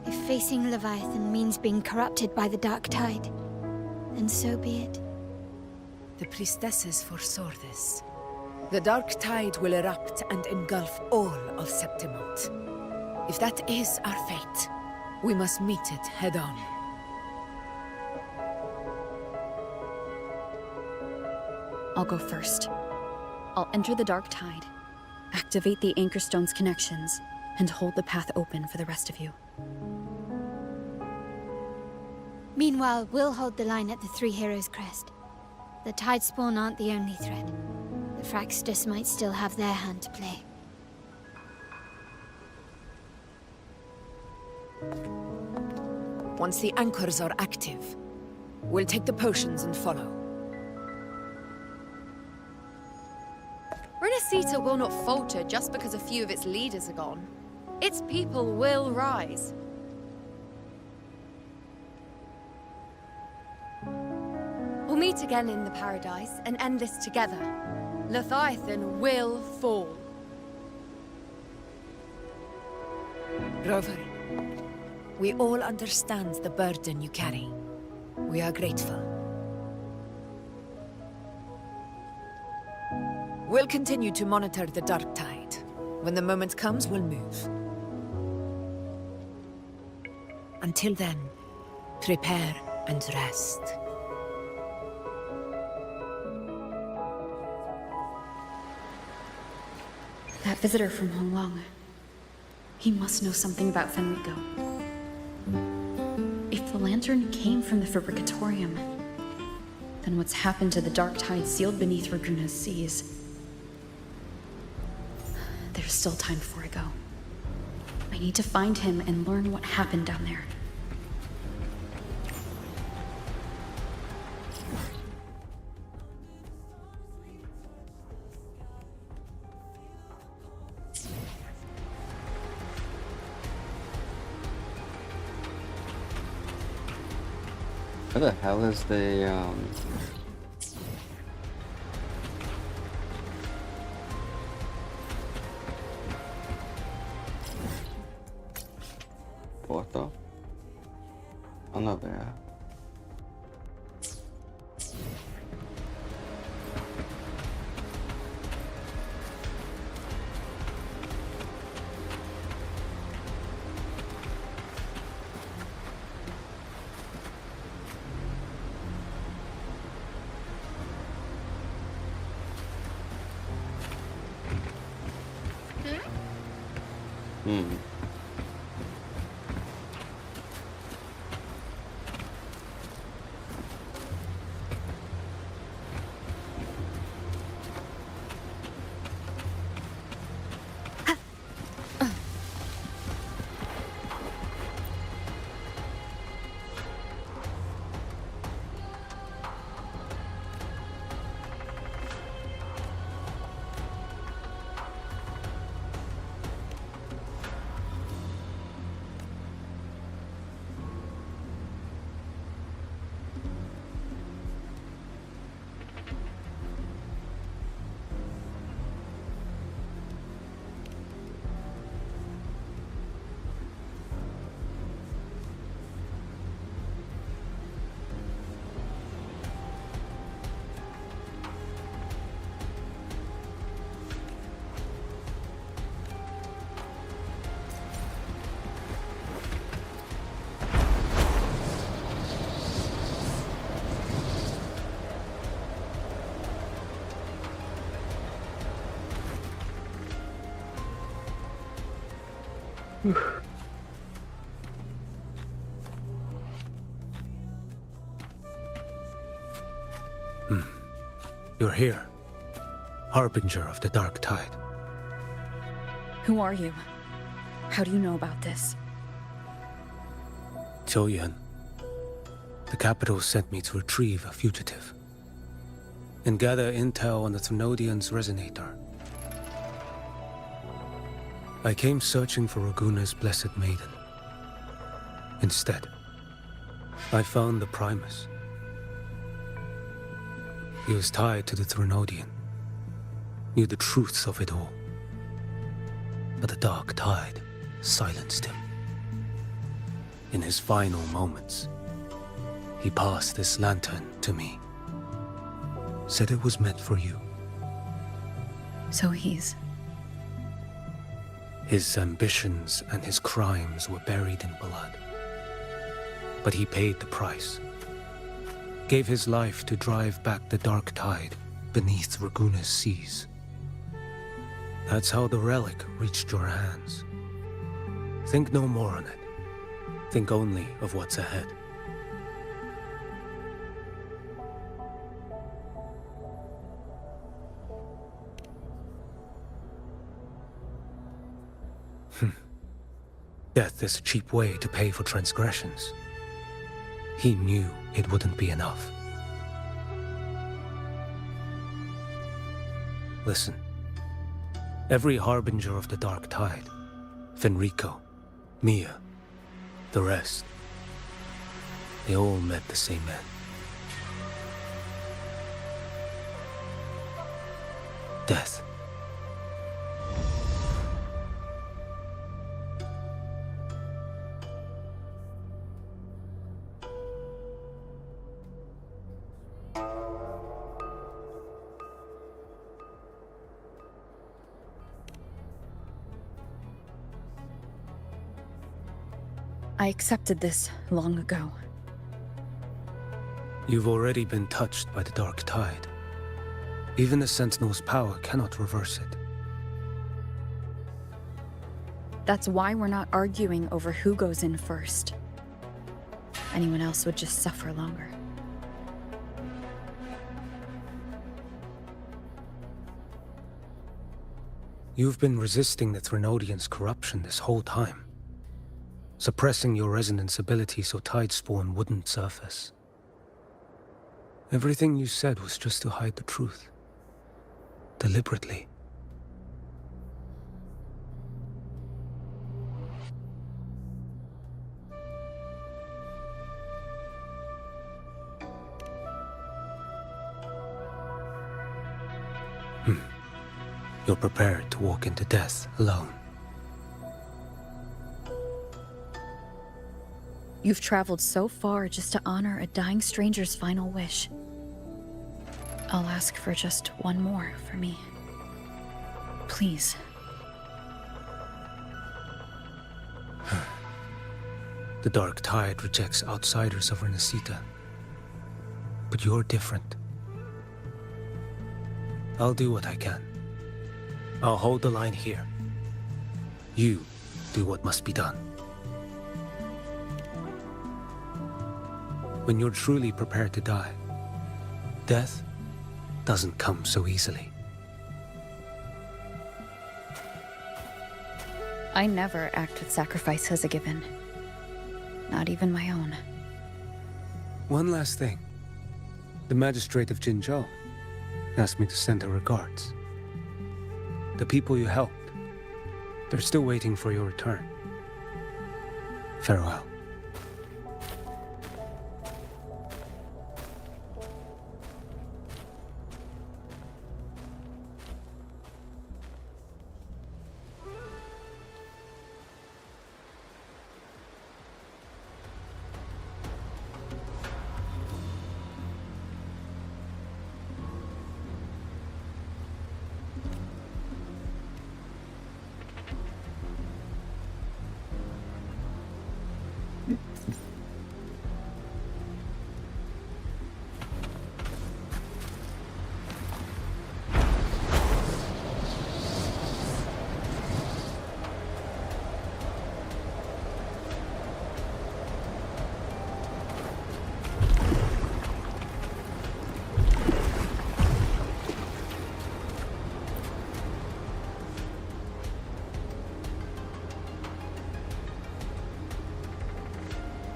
If facing Leviathan means being corrupted by the Dark Tide, then so be it. The priestesses foresaw this. The Dark Tide will erupt and engulf all of Septimont. If that is our fate, we must meet it head-on. I'll go first. I'll enter the Dark Tide, activate the Anchor Stone's connections, and hold the path open for the rest of you. Meanwhile, we'll hold the line at the Three Heroes Crest. The Tidespawn aren't the only threat. The Fraxtus might still have their hand to play. Once the anchors are active, we'll take the potions and follow. Genocida will not falter just because a few of its leaders are gone. Its people will rise. We'll meet again in the Paradise and end this together. Leviathan will fall. Rover, we all understand the burden you carry. We are grateful. We'll continue to monitor the Dark Tide. When the moment comes, we'll move. Until then, prepare and rest. That visitor from Honglong. He must know something about Fenrico. If the lantern came from the Fabricatorium, then what's happened to the Dark Tide sealed beneath Raguna's seas? There's still time before I go. I need to find him and learn what happened down there. Where the hell is the Porto? Oh no, there. You're here, Harbinger of the Dark Tide. Who are you? How do you know about this? Choyan. The capital sent me to retrieve a fugitive and gather intel on the Thrunodian's resonator. I came searching for Raguna's Blessed Maiden. Instead, I found the Primus. He was tied to the Thrunodian, knew the truths of it all. But the Dark Tide silenced him. In his final moments, he passed this lantern to me. Said it was meant for you. So he's... His ambitions and his crimes were buried in blood. But he paid the price. Gave his life to drive back the Dark Tide beneath Raguna's seas. That's how the relic reached your hands. Think no more on it. Think only of what's ahead. Death is a cheap way to pay for transgressions. He knew it wouldn't be enough. Listen, Every harbinger of the Dark Tide. Fenrico, Mia, the rest. They all met the same end. Death. I accepted this long ago. You've already been touched by the Dark Tide. Even the Sentinel's power cannot reverse it. That's why we're not arguing over who goes in first. Anyone else would just suffer longer. You've been resisting the Threnodians' corruption this whole time. Suppressing your resonance ability so Tidespawn wouldn't surface. Everything you said was just to hide the truth. Deliberately. You're prepared to walk into death alone. You've traveled so far just to honor a dying stranger's final wish. I'll ask for just one more for me. Please. The Dark Tide rejects outsiders of Renacita. But you're different. I'll do what I can. I'll hold the line here. You do what must be done. When you're truly prepared to die, death doesn't come so easily. I never act with sacrifice as a given. Not even my own. One last thing. The Magistrate of Jinzhou asked me to send her regards. The people you helped, they're still waiting for your return. Farewell.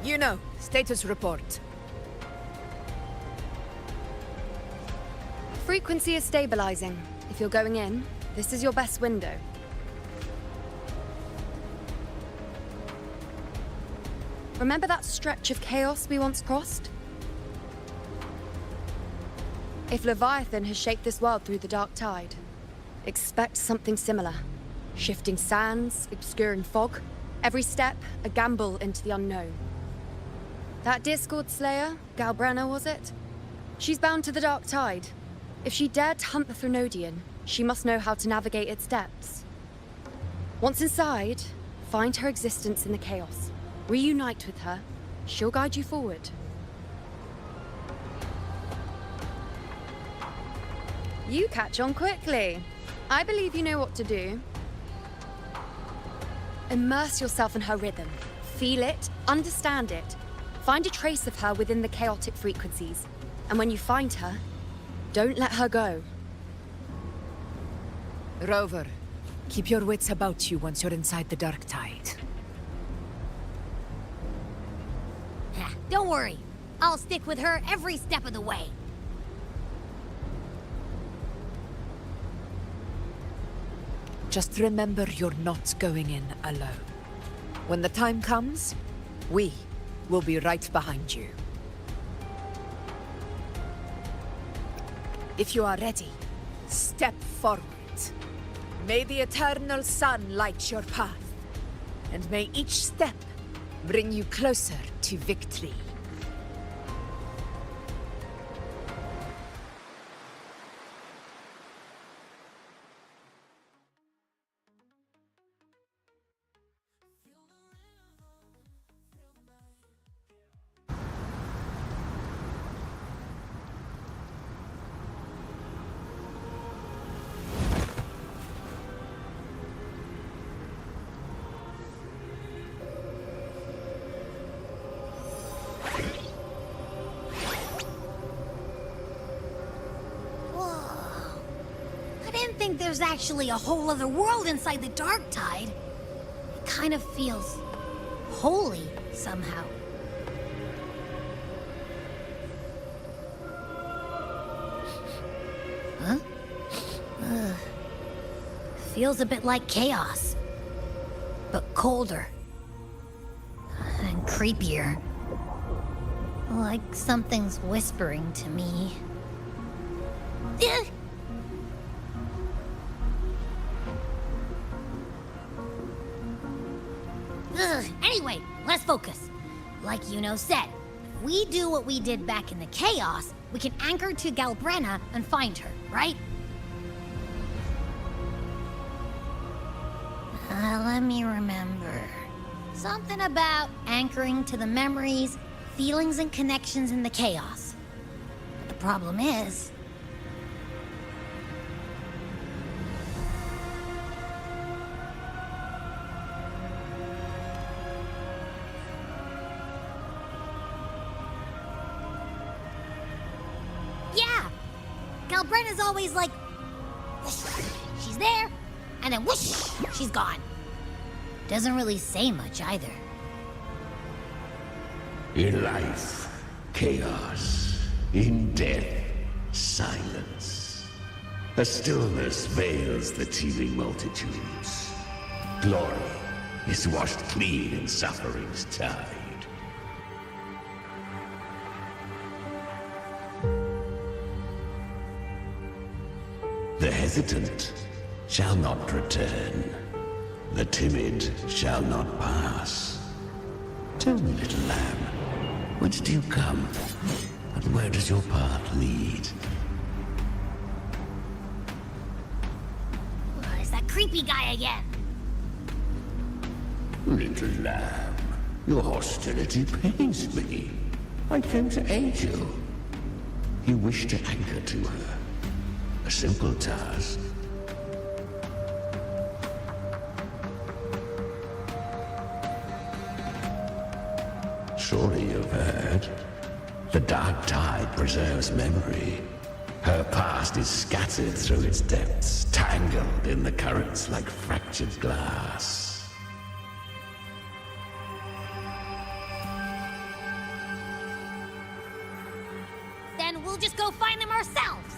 You know, status report. Frequency is stabilizing. If you're going in, this is your best window. Remember that stretch of chaos we once crossed? If Leviathan has shaped this world through the Dark Tide, expect something similar. Shifting sands, obscuring fog, every step a gamble into the unknown. That Discord Slayer, Galbrenna was it? She's bound to the Dark Tide. If she dared to hunt the Threnodian, she must know how to navigate its depths. Once inside, find her existence in the chaos. Reunite with her. She'll guide you forward. You catch on quickly. I believe you know what to do. Immerse yourself in her rhythm. Feel it, understand it. Find a trace of her within the chaotic frequencies. And when you find her, don't let her go. Rover, keep your wits about you once you're inside the Dark Tide. Don't worry. I'll stick with her every step of the way. Just remember you're not going in alone. When the time comes, we will be right behind you. If you are ready, step forward. May the eternal sun light your path, and may each step bring you closer to victory. There's actually a whole other world inside the Dark Tide. It kind of feels holy somehow. Huh? Feels a bit like chaos, but colder and creepier. Like something's whispering to me. Anyway, let's focus. Like Yuno said, if we do what we did back in the Chaos, we can anchor to Galbrenna and find her, right? Let me remember. Something about anchoring to the memories, feelings, and connections in the Chaos. But the problem is... Galbrenna's always like, whoosh, she's there, and then whoosh, she's gone. Doesn't really say much either. In life, chaos. In death, silence. A stillness veils the teeming multitudes. Glory is washed clean in suffering's tide. The hesitant shall not return. The timid shall not pass. Tell me, little lamb, whence do you come? And where does your path lead? It's that creepy guy again. Little lamb, your hostility pains me. I came to aid you. You wish to anchor to her. A simple task. Surely you've heard. The Dark Tide preserves memory. Her past is scattered through its depths, tangled in the currents like fractured glass. Then we'll just go find them ourselves.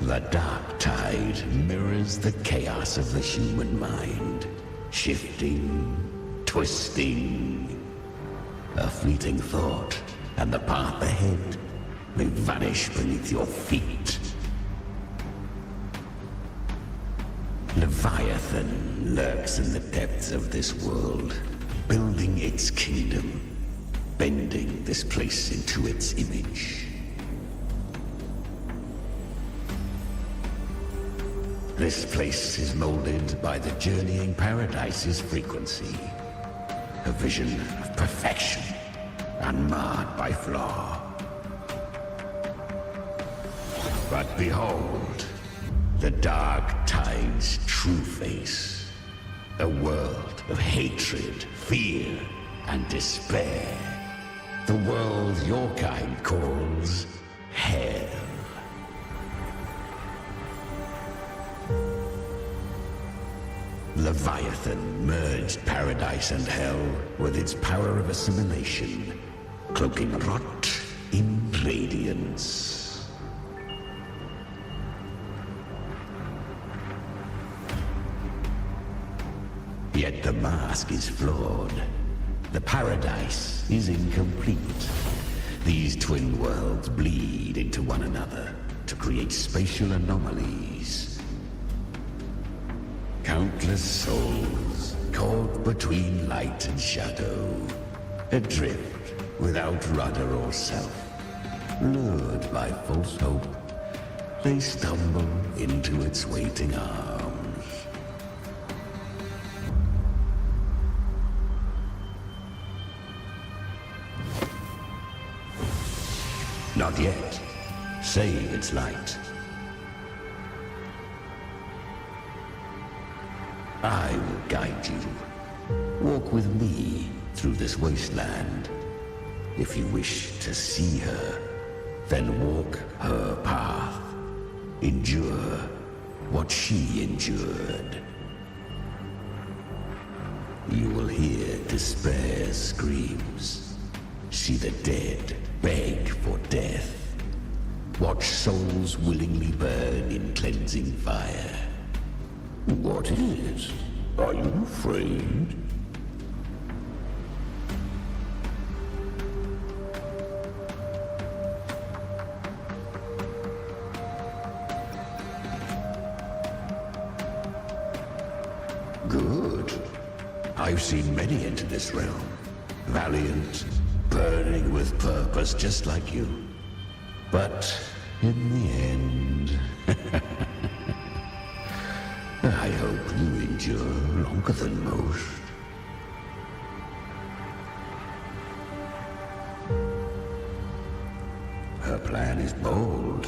The Dark Tide mirrors the chaos of the human mind. Shifting, twisting. A fleeting thought, and the path ahead may vanish beneath your feet. Leviathan lurks in the depths of this world, building its kingdom, bending this place into its image. This place is molded by the journeying paradise's frequency. A vision of perfection, unmarred by flaw. But behold, the Dark Tide's true face. A world of hatred, fear, and despair. The world your kind calls Hell. Leviathan merged paradise and hell with its power of assimilation, cloaking rot in radiance. Yet the mask is flawed. The paradise is incomplete. These twin worlds bleed into one another to create spatial anomalies. Countless souls caught between light and shadow, adrift without rudder or self. Lured by false hope, they stumble into its waiting arms. Not yet. Save its light. I will guide you. Walk with me through this wasteland. If you wish to see her, then walk her path. Endure what she endured. You will hear despair's screams. See the dead beg for death. Watch souls willingly burn in cleansing fire. What is? Are you afraid? Good. I've seen many enter this realm. Valiant, burning with purpose just like you. But in the end, I hope you endure longer than most. Her plan is bold,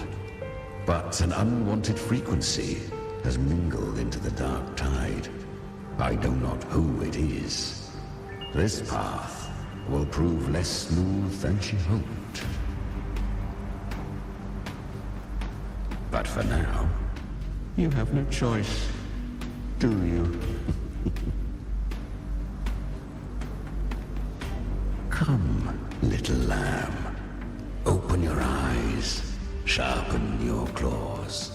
but an unwanted frequency has mingled into the dark tide. I know not who it is. This path will prove less smooth than she hoped. But for now, you have no choice, do you? Come, little lamb. Open your eyes, sharpen your claws.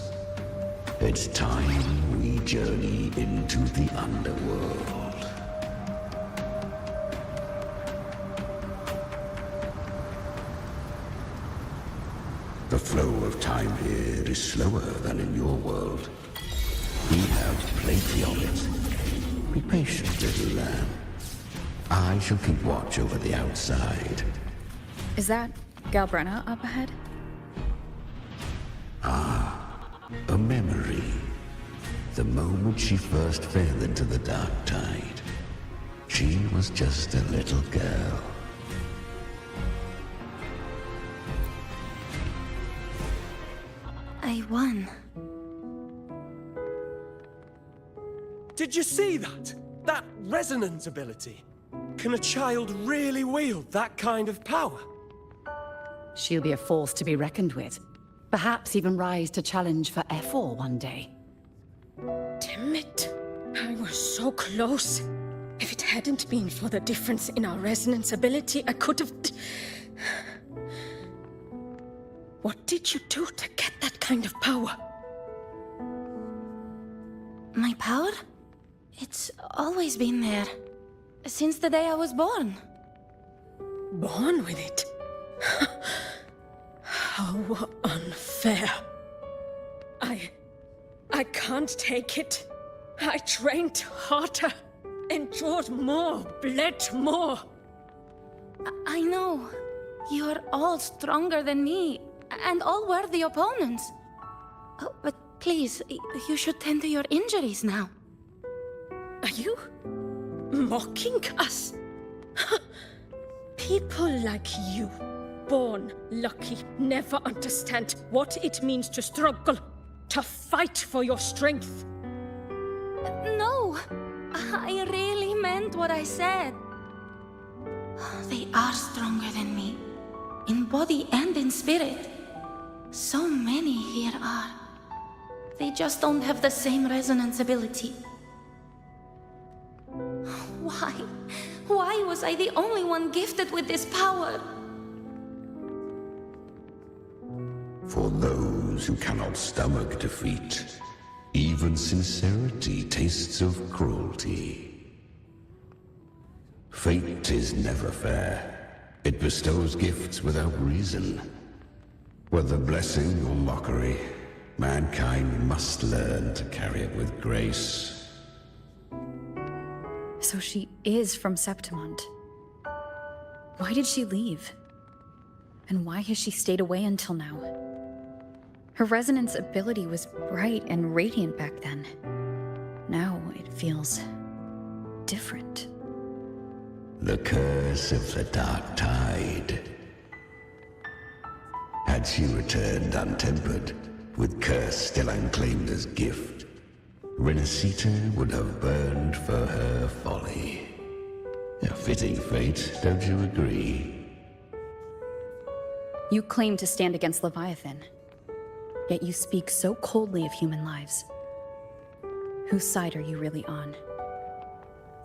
It's time we journey into the underworld. The flow of time here is slower than in your world. We have plenty of it. Be patient, little lamb. I shall keep watch over the outside. Is that Galbrenna up ahead? A memory. The moment she first fell into the dark tide. She was just a little girl. I won. Did you see that? That resonance ability? Can a child really wield that kind of power? She'll be a force to be reckoned with. Perhaps even rise to challenge for Efor one day. Damn it. I was so close. If it hadn't been for the difference in our resonance ability, I could have... What did you do to get that kind of power? My power? It's always been there. Since the day I was born. Born with it? How unfair. I can't take it. I trained harder, endured more, bled more. I know. You're all stronger than me, and all worthy opponents. Oh, but please, you should tend to your injuries now. Are you mocking us? People like you, born lucky, never understand what it means to struggle, to fight for your strength. No, I really meant what I said. They are stronger than me, in body and in spirit. So many here are. They just don't have the same resonance ability. Why? Why was I the only one gifted with this power? For those who cannot stomach defeat, even sincerity tastes of cruelty. Fate is never fair. It bestows gifts without reason. Whether blessing or mockery, mankind must learn to carry it with grace. So she is from Septimont. Why did she leave? And why has she stayed away until now? Her resonance ability was bright and radiant back then. Now it feels different. The curse of the Dark Tide. Had she returned untempered, with curse still unclaimed as gift, Renacita would have burned for her folly. A fitting fate, don't you agree? You claim to stand against Leviathan, yet you speak so coldly of human lives. Whose side are you really on?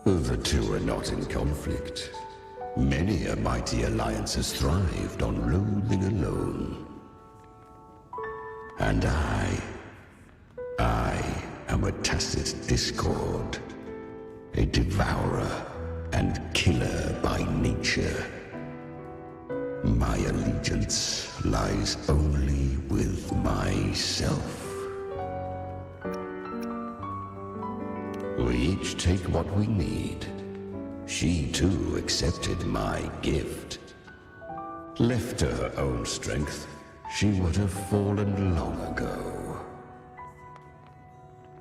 The two are not in conflict. Many a mighty alliance has thrived on loathing alone. And I am a tacit discord, a devourer and killer by nature. My allegiance lies only with myself. We each take what we need. She too accepted my gift. Left to her own strength, she would have fallen long ago.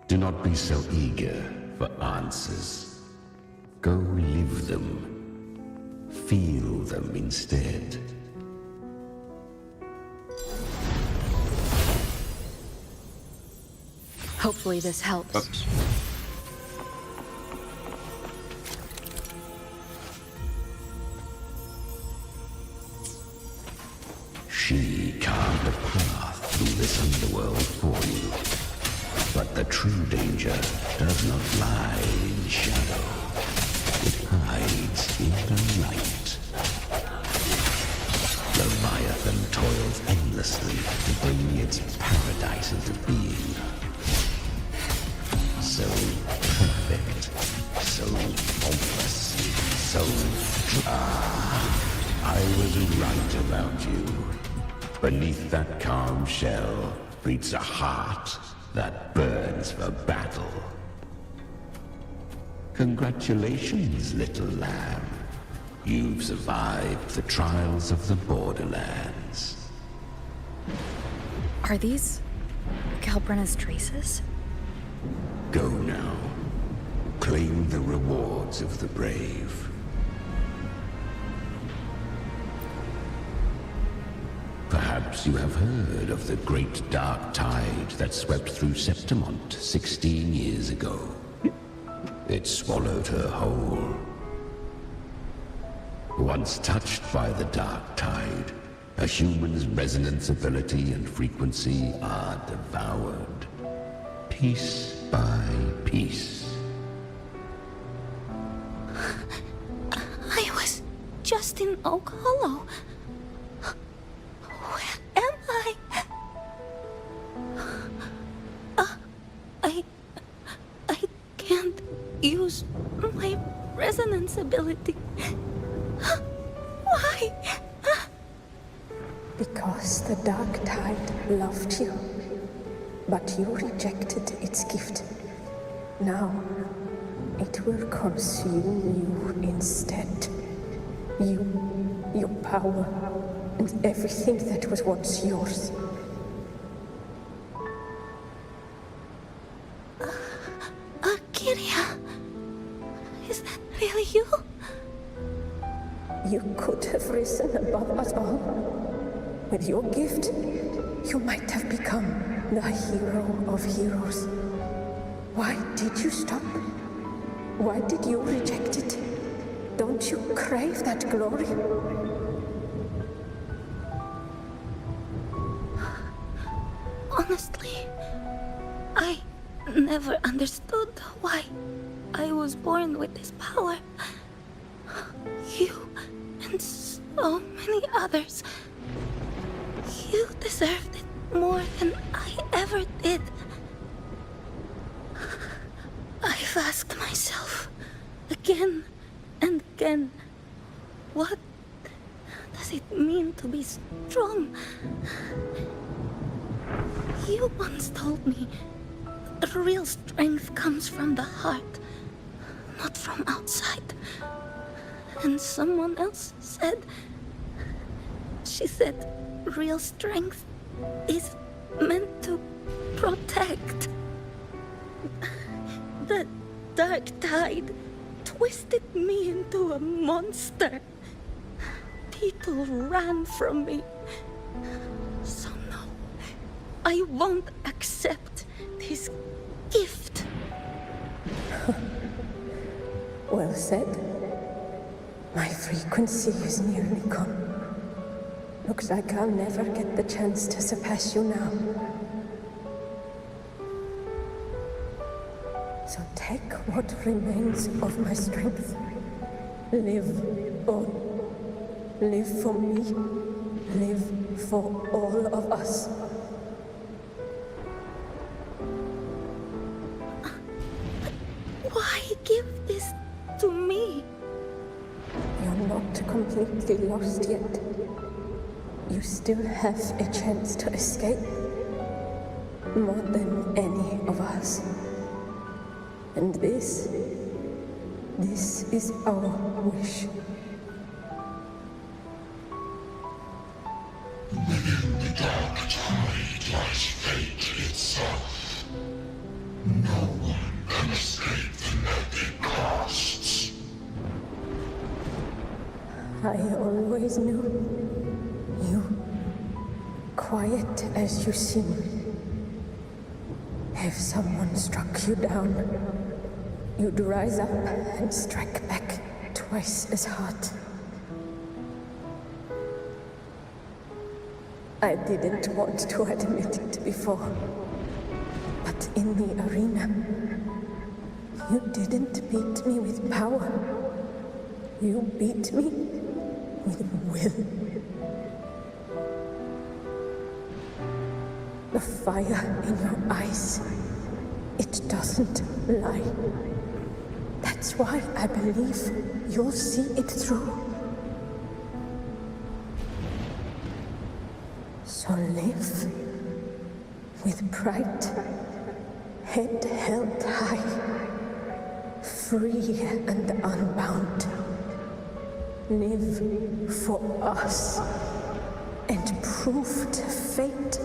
Do not be so eager for answers. Go live them. Feel them instead. Hopefully this helps. Oops. She carved a path through this underworld for you. But the true danger does not lie in shadow. It hides in the light. Leviathan toils endlessly to bring its paradise into being. So perfect, so faultless, so... I was right about you. Beneath that calm shell beats a heart that burns for battle. Congratulations, little lamb. You've survived the trials of the Borderlands. Are these Galbrenna's traces? Go now. Claim the rewards of the brave. Perhaps you have heard of the great dark tide that swept through Septimont 16 years ago. It swallowed her whole. Once touched by the dark tide, a human's resonance ability and frequency are devoured, piece by piece. I was just in Oak Hollow. Where am I? I can't use my resonance ability. Why? Because the Dark Tide loved you, but you rejected its gift. Now, it will consume you instead. You, your power, and everything that was once yours. Kyria, is that really you? You could have risen above us all. With your gift, you might have become the hero of heroes. Why did you stop? Why did you reject it? Don't you crave that glory? Honestly, I never understood why I was born with this power. You and so many others. You deserved it more than I ever did. I've asked myself again and again again. What does it mean to be strong? You once told me real strength comes from the heart, not from outside. And someone else said, she said real strength is meant to protect. The dark tide twisted me into a monster. People ran from me. So no, I won't accept this gift. Well said. My frequency is nearly gone. Looks like I'll never get the chance to surpass you now. So take what remains of my strength. Live on. Live for me. Live for all of us. Why give this to me? You're not completely lost yet. You still have a chance to escape. More than any of us. And this is our wish. Within the dark tide lies fate itself. No one can escape the net it casts. I always knew you, quiet as you seem. If someone struck you down, you'd rise up and strike back twice as hard. I didn't want to admit it before, but in the arena, you didn't beat me with power. You beat me with will. The fire in your eyes, it doesn't lie. That's why I believe you'll see it through. So live with pride, head held high, free and unbound. Live for us and prove to fate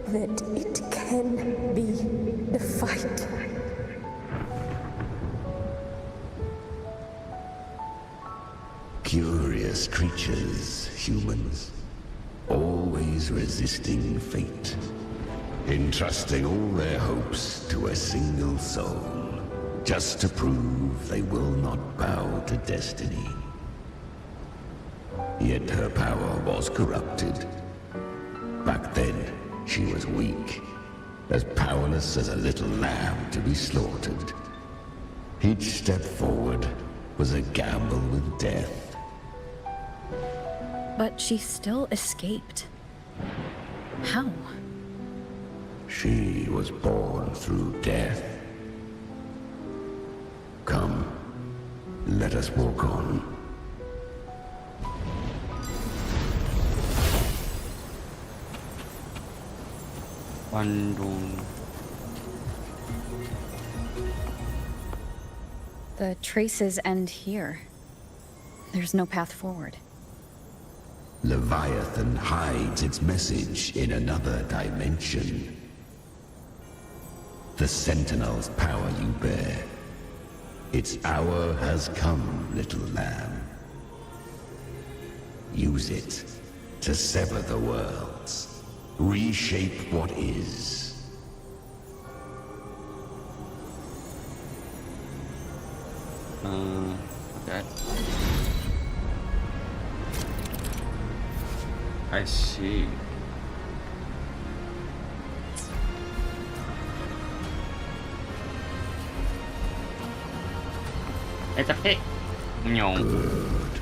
that it can be the fight. Curious creatures, humans, always resisting fate, entrusting all their hopes to a single soul, just to prove they will not bow to destiny. Yet her power was corrupted. Back then, she was weak, as powerless as a little lamb to be slaughtered. Each step forward was a gamble with death. But she still escaped. How? She was born through death. Come, let us walk on. The traces end here. There's no path forward. Leviathan hides its message in another dimension. The Sentinel's power you bear. Its hour has come, little lamb. Use it to sever the worlds. Reshape what is. Okay. I see. It's a pit. No. Good.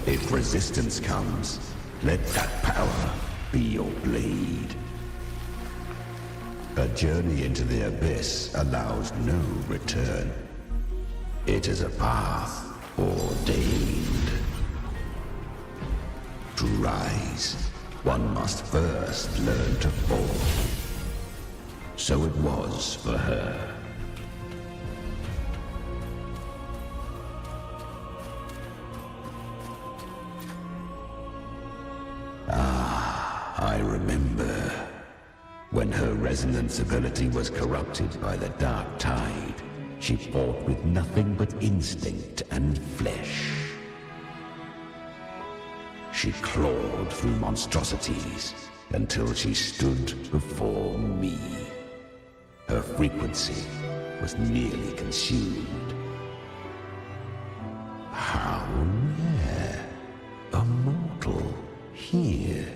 If resistance comes, let that power be your blade. A journey into the abyss allows no return. It is a path ordained. To rise, one must first learn to fall. So it was for her. I remember when her resonance ability was corrupted by the Dark Tide. She fought with nothing but instinct and flesh. She clawed through monstrosities until she stood before me. Her frequency was nearly consumed. How rare! A mortal here.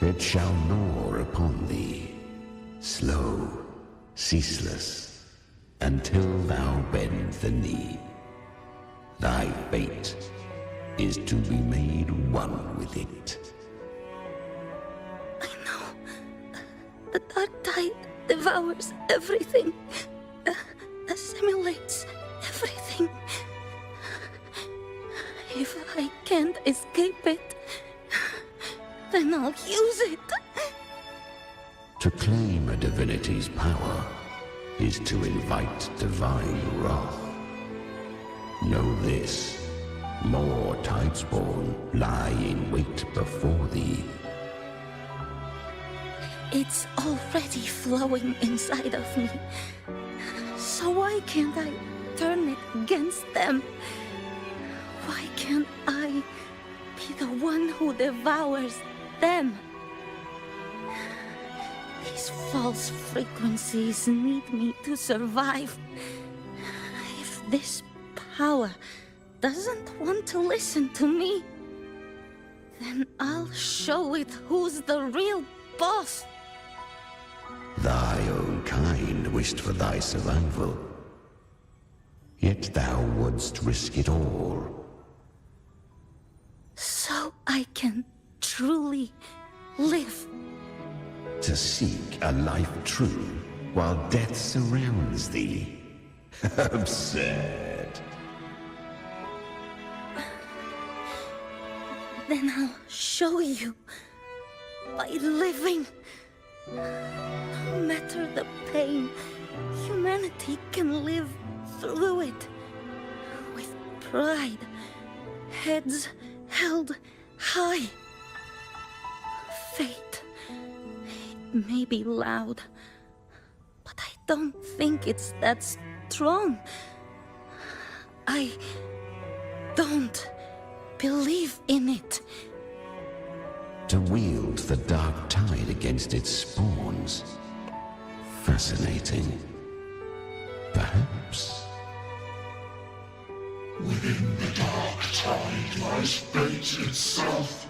It shall gnaw upon thee, slow, ceaseless, until thou bend the knee. Thy fate is to be made one with it. I know. The Dark Tide devours everything, assimilates everything. If I can't escape it, then I'll use it. To claim a divinity's power is to invite divine wrath. Know this, more Tidespawn lie in wait before thee. It's already flowing inside of me. So why can't I turn it against them? Why can't I be the one who devours them? These false frequencies need me to survive. If this power doesn't want to listen to me, then I'll show it who's the real boss. Thy own kind wished for thy survival, yet thou wouldst risk it all. So I can truly live. To seek a life true while death surrounds thee. Absurd. Then I'll show you by living. No matter the pain, humanity can live through it with pride, heads held high. Fate, it may be loud, but I don't think it's that strong. I don't believe in it. To wield the Dark Tide against its spawns. Fascinating. Perhaps. Within the Dark Tide lies fate itself.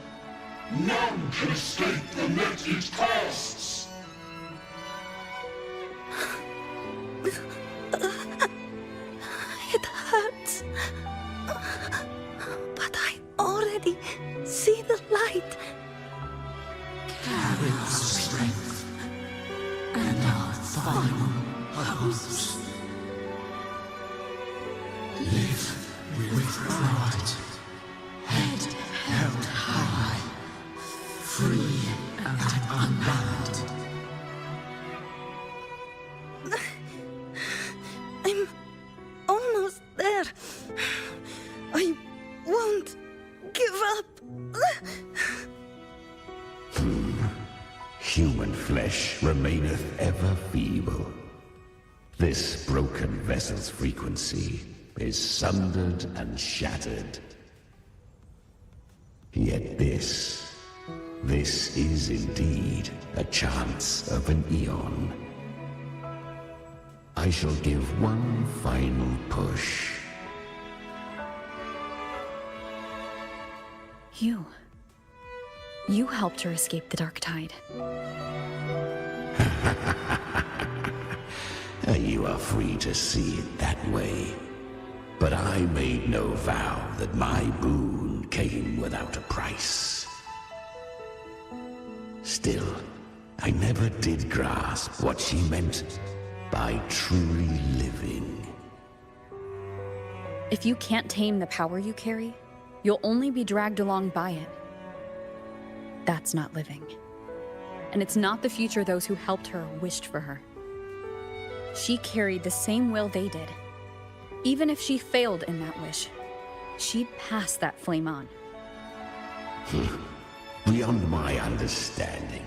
None can escape the net it casts. It hurts. But I already see the light. Carry our strength and our final hopes. Live with pride, head held high, free and unbound. I'm almost there. I won't give up. Human flesh remaineth ever feeble. This broken vessel's frequency is sundered and shattered. Yet this is indeed a chance of an eon. I shall give one final push. You helped her escape the Dark Tide. You are free to see it that way. But I made no vow that my boon came without a price. Still, I never did grasp what she meant by truly living. If you can't tame the power you carry, you'll only be dragged along by it. That's not living. And it's not the future those who helped her wished for her. She carried the same will they did. Even if she failed in that wish, she'd pass that flame on. Beyond my understanding.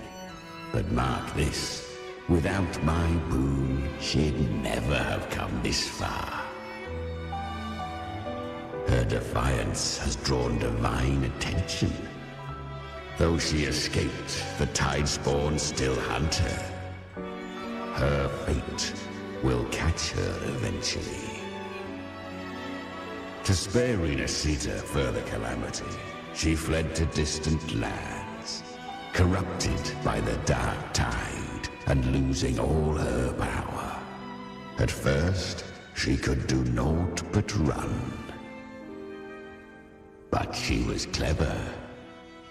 But mark this, without my boon, she'd never have come this far. Her defiance has drawn divine attention. Though she escaped, the Tidespawn still hunt her. Her fate will catch her eventually. To spare Renacita further calamity, she fled to distant lands, corrupted by the Dark Tide and losing all her power. At first, she could do naught but run. But she was clever.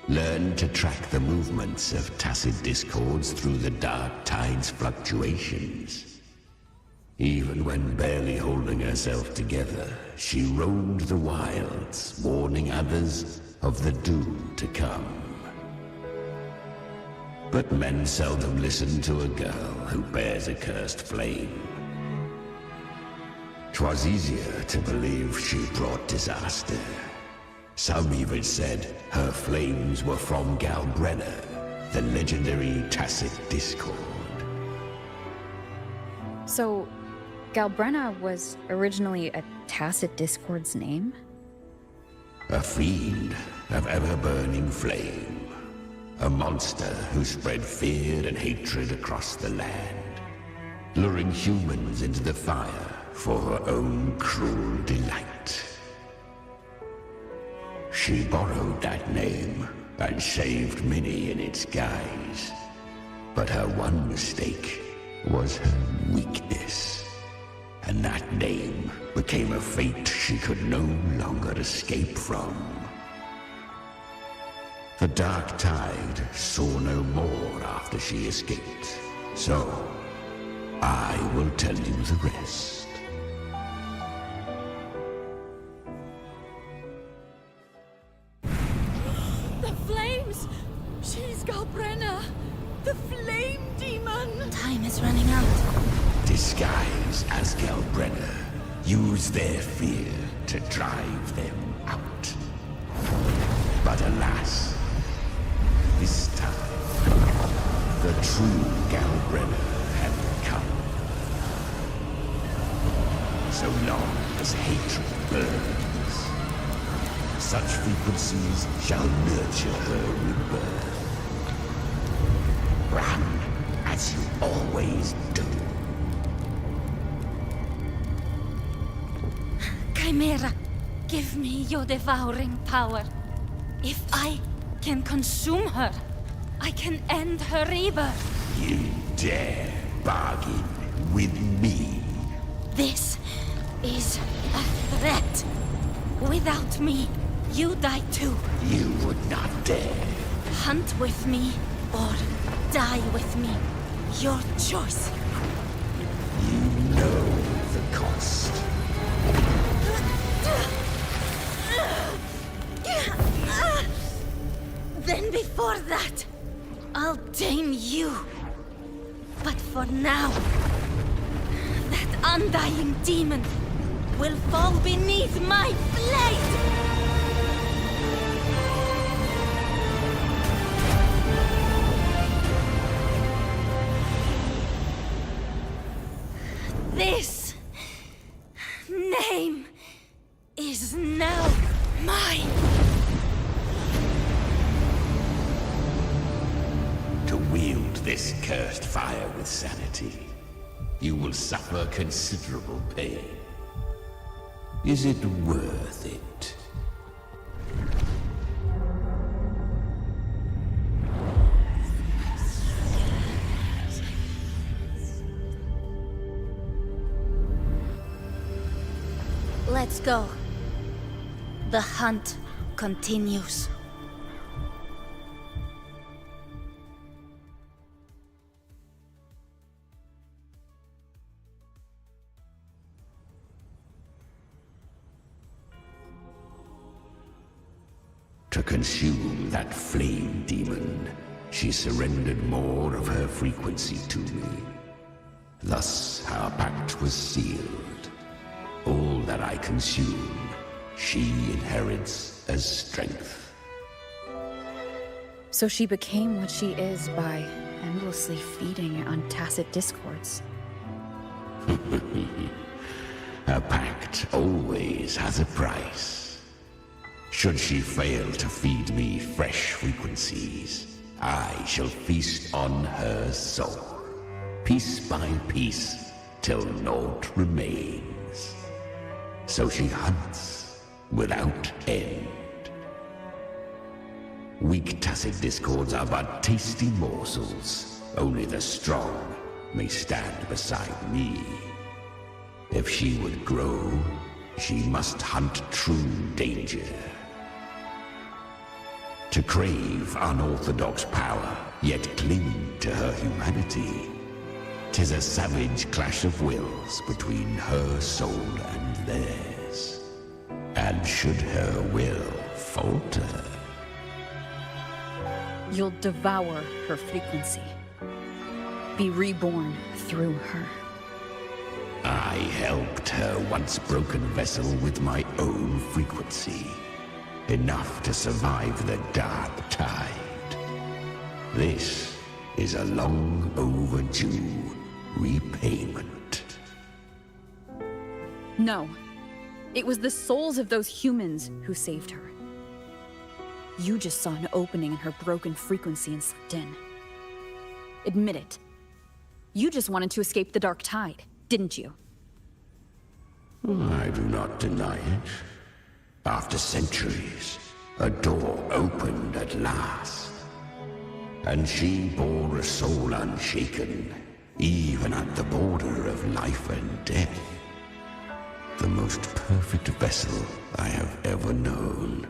Learned to track the movements of Tacit Discords through the Dark Tide's fluctuations. Even when barely holding herself together, she roamed the wilds, warning others of the doom to come. But men seldom listen to a girl who bears a cursed flame. 'Twas easier to believe she brought disaster. Some even said her flames were from Galbrenna, the legendary Tacit Discord. So, Galbrenna was originally a Tacit Discord's name? A fiend of ever-burning flame. A monster who spread fear and hatred across the land, luring humans into the fire for her own cruel delight. She borrowed that name and saved many in its guise. But her one mistake was her weakness. And that name became a fate she could no longer escape from. The Dark Tide saw no more after she escaped. So, I will tell you the rest. The flames! She's Galbrenna! The flame demon! Time is running out. Disguised as Galbrenna, use their fear to drive them out. But alas, this time, the true Galbrenna had come. So long as hatred burns, such frequencies shall nurture her rebirth. Run as you always do. Chimera, give me your devouring power. If I can consume her, I can end her rebirth. You dare bargain with me? This is a threat. Without me, you die too. You would not dare. Hunt with me or die with me. Your choice. You know the cost. Then before that, I'll tame you. But for now, that undying demon will fall beneath my blade! This name is now mine. To wield this cursed fire with sanity, you will suffer considerable pain. Is it worth it? Let's go. The hunt continues. To consume that flame demon, she surrendered more of her frequency to me. Thus our pact was sealed. All that I consume, she inherits as strength. So she became what she is by endlessly feeding on tacit discords. A pact always has a price. Should she fail to feed me fresh frequencies, I shall feast on her soul, piece by piece, till naught remains. So she hunts without end. Weak tacit discords are but tasty morsels. Only the strong may stand beside me. If she would grow, she must hunt true danger. To crave unorthodox power, yet cling to her humanity, 'tis a savage clash of wills between her soul and theirs. And should her will falter, You'll devour her frequency. Be reborn through her. I helped her once broken vessel with my own frequency. Enough to survive the dark tide. This is a long overdue repayment. No. It was the souls of those humans who saved her. You just saw an opening in her broken frequency and slipped in. Admit it. You just wanted to escape the dark tide, didn't you? I do not deny it. After centuries, a door opened at last. And she bore a soul unshaken, even at the border of life and death. The most perfect vessel I have ever known.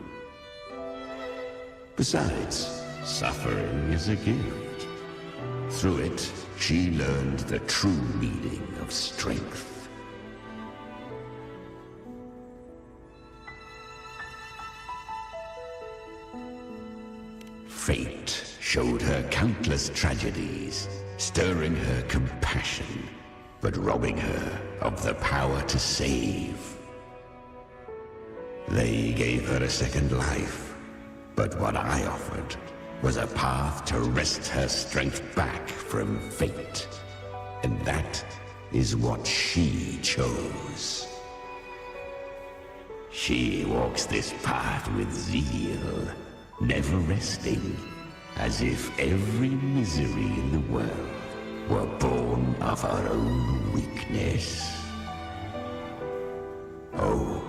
Besides, suffering is a gift. Through it, she learned the true meaning of strength. Fate showed her countless tragedies, stirring her compassion, but robbing her of the power to save. They gave her a second life, but what I offered was a path to wrest her strength back from fate. And that is what she chose. She walks this path with zeal, never resting, as if every misery in the world were born of her own weakness. Oh,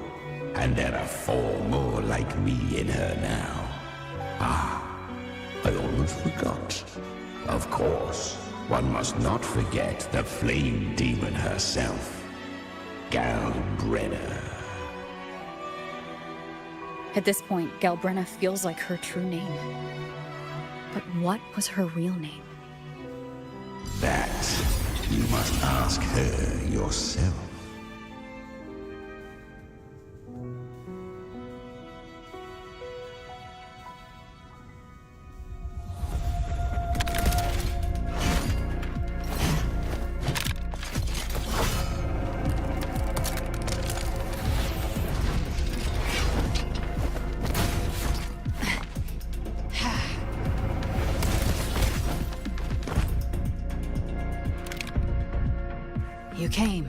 and there are 4 more like me in her now. Ah, I almost forgot. Of course, one must not forget the flame demon herself, Galbrenna. At this point, Galbrenna feels like her true name. But what was her real name? That you must ask her yourself. You came.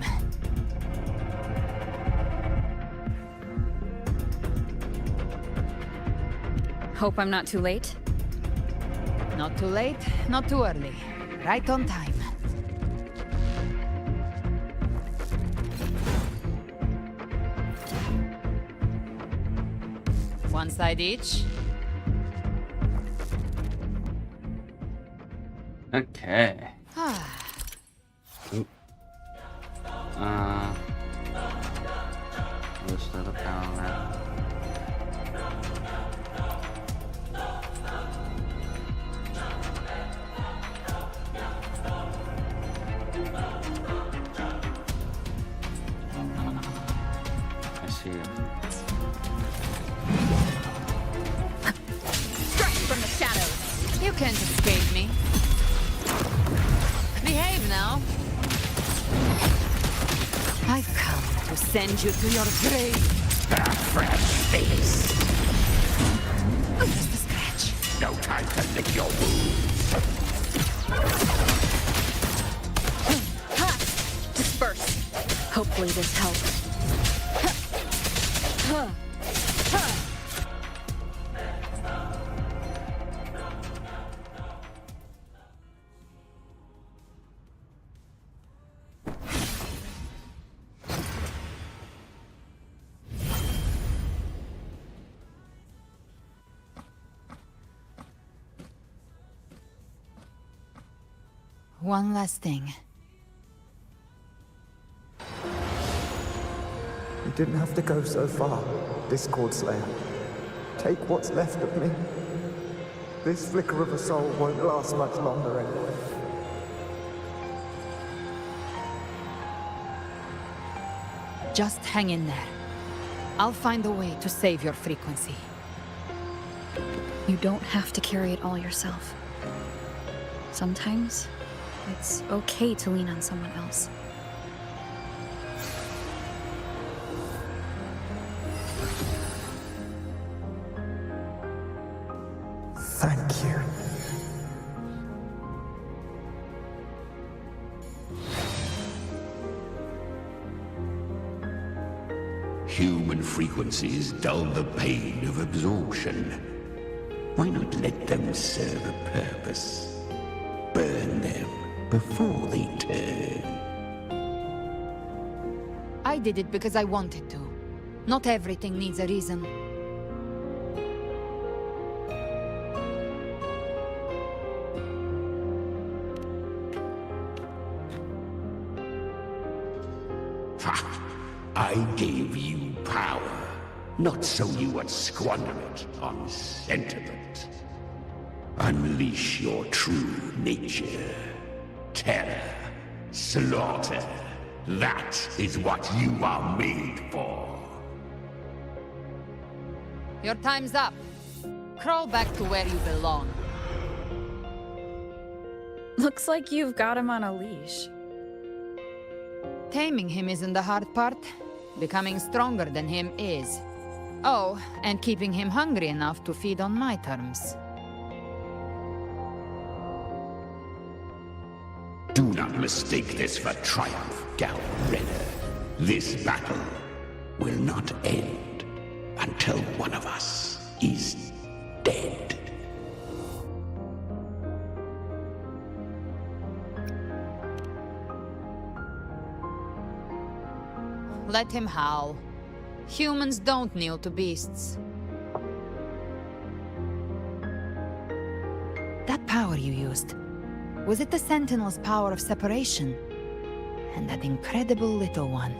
Hope I'm not too late? Not too late, not too early. Right on time. One side each. Okay. List of the power left. I see it. escape me. Behave now. I've come to send you to your grave. A fresh face. Just a scratch. No time to lick your wounds. Disperse. Hopefully this helps. One last thing. You didn't have to go so far, Discord Slayer. Take what's left of me. This flicker of a soul won't last much longer anyway. Just hang in there. I'll find a way to save your frequency. You don't have to carry it all yourself. Sometimes, it's okay to lean on someone else. Thank you. Human frequencies dull the pain of absorption. Why not let them serve a purpose? Burn them before they turn. I did it because I wanted to. Not everything needs a reason. Ha! I gave you power, not so you would squander it on sentiment. Unleash your true nature. Terror, slaughter. That is what you are made for. Your time's up. Crawl back to where you belong. Looks like you've got him on a leash. Taming him isn't the hard part. Becoming stronger than him is. Oh, and keeping him hungry enough to feed on my terms. Do not mistake this for triumph, Gal Renner. This battle will not end until one of us is dead. Let him howl. Humans don't kneel to beasts. That power you used, was it the Sentinel's power of separation? And that incredible little one.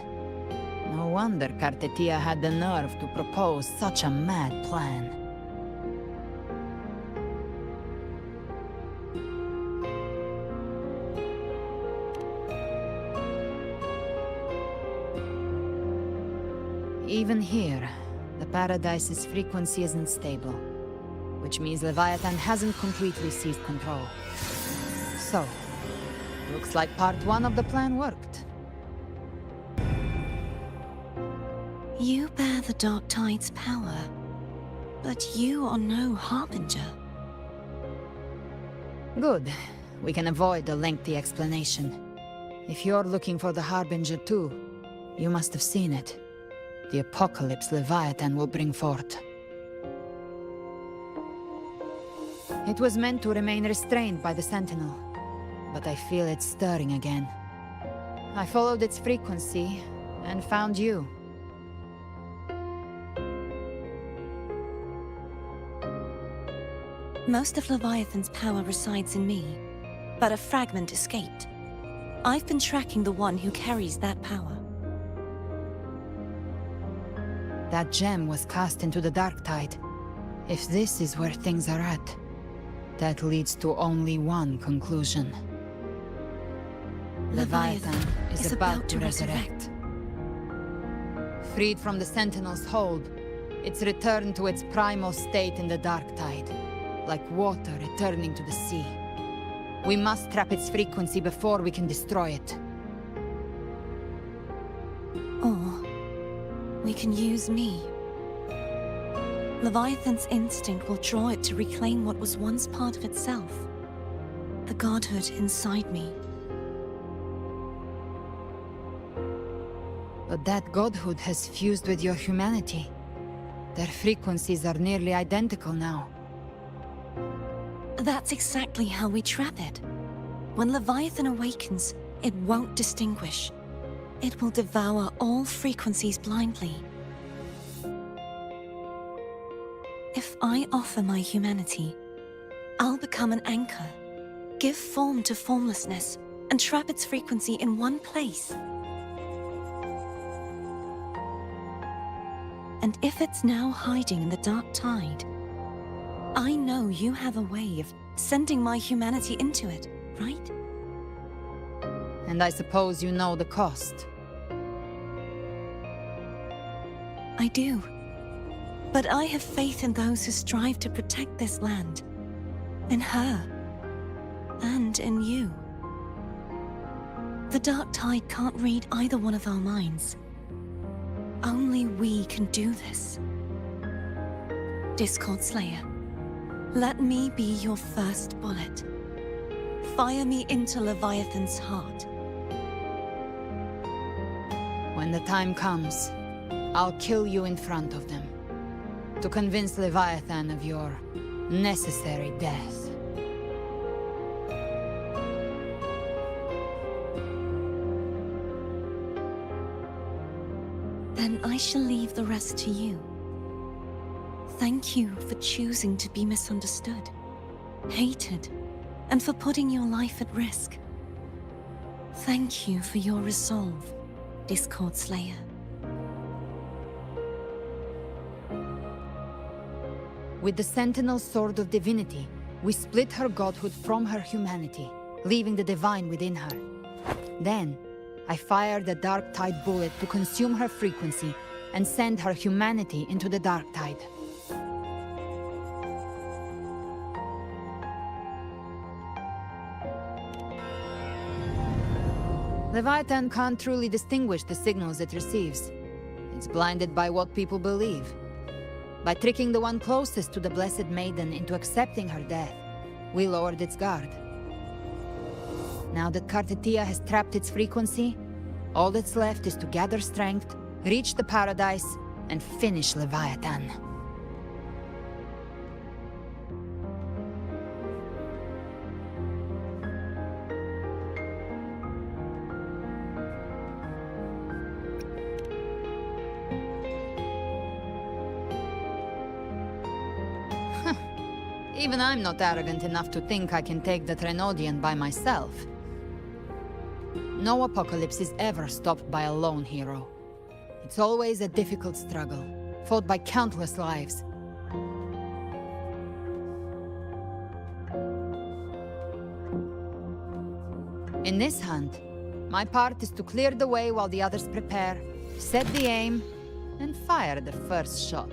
No wonder Kartetia had the nerve to propose such a mad plan. Even here, the Paradise's frequency isn't stable, which means Leviathan hasn't completely seized control. So, looks like part 1 of the plan worked. You bear the Dark Tide's power, but you are no Harbinger. Good. We can avoid a lengthy explanation. If you're looking for the Harbinger too, you must have seen it. The apocalypse Leviathan will bring forth. It was meant to remain restrained by the Sentinel, but I feel it stirring again. I followed its frequency and found you. Most of Leviathan's power resides in me, but a fragment escaped. I've been tracking the one who carries that power. That gem was cast into the Dark Tide. If this is where things are at, that leads to only one conclusion. Leviathan is about to resurrect. Freed from the Sentinel's hold, it's returned to its primal state in the Dark Tide. like water returning to the sea. We must trap its frequency before we can destroy it. Or we can use me. Leviathan's instinct will draw it to reclaim what was once part of itself. The godhood inside me. But that godhood has fused with your humanity. Their frequencies are nearly identical now. That's exactly how we trap it. When Leviathan awakens, it won't distinguish. It will devour all frequencies blindly. If I offer my humanity, I'll become an anchor, give form to formlessness, and trap its frequency in one place. And if it's now hiding in the dark tide, I know you have a way of sending my humanity into it, right? And I suppose you know the cost. I do. But I have faith in those who strive to protect this land. In her. And in you. The dark tide can't read either one of our minds. Only we can do this. Discord Slayer, let me be your first bullet. Fire me into Leviathan's heart. When the time comes, I'll kill you in front of them. To convince Leviathan of your necessary death. Then I shall leave the rest to you. Thank you for choosing to be misunderstood, hated, and for putting your life at risk. Thank you for your resolve, Discord Slayer. With the Sentinel Sword of Divinity, we split her godhood from her humanity, leaving the divine within her. Then, I fired the Dark Tide bullet to consume her frequency and send her humanity into the Dark Tide. Leviathan can't truly distinguish the signals it receives. It's blinded by what people believe. By tricking the one closest to the Blessed Maiden into accepting her death, we lowered its guard. Now that Kartetia has trapped its frequency, all that's left is to gather strength, reach the Paradise, and finish Leviathan. Even I'm not arrogant enough to think I can take the Trenodian by myself. No apocalypse is ever stopped by a lone hero. It's always a difficult struggle, fought by countless lives. In this hunt, my part is to clear the way while the others prepare, set the aim, and fire the first shot.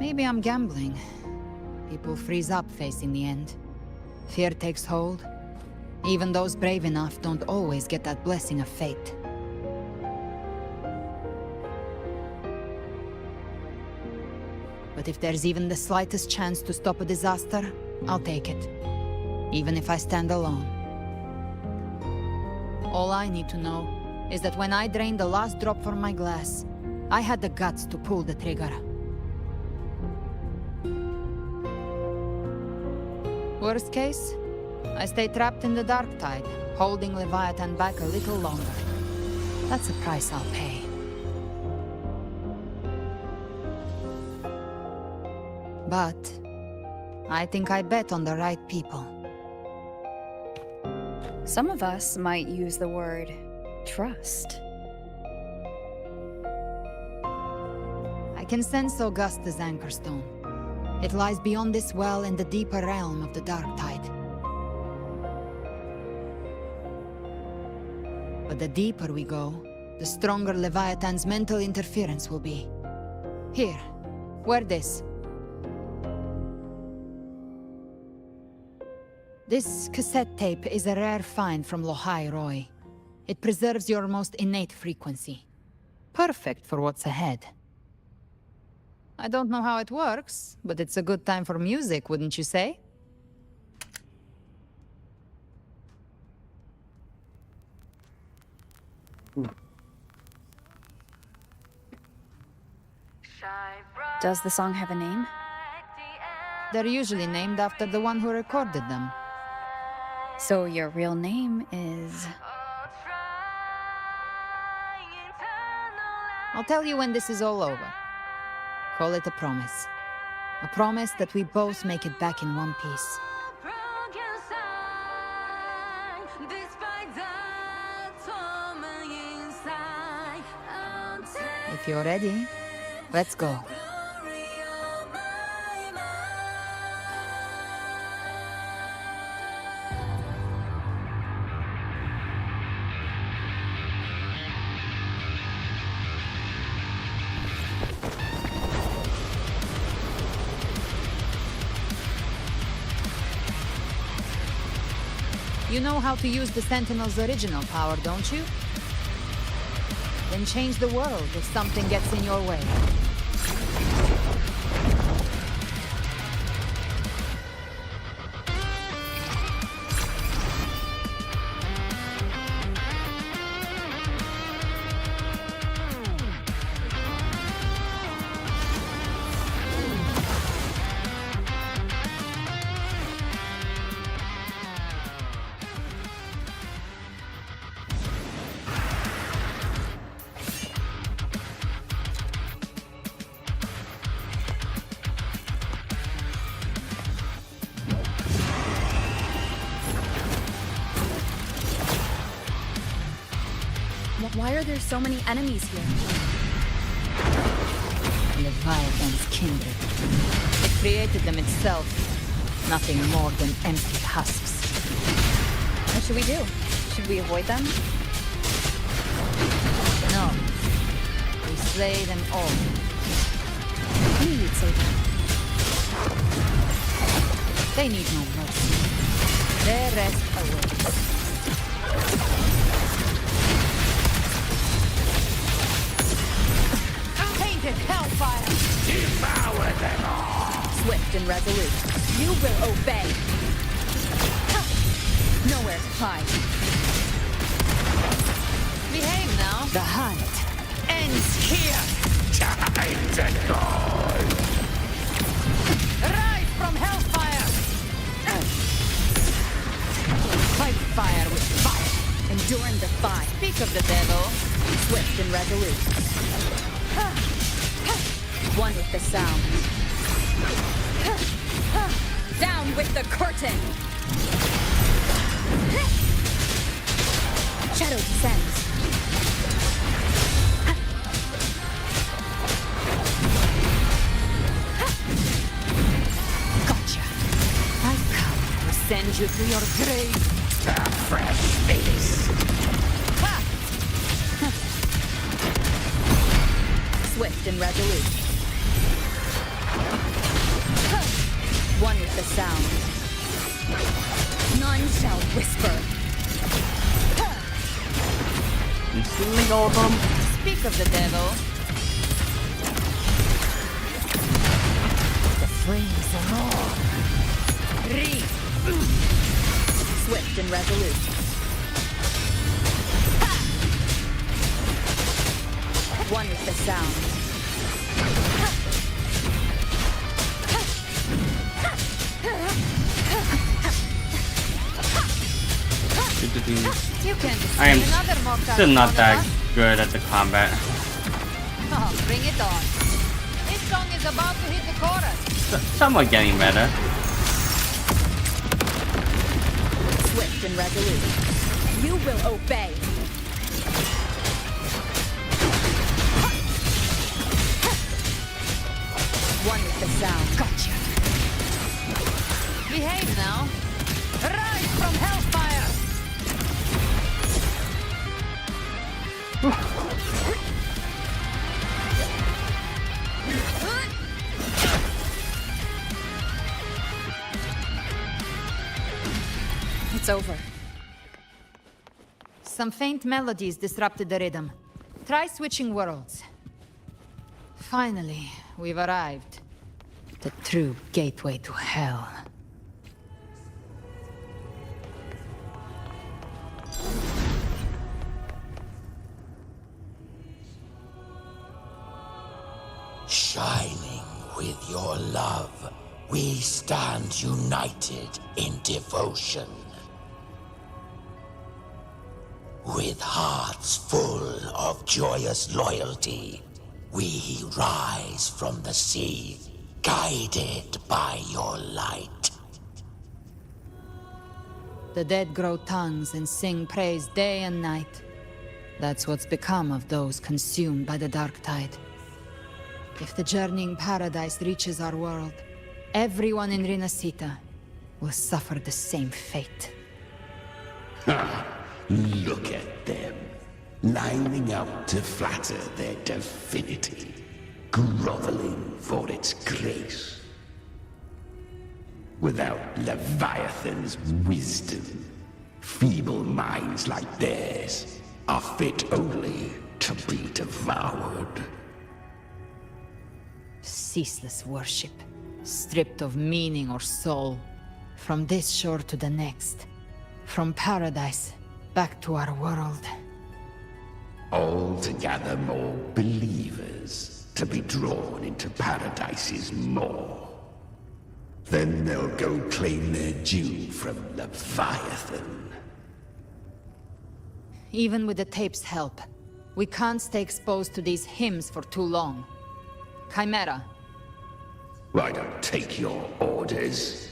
Maybe I'm gambling. People freeze up facing the end. Fear takes hold. Even those brave enough don't always get that blessing of fate. But if there's even the slightest chance to stop a disaster, I'll take it. Even if I stand alone. All I need to know is that when I drained the last drop from my glass, I had the guts to pull the trigger. Worst case, I stay trapped in the Dark Tide, holding Leviathan back a little longer. That's a price I'll pay. But I think I bet on the right people. Some of us might use the word trust. I can sense Augusta's Anchorstone. It lies beyond this well in the deeper realm of the Dark Tide. But the deeper we go, the stronger Leviathan's mental interference will be. Here, wear this. This cassette tape is a rare find from Lohai Roy. It preserves your most innate frequency. Perfect for what's ahead. I don't know how it works, but it's a good time for music, wouldn't you say? Does the song have a name? They're usually named after the one who recorded them. So your real name is... I'll tell you when this is all over. Call it a promise. A promise that we both make it back in one piece. If you're ready, let's go. You know how to use the Sentinel's original power, don't you? Then change the world if something gets in your way. Why are there so many enemies here? Leviathan's kindred. It created them itself. Nothing more than empty husks. What should we do? Should we avoid them? No. We slay them all. Who you'd say that? They need no mercy. Their rest awaits. Hellfire! Devour them all! Swift and resolute. You will obey. Nowhere to hide. Behave now. The hunt ends here. Time to go! Rise from hellfire! Fight fire with fire. Endure and defy. Speak of the devil. Swift and resolute. One with the sound. Down with the curtain! Shadow descends. Gotcha. I come to send you to your grave. A fresh face. Swift and resolute. One with the sound. None shall whisper. Instantly all of them. Speak of the devil. The flames are roar. Read. Swift and resolute. One with the sound. You can I am another mortal still not son of that us. good at the combat. Oh, bring it on. This song is about to hit the chorus. Somewhat getting better. Swift and resolute. You will obey. One with the sound. Gotcha. Behave now. Rise from hellfire! It's over. Some faint melodies disrupted the rhythm. Try switching worlds. Finally, we've arrived. The true gateway to hell. Shining with your love, we stand united in devotion. With hearts full of joyous loyalty, we rise from the sea, guided by your light. The dead grow tongues and sing praise day and night. That's what's become of those consumed by the dark tide. If the journeying paradise reaches our world, everyone in Rinascita will suffer the same fate. Look at them, lining up to flatter their divinity, groveling for its grace. Without Leviathan's wisdom, feeble minds like theirs are fit only to be devoured. Ceaseless worship, stripped of meaning or soul. From this shore to the next. From paradise back to our world. All to gather more believers to be drawn into Paradise's maw. Then they'll go claim their due from Leviathan. Even with the tape's help, we can't stay exposed to these hymns for too long. Chimera. I don't take your orders.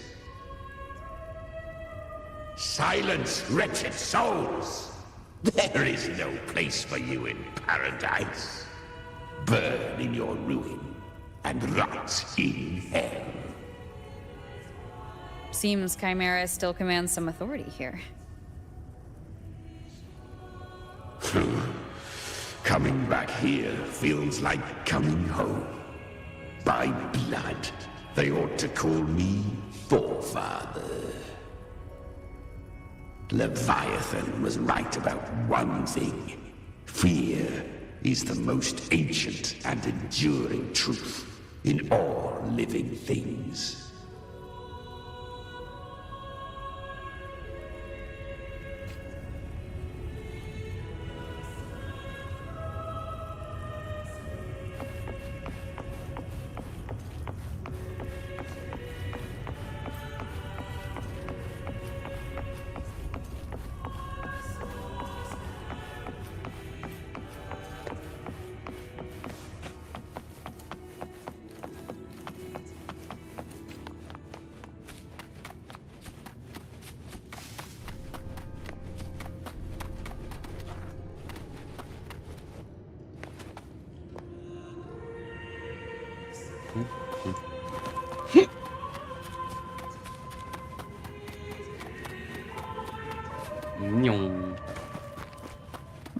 Silence, wretched souls! There is no place for you in paradise. Burn in your ruin and rot in hell. Seems Chimera still commands some authority here. Coming back here feels like coming home. By blood, they ought to call me Forefather. Leviathan was right about one thing. Fear is the most ancient and enduring truth in all living things.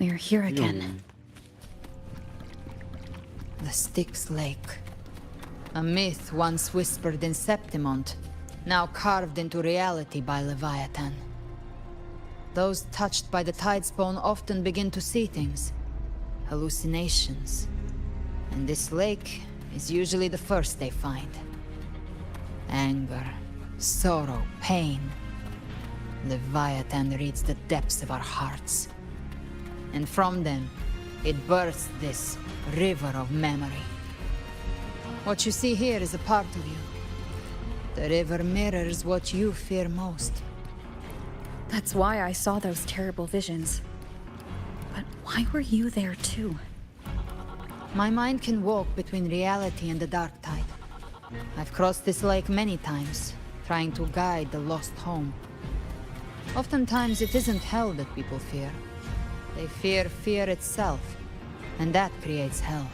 We're here again. The Styx Lake. A myth once whispered in Septimont, now carved into reality by Leviathan. Those touched by the Tidespawn often begin to see things. Hallucinations. And this lake is usually the first they find. Anger, sorrow, pain. Leviathan reads the depths of our hearts. And from them, it births this river of memory. What you see here is a part of you. The river mirrors what you fear most. That's why I saw those terrible visions. But why were you there too? My mind can walk between reality and the dark tide. I've crossed this lake many times, trying to guide the lost home. Oftentimes it isn't hell that people fear. They fear fear itself, and that creates hell.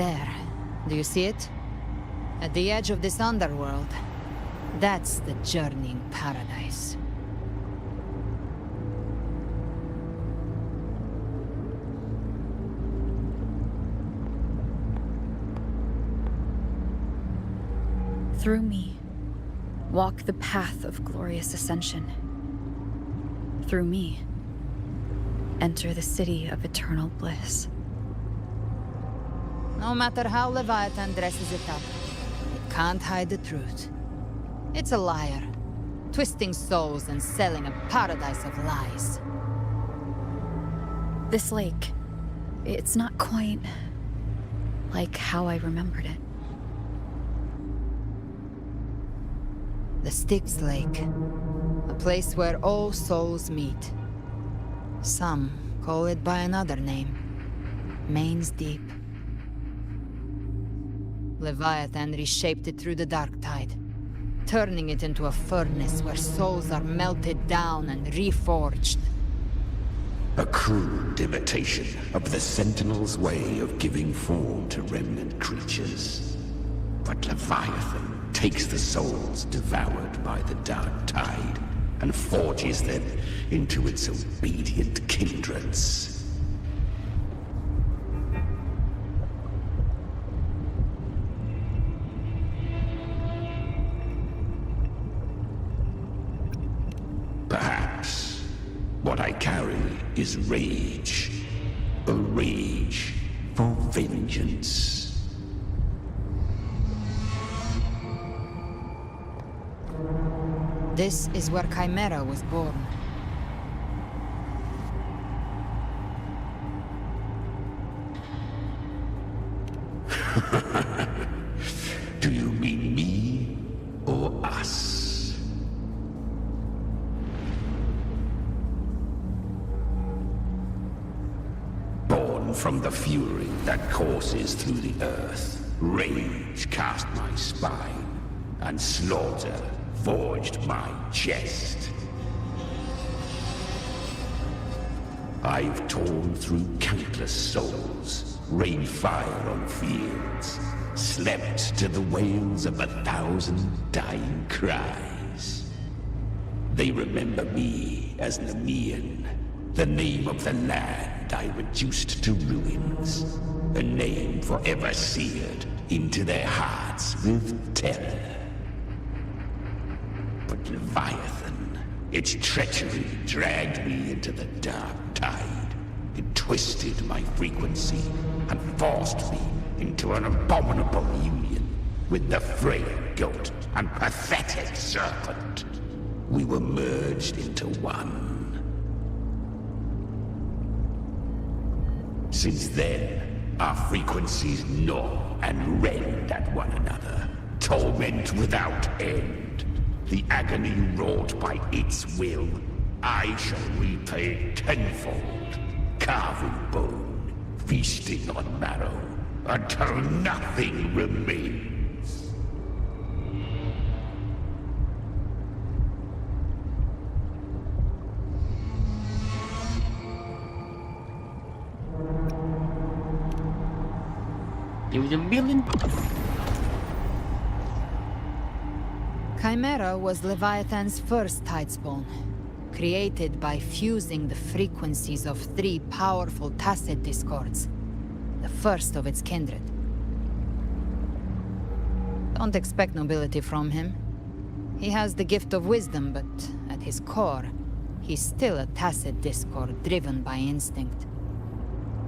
There. Do you see it? At the edge of this underworld. That's the journeying paradise. Through me, walk the path of glorious ascension. Through me, enter the city of eternal bliss. No matter how Leviathan dresses it up, it can't hide the truth. It's a liar, twisting souls and selling a paradise of lies. This lake, it's not quite like how I remembered it. The Styx Lake. A place where all souls meet. Some call it by another name. Main's Deep. Leviathan reshaped it through the dark tide, turning it into a furnace where souls are melted down and reforged. A crude imitation of the Sentinel's way of giving form to remnant creatures. But Leviathan takes the souls devoured by the dark tide and forges them into its obedient kindreds. Perhaps what I carry is rage. A rage for vengeance. This is where Chimera was born. Do you mean me or us? Born from the fury that courses through the earth, rage cast my spine, and slaughter forged my chest. I've torn through countless souls, rained fire on fields, slept to the wails of 1,000 dying cries. They remember me as Nemean, the name of the land I reduced to ruins, a name forever seared into their hearts with terror. But Leviathan, its treachery dragged me into the dark tide. It twisted my frequency and forced me into an abominable union with the frail goat and pathetic serpent. We were merged into one. Since then, our frequencies gnaw and rend at one another, torment without end. The agony wrought by its will, I shall repay tenfold, carving bone, feasting on marrow, until nothing remains. It was a villain. Chimera was Leviathan's first tidespawn, created by fusing the frequencies of 3 powerful tacit discords, the first of its kindred. Don't expect nobility from him. He has the gift of wisdom, but at his core, he's still a tacit discord driven by instinct.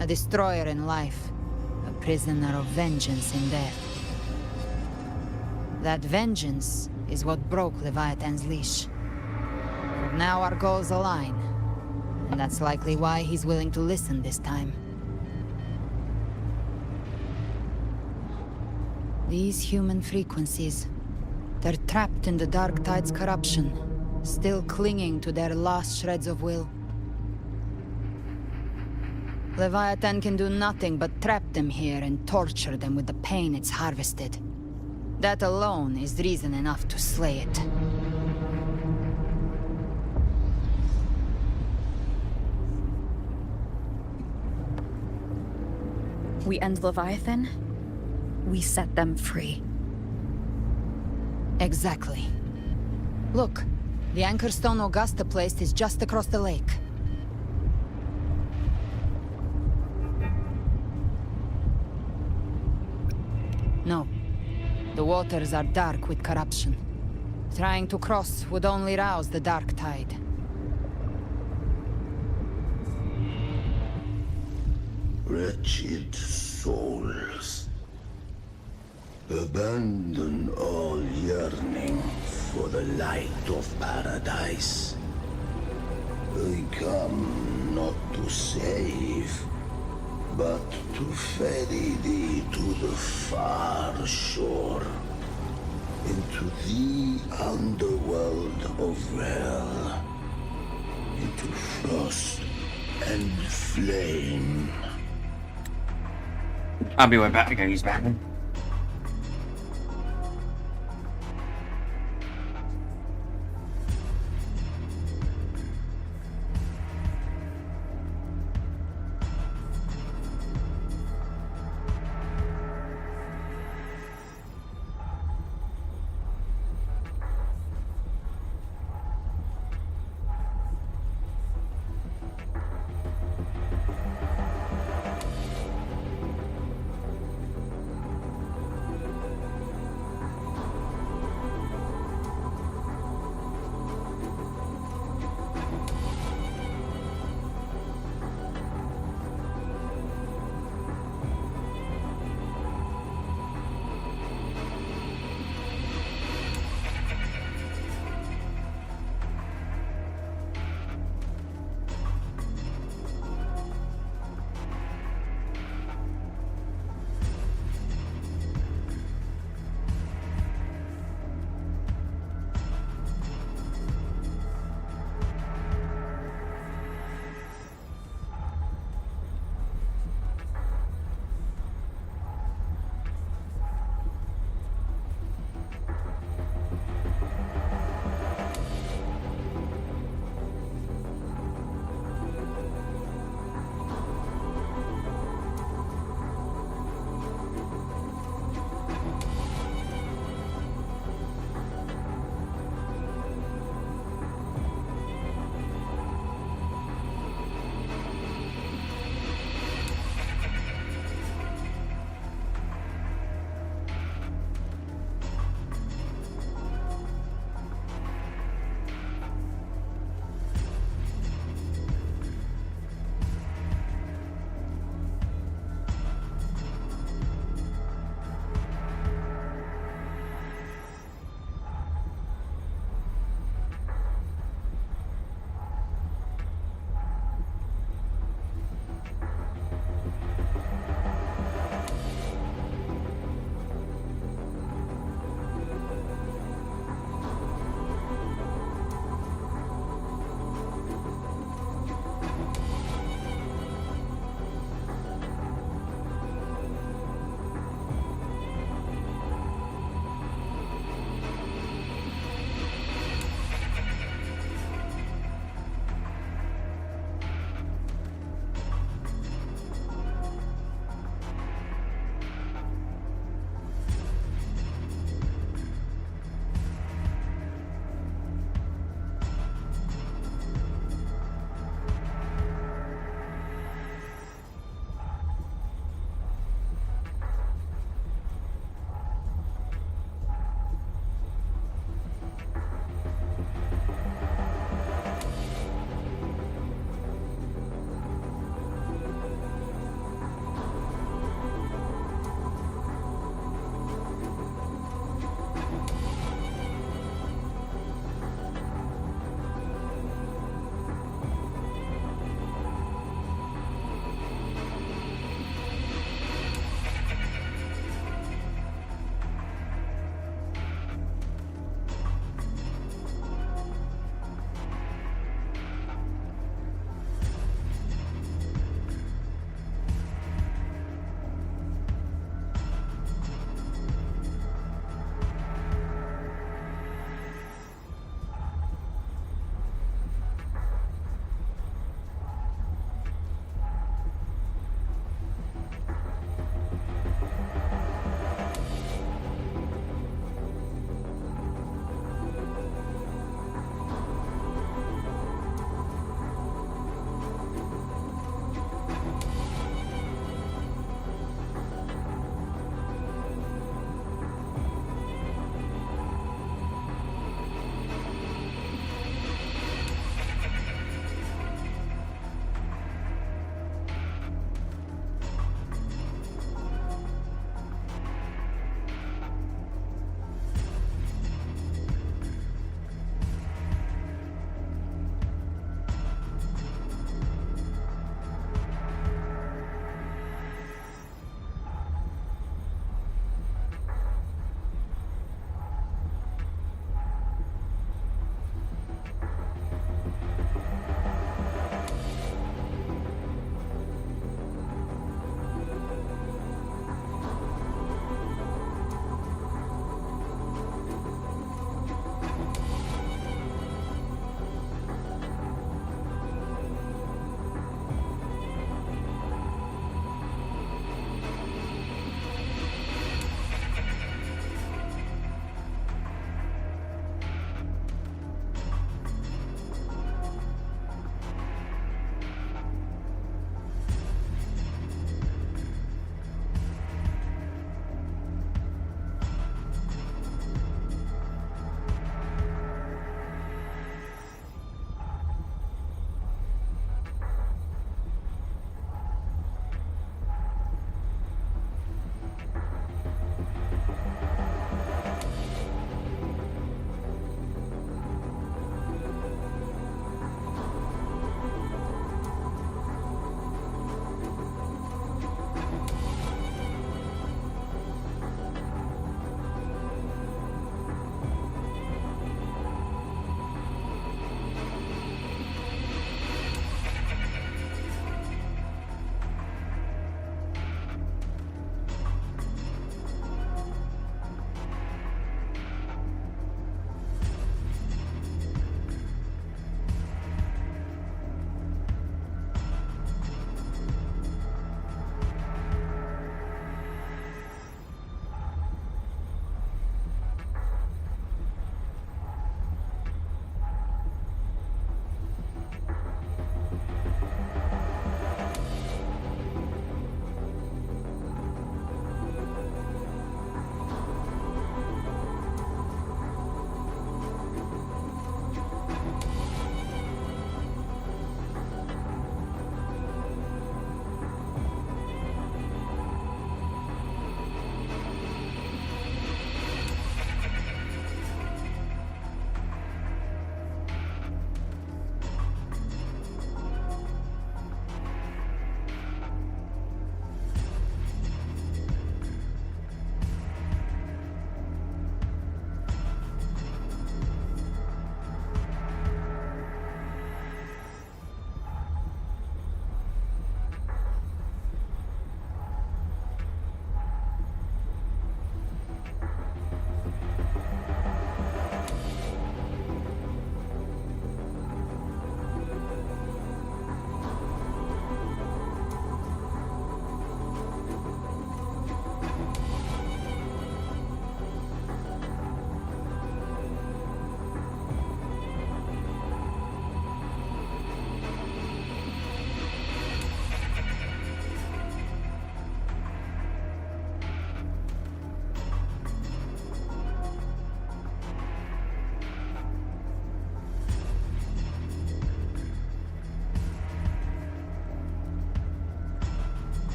A destroyer in life, a prisoner of vengeance in death. That vengeance is what broke Leviathan's leash. But now our goals align, and that's likely why he's willing to listen this time. These human frequencies, they're trapped in the Dark Tide's corruption, still clinging to their last shreds of will. Leviathan can do nothing but trap them here and torture them with the pain it's harvested. That alone is reason enough to slay it. We end Leviathan, we set them free. Exactly. Look, the Anchorstone Augusta placed is just across the lake. No. The waters are dark with corruption. Trying to cross would only rouse the dark tide. Wretched souls. Abandon all yearning for the light of paradise. I come not to save, but to ferry thee to the far shore, into the underworld of hell, into frost and flame. I'll be right back, guys. Back.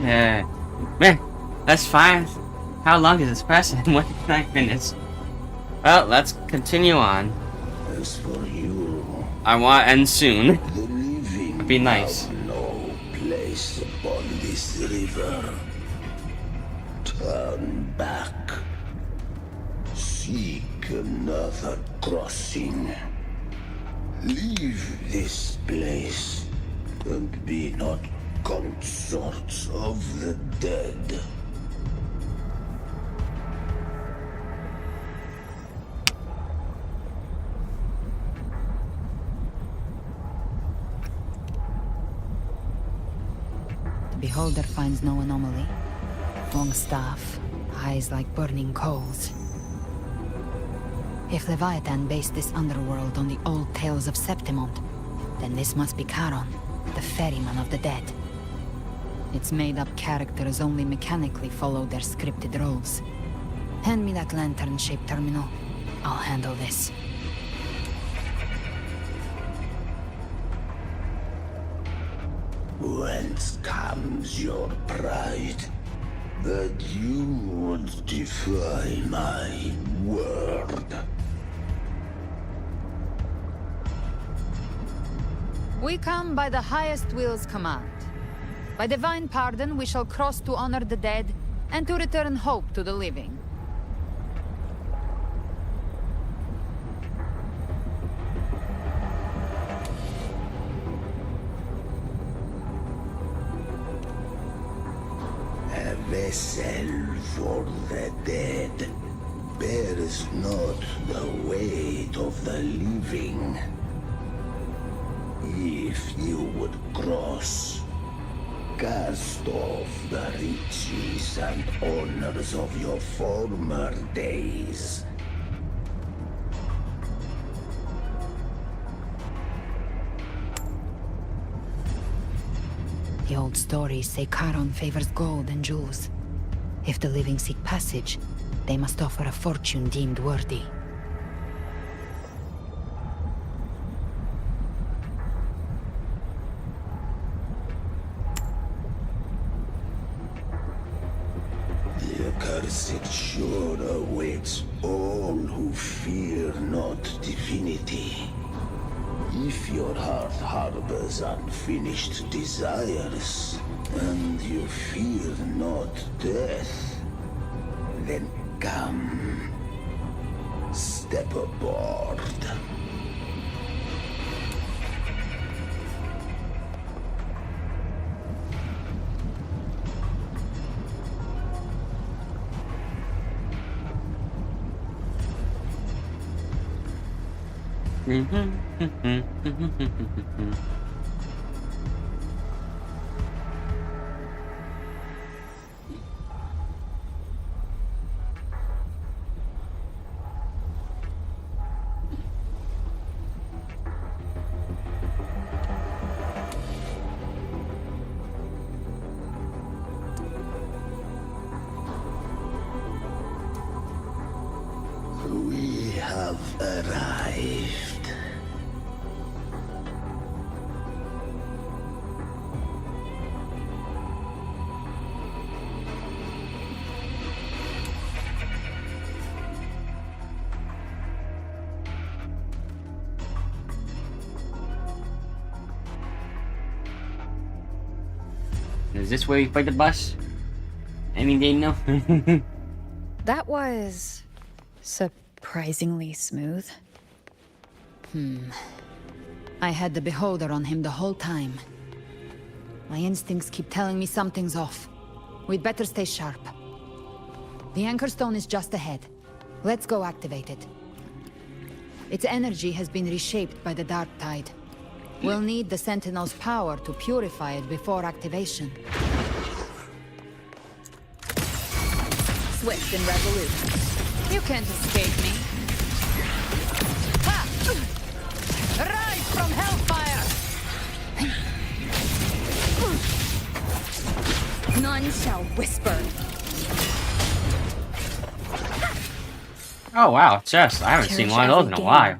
Man, that's fine. How long is this person? What? My goodness. Well, let's continue on. As for you, I want to end soon. the living It'd be nice. have no place upon this river. Turn back. Seek another crossing. Leave this place and be not consorts of the dead. The beholder finds no anomaly. Long staff, eyes like burning coals. If Leviathan based this underworld on the old tales of Septimont, then this must be Charon, the ferryman of the dead. Its made-up characters only mechanically follow their scripted roles. Hand me that lantern-shaped terminal. I'll handle this. Whence comes your pride? That you would defy my word? We come by the highest will's command. By divine pardon, we shall cross to honor the dead, and to return hope to the living. A vessel for the dead bears not the weight of the living. If you would cross, cast off the riches and honors of your former days. The old stories say Charon favors gold and jewels. If the living seek passage, they must offer a fortune deemed worthy. The accursed sure awaits all who fear not divinity. If your heart harbors unfinished desires, and you fear not death, then come, step aboard. We have arrived. Is this where you fight the bus? Any day now? That was surprisingly smooth. I had the beholder on him the whole time. My instincts keep telling me something's off. We'd better stay sharp. The Anchor Stone is just ahead. Let's go activate it. Its energy has been reshaped by the Dark Tide. We'll need the Sentinel's power to purify it before activation. Swift and resolute. You can't escape me. Ha! Rise from hellfire! None shall whisper. Oh wow, chest. I haven't seen one of those in a while.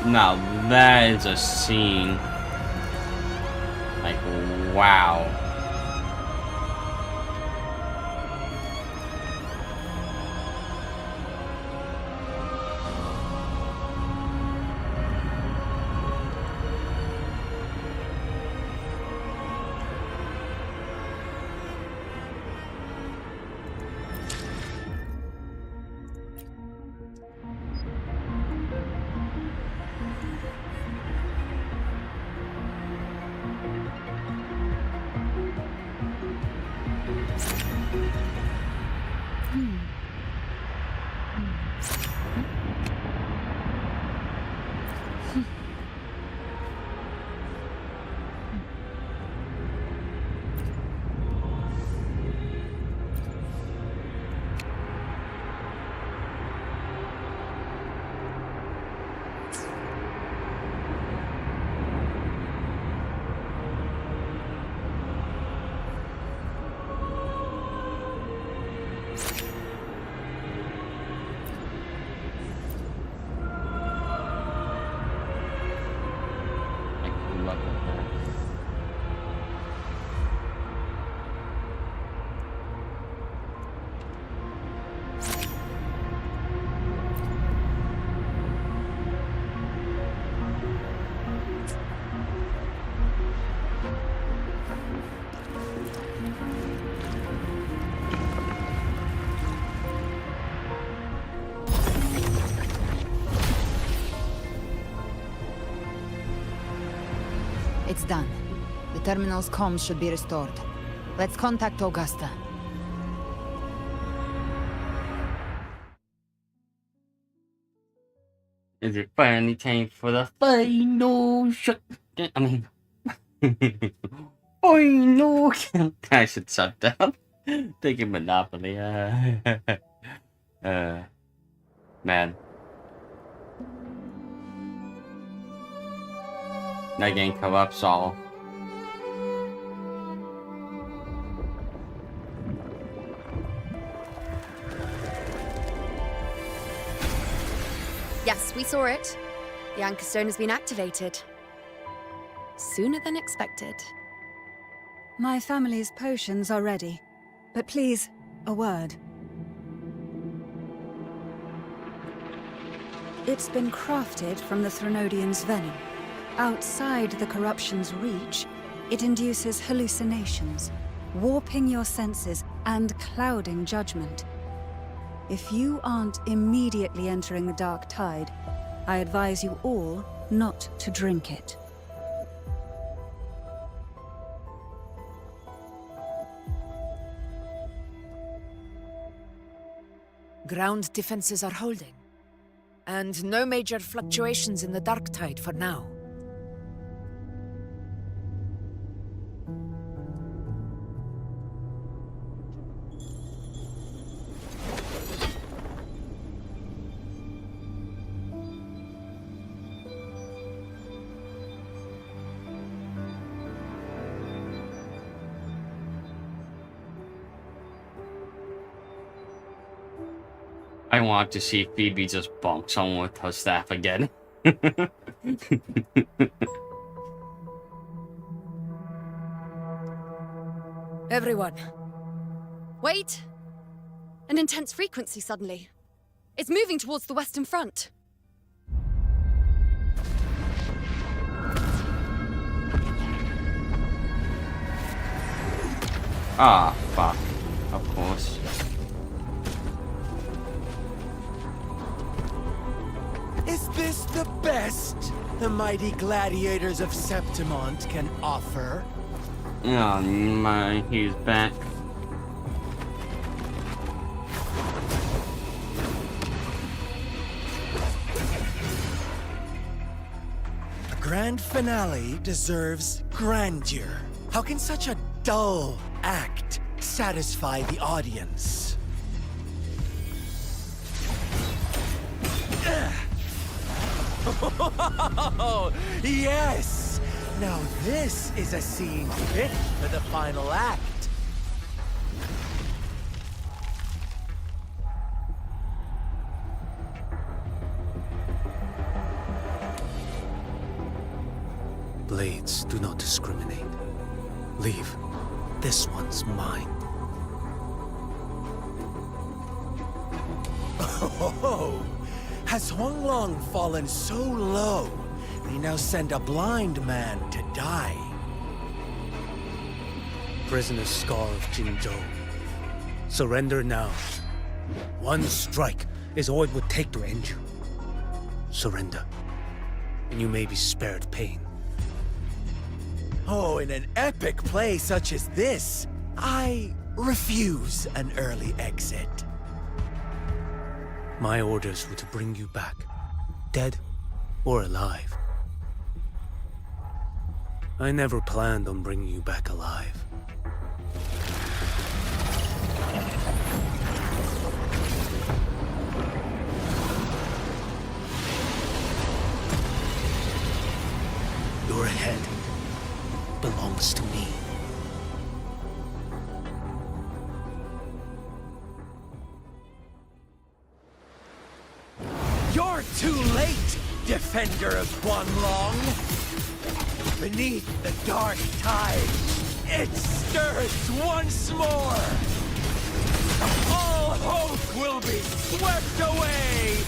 Now that is a scene. Like, wow. It's done. The terminal's comms should be restored. Let's contact Augusta. Is it finally time for the final shot? I mean, final. I should shut down. Taking Monopoly. Man. That game co-op's all. Yes, we saw it. The Anchor Stone has been activated. Sooner than expected. My family's potions are ready. But please, a word. It's been crafted from the Threnodian's venom. Outside the corruption's reach, it induces hallucinations, warping your senses and clouding judgment. If you aren't immediately entering the dark tide, I advise you all not to drink it. Ground defenses are holding. And no major fluctuations in the dark tide for now. I want to see Phoebe just bonk someone with her staff again. Everyone. Wait! An intense frequency suddenly. It's moving towards the Western Front. Ah, fuck. Of course. Is this the best the mighty gladiators of Septimont can offer? Oh my, he's back. A grand finale deserves grandeur. How can such a dull act satisfy the audience? Oh, yes! Now this is a scene fit for the final act. Blades do not discriminate. Leave. This one's mine. Oh, has Huanglong fallen so low, they now send a blind man to die? Prisoner Scar of Jinzhou. Surrender now. One strike is all it would take to end you. Surrender, and you may be spared pain. Oh, in an epic play such as this, I refuse an early exit. My orders were to bring you back, dead or alive. I never planned on bringing you back alive. Your head belongs to me. You're too late, defender of Huanglong! Beneath the dark tide, it stirs once more! All hope will be swept away!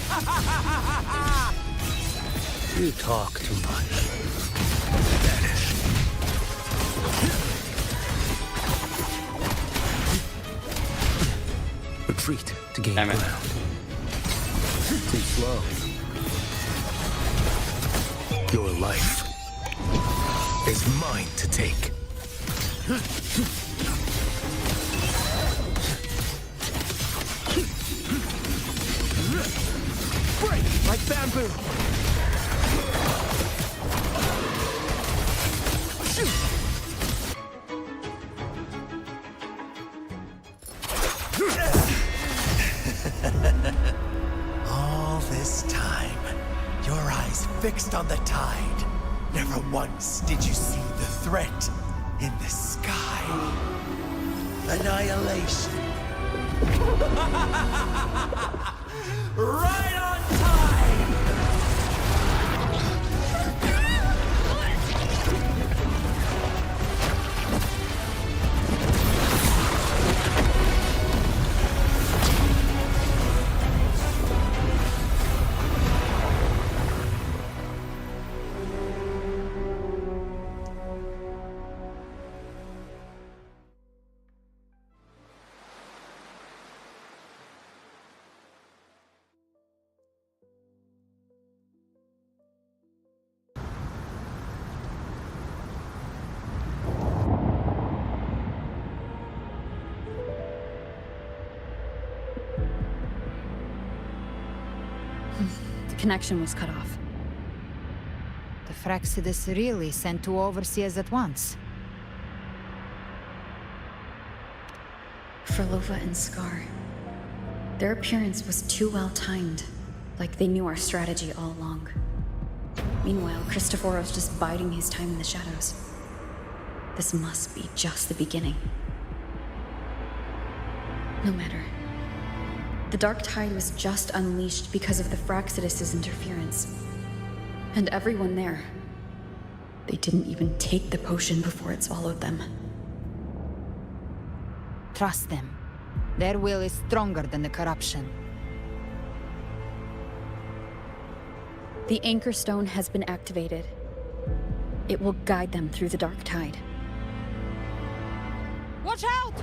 You talk too much. Retreat to gain ground. Too slow. Your life is mine to take. Break like bamboo! Shoot! All this time, your eyes fixed on the tide. Never once did you see the threat in the sky. Annihilation. Right on time! The connection was cut off. The Fraxidus really sent two overseers at once. Frolova and Scar. Their appearance was too well timed, like they knew our strategy all along. Meanwhile, Christophoros just biding his time in the shadows. This must be just the beginning. No matter. The Dark Tide was just unleashed because of the Fraxidus' interference. And everyone there, they didn't even take the potion before it swallowed them. Trust them. Their will is stronger than the corruption. The Anchor Stone has been activated. It will guide them through the Dark Tide. Watch out!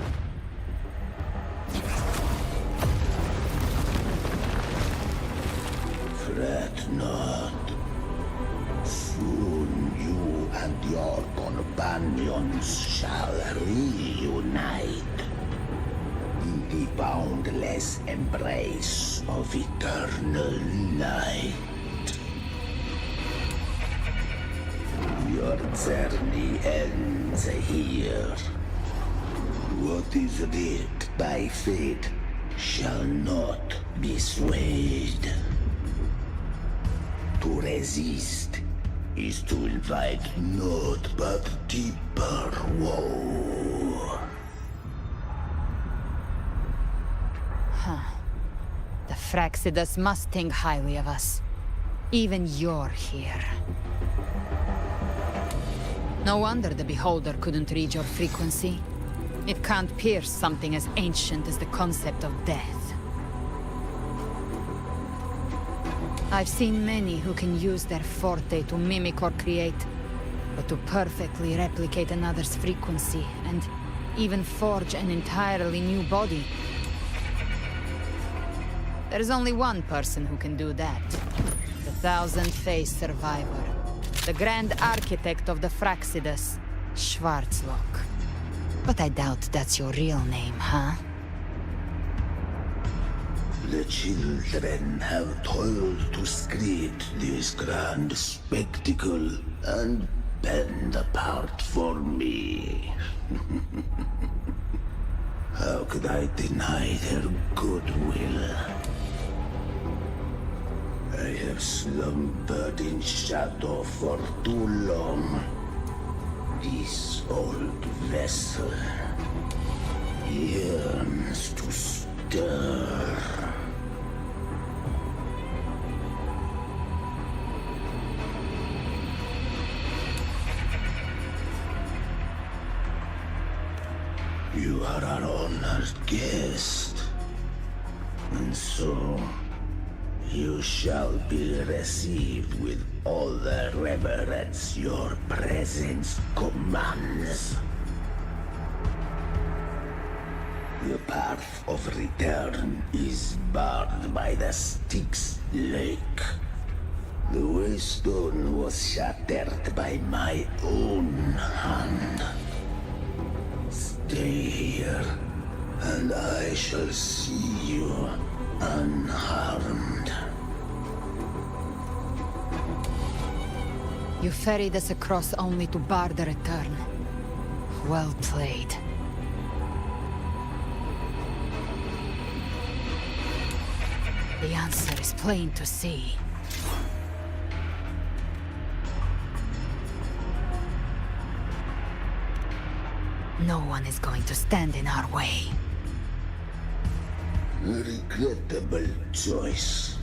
Fret not. Soon you and your companions shall reunite in the boundless embrace of eternal light. Your journey ends here. What is writ by fate shall not be swayed. To resist is to invite naught but deeper woe. Huh. The Fraxidus must think highly of us. Even you're here. No wonder the Beholder couldn't read your frequency. It can't pierce something as ancient as the concept of death. I've seen many who can use their forte to mimic or create, but to perfectly replicate another's frequency, and even forge an entirely new body. There's only one person who can do that. The Thousand-Faced Survivor. The Grand Architect of the Fraxidus, Schwarzlock. But I doubt that's your real name, huh? The children have toiled to script this grand spectacle and bend apart for me. How could I deny their goodwill? I have slumbered in shadow for too long. This old vessel yearns to stir. You are our honored guest, and so you shall be received with all the reverence your presence commands. The path of return is barred by the Styx Lake. The Waystone was shattered by my own hand. Stay here, and I shall see you unharmed. You ferried us across only to bar the return. Well played. The answer is plain to see. No one is going to stand in our way. Regrettable choice.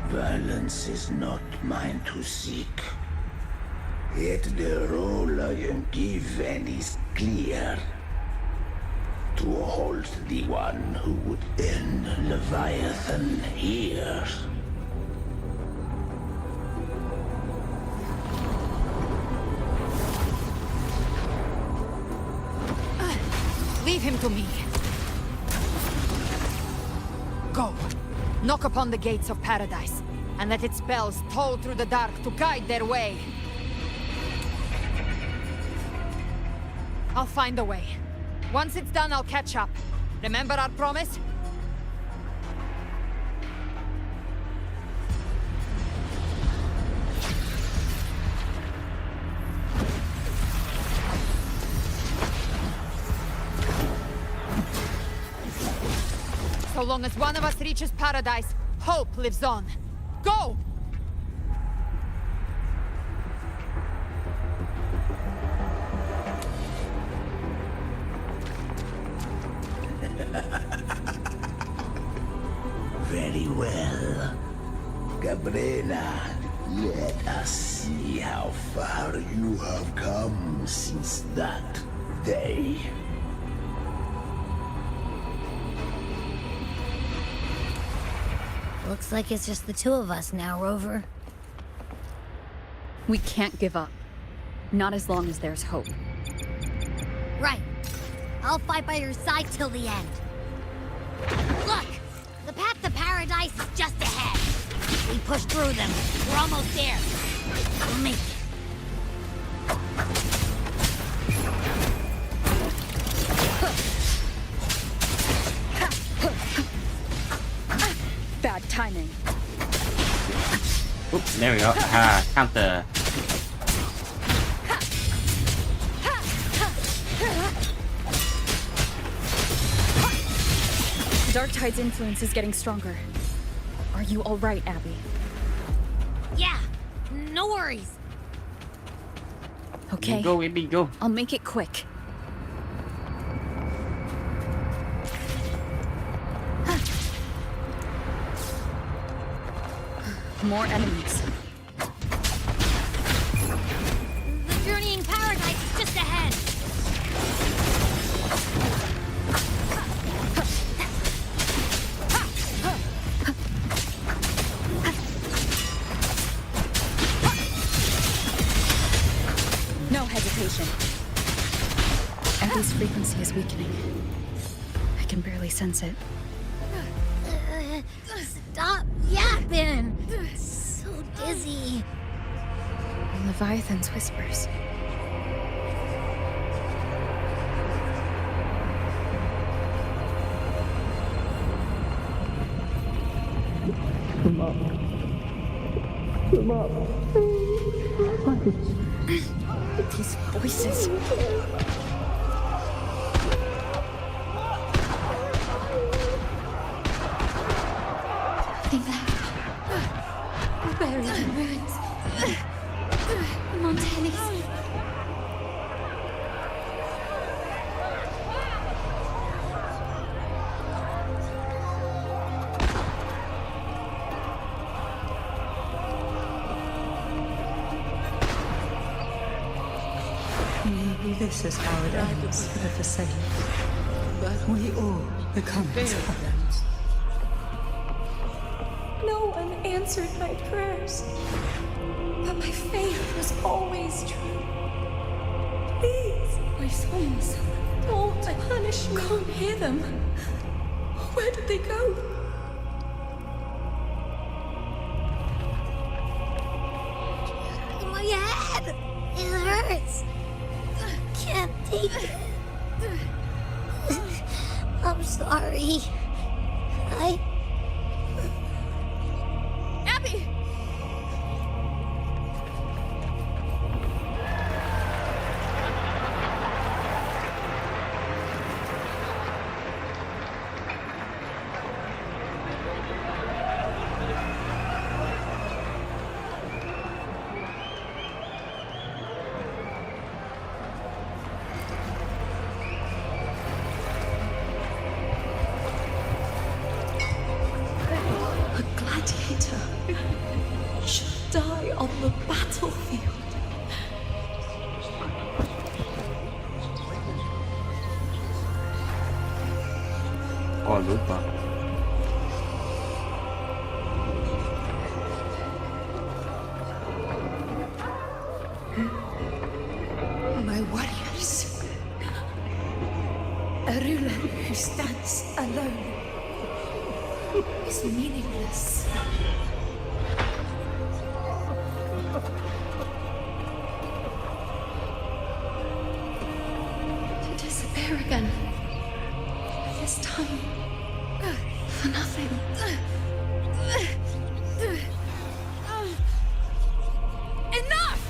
Violence is not mine to seek. Yet the role I am given is clear. To hold the one who would end Leviathan here. Leave him to me. Go. Knock upon the gates of paradise, and let its bells toll through the dark to guide their way. I'll find a way. Once it's done, I'll catch up. Remember our promise? So long as one of us reaches paradise, hope lives on. Go! Very well. Cabrera, let us see how far you have come since that day. Looks like it's just the two of us now, Rover. We can't give up. Not as long as there's hope. Right. I'll fight by your side till the end. Look! The path to paradise is just ahead. We push through them. We're almost there. We'll make it. Bad timing. Oops, there we go. Counter. Darktide's influence is getting stronger. Are you all right, Abby? Yeah, no worries. Okay. Go, Abby, go. I'll make it quick. More enemies. journeying paradise is just ahead. No hesitation. Abby's frequency is weakening. I can barely sense it. Stop yapping! So dizzy. Leviathan's whispers. Come up. Come up. These voices. Nothing there. Buried in ruins. Montelis. Maybe this is how it ends for the Forsaken. We all become its puppets. No one answered my prayers, but my faith was always true. Please, my sons, don't punish me. Can't hear them. Where did they go? My head! It hurts! Can't take it. I'm sorry. Abby! A gladiator should die on the battlefield. Oh, lupa. My warriors. A ruler who stands alone is meaningless. To disappear again. This time, for nothing. Enough!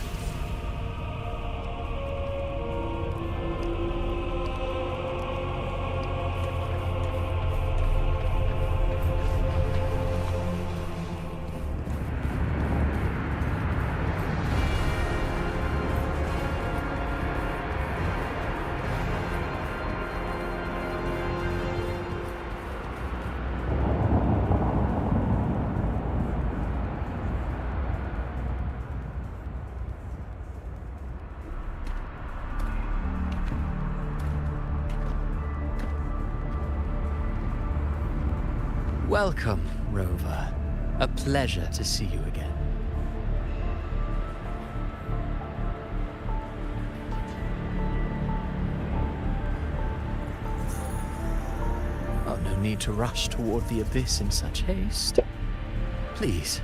Welcome, Rover. A pleasure to see you again. Oh, no need to rush toward the abyss in such haste. Please,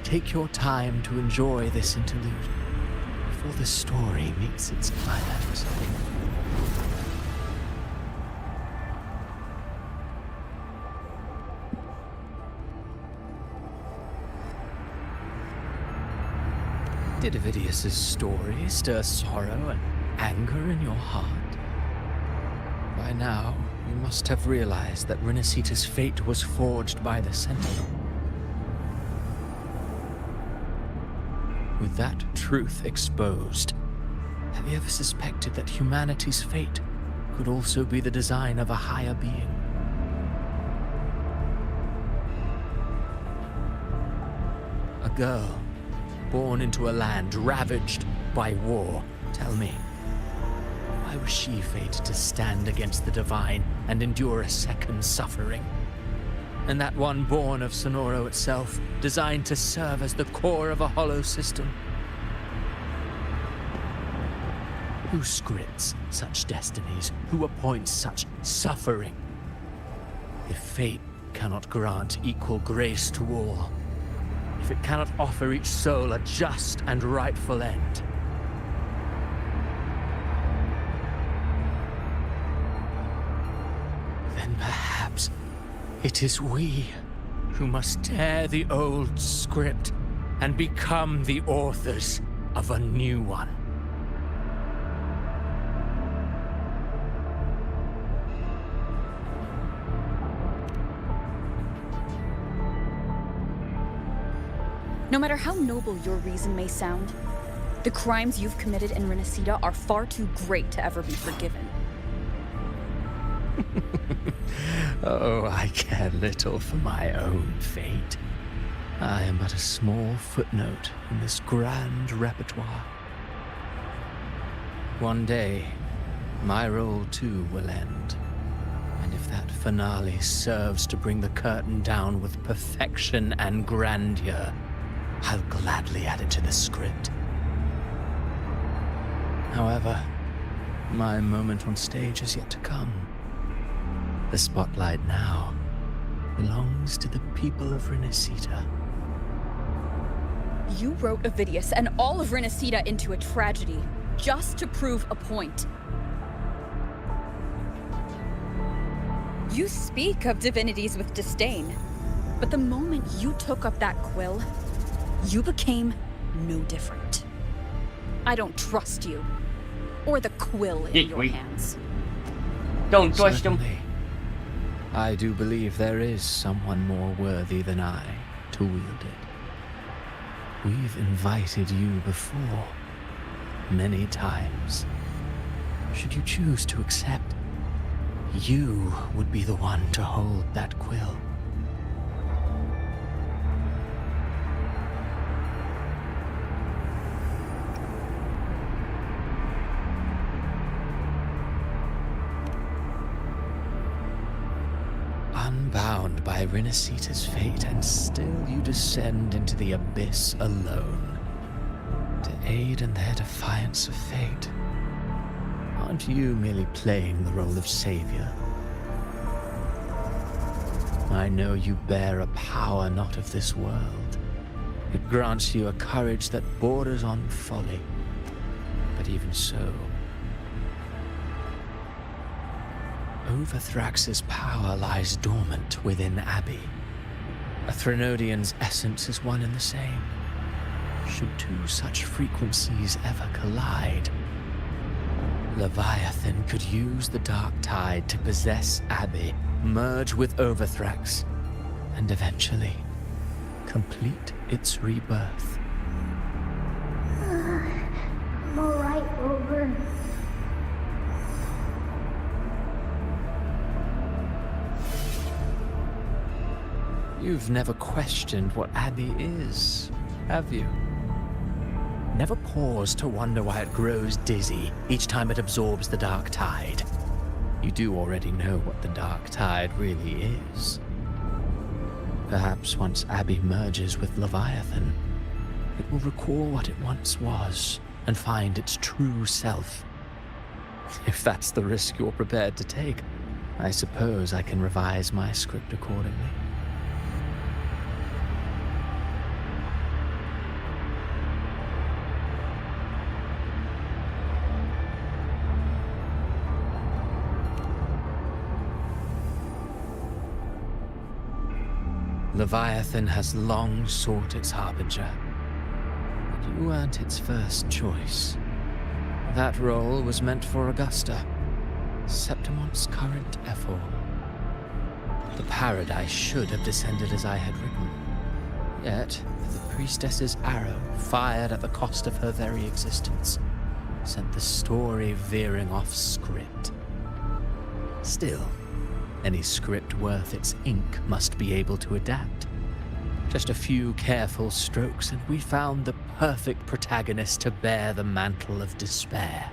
take your time to enjoy this interlude before the story meets its climax. Did Avidius's story stir sorrow and anger in your heart? By now, you must have realized that Renacita's fate was forged by the Sentinel. With that truth exposed, have you ever suspected that humanity's fate could also be the design of a higher being? A girl born into a land ravaged by war, Tell me, why was she fated to stand against the divine and endure a second suffering? And that one born of Sonoro itself, designed to serve as the core of a hollow system? Who scripts such destinies? Who appoints such suffering? If fate cannot grant equal grace to all, if it cannot offer each soul a just and rightful end, then perhaps it is we who must tear the old script and become the authors of a new one. No matter how noble your reason may sound, the crimes you've committed in Renacida are far too great to ever be forgiven. Oh, I care little for my own fate. I am but a small footnote in this grand repertoire. One day, my role too will end. And if that finale serves to bring the curtain down with perfection and grandeur, I'll gladly add it to the script. However, my moment on stage is yet to come. The spotlight now belongs to the people of Renacida. You wrote Avidius and all of Renacida into a tragedy, just to prove a point. You speak of divinities with disdain, but the moment you took up that quill, you became no different. I don't trust you, or the quill in your hands. Don't trust him. I do believe there is someone more worthy than I to wield it. We've invited you before, many times. Should you choose to accept, you would be the one to hold that quill. Unbound by Renacida's fate, and still you descend into the abyss alone, to aid in their defiance of fate. Aren't you merely playing the role of savior? I know you bear a power not of this world. It grants you a courage that borders on folly. But even so, Overthrax's power lies dormant within Abby. A Threnodian's essence is one and the same. Should two such frequencies ever collide, Leviathan could use the Dark Tide to possess Abby, merge with Overthrax, and eventually complete its rebirth. I'm alright, Rover. You've never questioned what Abby is, have you? Never paused to wonder why it grows dizzy each time it absorbs the Dark Tide. You do already know what the Dark Tide really is. Perhaps once Abby merges with Leviathan, it will recall what it once was and find its true self. If that's the risk you're prepared to take, I suppose I can revise my script accordingly. Leviathan has long sought its harbinger, but you weren't its first choice. That role was meant for Augusta, Septimon's current Ephor. The paradise should have descended as I had written. Yet, the priestess's arrow, fired at the cost of her very existence, sent the story veering off script. Still, any script worth its ink must be able to adapt. Just a few careful strokes, and we found the perfect protagonist to bear the mantle of despair.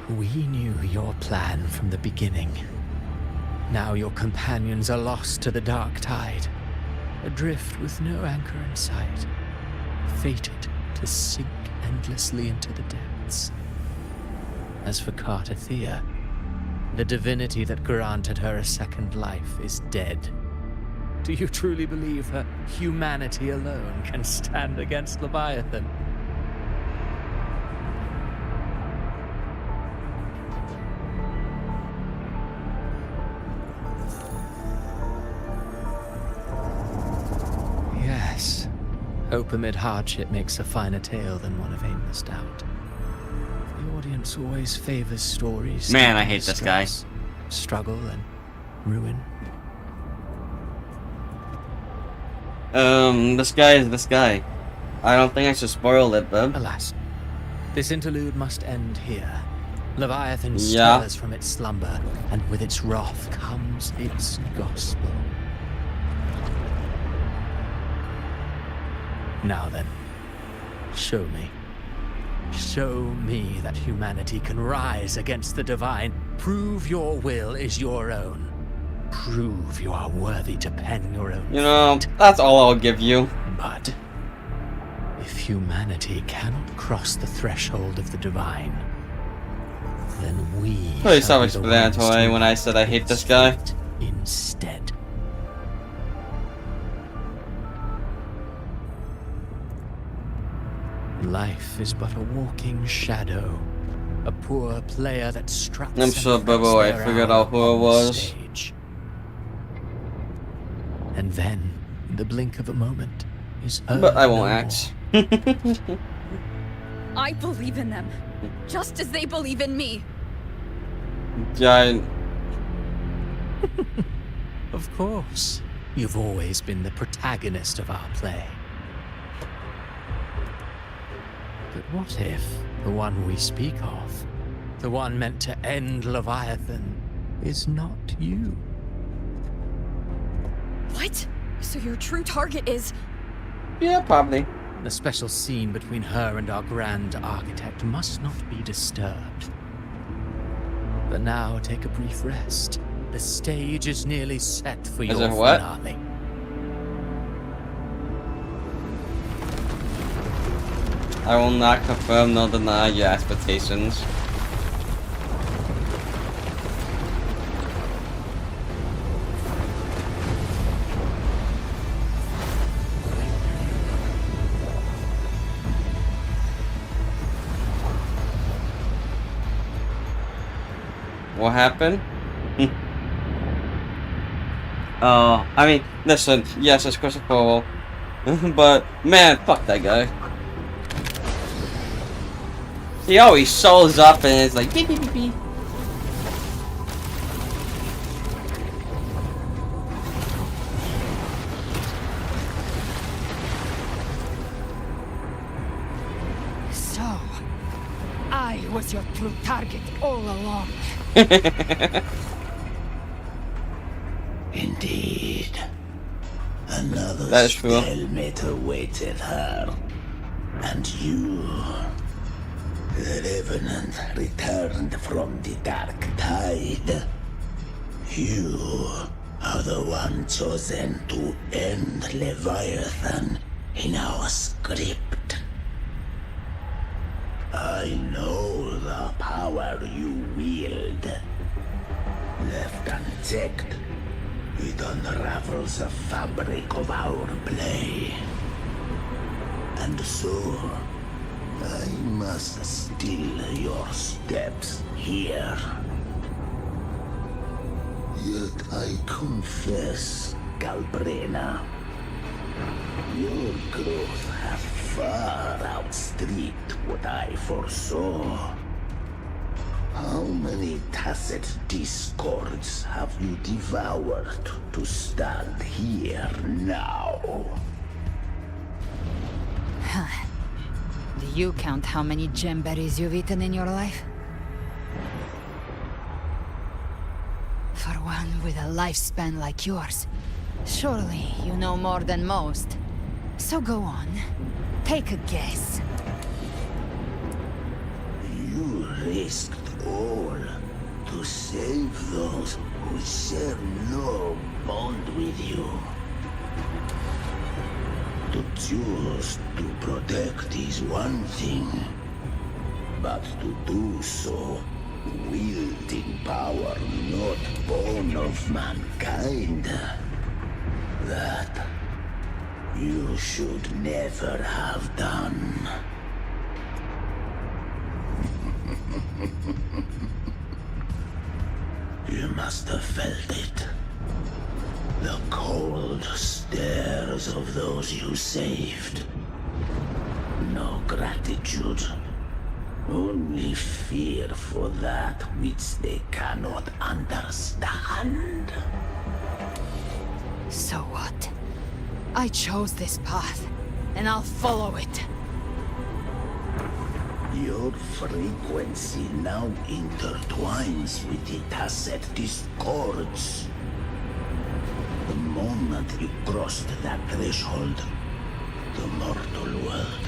We knew your plan from the beginning. Now your companions are lost to the dark tide, adrift with no anchor in sight, fated to sink endlessly into the depths. As for Cartathea, the divinity that granted her a second life is dead. Do you truly believe her humanity alone can stand against Leviathan? Yes. Hope amid hardship makes a finer tale than one of aimless doubt. The audience always favors stories. Man, I hate this guy. Struggle and ruin. This guy is this guy. I don't think I should spoil it, bub. Alas, this interlude must end here. Leviathan Yeah. stirs from its slumber, and with its wrath comes its gospel. Now then, show me. Show me that humanity can rise against the divine. Prove your will is your own. Prove you are worthy to pen your own. You know, that's all I'll give you. But if humanity cannot cross the threshold of the divine, then we Pretty shall be the ones self-explanatory to when I said I hate this guy. instead. Life is but a walking shadow, a poor player that struts. I'm sure Bubbo, I figured out who it was. Stage. And then, in the blink of a moment, is But I won't no act. I believe in them, just as they believe in me. Giant. Of course. You've always been the protagonist of our play. But what if the one we speak of, the one meant to end Leviathan, is not you? What? So your true target is... Yeah, probably. The special scene between her and our grand architect must not be disturbed. But now take a brief rest. The stage is nearly set for your what? finale. I will not confirm nor deny your expectations. What happened? Oh, I mean, listen, yes, it's Christopher Cole. But, man, fuck that guy. He always shows up and is like, beep, beep, beep, beep. So, I was your true target all along. Indeed. Another That is true. stalemate awaited her. And you, the Revenant, returned from the Dark Tide. You are the one chosen to end Leviathan in our script. I know the power you wield. Left unchecked, it unravels the fabric of our play. And so, I must steal your steps here. Yet I confess, Galbrena, your growth has far outstripped what I foresaw. How many tacit discords have you devoured to stand here now? Do you count how many gemberries you've eaten in your life? For one with a lifespan like yours, Surely you know more than most. So go on. Take a guess. You risked all to save those who share no bond with you. To choose to protect is one thing, but to do so wielding power not born of mankind, that you should never have done. You must have felt it. The cold stares of those you saved. No gratitude. Only fear for that which they cannot understand. So what? I chose this path, and I'll follow it. Your frequency now intertwines with the Tacet discords. The moment you crossed that threshold, the mortal world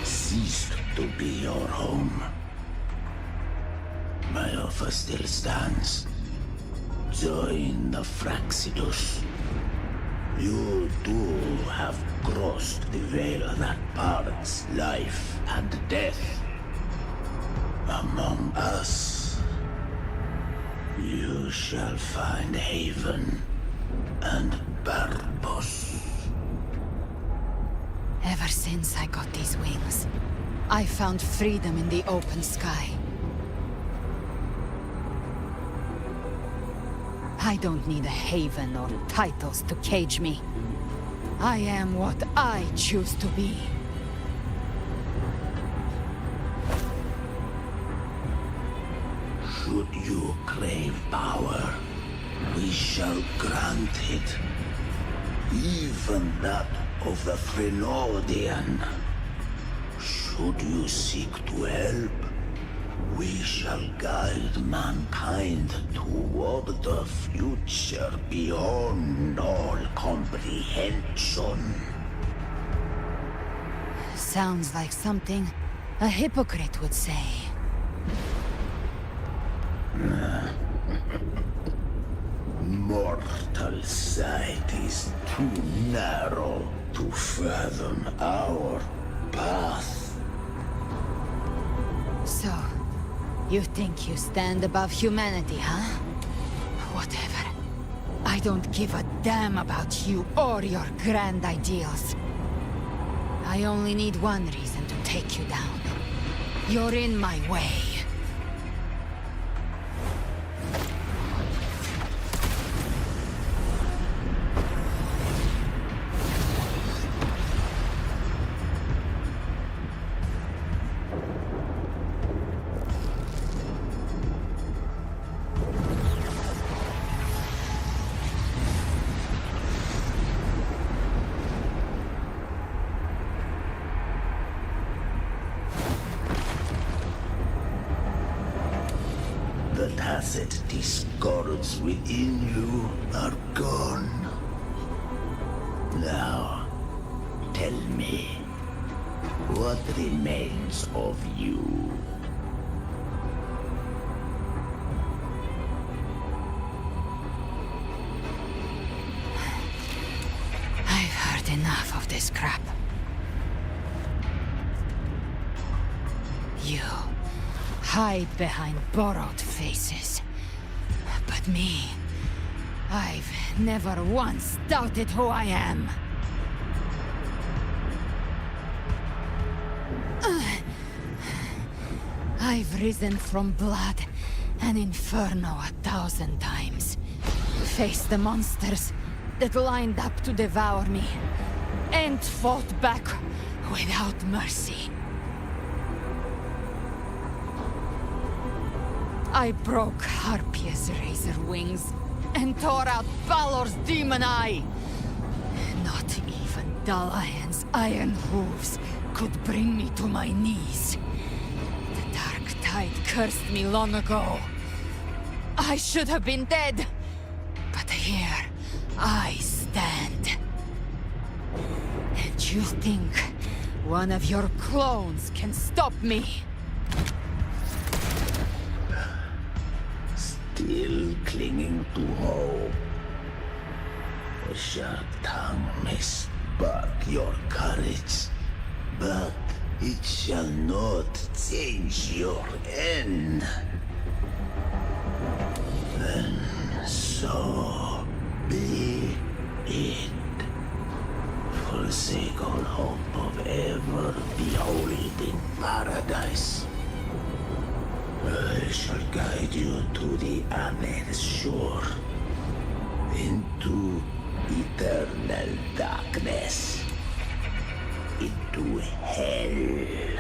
ceased to be your home. My offer still stands. Join the Fraxidus. You too have crossed the veil that parts life and death. Among us, you shall find haven and purpose. Ever since I got these wings, I found freedom in the open sky. I don't need a haven or titles to cage me. I am what I choose to be. Should you crave power, we shall grant it. Even that of the Frenodian. Should you seek to help, we shall guide mankind toward the future beyond all comprehension. Sounds like something a hypocrite would say. Mortal sight is too narrow to fathom our path. So, you think you stand above humanity, huh? Whatever. I don't give a damn about you or your grand ideals. I only need one reason to take you down. You're in my way. The Tacet discords within you are gone. Now, tell me, what remains of you? I've heard enough of this crap. You hide behind borrowed faces. But me, I've never once doubted who I am. I've risen from blood and inferno 1,000 times. Faced the monsters that lined up to devour me, and fought back without mercy. I broke Harpia's razor wings and tore out Balor's demon eye. Not even Dalahan's iron hooves could bring me to my knees. The Dark Tide cursed me long ago. I should have been dead, but here I stand. You think one of your clones can stop me? Still clinging to hope. A sharp tongue may spark your courage, but it shall not change your end. Then so be it. Forsake all hope of ever beholding paradise. I shall guide you to the other shore, into eternal darkness, into hell.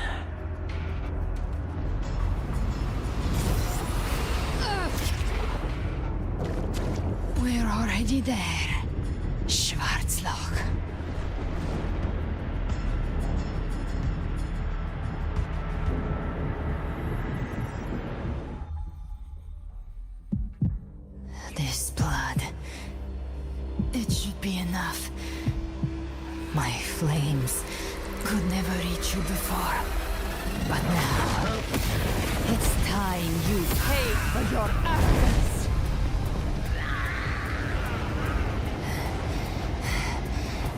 We're already there, Schwarzloch. This blood, it should be enough. My flames could never reach you before, but now it's time you pay for your actions.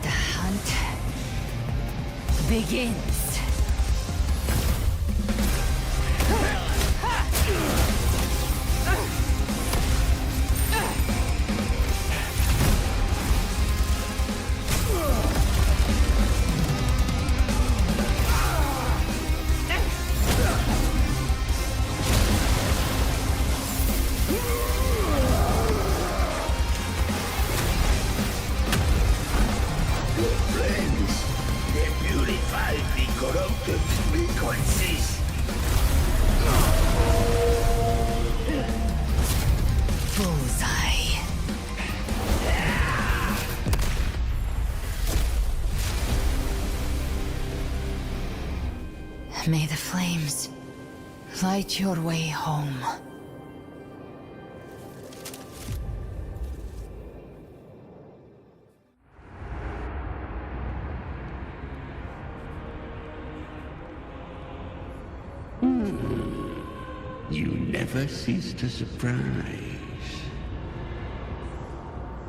The hunt begins. Bullseye. May the flames light your way home. You never cease to surprise.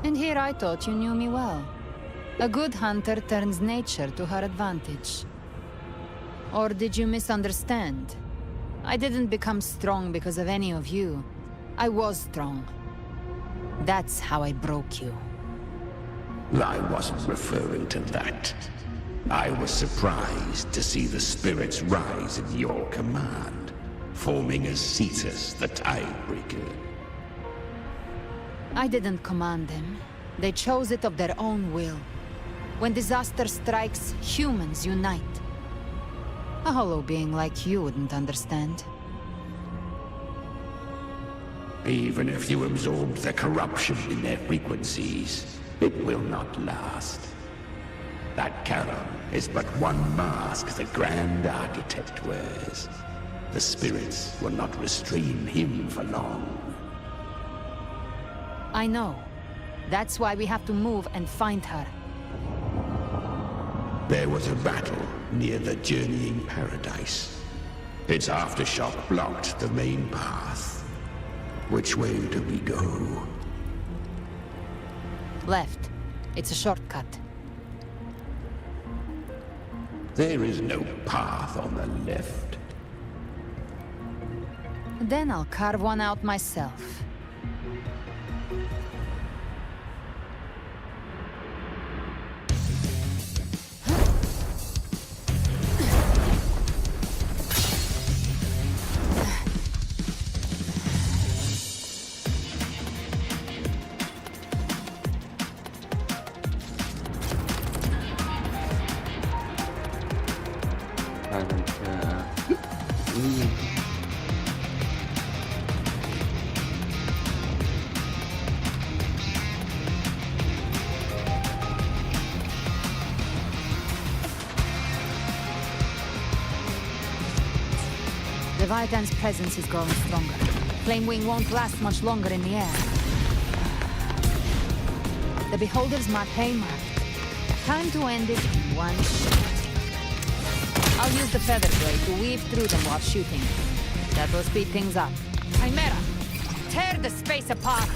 And here I thought you knew me well. A good hunter turns nature to her advantage. Or did you misunderstand? I didn't become strong because of any of you. I was strong. That's how I broke you. I wasn't referring to that. I was surprised to see the spirits rise at your command, forming as Cetus the Tidebreaker. I didn't command them. They chose it of their own will. When disaster strikes, humans unite. A hollow being like you wouldn't understand. Even if you absorb the corruption in their frequencies, it will not last. That Charon is but one mask the Grand Architect wears. The spirits will not restrain him for long. I know. That's why we have to move and find her. There was a battle near the Journeying Paradise. Its aftershock blocked the main path. Which way do we go? Left. It's a shortcut. There is no path on the left. Then I'll carve one out myself. Leviathan's presence is growing stronger. Flamewing won't last much longer in the air. The Beholder's mark haymarked. Time to end it once. I'll use the feather blade to weave through them while shooting. That will speed things up. Chimera, tear the space apart!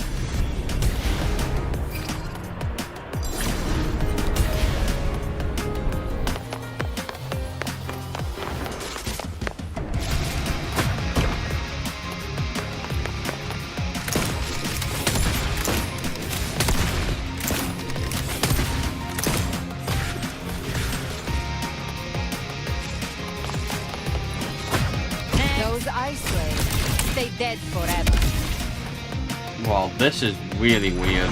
Those ice waves stay dead forever. Well, this is really weird.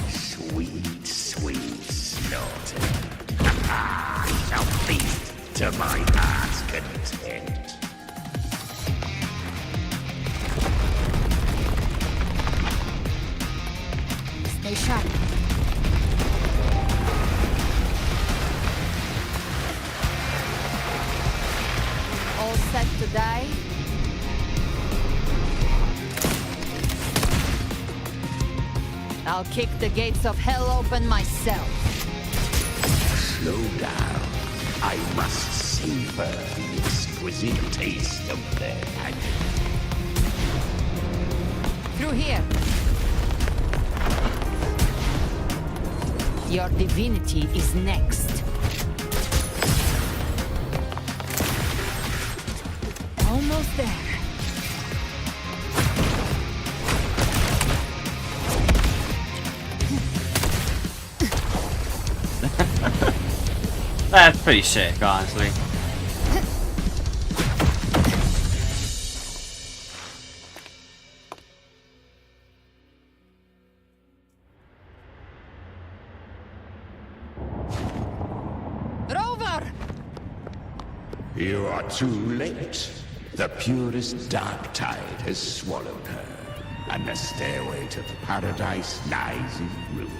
Sweet, sweet slaughter. I shall feast to my heart's content. Stay sharp. All set to die? I'll kick the gates of hell open myself. Slow down. I must savor the exquisite taste of their agony. Through here. Your divinity is next. Almost there. That's pretty sick, honestly. Rover! You are too late. The purest dark tide has swallowed her, and the stairway to the paradise lies in ruins.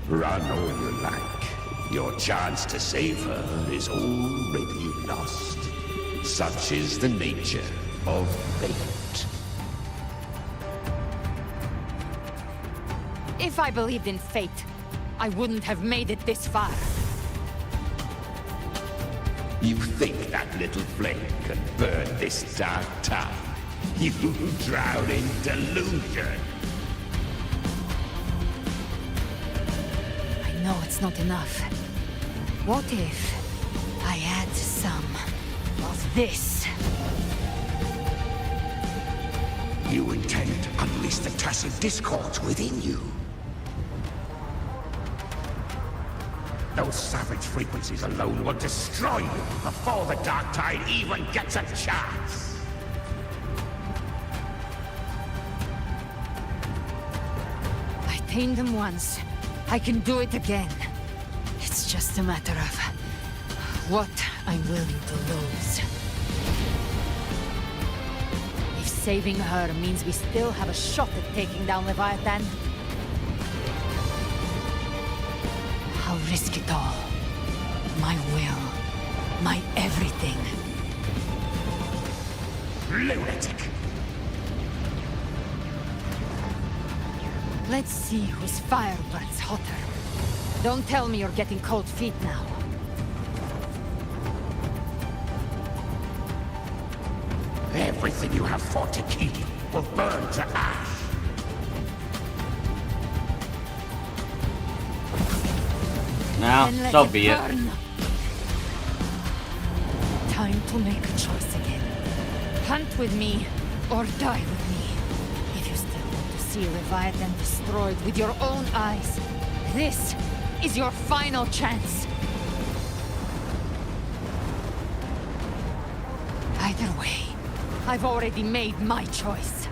Run all you like. Your chance to save her is already lost. Such is the nature of fate. If I believed in fate, I wouldn't have made it this far. You think that little flame can burn this dark tide? You drown in delusion. I know it's not enough. What if I add some of this? You intend to unleash the tacit discords within you. Those savage frequencies alone will destroy you before the Dark Tide even gets a chance. I tamed them once. I can do it again. It's just a matter of what I'm willing to lose. If saving her means we still have a shot at taking down Leviathan, I'll risk it all. My will. My everything. Lunatic! Let's see whose fire burns hotter. Don't tell me you're getting cold feet now. Everything you have fought to keep will burn to ash. Now, Then let so it be it. burn. Time to make a choice again. Hunt with me, or die with me. If you still want to see Leviathan destroyed with your own eyes, this is your final chance. Either way, I've already made my choice.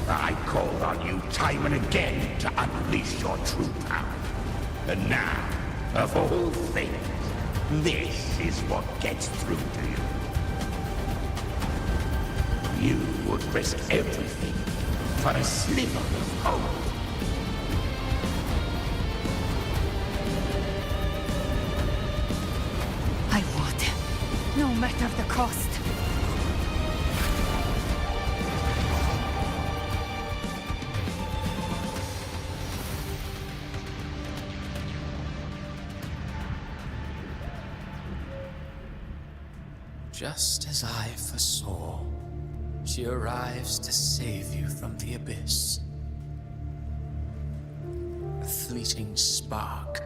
I called on you time and again to unleash your true power. And now, of all things, this is what gets through to you. You would risk everything for a sliver of hope. I would, no matter the cost. Just as I foresaw, she arrives to save you from the abyss. A fleeting spark,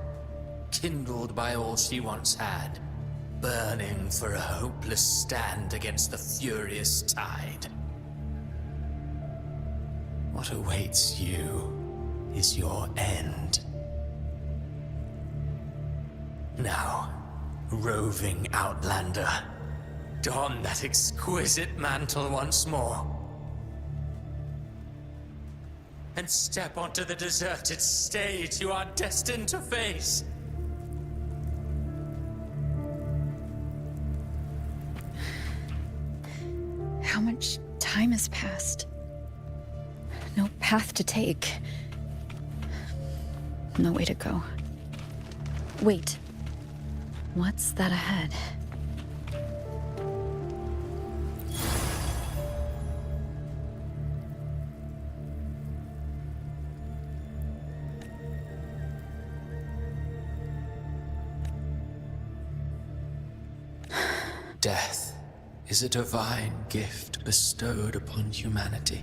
kindled by all she once had, burning for a hopeless stand against the furious tide. What awaits you is your end. Now, roving outlander, don that exquisite mantle once more. And step onto the deserted stage you are destined to face. How much time has passed? No path to take. No way to go. Wait. What's that ahead? Death is a divine gift bestowed upon humanity.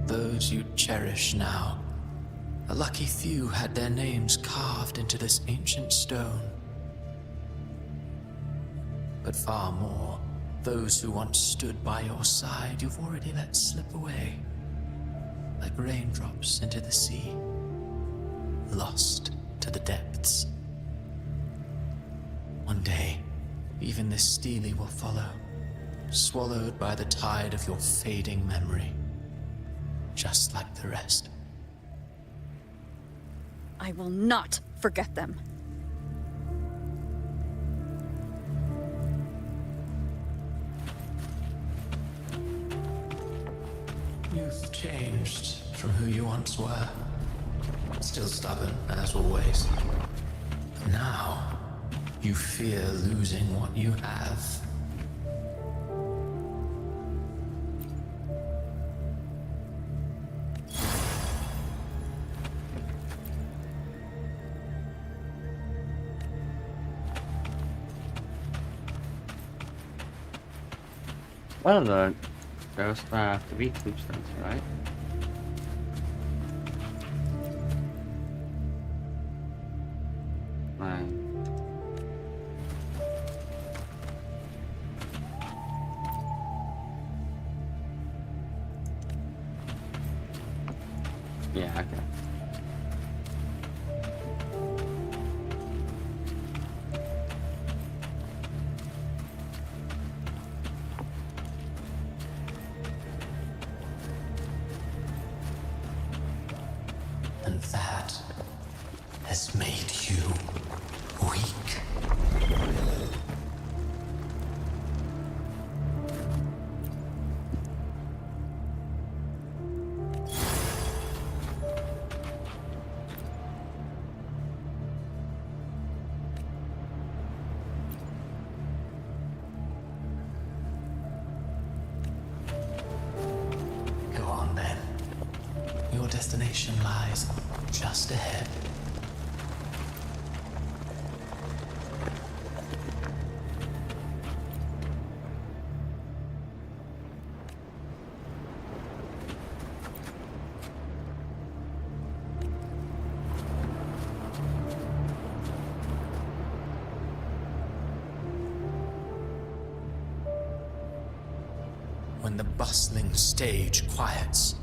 Those you cherish now, a lucky few had their names carved into this ancient stone. But far more, those who once stood by your side you've already let slip away, like raindrops into the sea, lost to the depths. One day, even this stele will follow, swallowed by the tide of your fading memory, just like the rest. I will not forget them. You've changed from who you once were. Still stubborn, as always. But now, you fear losing what you have. Well, those have to be tombstones, right? Right. Yeah, okay. And that has made you weak. Go on then. Your destination lies just ahead. When the bustling stage quiets,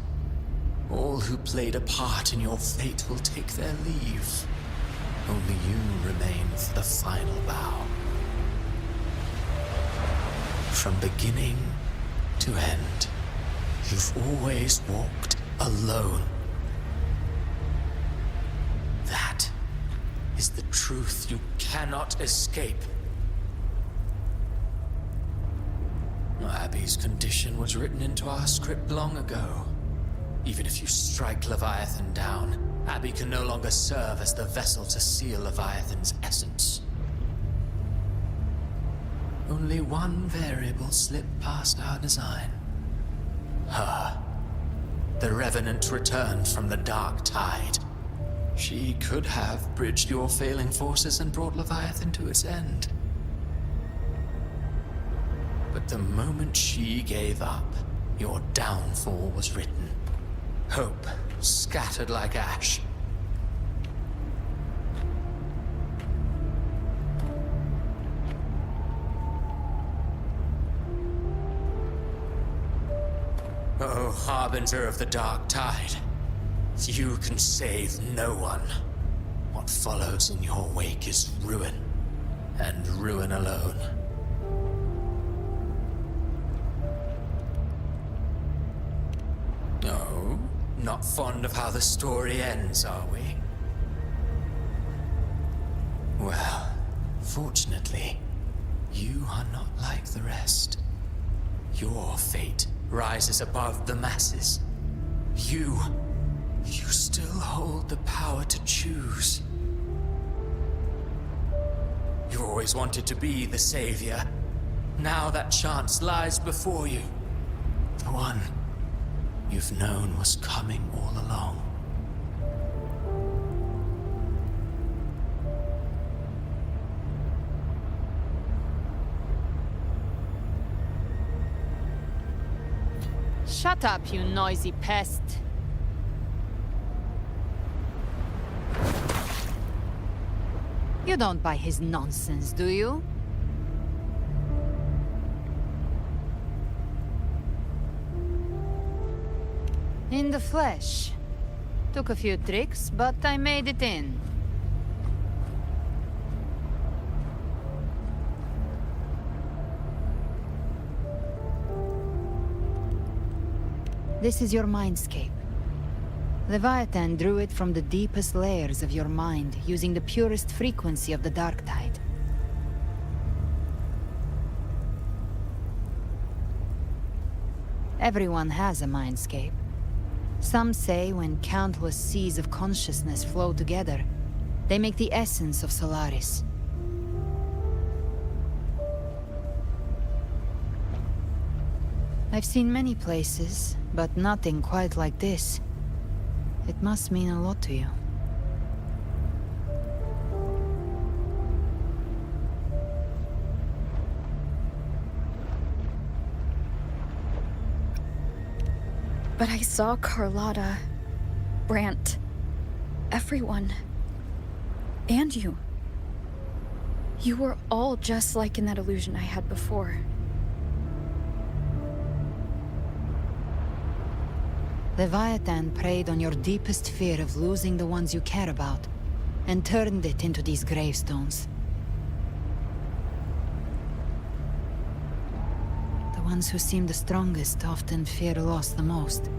all who played a part in your fate will take their leave. Only you remain for the final bow. From beginning to end, you've always walked alone. That is the truth you cannot escape. Abby's condition was written into our script long ago. Even if you strike Leviathan down, Abby can no longer serve as the vessel to seal Leviathan's essence. Only one variable slipped past our design. Her. The Revenant returned from the Dark Tide. She could have bridged your failing forces and brought Leviathan to its end. But the moment she gave up, your downfall was written. Hope scattered like ash. Oh, harbinger of the dark tide. You can save no one. What follows in your wake is ruin, and ruin alone. No, not fond of how the story ends, are we? Well, fortunately, you are not like the rest. Your fate rises above the masses. You still hold the power to choose. You always wanted to be the savior. Now that chance lies before you. The one you've known was coming all along. Shut up, you noisy pest. You don't buy his nonsense, do you? In the flesh. Took a few tricks, but I made it in. This is your mindscape. Leviathan drew it from the deepest layers of your mind, using the purest frequency of the dark tide. Everyone has a mindscape. Some say when countless seas of consciousness flow together, they make the essence of Solaris. I've seen many places, but nothing quite like this. It must mean a lot to you. But I saw Carlotta, Brant, everyone. And you. You were all just like in that illusion I had before. Leviathan preyed on your deepest fear of losing the ones you care about, and turned it into these gravestones. The ones who seem the strongest often fear loss the most.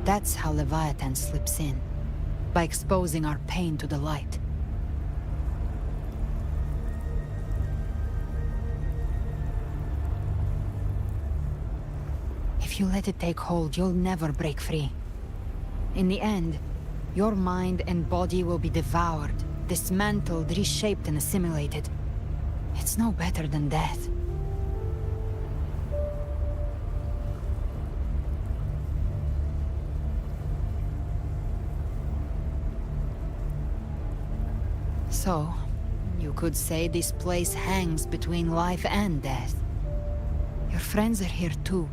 That's how Leviathan slips in, by exposing our pain to the light. If you let it take hold, you'll never break free. In the end, your mind and body will be devoured, dismantled, reshaped, and assimilated. It's no better than death. So, you could say this place hangs between life and death. Your friends are here too.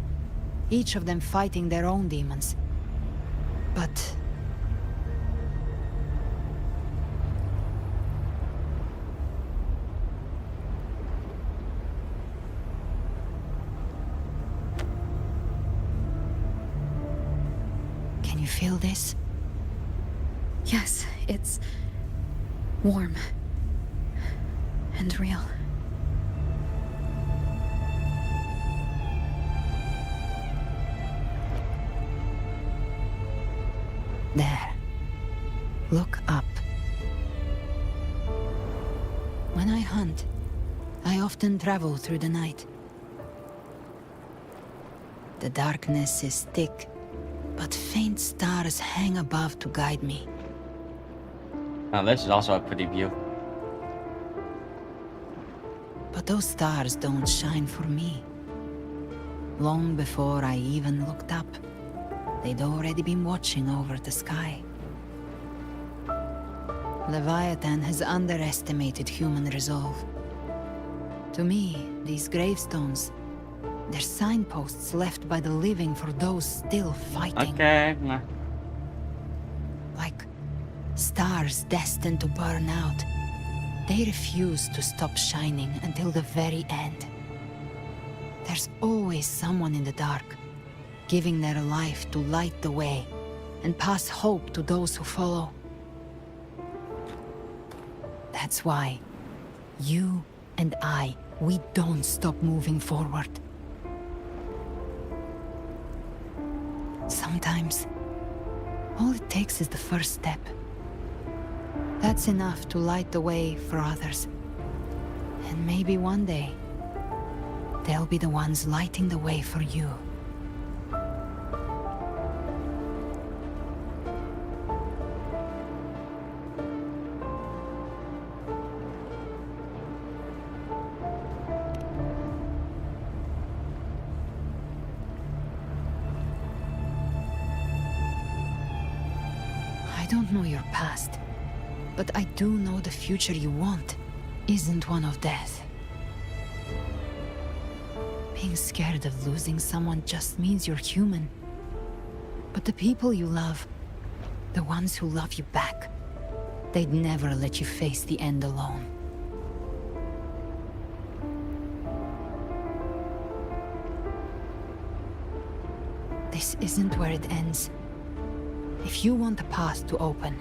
Each of them fighting their own demons. But... can you feel this? Yes, it's warm and real. There. Look up. When I hunt, I often travel through the night. The darkness is thick, but faint stars hang above to guide me. Now this is also a pretty view. But those stars don't shine for me. Long before I even looked up, they'd already been watching over the sky. Leviathan has underestimated human resolve. To me, these gravestones, They're signposts left by the living for those still fighting. Okay. Nah. Like stars destined to burn out. They refuse to stop shining until the very end. There's always someone in the dark, giving their life to light the way and pass hope to those who follow. That's why you and I, we don't stop moving forward. Sometimes, all it takes is the first step. That's enough to light the way for others. And maybe one day, they'll be the ones lighting the way for you. I don't know your past, but I do know the future you want isn't one of death. Being scared of losing someone just means you're human. But the people you love, the ones who love you back, they'd never let you face the end alone. This isn't where it ends. If you want the path to open,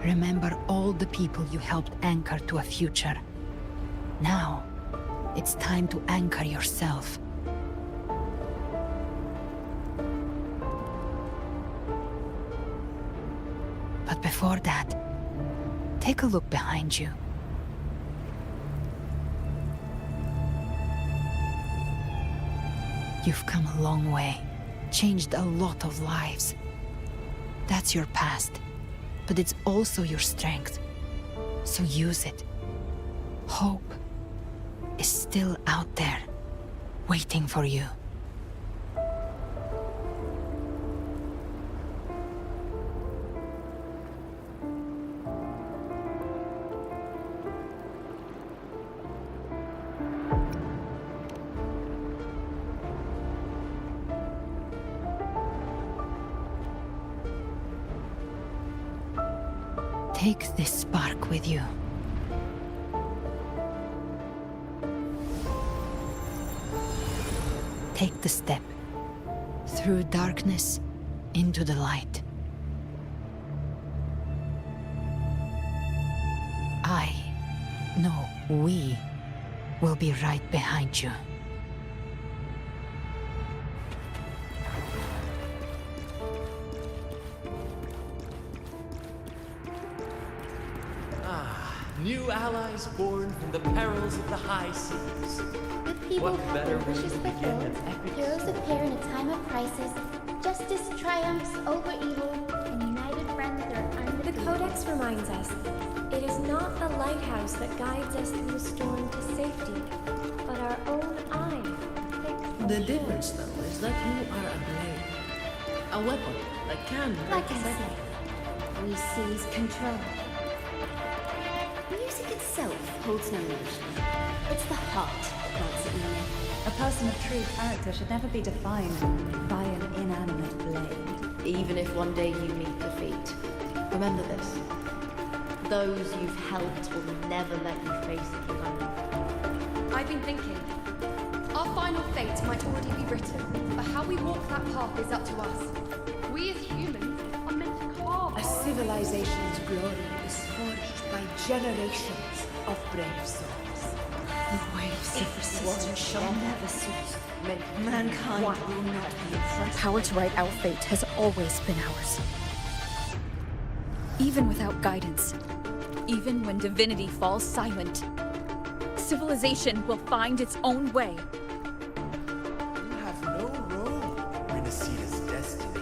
remember all the people you helped anchor to a future. Now, it's time to anchor yourself. But before that, take a look behind you. You've come a long way, changed a lot of lives. That's your past, but it's also your strength. So use it. Hope is still out there, waiting for you. Take this spark with you. Take the step through darkness into the light. We will be right behind you. New allies born from the perils of the high seas. Good people What have better their way wishes to begin fulfilled. an epic Heroes appear in a time of crisis. Justice triumphs over evil, and united friends are undefeated. The Codex reminds us, it is not the lighthouse that guides us through the storm to safety, but our own eye. The difference, though, is that you are a blade. A weapon that can Like break I the said, we seize control. Music itself holds no emotion. It's the heart that grants it meaning. A person of true character should never be defined by an inanimate blade. Even if one day you meet defeat, remember this. Those you've helped will never let you face it alone. I've been thinking. Our final fate might already be written, but how we walk that path is up to us. We as humans are meant to carve A civilization's glory is forged by generations of brave souls. The waves of resistance shall never cease. Mankind will not be The power to write our fate has always been ours. Even without guidance, even when divinity falls silent, civilization will find its own way. You have no role in Aceda's destiny.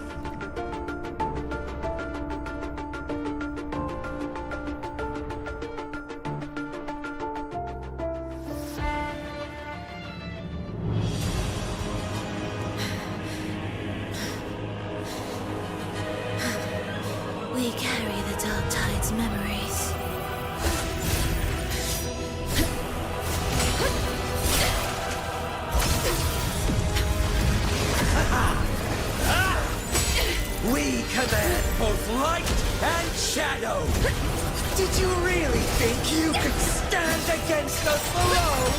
We carry the Dark Tide's memories. light and shadow! Did you really think you could stand against us alone?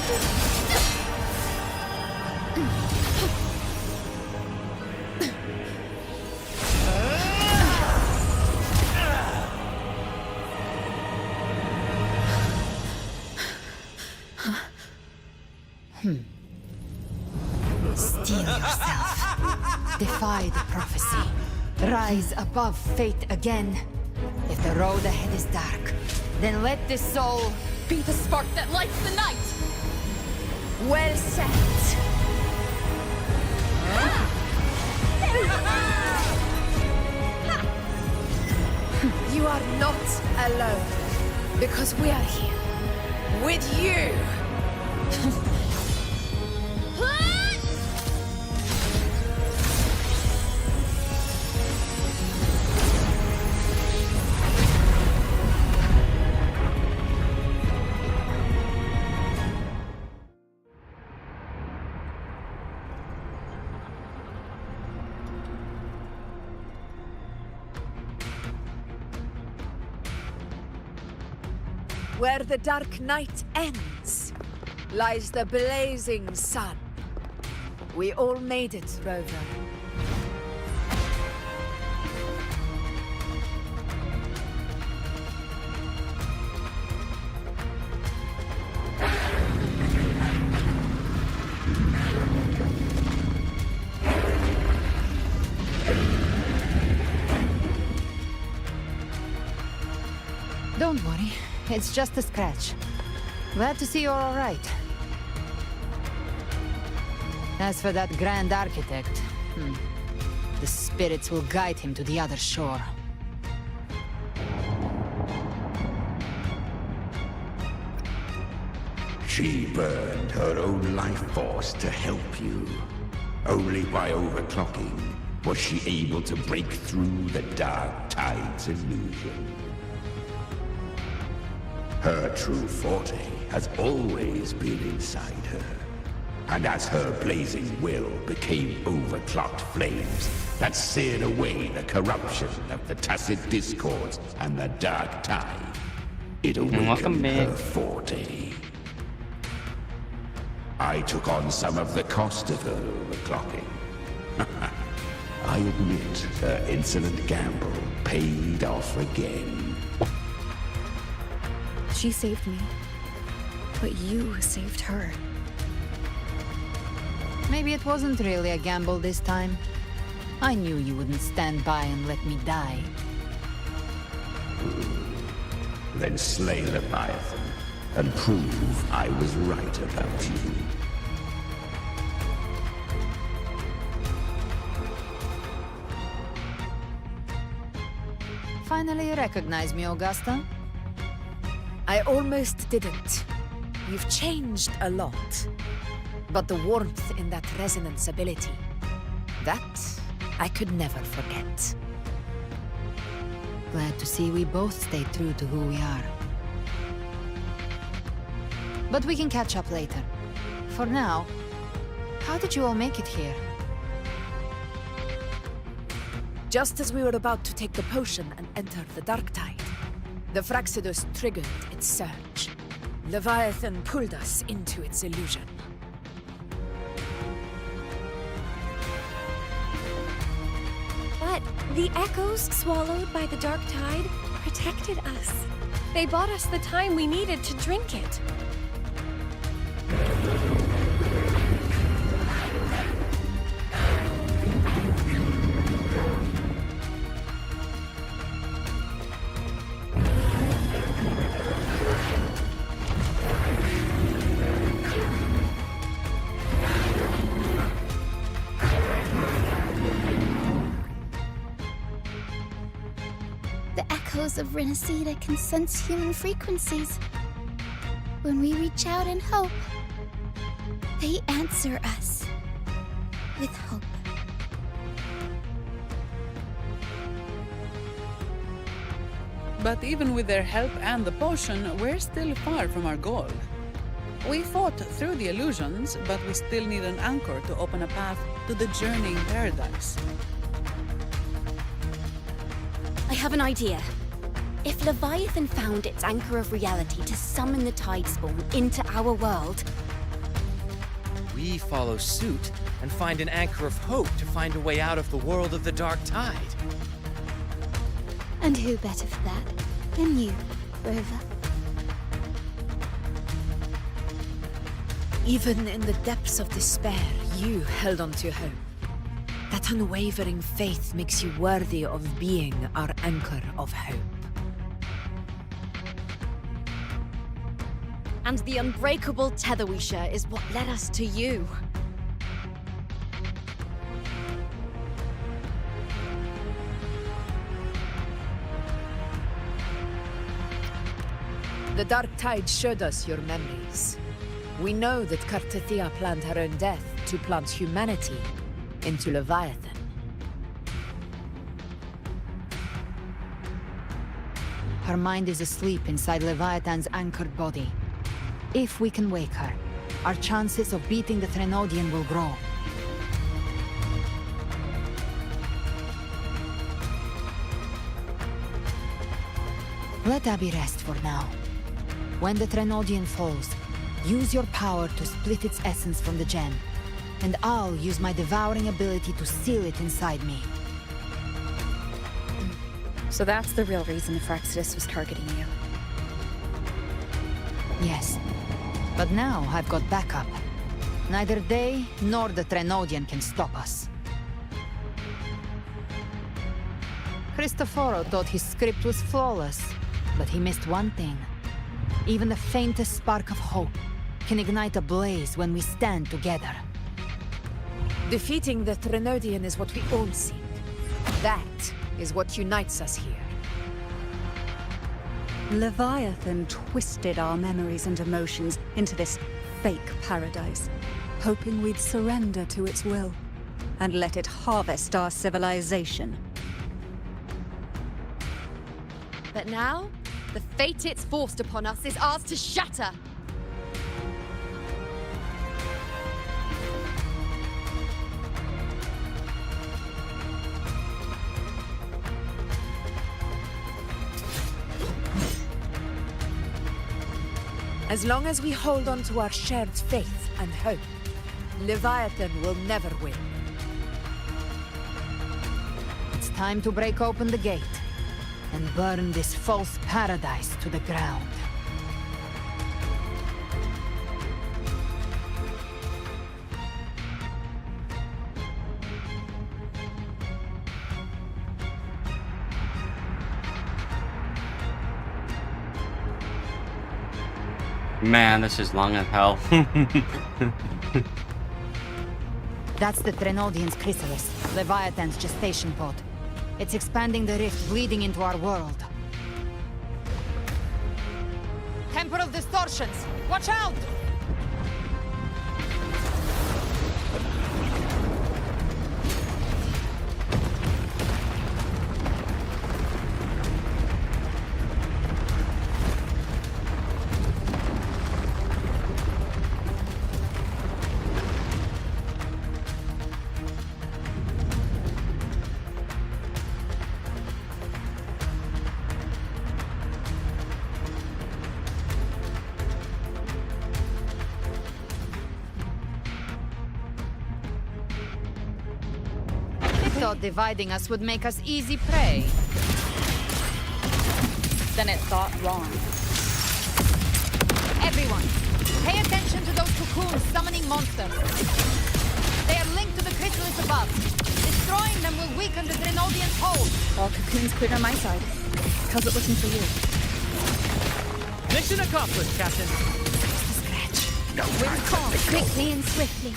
Steel yourself. Defy the prophecy. Rise above fate again. If the road ahead is dark, then let this soul be the spark that lights the night! Well said. You are not alone, because we are here with you. Where the dark night ends, lies the blazing sun. We all made it, Rover. Don't worry, it's just a scratch. Glad to see you're all right. As for that Grand Architect, the spirits will guide him to the other shore. She burned her own life force to help you. Only by overclocking was she able to break through the Dark Tide's illusion. Her true forte has always been inside her. And as her blazing will became overclocked flames that seared away the corruption of the Tacit Discords and the Dark Tide, it awakened her forte. I took on some of the cost of her overclocking. I admit her insolent gamble paid off again. She saved me, but you saved her. Maybe it wasn't really a gamble this time. I knew you wouldn't stand by and let me die. Then slay Leviathan and prove I was right about you. Finally you recognize me, Augusta? I almost didn't. You've changed a lot. But the warmth in that resonance ability, that I could never forget. Glad to see we both stayed true to who we are. But we can catch up later. For now, how did you all make it here? Just as we were about to take the potion and enter the Dark Tide, the Fraxidus triggered its surge. Leviathan pulled us into its illusion. But the echoes swallowed by the Dark Tide protected us. They bought us the time we needed to drink it. Of Renacida can sense human frequencies. When we reach out in hope, they answer us with hope. But even with their help and the potion, we're still far from our goal. We fought through the illusions, but we still need an anchor to open a path to the journeying paradise. I have an idea. If Leviathan found its anchor of reality to summon the Tidespawn into our world, We follow suit and find an anchor of hope to find a way out of the world of the Dark Tide. And who better for that than you, Rover? Even in the depths of despair, you held on to hope. That unwavering faith makes you worthy of being our anchor of hope. And the unbreakable tether we share is what led us to you. The Dark Tide showed us your memories. We know that Kartathea planned her own death to plant humanity into Leviathan. Her mind is asleep inside Leviathan's anchored body. If we can wake her, our chances of beating the Threnodian will grow. Let Abby rest for now. When the Threnodian falls, use your power to split its essence from the gem, and I'll use my devouring ability to seal it inside me. So that's the real reason Frexidus was targeting you. Yes. But now I've got backup. Neither they nor the Threnodian can stop us. Cristoforo thought his script was flawless, but he missed one thing. Even the faintest spark of hope can ignite a blaze when we stand together. Defeating the Threnodian is what we all seek. That is what unites us here. Leviathan twisted our memories and emotions into this fake paradise, hoping we'd surrender to its will and let it harvest our civilization. But now, the fate it's forced upon us is ours to shatter. As long as we hold on to our shared faith and hope, Leviathan will never win. It's time to break open the gate and burn this false paradise to the ground. Man, this is long as hell. That's the Threnodian's chrysalis, Leviathan's gestation pod. It's expanding the rift, bleeding into our world. Temporal distortions! Watch out! Thought dividing us would make us easy prey. Then it thought wrong. Everyone, pay attention to those cocoons summoning monsters. They are linked to the chrysalis above. Destroying them will weaken the Threnodian's hold. All cocoons cleared on my side. How's it looking for you? Mission accomplished, Captain. With calm, quickly and swiftly.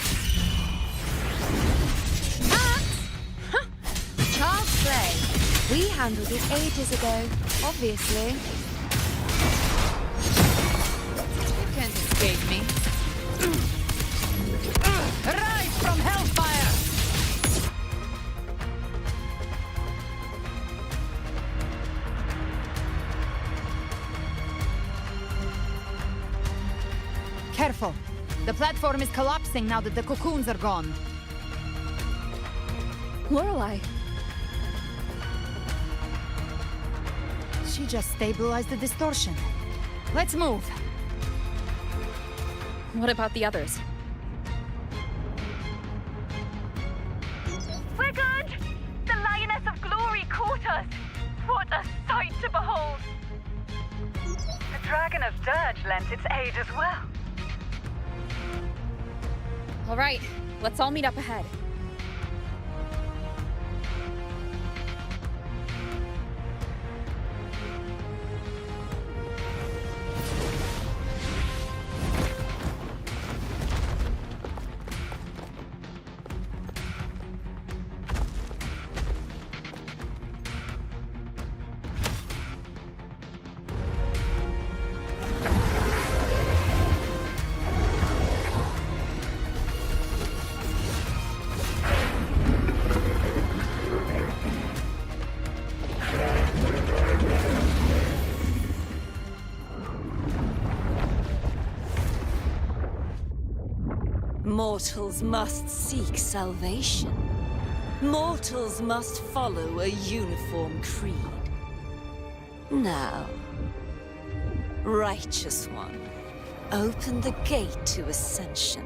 Child's play. We handled it ages ago, obviously. You can't escape me. Rise from hellfire! Careful. The platform is collapsing now that the cocoons are gone. Lorelei. She just stabilized the distortion. Let's move. What about the others? We're good! The Lioness of Glory caught us! What a sight to behold! The Dragon of Dirge lent its aid as well. All right, let's all meet up ahead. Mortals must seek salvation. Mortals must follow a uniform creed. Now, Righteous One, open the gate to ascension.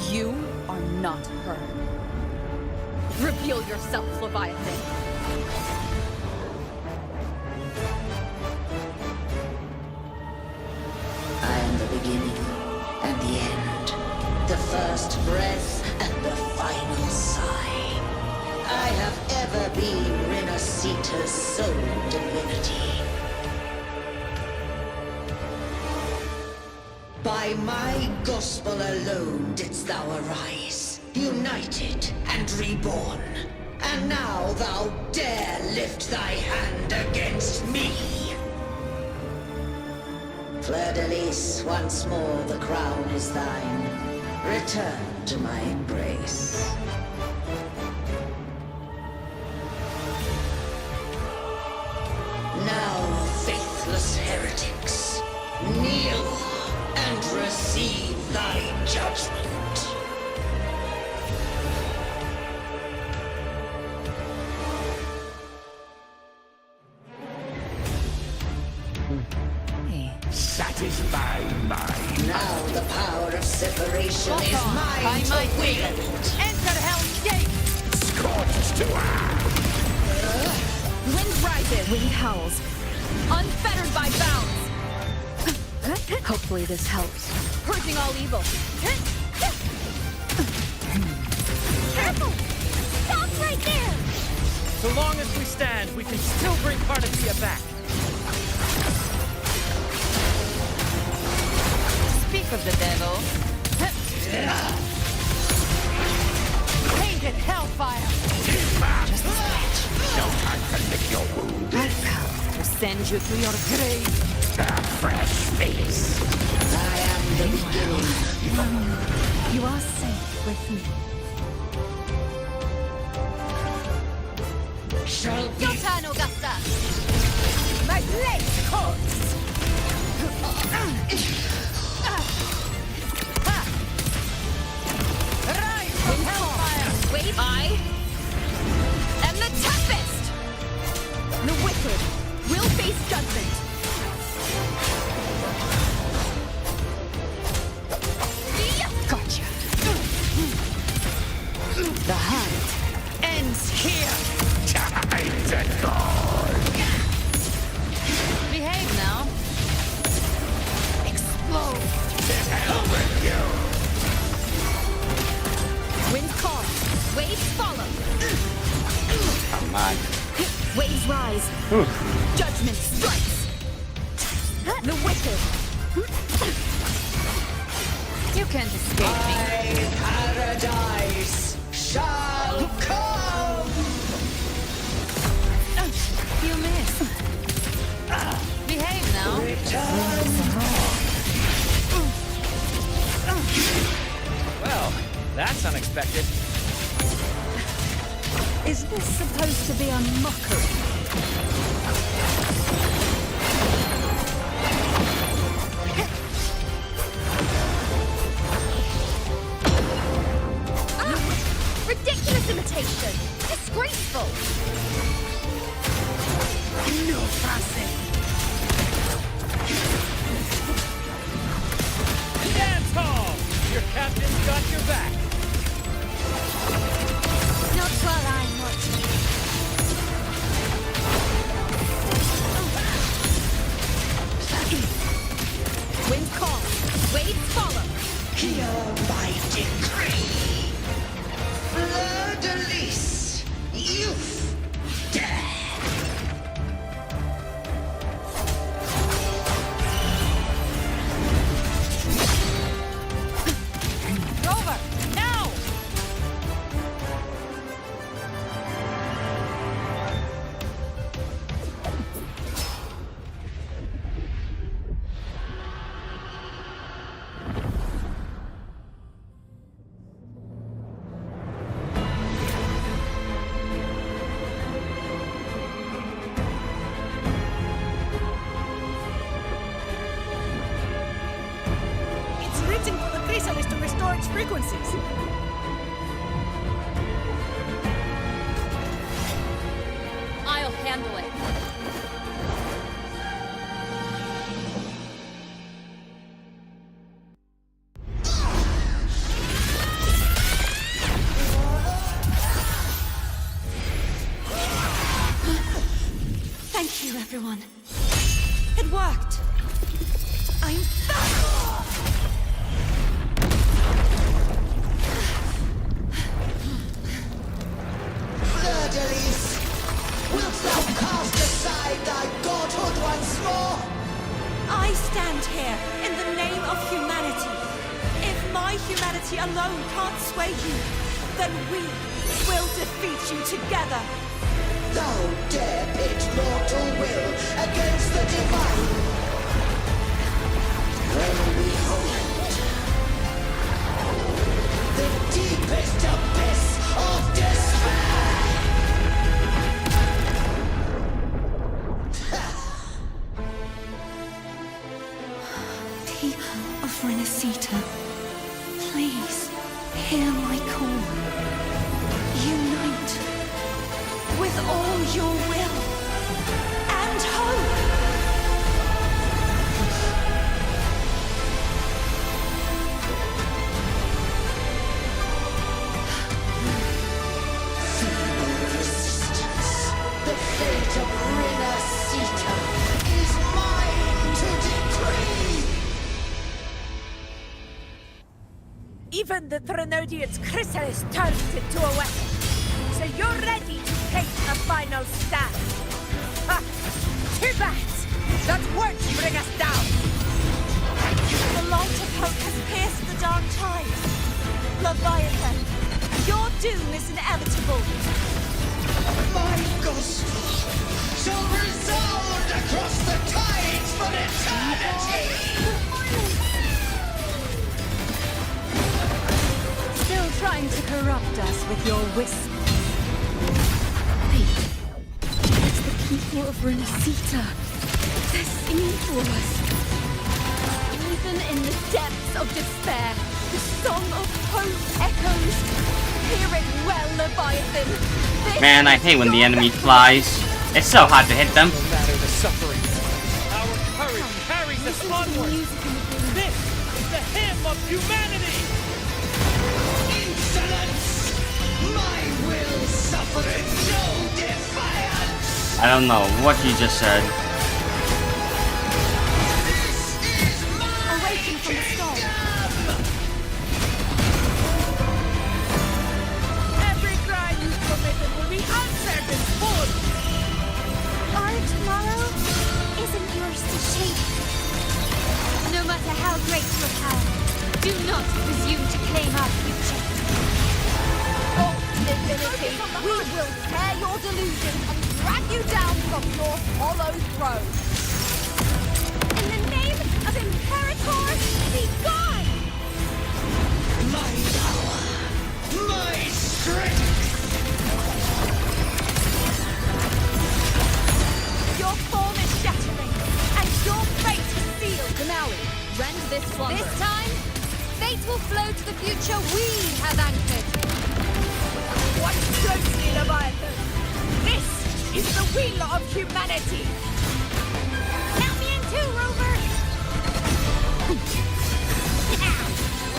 You are not her. Reveal yourself, Leviathan. I am the beginning and the end, the first breath and the final sigh. I have ever been Renacita's sole divinity. By my gospel alone didst thou arise, united and reborn. And now thou dare lift thy hand against me! Fleur-de-Lis, once more the crown is thine. Return to my embrace. Now, faithless heretics, kneel and receive thy judgment. Satisfy my now the power of separation is mine to wield. Enter Hell's Gate! Scorched to Wind rises, wind howls, unfettered by bounds. Hopefully this helps. Purging all evil. Careful! Stop right there! So long as we stand, we can still bring Cardathia back. Speak of the devil. Painted hellfire! Just a scratch. No time to lick your wound. I've come to send you to your grave. A fresh face. I am the beginning. You are safe with me. Shall be Your turn, Augusta! My blade calls! Rise from hellfire! Wait, I am the Tempest! The wicked will face judgment. Gotcha. The hunt ends here. time to go. Behave now. Explode. To hell with you. Wind calls, waves follow. Come on. Waves rise. Judgment strikes. The wicked. You can't escape me. My paradise shall come. You miss. Behave now. Well, that's unexpected. Is this supposed to be a mockery? Ridiculous imitation! Disgraceful! Dance hall! Your captain's got your back. Not while I'm watching. Wind calls, waves follow. Hear my decree. Fleur-de-lis, youth, death. Over! Now! It's written for the chrysalis to restore its frequencies. I'll handle it. Thank you, everyone. It worked. I'm Fleur-de-lis, wilt thou cast aside thy godhood once more? I stand here in the name of humanity. If my humanity alone can't sway you, then we will defeat you together. Thou dare pit mortal will against the divine. When we hold the deepest abyss of despair. People of Renacita, please hear my call. Unite with all your will and hope. Feeble resistance. The fate of Renacita is mine to decree. Even the Threnodian's chrysalis turns into a weapon. So you're ready to take a final stand. Ha! Too bad! That won't bring us down! The light of hope has pierced the dark tide. Leviathan, your doom is inevitable. My gospel shall resound across the tides for eternity! Still trying to corrupt us with your whisper. Wait. It's the people of Renacita. They're singing for us. Even in the depths of despair, the song of hope echoes. Hear it well, Leviathan. This Man, I hate when the enemy flies. It's so hard to hit them. No matter the suffering, our courage carries us onward. This is the hymn of humanity. Insolence! My will suffereth no defiance! I don't know what you just said. Awaken from the storm. Every crime you've committed will be answered in full! Our tomorrow isn't yours to shape. No matter how great your power, do not presume to claim our future. Oh, divinity, we will tear your delusion and drag you down from your hollow throne. In the name of Imperator, be gone! My power! My strength! Your form is shattering, and your fate is sealed. Finale, rend this slumber. This time, fate will flow to the future we have anchored. Watch closely, Leviathan! This is the will of humanity!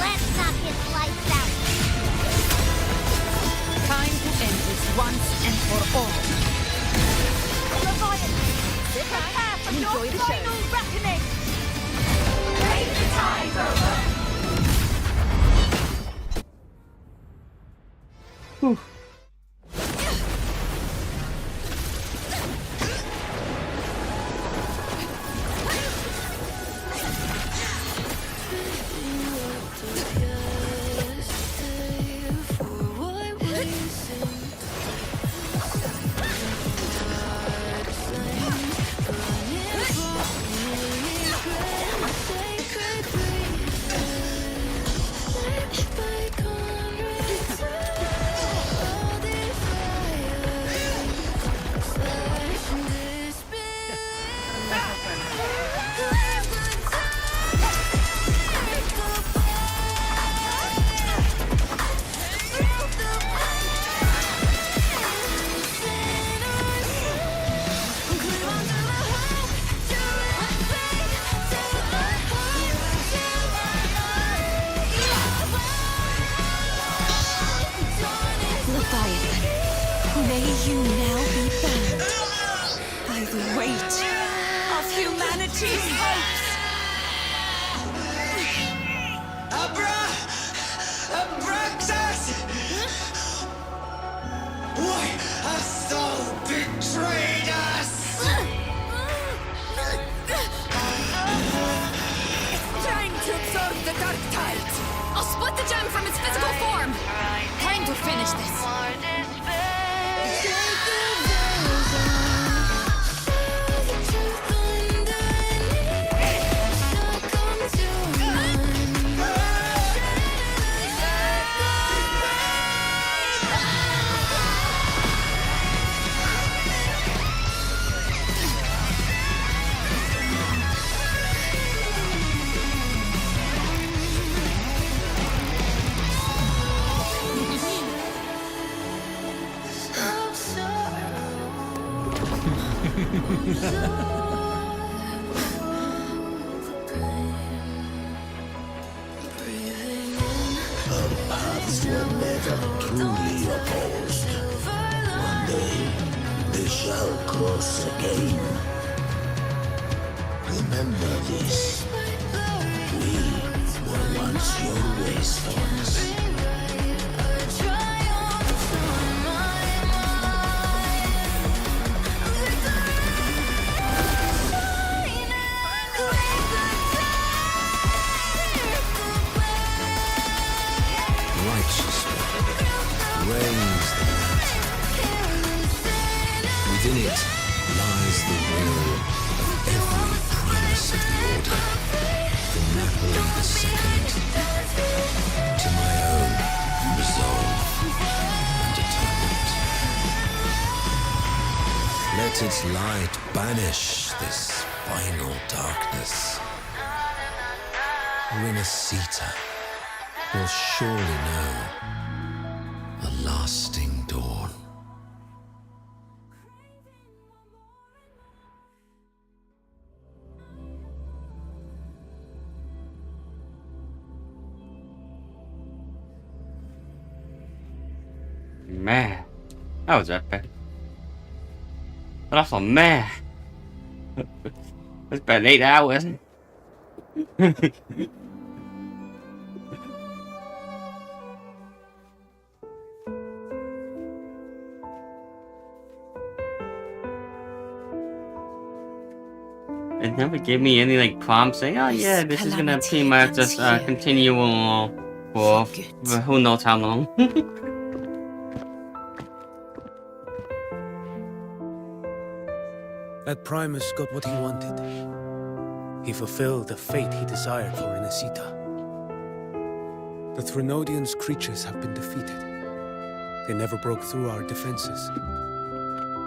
Let's knock his lights out. Time to end this once and for all. Leviathan, prepare for Enjoy your the final show. reckoning. Break the tides over. Whew. Leviathan, may you now be bound by the weight of humanity's hopes. Abraxas! Why hast thou betrayed us? Trying to absorb the dark tide. I'll split the gem from its physical form. Time to finish this. Our paths were never truly opposed. One day, they shall cross again. Remember this. We were once your wastelands. Reigns the mountain. Within it lies the will of every primus of the Order, from Napoli II to my own resolve and atonement. Let its light banish this final darkness. Renacita will surely know a lasting dawn. Man, that was epic. But also, man, it's been 8 hours. It never gave me any like prompts saying, "Oh yeah, this is gonna pretty much just continue on for who knows how long." That Primus got what he wanted. He fulfilled the fate he desired for Renacita. The Threnodians' creatures have been defeated. They never broke through our defenses.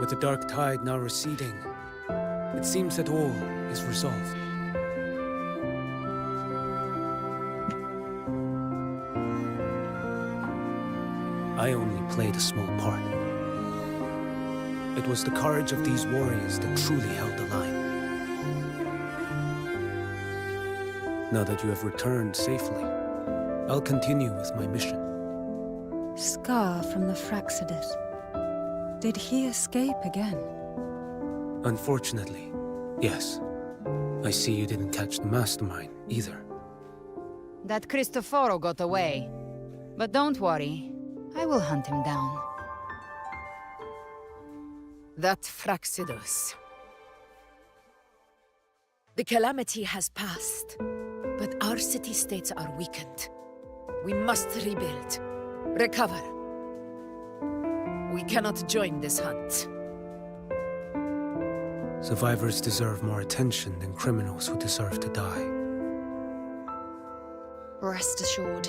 With the dark tide now receding, it seems that all is resolved. I only played a small part. It was the courage of these warriors that truly held the line. Now that you have returned safely, I'll continue with my mission. Scar from the Fraxidus. Did he escape again? Unfortunately, yes. I see you didn't catch the mastermind, either. That Cristoforo got away. But don't worry, I will hunt him down. That Fraxidus. The calamity has passed, but our city-states are weakened. We must rebuild, recover. We cannot join this hunt. Survivors deserve more attention than criminals who deserve to die. Rest assured,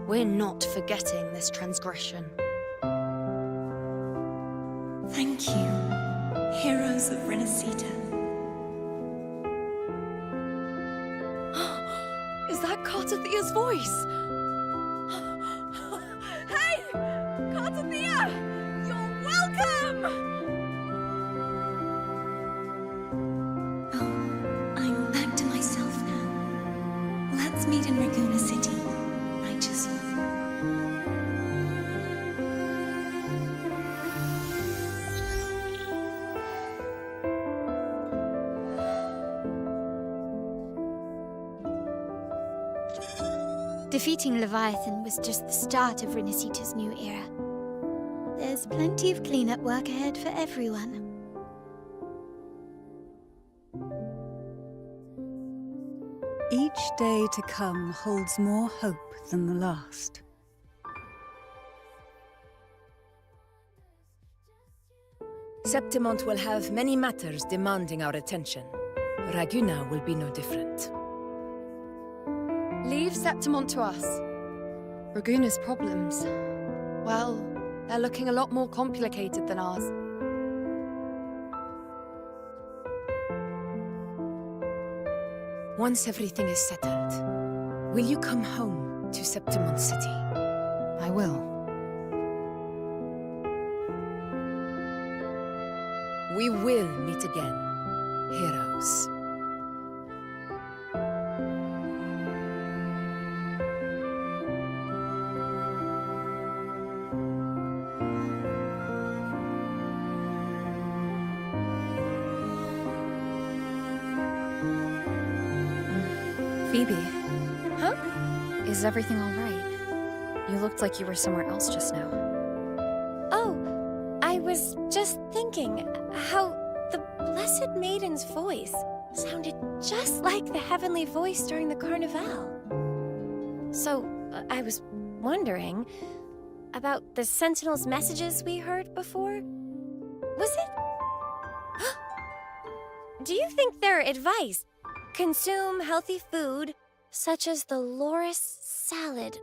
we're not forgetting this transgression. Thank you, heroes of Renacita. Is that Cartathea's voice? Hey! Cartathea! You're welcome! I'm back to myself now. Let's meet in Raguna City, righteous one. Defeating Leviathan was just the start of Renacita's new era. There's plenty of cleanup work ahead for everyone. Each day to come holds more hope than the last. Septimont will have many matters demanding our attention. Raguna will be no different. Leave Septimont to us. Raguna's problems, well, they're looking a lot more complicated than ours. Once everything is settled, will you come home to Septimont City? I will. We will meet again, heroes. Phoebe. Huh? Is everything all right? You looked like you were somewhere else just now. Oh, I was just thinking how the Blessed Maiden's voice sounded just like the heavenly voice during the Carnival. So, I was wondering about the Sentinel's messages we heard before. Was it? Do you think their advice? Consume healthy food, such as the Loris salad.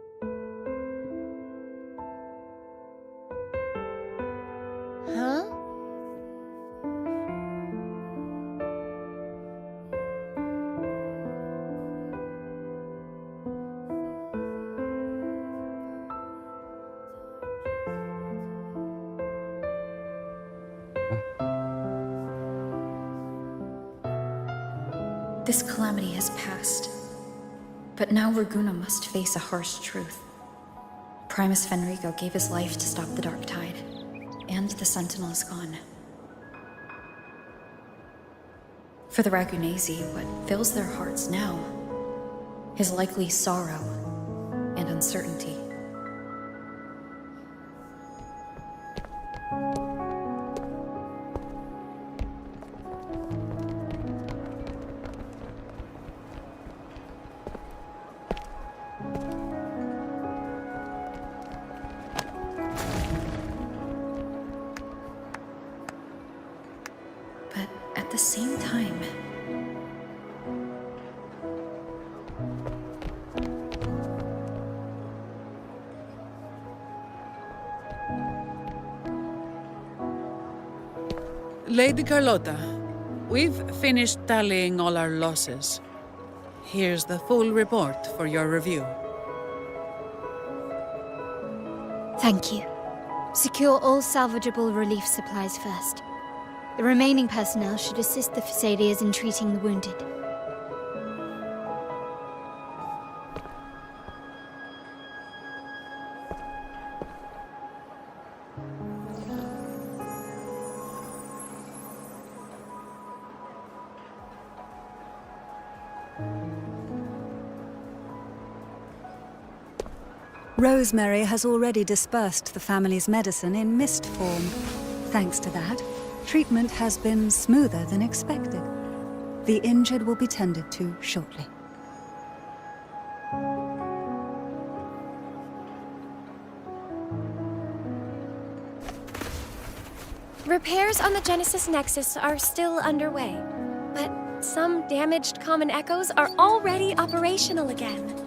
Huh? This calamity has passed, but now Raguna must face a harsh truth. Primus Fenrico gave his life to stop the Dark Tide, and the Sentinel is gone. For the Ragunesi, what fills their hearts now is likely sorrow and uncertainty. But at the same time, Lady Carlotta, we've finished tallying all our losses. Here's the full report for your review. Thank you. Secure all salvageable relief supplies first. The remaining personnel should assist the Phasaelians in treating the wounded. Rosemary has already dispersed the family's medicine in mist form. Thanks to that, treatment has been smoother than expected. The injured will be tended to shortly. Repairs on the Genesis Nexus are still underway, but some damaged common echoes are already operational again.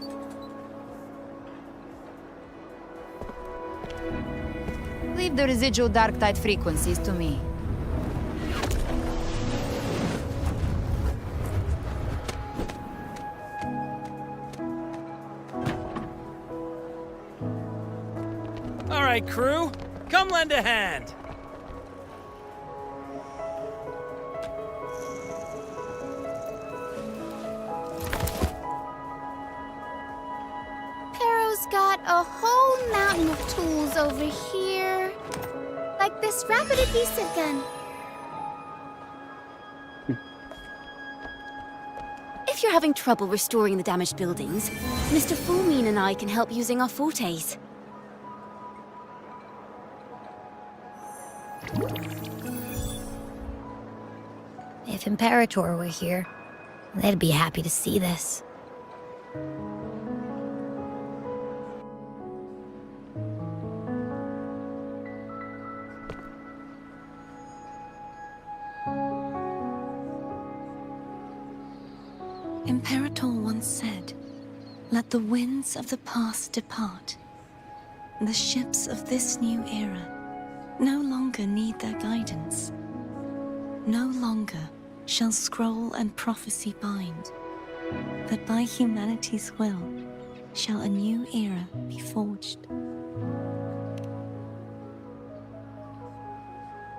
Leave the residual Darktide frequencies to me. All right, crew, come lend a hand. Pero's got a whole mountain of tools over here. Like this rapid adhesive gun. If you're having trouble restoring the damaged buildings, Mr. Fulmine and I can help using our fortes. If Imperator were here, they'd be happy to see this. Imperator once said, "Let the winds of the past depart. The ships of this new era no longer need their guidance. No longer shall scroll and prophecy bind, but by humanity's will shall a new era be forged."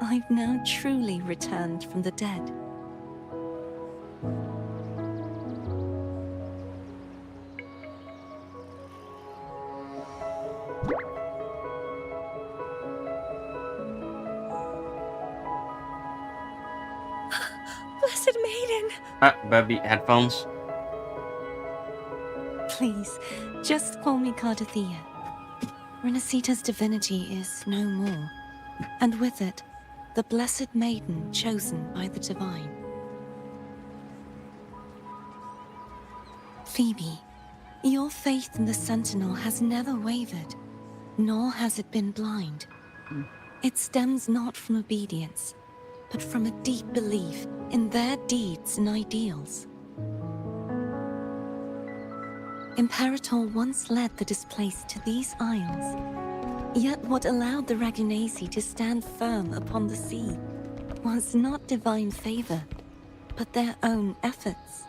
I've now truly returned from the dead. Blessed Maiden! Baby, headphones. Please, just call me Cardathea. Renacita's divinity is no more, and with it, the Blessed Maiden chosen by the Divine. Phoebe, your faith in the Sentinel has never wavered, nor has it been blind. It stems not from obedience, but from a deep belief in their deeds and ideals. Imperator once led the displaced to these isles, yet what allowed the Ragunasi to stand firm upon the sea was not divine favor, but their own efforts.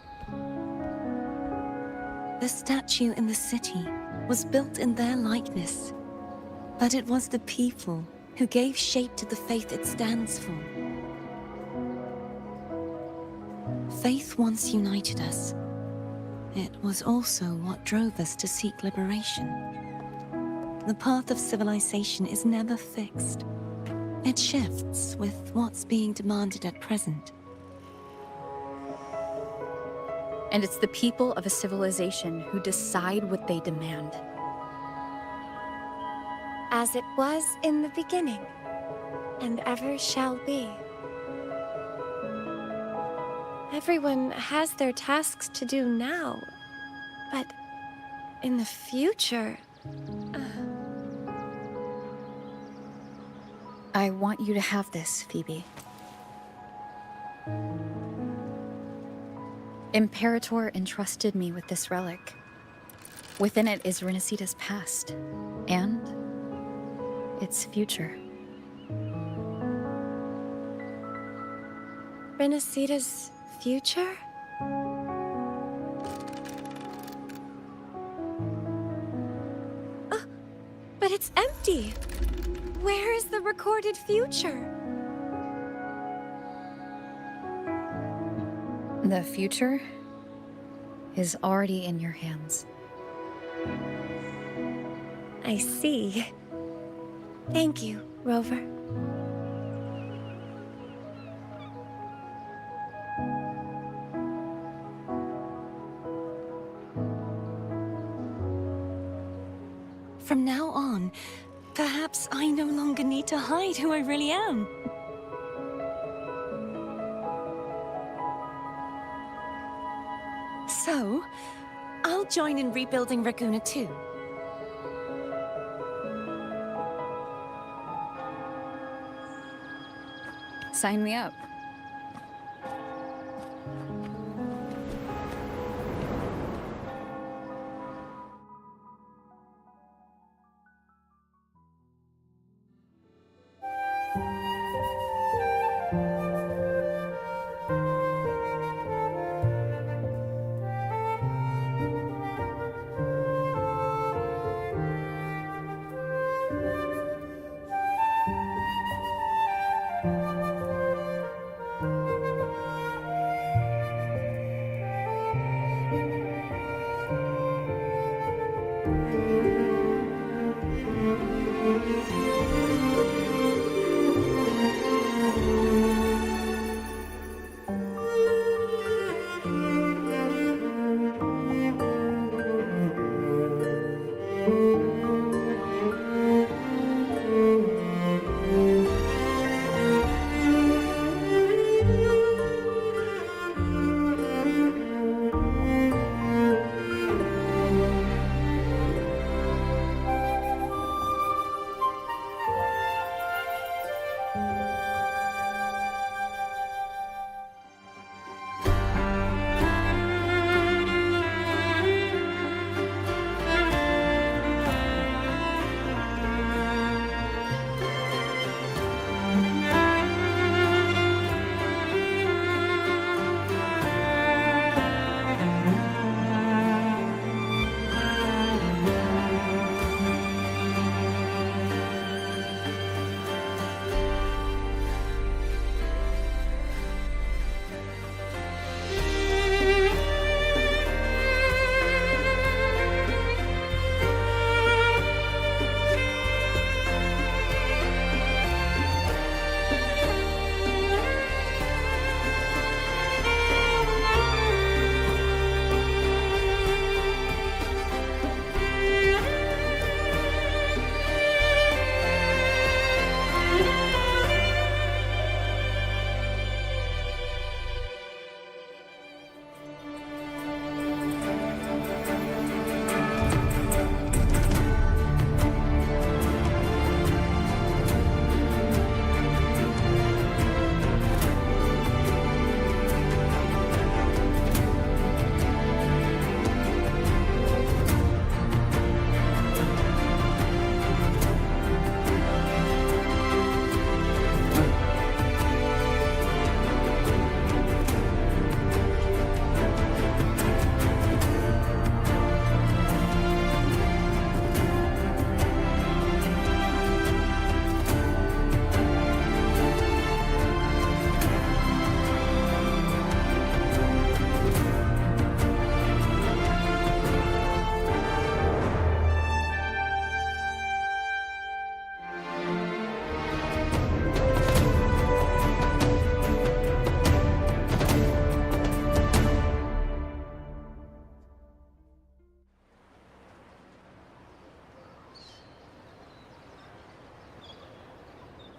The statue in the city was built in their likeness, but it was the people who gave shape to the faith it stands for. Faith once united us. It was also what drove us to seek liberation. The path of civilization is never fixed. It shifts with what's being demanded at present. And it's the people of a civilization who decide what they demand. As it was in the beginning, and ever shall be. Everyone has their tasks to do now, but in the future... I want you to have this, Phoebe. Imperator entrusted me with this relic. Within it is Renacita's past, and its future. Renacita's future? But it's empty! Where is the recorded future? The future is already in your hands. I see. Thank you, Rover. From now on, perhaps I no longer need to hide who I really am. So, I'll join in rebuilding Raguna too. Sign me up.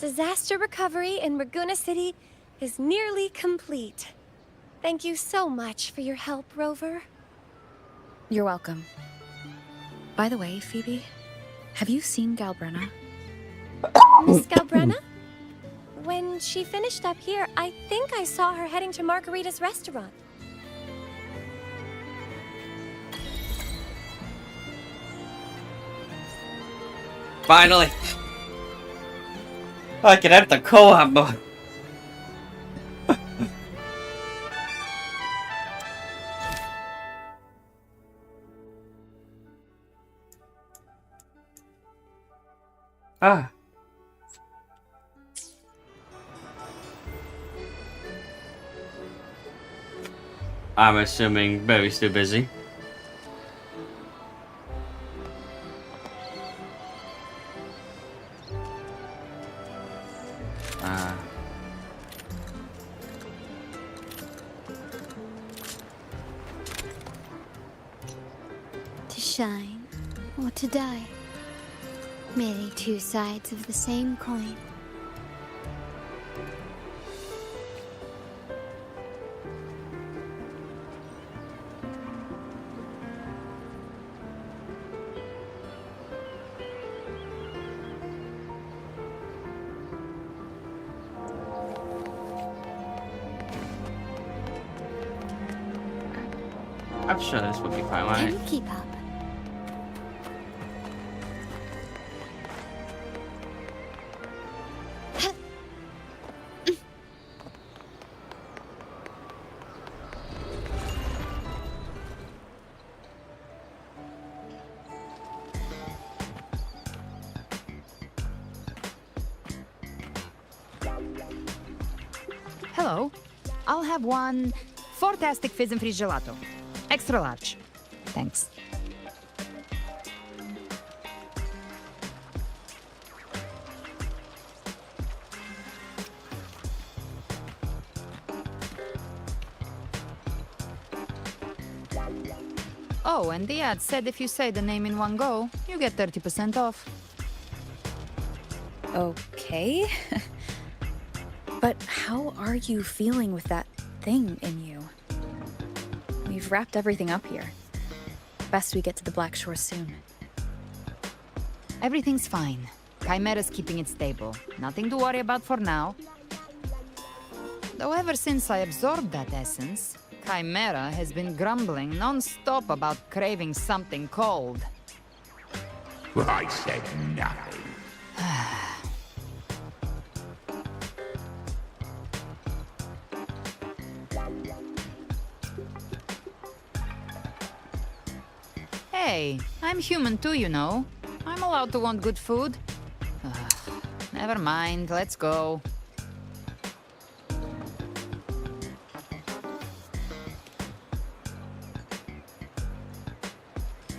Disaster recovery in Raguna City is nearly complete. Thank you so much for your help, Rover. You're welcome. By the way, Phoebe, have you seen Galbrenna? Miss Galbrenna? When she finished up here, I think I saw her heading to Margarita's restaurant. Finally! I can have the co-op mode. Ah. I'm assuming Barry's too busy. To shine or to die, Merely two sides of the same coin. I'm sure this will be fine, Can right? you keep up? Hello. I'll have one fantastic fizz and freeze gelato. Extra large. Thanks. Oh, and the ad said if you say the name in one go, you get 30% off. Okay. But how are you feeling with that thing in you? We've wrapped everything up here. Best we get to the Black Shore soon. Everything's fine. Chimera's keeping it stable. Nothing to worry about for now. Though ever since I absorbed that essence, Chimera has been grumbling non-stop about craving something cold. I said nothing. Hey, I'm human too, you know. I'm allowed to want good food. Never mind, let's go.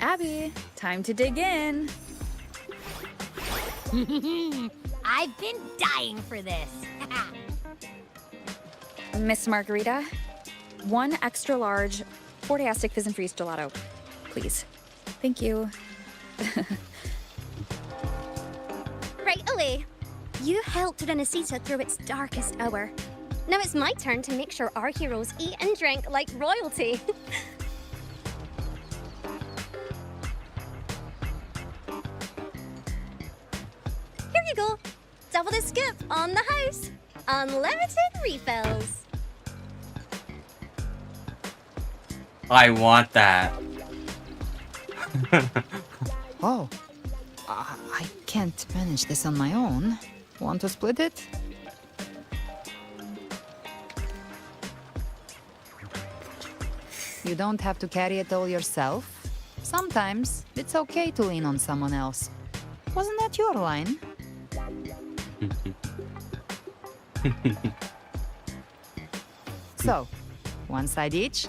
Abby, time to dig in. I've been dying for this. Miss Margarita, one extra large Fortastic Fizz and Freeze gelato, please. Thank you. Right away. You helped Renesita through its darkest hour. Now it's my turn to make sure our heroes eat and drink like royalty. Here you go. Double the scoop on the house. Unlimited refills. I want that. Oh. I can't manage this on my own. Want to split it? You don't have to carry it all yourself. Sometimes it's okay to lean on someone else. Wasn't that your line? So, one side each?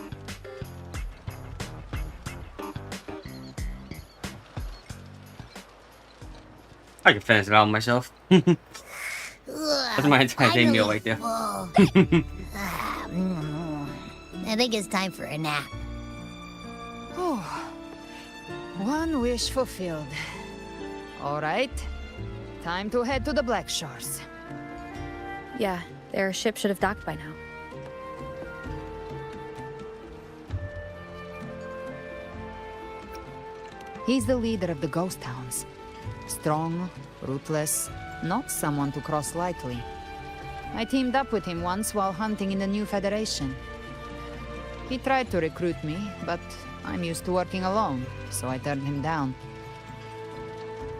I can finish it all myself. That's my entire day meal right there. I think it's time for a nap. Oh, one wish fulfilled. All right, time to head to the Black Shores. Yeah, their ship should have docked by now. He's the leader of the Ghost Hounds. Strong, ruthless, not someone to cross lightly. I teamed up with him once while hunting in the New Federation. He tried to recruit me, but I'm used to working alone, so I turned him down.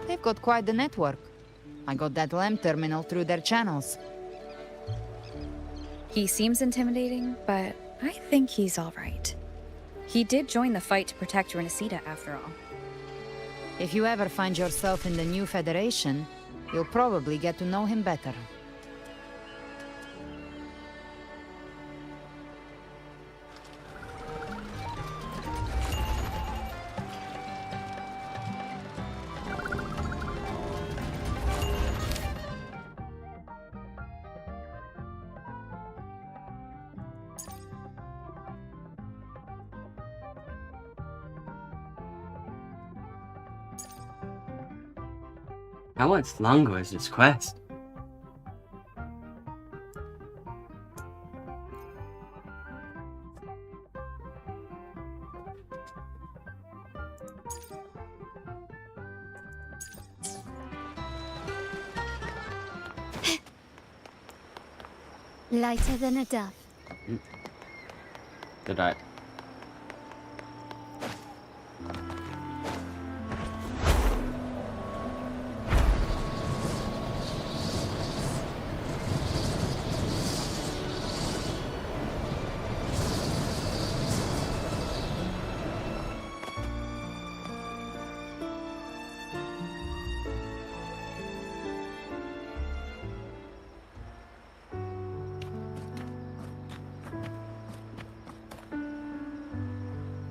They've got quite the network. I got that LEM terminal through their channels. He seems intimidating, but I think he's all right. He did join the fight to protect Renesita, after all. If you ever find yourself in the New Federation, you'll probably get to know him better. How much longer is this quest? Lighter than a dove. Did I?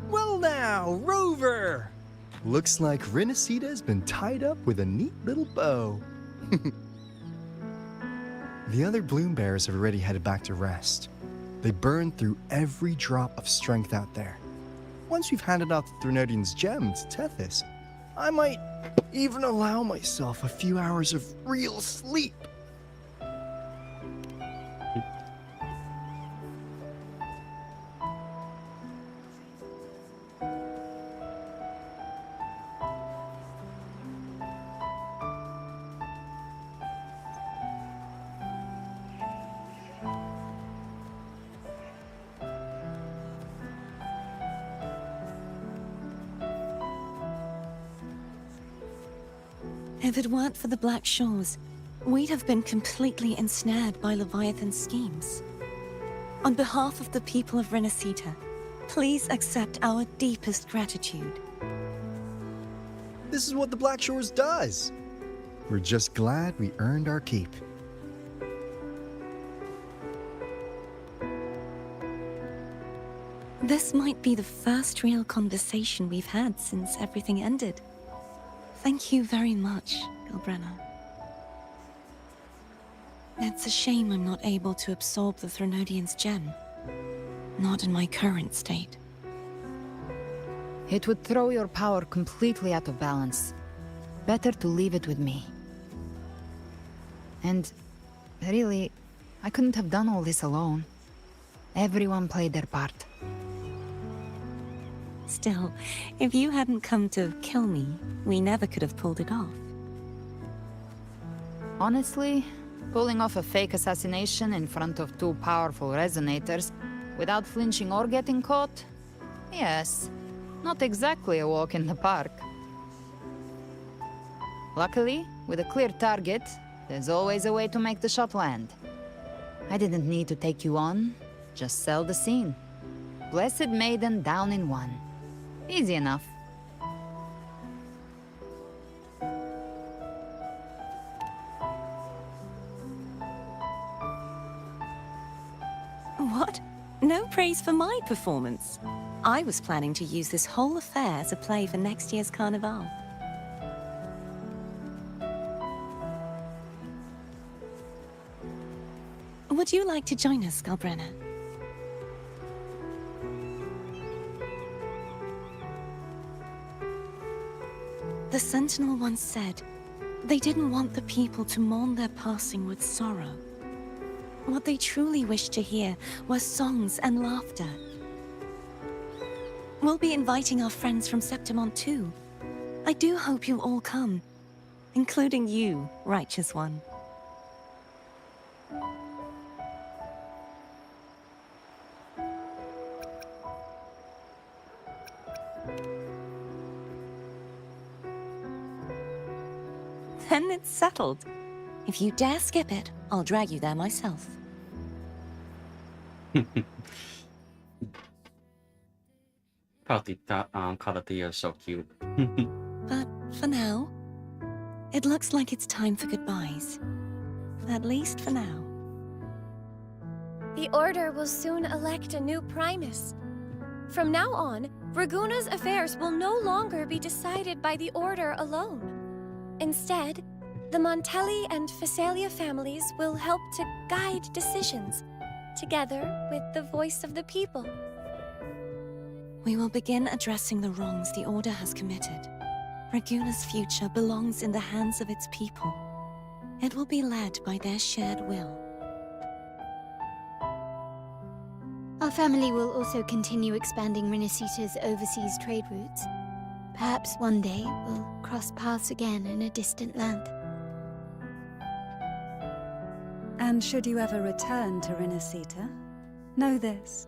Well now, Rover! Looks like Renacita's been tied up with a neat little bow. The other bloom bearers have already headed back to rest. They burned through every drop of strength out there. Once we've handed out the Threnodian's gem to Tethys, I might even allow myself a few hours of real sleep. If it weren't for the Black Shores, we'd have been completely ensnared by Leviathan's schemes. On behalf of the people of Renacita, please accept our deepest gratitude. This is what the Black Shores does. We're just glad we earned our keep. This might be the first real conversation we've had since everything ended. Thank you very much, Galbrenna. It's a shame I'm not able to absorb the Threnodian's gem. Not in my current state. It would throw your power completely out of balance. Better to leave it with me. And really, I couldn't have done all this alone. Everyone played their part. Still, if you hadn't come to kill me, we never could have pulled it off. Honestly, pulling off a fake assassination in front of two powerful resonators without flinching or getting caught? Yes, not exactly a walk in the park. Luckily, with a clear target, there's always a way to make the shot land. I didn't need to take you on, just sell the scene. Blessed Maiden down in one. Easy enough. What? No praise for my performance. I was planning to use this whole affair as a play for next year's Carnival. Would you like to join us, Galbrenna? The Sentinel once said, they didn't want the people to mourn their passing with sorrow. What they truly wished to hear were songs and laughter. We'll be inviting our friends from Septimont too. I do hope you'll all come, including you, Righteous One. Then it's settled. If you dare skip it, I'll drag you there myself. Karatea is so cute. But for now, it looks like it's time for goodbyes. At least for now. The Order will soon elect a new Primus. From now on, Raguna's affairs will no longer be decided by the Order alone. Instead, the Montelli and Phasalia families will help to guide decisions, together with the voice of the people. We will begin addressing the wrongs the Order has committed. Raguna's future belongs in the hands of its people. It will be led by their shared will. Our family will also continue expanding Renacita's overseas trade routes. Perhaps one day we'll cross paths again in a distant land. And should you ever return to Renacita, know this.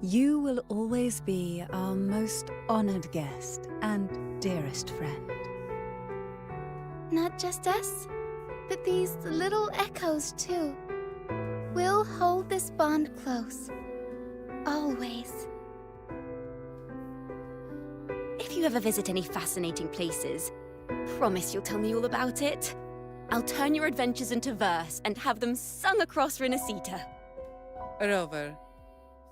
You will always be our most honored guest and dearest friend. Not just us, but these little echoes too. We'll hold this bond close. Always. If you ever visit any fascinating places, promise you'll tell me all about it. I'll turn your adventures into verse and have them sung across Renacita. Rover,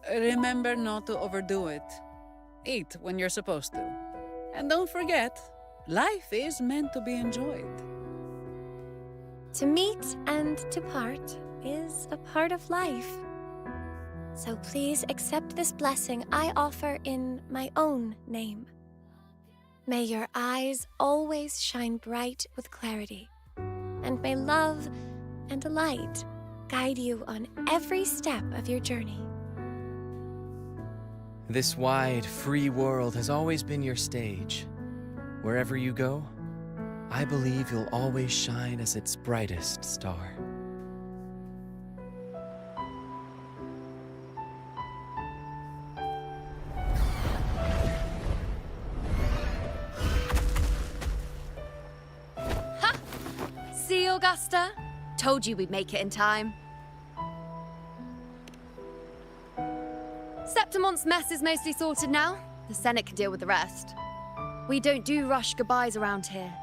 remember not to overdo it. Eat when you're supposed to. And don't forget, life is meant to be enjoyed. To meet and to part is a part of life. So please accept this blessing I offer in my own name. May your eyes always shine bright with clarity, and may love and light guide you on every step of your journey. This wide, free world has always been your stage. Wherever you go, I believe you'll always shine as its brightest star. See, Augusta? Told you we'd make it in time. Septimont's mess is mostly sorted now. The Senate can deal with the rest. We don't do rush goodbyes around here.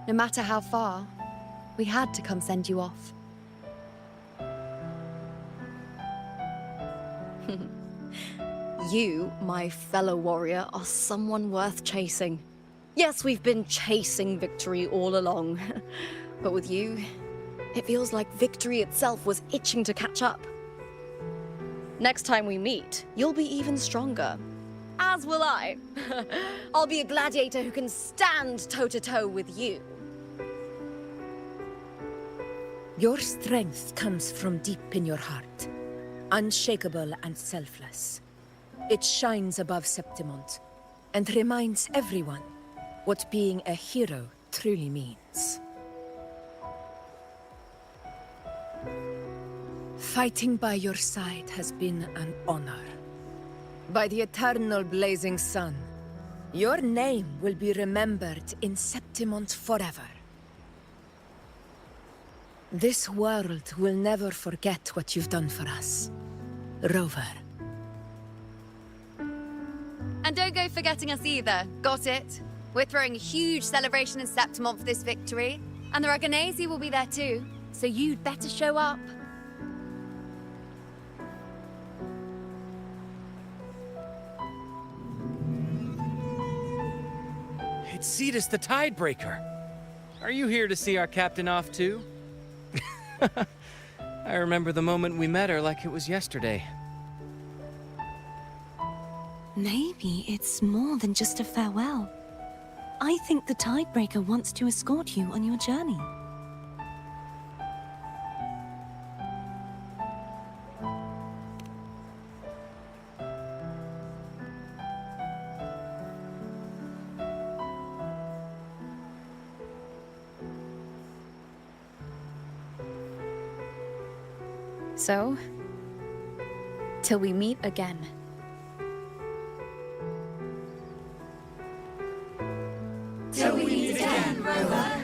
No matter how far, we had to come send you off. You, my fellow warrior, are someone worth chasing. Yes, we've been chasing victory all along. But with you, it feels like victory itself was itching to catch up. Next time we meet, you'll be even stronger. As will I. I'll be a gladiator who can stand toe-to-toe with you. Your strength comes from deep in your heart, unshakable and selfless. It shines above Septimont, and reminds everyone what being a hero truly means. Fighting by your side has been an honor. By the eternal blazing sun, your name will be remembered in Septimont forever. This world will never forget what you've done for us, Rover. And don't go forgetting us either, got it? We're throwing a huge celebration in Septimont for this victory, and the Raganesi will be there too, so you'd better show up. It's Cetus the Tidebreaker. Are you here to see our captain off too? I remember the moment we met her like it was yesterday. Maybe it's more than just a farewell. I think the Tidebreaker wants to escort you on your journey. So, till we meet again. Till we meet again, Rover.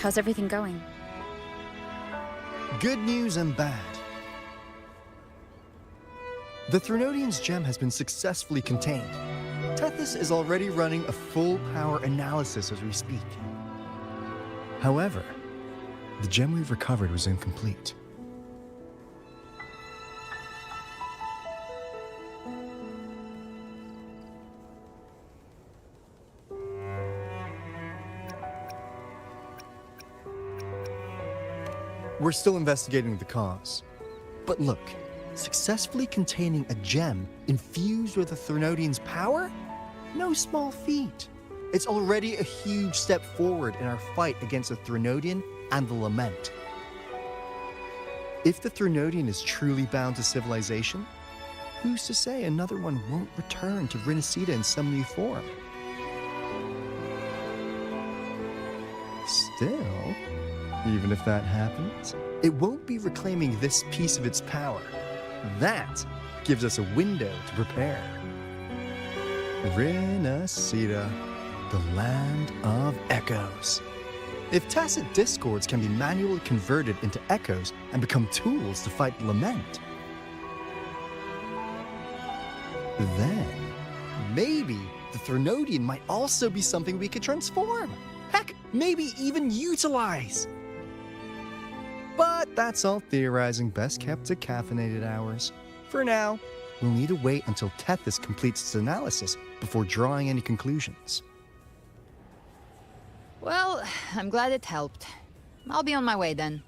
How's everything going? Good news and bad. The Threnodian's gem has been successfully contained. Tethys is already running a full power analysis as we speak. However, the gem we've recovered was incomplete. We're still investigating the cause. But look, successfully containing a gem infused with a Threnodian's power? No small feat. It's already a huge step forward in our fight against the Threnodian and the Lament. If the Threnodian is truly bound to civilization, who's to say another one won't return to Rinascita in some new form? Still, even if that happens, it won't be reclaiming this piece of its power. That gives us a window to prepare. Rinascita, the land of echoes. If tacit discords can be manually converted into echoes and become tools to fight Lament, then maybe the Threnodian might also be something we could transform. Heck, maybe even utilize. But that's all theorizing best kept to caffeinated hours. For now, we'll need to wait until Tethys completes its analysis before drawing any conclusions. Well, I'm glad it helped. I'll be on my way then.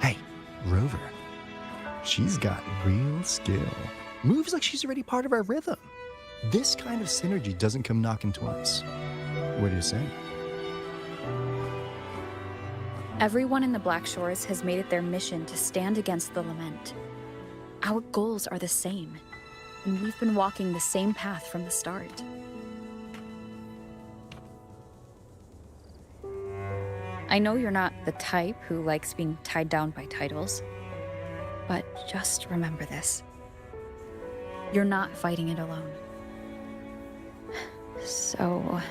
Hey, Rover. She's got real skill. Moves like she's already part of our rhythm. This kind of synergy doesn't come knocking twice. What do you say? Everyone in the Black Shores has made it their mission to stand against the Lament. Our goals are the same, and we've been walking the same path from the start. I know you're not the type who likes being tied down by titles, but just remember this. You're not fighting it alone. So...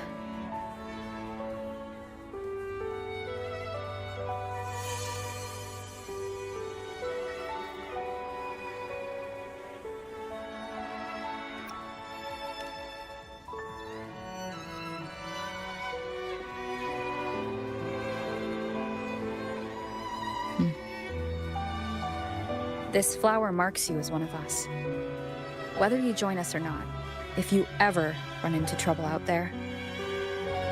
This flower marks you as one of us. Whether you join us or not, if you ever run into trouble out there,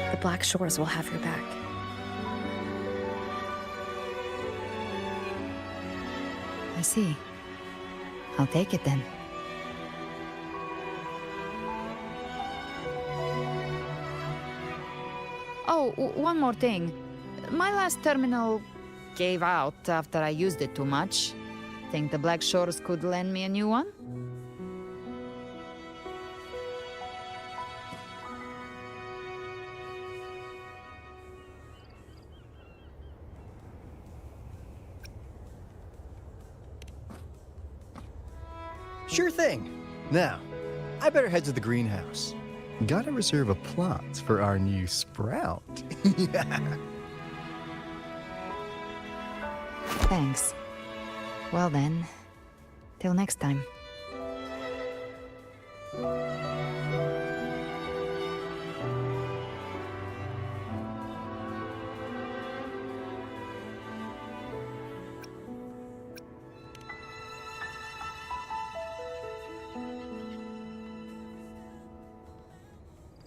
the Black Shores will have your back. I see. I'll take it then. Oh, one more thing. My last terminal gave out after I used it too much. Think the Black Shores could lend me a new one? Sure thing. Now, I better head to the greenhouse. Gotta reserve a plot for our new sprout. Yeah. Thanks. Well then, till next time.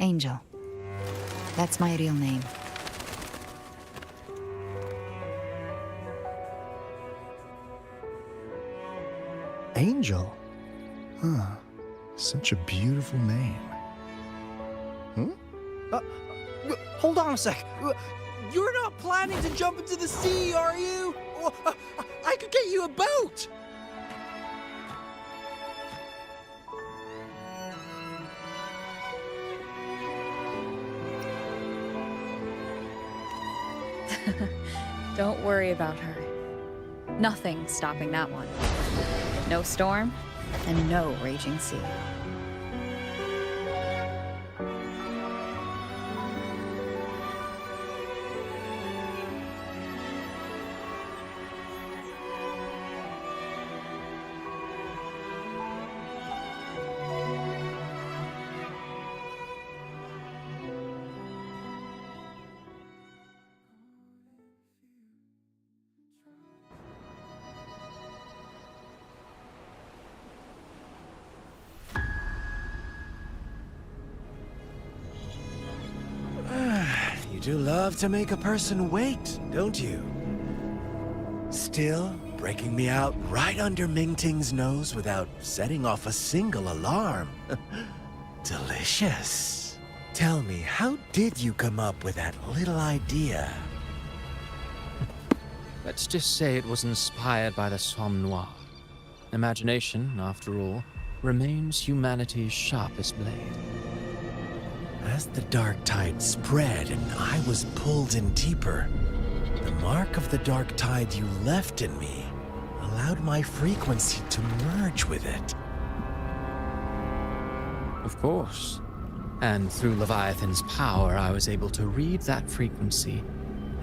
Angel. That's my real name. Angel? Huh. Such a beautiful name. Hold on a sec. You're not planning to jump into the sea, are you? I could get you a boat! Don't worry about her. Nothing's stopping that one. No storm, and no raging sea. do love to make a person wait, don't you? Still, breaking me out right under Mingting's nose without setting off a single alarm. Delicious. Tell me, how did you come up with that little idea? Let's just say it was inspired by the Somme Noire. Imagination, after all, remains humanity's sharpest blade. As the dark tide spread and I was pulled in deeper, the mark of the dark tide you left in me allowed my frequency to merge with it. Of course. And through Leviathan's power, I was able to read that frequency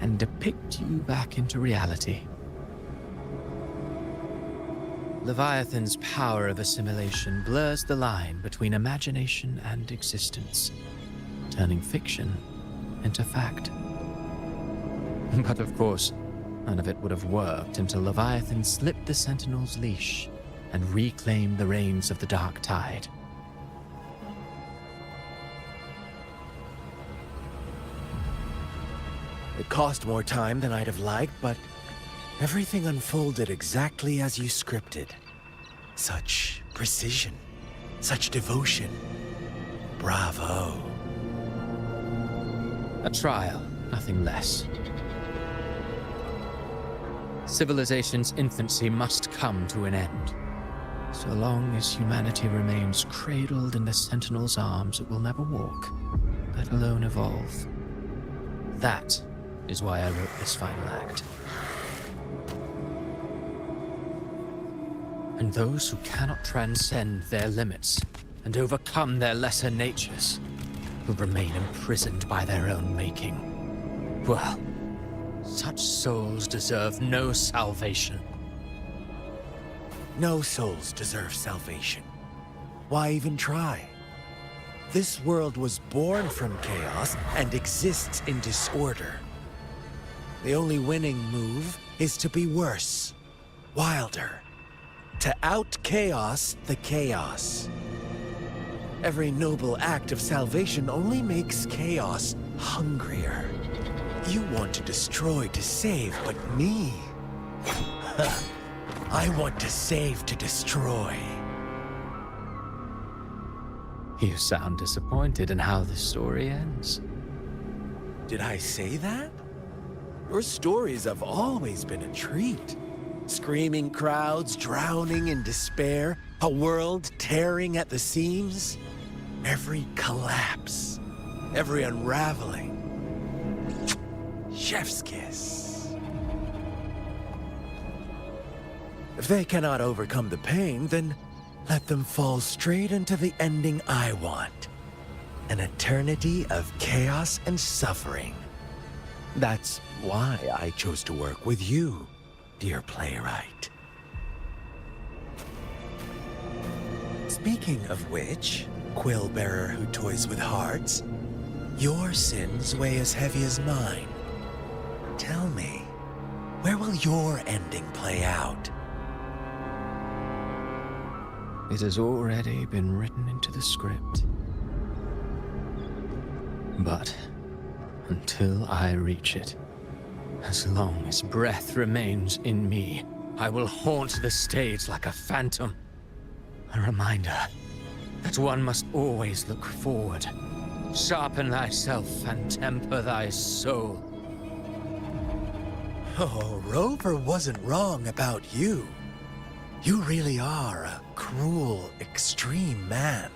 and depict you back into reality. Leviathan's power of assimilation blurs the line between imagination and existence, turning fiction into fact. But of course, none of it would have worked until Leviathan slipped the Sentinel's leash and reclaimed the reins of the Dark Tide. It cost more time than I'd have liked, but everything unfolded exactly as you scripted. Such precision, such devotion. Bravo. A trial, nothing less. Civilization's infancy must come to an end. So long as humanity remains cradled in the Sentinel's arms, it will never walk, let alone evolve. That is why I wrote this final act. And those who cannot transcend their limits and overcome their lesser natures will remain imprisoned by their own making. Well, such souls deserve no salvation. No souls deserve salvation. Why even try? This world was born from chaos and exists in disorder. The only winning move is to be worse, wilder, to out-chaos the chaos. Every noble act of salvation only makes chaos hungrier. You want to destroy to save, but me? I want to save to destroy. You sound disappointed in how this story ends. Did I say that? Your stories have always been a treat. Screaming crowds drowning in despair, a world tearing at the seams. Every collapse, every unraveling. Chef's kiss. If they cannot overcome the pain, then let them fall straight into the ending I want. An eternity of chaos and suffering. That's why I chose to work with you, dear playwright. Speaking of which, quill bearer who toys with hearts, your sins weigh as heavy as mine. Tell me, where will your ending play out? It has already been written into the script. But until I reach it, as long as breath remains in me, I will haunt the stage like a phantom. A reminder that one must always look forward. Sharpen thyself and temper thy soul. Oh, Rover wasn't wrong about you. You really are a cruel, extreme man.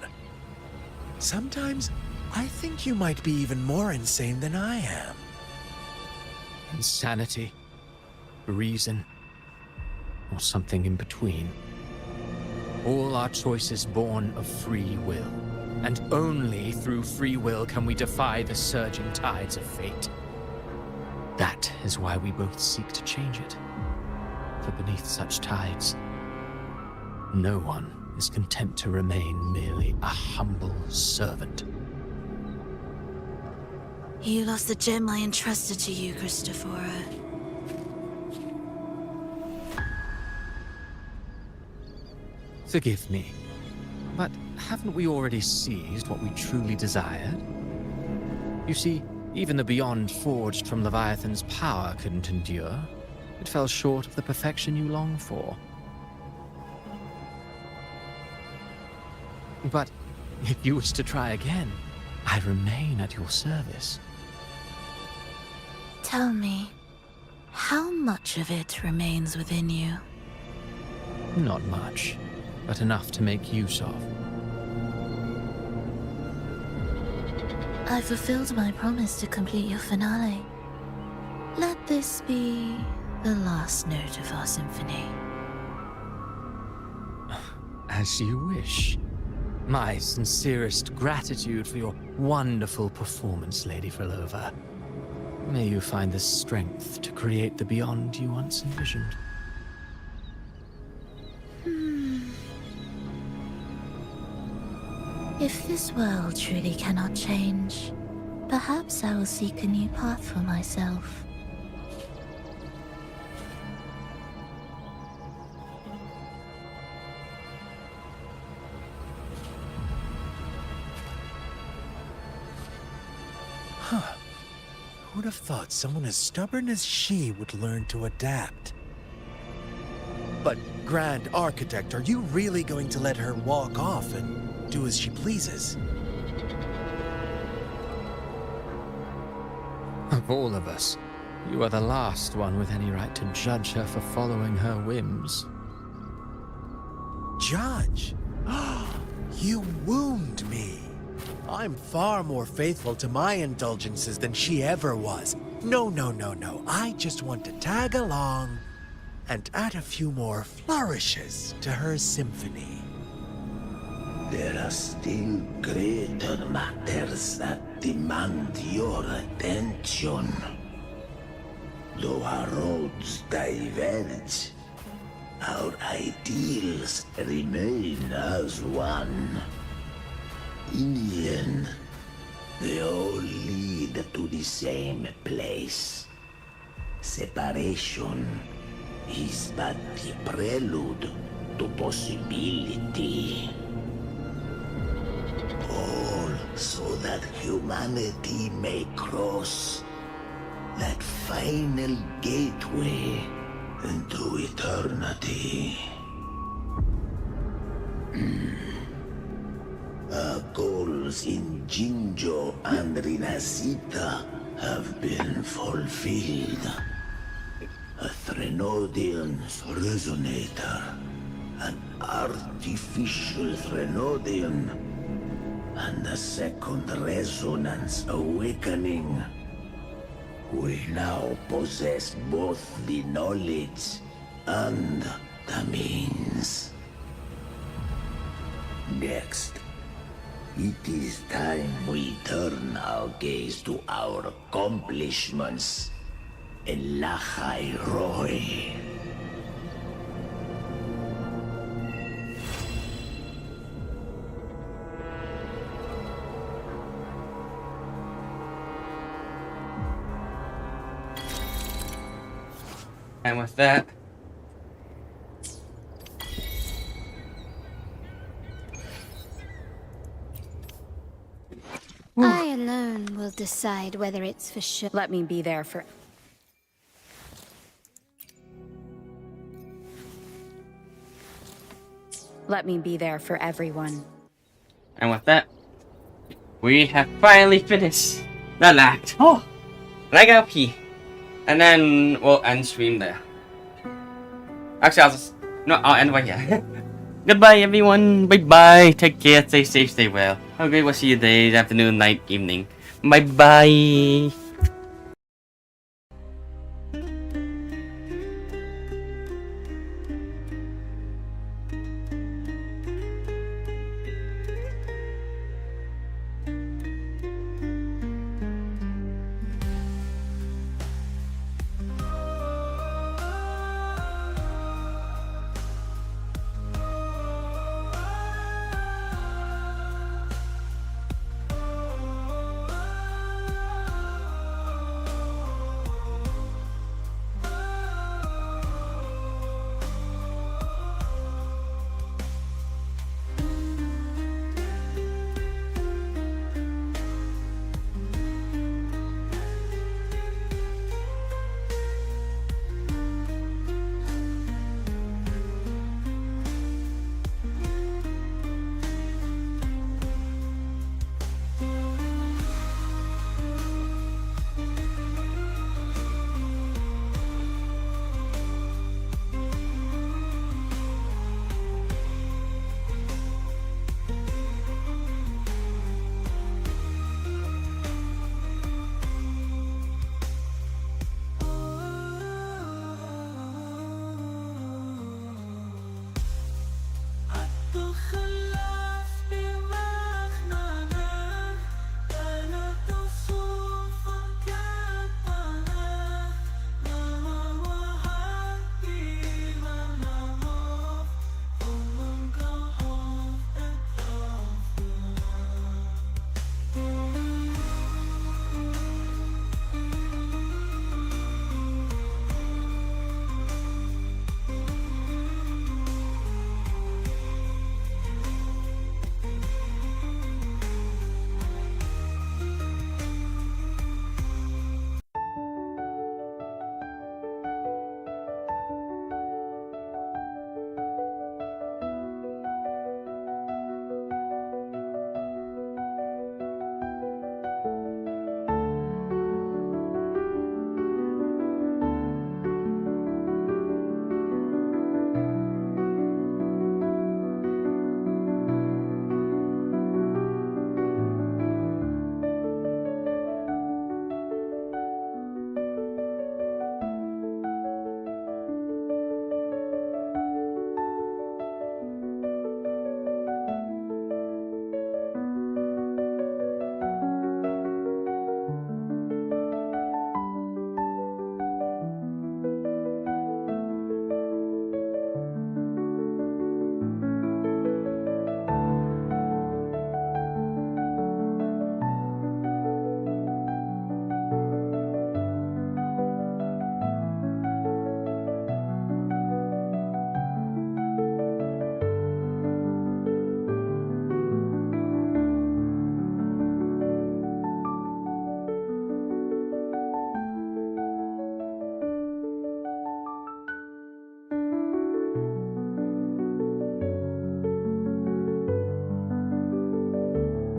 Sometimes I think you might be even more insane than I am. Insanity, reason, or something in between. All our choices born of free will, and only through free will can we defy the surging tides of fate. That is why we both seek to change it. For beneath such tides, no one is content to remain merely a humble servant. You lost the gem I entrusted to you, Christophora. Forgive me, but haven't we already seized what we truly desired? You see, Even the beyond forged from Leviathan's power couldn't endure. It fell short of the perfection you long for. But if you wish to try again, I remain at your service. Tell me, how much of it remains within you? Not much, but enough to make use of. I fulfilled my promise to complete your finale. Let this be the last note of our symphony. As you wish. My sincerest gratitude for your wonderful performance, Lady Frolova. May you find the strength to create the beyond you once envisioned. If this world truly cannot change, perhaps I will seek a new path for myself. Huh. Who'd have thought someone as stubborn as she would learn to adapt? But, Grand Architect, are you really going to let her walk off and do as she pleases? Of all of us, you are the last one with any right to judge her for following her whims. Judge? You wound me. I'm far more faithful to my indulgences than she ever was. No. I just want to tag along and add a few more flourishes to her symphony. There are still greater matters that demand your attention. Though our roads diverge, our ideals remain as one. In the end, they all lead to the same place. Separation is but the prelude to possibility. All so that humanity may cross that final gateway into eternity. Our goals in Jinjo and Rinasita have been fulfilled. A Threnodian's resonator, an artificial Threnodian, and a second resonance awakening. We now possess both the knowledge and the means. Next, it is time we turn our gaze to our accomplishments in Lahai Roi. And with that, I alone will decide whether it's for sure. Let me be there for... Let me be there for everyone. and with that, we have finally finished the act. Oh, I gotta pee. And then we'll end stream there. Actually, I'll end right here. Goodbye, everyone. Bye bye. Take care. Stay safe. Stay well. Have a great rest of your day, afternoon, night, evening. Bye bye.